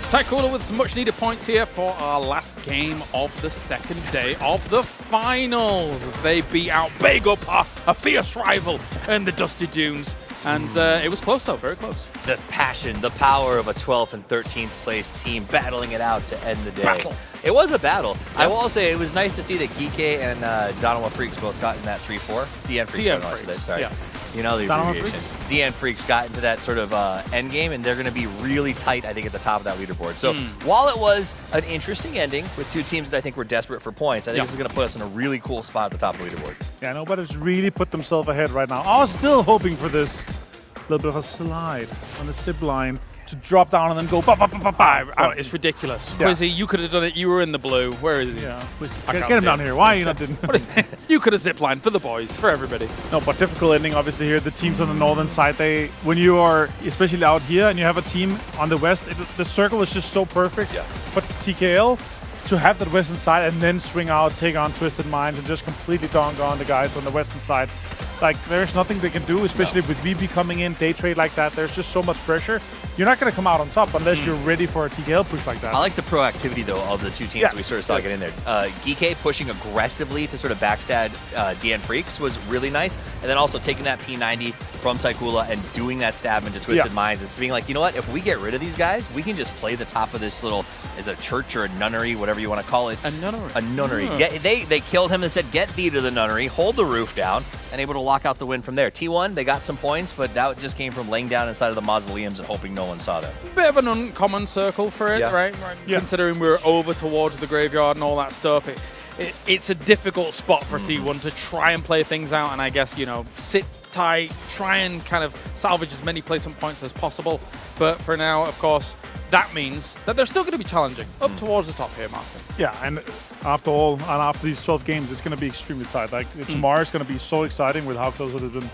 Taikula with some much needed points here for our last game of the second day of the finals as they beat out Bagopar, a fierce rival in the Dusty Dunes. And it was close though, very close. The passion, the power of a 12th and 13th place team battling it out to end the day. Battle. It was a battle. Yep. I will also say it was nice to see that Geeke and Donovan Freaks both got in that 3-4. DN Freaks, sorry. Yeah. You know the abbreviation. DN Freaks got into that sort of end game, and they're going to be really tight, I think, at the top of that leaderboard. So while it was an interesting ending with 2 teams that I think were desperate for points, I think this is going to put us in a really cool spot at the top of the leaderboard. Yeah, nobody's really put themselves ahead right now. I was still hoping for this little bit of a slide on the zip line to drop down and then go it's ridiculous. Yeah. Quizzy, you could have done it. You were in the blue. Where is he? Yeah, get him down here. Why are you not doing You could have ziplined for the boys, for everybody. No, but difficult ending, obviously, here. The teams on the northern side, when you are, especially out here, and you have a team on the west, the circle is just so perfect for TKL to have that western side and then swing out, take on Twisted Minds, and just completely donk on the guys on the western side. Like, there's nothing they can do, especially with VB coming in, day trade like that. There's just so much pressure. You're not going to come out on top unless you're ready for a TKL push like that. I like the proactivity, though, of the 2 teams that we sort of saw get in there. Geeke pushing aggressively to sort of backstab DN Freaks was really nice. And then also taking that P90 from Taikula and doing that stab into Twisted Minds and being like, you know what, if we get rid of these guys, we can just play the top of this little, is a church or a nunnery, whatever you want to call it. A nunnery. A nunnery. They killed him and said, get thee to the nunnery, hold the roof down, and able to lock out the win from there. T1, they got some points, but that just came from laying down inside of the mausoleums and hoping no one saw them. Bit of an uncommon circle for it, right? Considering we're over towards the graveyard and all that stuff, it's a difficult spot for T1 to try and play things out, and I guess, you know, sit tight, try and kind of salvage as many placement points as possible. But for now, of course, that means that they're still going to be challenging up towards the top here, Martin. Yeah, and after all, and after these 12 games, it's going to be extremely tight. Like, tomorrow's going to be so exciting with how close it has been.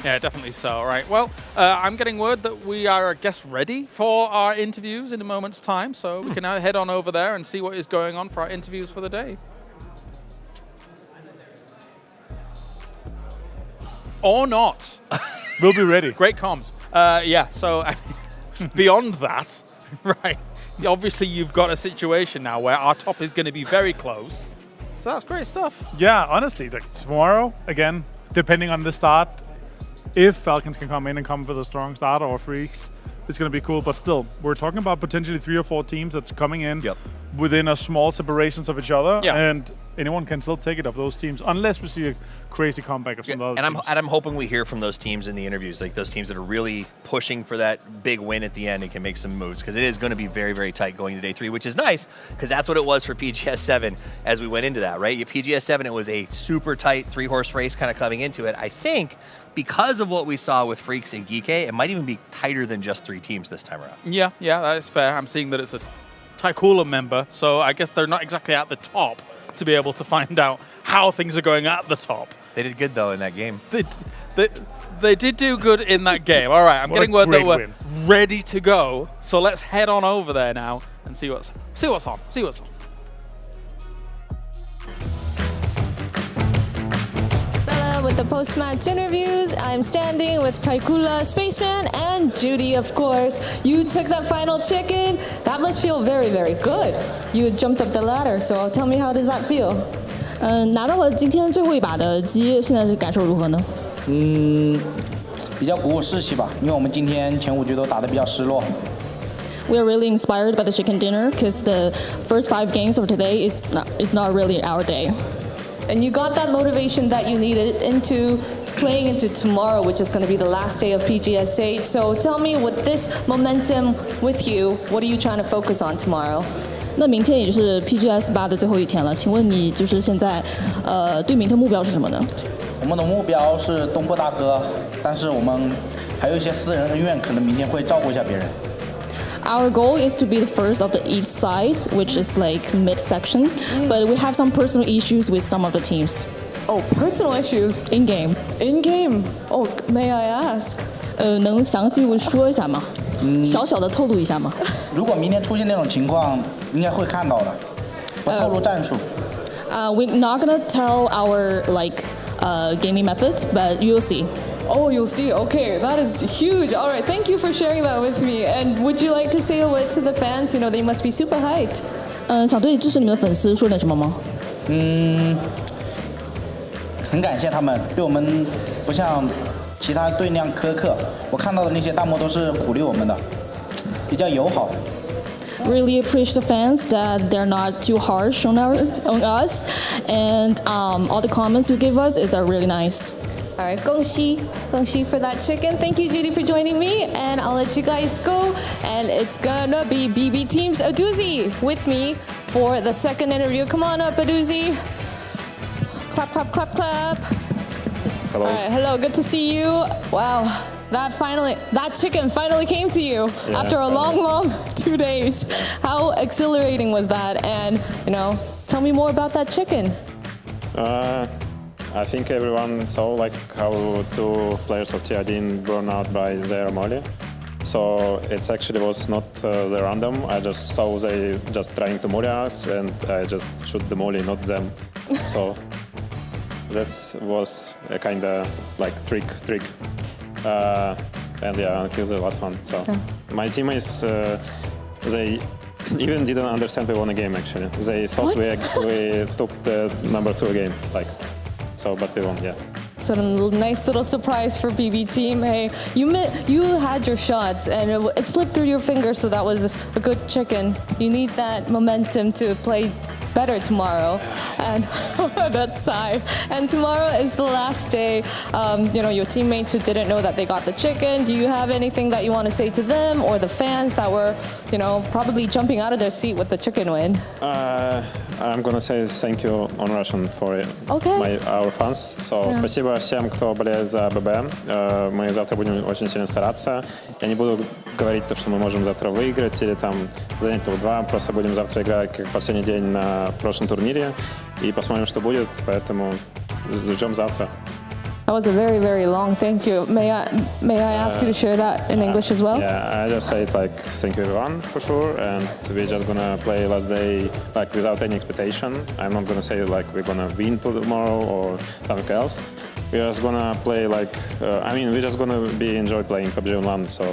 Yeah, definitely so. All right. Well, I'm getting word that we are, I guess, ready for our interviews in a moment's time. So we can now head on over there and see what is going on for our interviews for the day. Or not. We'll be ready. Great comms. Yeah, so beyond that, right, obviously you've got a situation now where our top is going to be very close. So that's great stuff. Yeah, honestly, like tomorrow, again, depending on the start, if Falcons can come in and come with a strong start or Freaks, it's going to be cool. But still, we're talking about potentially 3 or 4 teams that's coming in within a small separations of each other, Yeah. and anyone can still take it of those teams unless we see a crazy comeback of some other And teams. I'm hoping we hear from those teams in the interviews, like those teams that are really pushing for that big win at the end and can make some moves, because it is going to be very, very tight going to day 3, which is nice because that's what it was for PGS 7 as we went into that, right? PGS 7, it was a super tight 3-horse race kind of coming into it. I think because of what we saw with Freaks and Geeky, it might even be tighter than just 3 teams this time around. Yeah, that is fair. I'm seeing that it's a Tycoola member, so I guess they're not exactly at the top to be able to find out how things are going at the top. They did good, though, in that game. They did do good in that game. All right, I'm What a getting word that great we're win. ready to go, so let's head on over there now and see what's on. With the post-match interviews, I'm standing with Tycoola, Spaceman, and Judy, of course. You took that final chicken. That must feel very, very good. You jumped up the ladder, so tell me, how does that feel? 拿到了今天最后一把的鸡，现在是感受如何呢？比较鼓舞士气吧，因为我们今天前5局都打得比较失落。We are really inspired by the chicken dinner because the first 5 games of today is not really our day. And you got that motivation that you needed into playing into tomorrow, which is going to be the last day of PGS 8. So tell me, with this momentum with you, what are you trying to focus on tomorrow? 那明天也就是 PGS 8的最后一天了，请问你就是现在对明天目标是什么呢？我们的目标是东部大哥，但是我们还有一些私人恩怨，可能明天会照顾一下别人。Our goal is to be the first of the east side, which is like mid-section, but we have some personal issues with some of the teams. Oh, personal issues? In game. In game? Oh, may I ask? 能详细说一下吗？小小的透露一下吗？如果明天出现那种情况，应该会看到的。不透露战术。We're not gonna tell our gaming methods, but you'll see. Oh, you'll see. Okay, that is huge. All right, thank you for sharing that with me. And would you like to say a word to the fans? You know, they must be super hyped. 想对支持你们的粉丝说点什么吗？很感谢他们，对我们不像其他队那样苛刻。我看到的那些弹幕都是鼓励我们的，比较友好。Really appreciate the fans that they're not too harsh on us, and all the comments you give us are really nice. All right, 恭喜 for that chicken. Thank you, Judy, for joining me, and I'll let you guys go. And it's gonna be BB Team's Aduzi with me for the second interview. Come on up, Aduzi. Clap, clap, clap, clap. Hello. All right, hello, good to see you. Wow, that chicken finally came to you after a long 2 days. How exhilarating was that? And, tell me more about that chicken. I think everyone saw how 2 players of TID burned out by their molly. So it actually was not the random. I just saw they just trying to molly us, and I just shoot the molly, not them. So that was a kind of trick. And yeah, kill the last one. So my teammates, they even didn't understand we won a game actually. They thought we took the number 2 game, but we won, yeah. So a nice little surprise for BB Team. Hey, you had your shots and it slipped through your fingers, so that was a good chicken. You need that momentum to play better tomorrow, and that sigh. And tomorrow is the last day. Your teammates who didn't know that they got the chicken, do you have anything that you want to say to them or the fans that were, probably jumping out of their seat with the chicken win? I'm gonna say thank you on Russian for our fans. So спасибо всем, кто болеет за ББ. Мы завтра будем очень сильно стараться. Я не буду говорить то, что мы можем завтра выиграть или занять топ-2. Просто будем завтра играть как последний день на прошлом турнире и посмотрим, что будет. Поэтому ждем завтра. That was a very, very long thank you. May I ask you to share that in English as well? Yeah, I just say thank you everyone for sure, and we're just gonna play last day without any expectation. I'm not gonna say we're gonna win tomorrow or something else. We're just gonna play we're just gonna enjoy playing PUBG online. So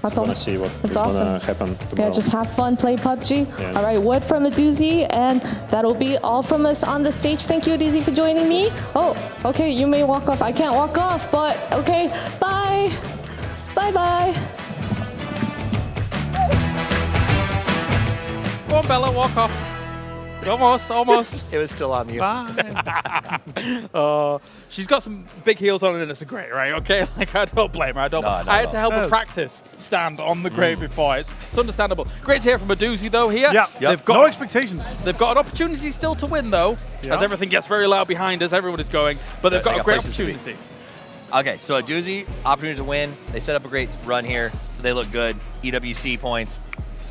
That's gonna see what is gonna happen tomorrow. Yeah, just have fun, play PUBG. Yeah. All right, word from Aduzi, and that'll be all from us on the stage. Thank you, Aduzi, for joining me. Oh, okay, you may walk off. I can't walk off, but okay, bye. Bye-bye. on, Bella, walk off. Almost. It was still on you. She's got some big heels on, and it's a grate, right? Okay, like I don't blame her. I had to help her practice stand on the grate before. It's understandable. Great to hear from a doozy though here. Yeah, They've got no expectations. They've got an opportunity still to win though, as everything gets very loud behind us. Everyone is going, but they've got a great opportunity. Okay, so a doozy, opportunity to win. They set up a great run here. They look good. EWC points,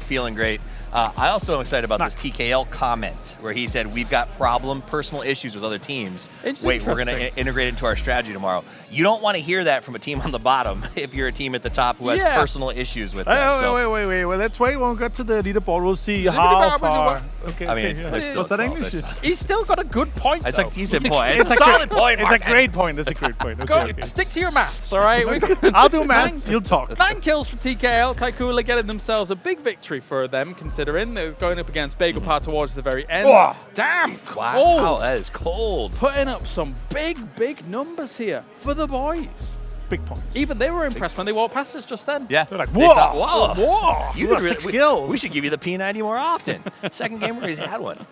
feeling great. I also am excited about this TKL comment where he said, we've got personal issues with other teams. Wait, we're going to integrate into our strategy tomorrow. You don't want to hear that from a team on the bottom if you're a team at the top who has personal issues with them. Wait. Well, let's wait. When we get to the leaderboard, we'll see how far. Okay, I mean, it's still that English? He's still got a good point. It's a decent point. It's a solid point. It's a great point. It's a great point. Okay. Stick to your maths, all right? I'll do maths. You'll talk. 9 kills for TKL. Taikula getting themselves a big victory for them, considering they're going up against Bagel towards the very end. Oh. Damn cold. Wow, that is cold. Putting up some big numbers here for the boys. Big points. Even they were impressed when they walked past us just then. Yeah. They're like, They thought, whoa. You got 6 kills. We should give you the P90 more often. Second game where he's had one.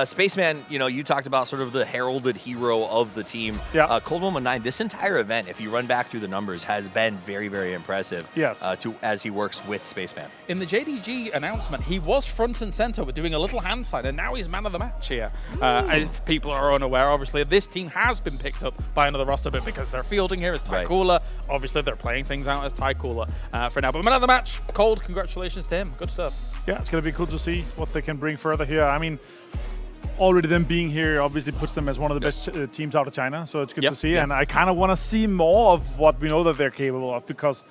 Spaceman, you talked about sort of the heralded hero of the team. Yeah. Cold 119, this entire event, if you run back through the numbers, has been very, very impressive. Yes. As he works with Spaceman. In the JDG announcement, he was front and center with doing a little hand sign, and now he's man of the match here. If people are unaware, obviously, this team has been picked up by another roster bit because they're fielding here as Taikula. Right. Obviously, they're playing things out as Taikula for now. But man of the match, Cold, congratulations to him. Good stuff. Yeah, it's going to be cool to see what they can bring further here. I mean, already them being here obviously puts them as one of the best teams out of China, so it's good to see. And I kind of want to see more of what we know that they're capable of, because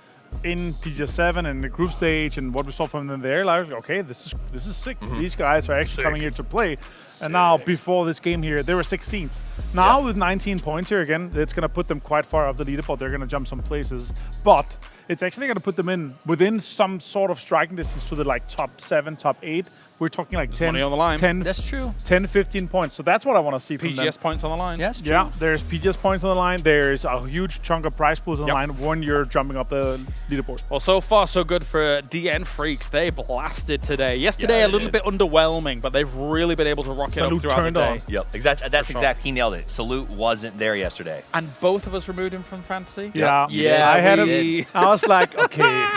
in PGS7 and the group stage and what we saw from them there, like, okay, this is sick. These guys are actually coming here to play. And now, before this game here, they were 16th. Now with 19 points here again, it's going to put them quite far up the leaderboard. They're going to jump some places, but it's actually going to put them within some sort of striking distance to the top 7, top 8. We're talking like 10, money on the line. 10, that's true. 10, 15 points. So that's what I want to see from them. PGS points on the line. Yes, true. Yeah, there's PGS points on the line. There's a huge chunk of prize pools on the line when you're jumping up the leaderboard. Well, so far so good for DN Freaks. They blasted today. Yesterday a little bit underwhelming, but they've really been able to rock it up throughout the day. Yep, exactly. That's exact. He nailed it. Salute wasn't there yesterday. And both of us removed him from Fantasy. Yeah. I had him. I was like, okay,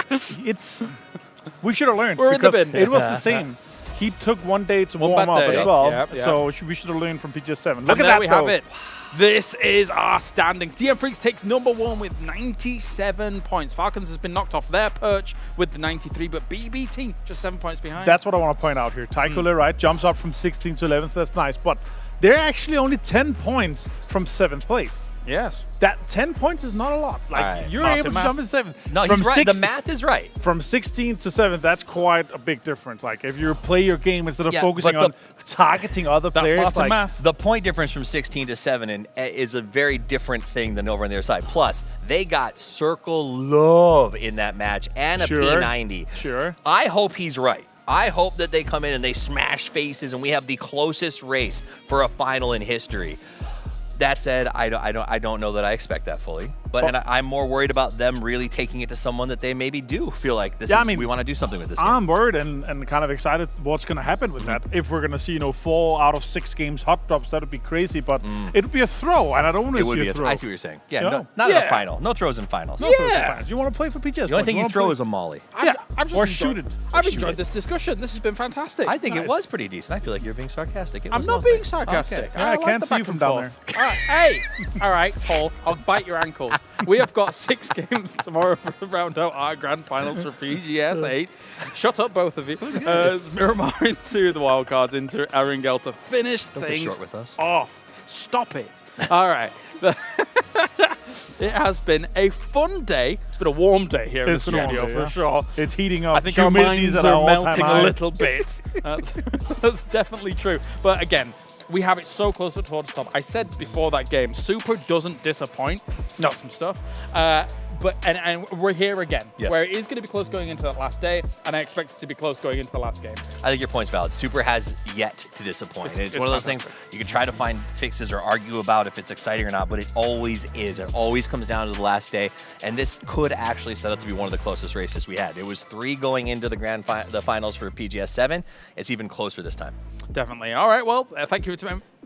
we should have learned. We're in the bin. It was the same. He took one day to warm up as well, so we should have learned from PGS7. Look at that, we have it. This is our standings. DM Freaks takes number 1 with 97 points. Falcons has been knocked off their perch with the 93, but BBT just 7 points behind. That's what I want to point out here. Taikula, right, jumps up from 16th to 11th. That's nice, but they're actually only 10 points from 7th place. Yes. That 10 points is not a lot. Like, you're able to jump in 7th. No, he's right. The math is right. From 16th to 7th, that's quite a big difference. Like, if you play your game instead of focusing on targeting other players. That's math. The point difference from 16 to 7 is a very different thing than over on the other side. Plus, they got Circle Love in that match and a P90. Sure. I hope he's right. I hope that they come in and they smash faces and we have the closest race for a final in history. That said, I don't know that I expect that fully. But I'm more worried about them really taking it to someone that they maybe do feel like we want to do something with this game. I'm worried and kind of excited what's going to happen with that. If we're going to see 4 out of 6 games hot drops, that would be crazy. But it would be a throw, and I don't want to see a throw. I see what you're saying. Yeah, not in the final. No throws in finals. No throws in finals. You want to play for PGS. The only thing you throw is a molly. Or shoot it. I've enjoyed this discussion. This has been fantastic. I think it was pretty decent. I feel like you're being sarcastic. I'm not being sarcastic. I can't see you from down there. Hey, all right, Tall. I'll bite your ankles. We have got 6 games tomorrow to round out our grand finals for PGS 8. Shut up, both of you. As Miramar into the wildcards into Erangel to finish things off. Stop it. All right. It has been a fun day. It's been a warm day here in the studio for sure. It's heating up. I think our minds are melting a little bit. That's definitely true. But again, we have it so close towards the top. I said before that game, Super doesn't disappoint. It's got some stuff. but and we're here again, Yes. where it is going to be close going into that last day, and I expect it to be close going into the last game. I think your point's valid. Super has yet to disappoint. It's one of those things you can try to find fixes or argue about if it's exciting or not, but it always is. It always comes down to the last day, and this could actually set up to be one of the closest races we had. It was 3 going into the finals for PGS 7. It's even closer this time. Definitely. All right, well, thank you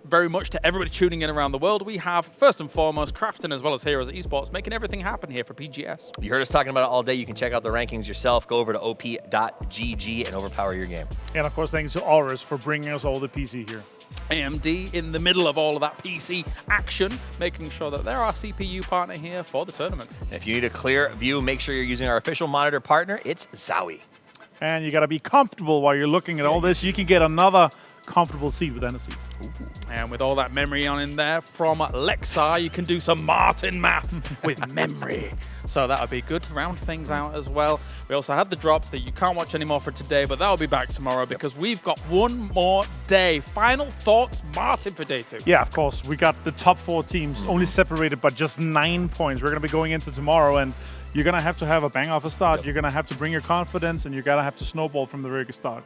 very much to everybody tuning in around the world. We have, first and foremost, Crafton as well as Heroes at Esports making everything happen here for PGS. You heard us talking about it all day. You can check out the rankings yourself. Go over to op.gg and overpower your game. And of course, thanks to Aurus for bringing us all the PC here. AMD in the middle of all of that PC action, making sure that they're our CPU partner here for the tournament. If you need a clear view, make sure you're using our official monitor partner. It's Zowie. And you got to be comfortable while you're looking at all this. You can get another comfortable seat with NSC. And with all that memory on in there from Lexar, you can do some Martin math with memory. So that would be good to round things out as well. We also had the drops that you can't watch anymore for today, but that'll be back tomorrow because we've got one more day. Final thoughts, Martin, for day 2. Yeah, of course. We got the top 4 teams only separated by just 9 points. We're going to be going into tomorrow, and you're going to have a bang off a start. You're going to have to bring your confidence, and you're going to have to snowball from the very start.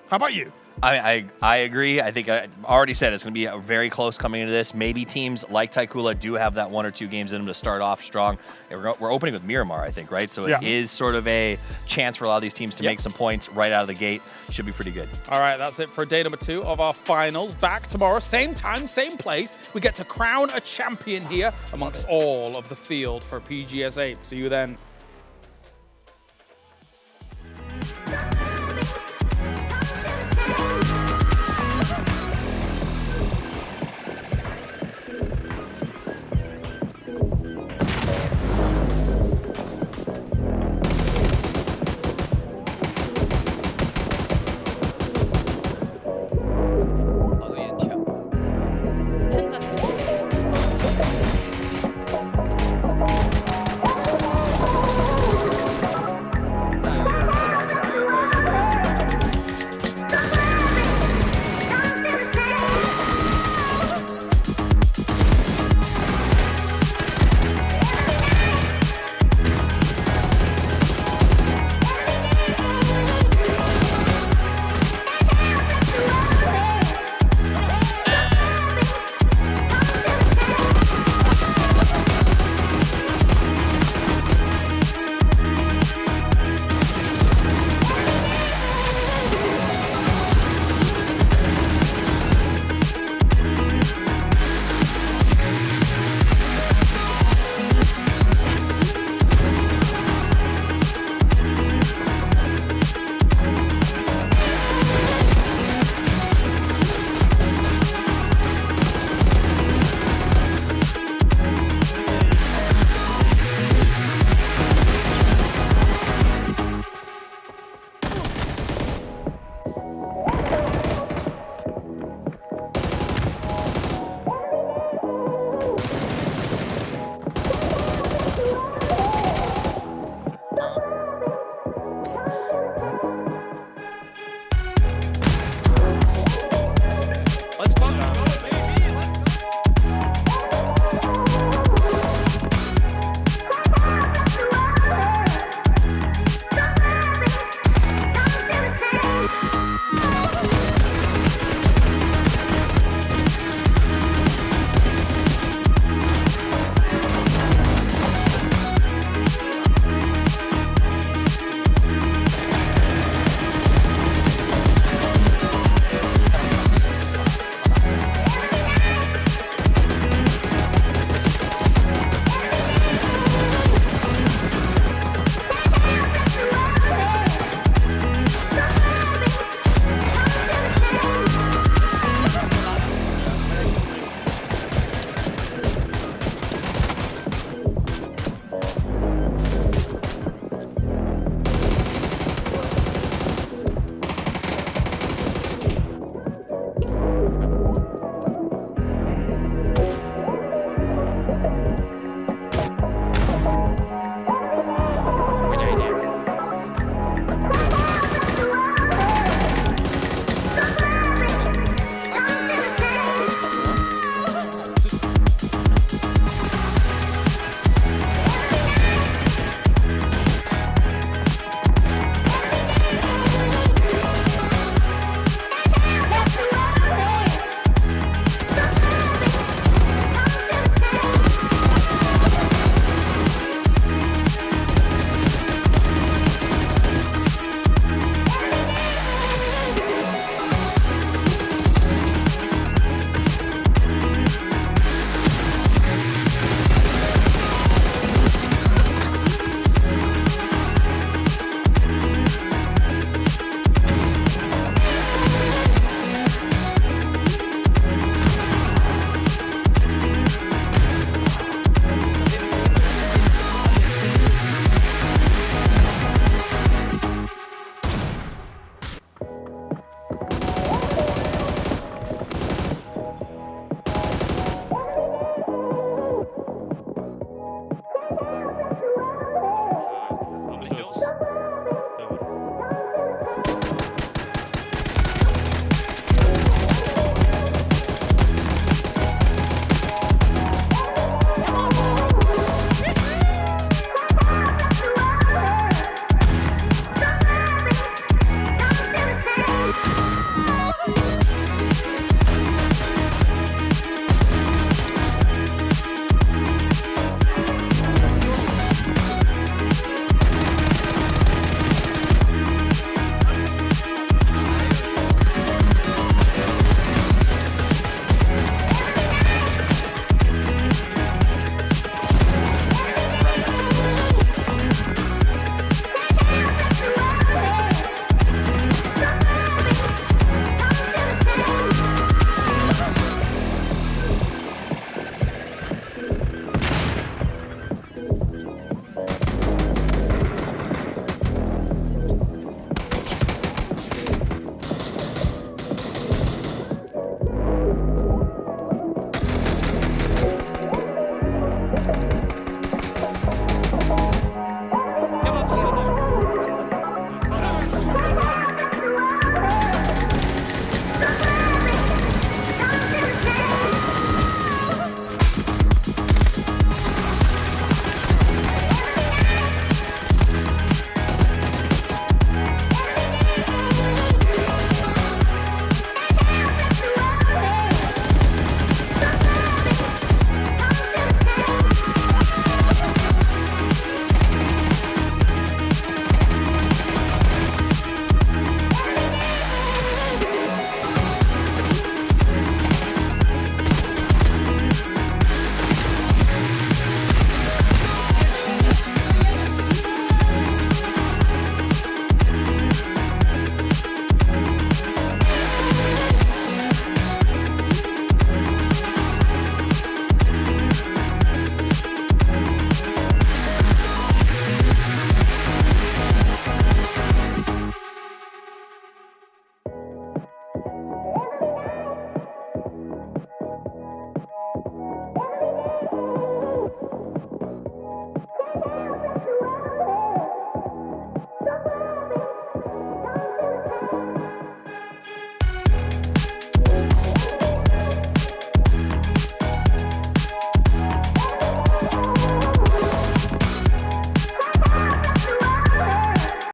How about you? I agree. I think I already said it's going to be very close coming into this. Maybe teams like Taikula do have that 1 or 2 games in them to start off strong. We're opening with Miramar, I think, right? So it is sort of a chance for a lot of these teams to make some points right out of the gate. Should be pretty good. All right, that's it for day number 2 of our finals. Back tomorrow, same time, same place. We get to crown a champion here amongst all of the field for PGS 8. See you then.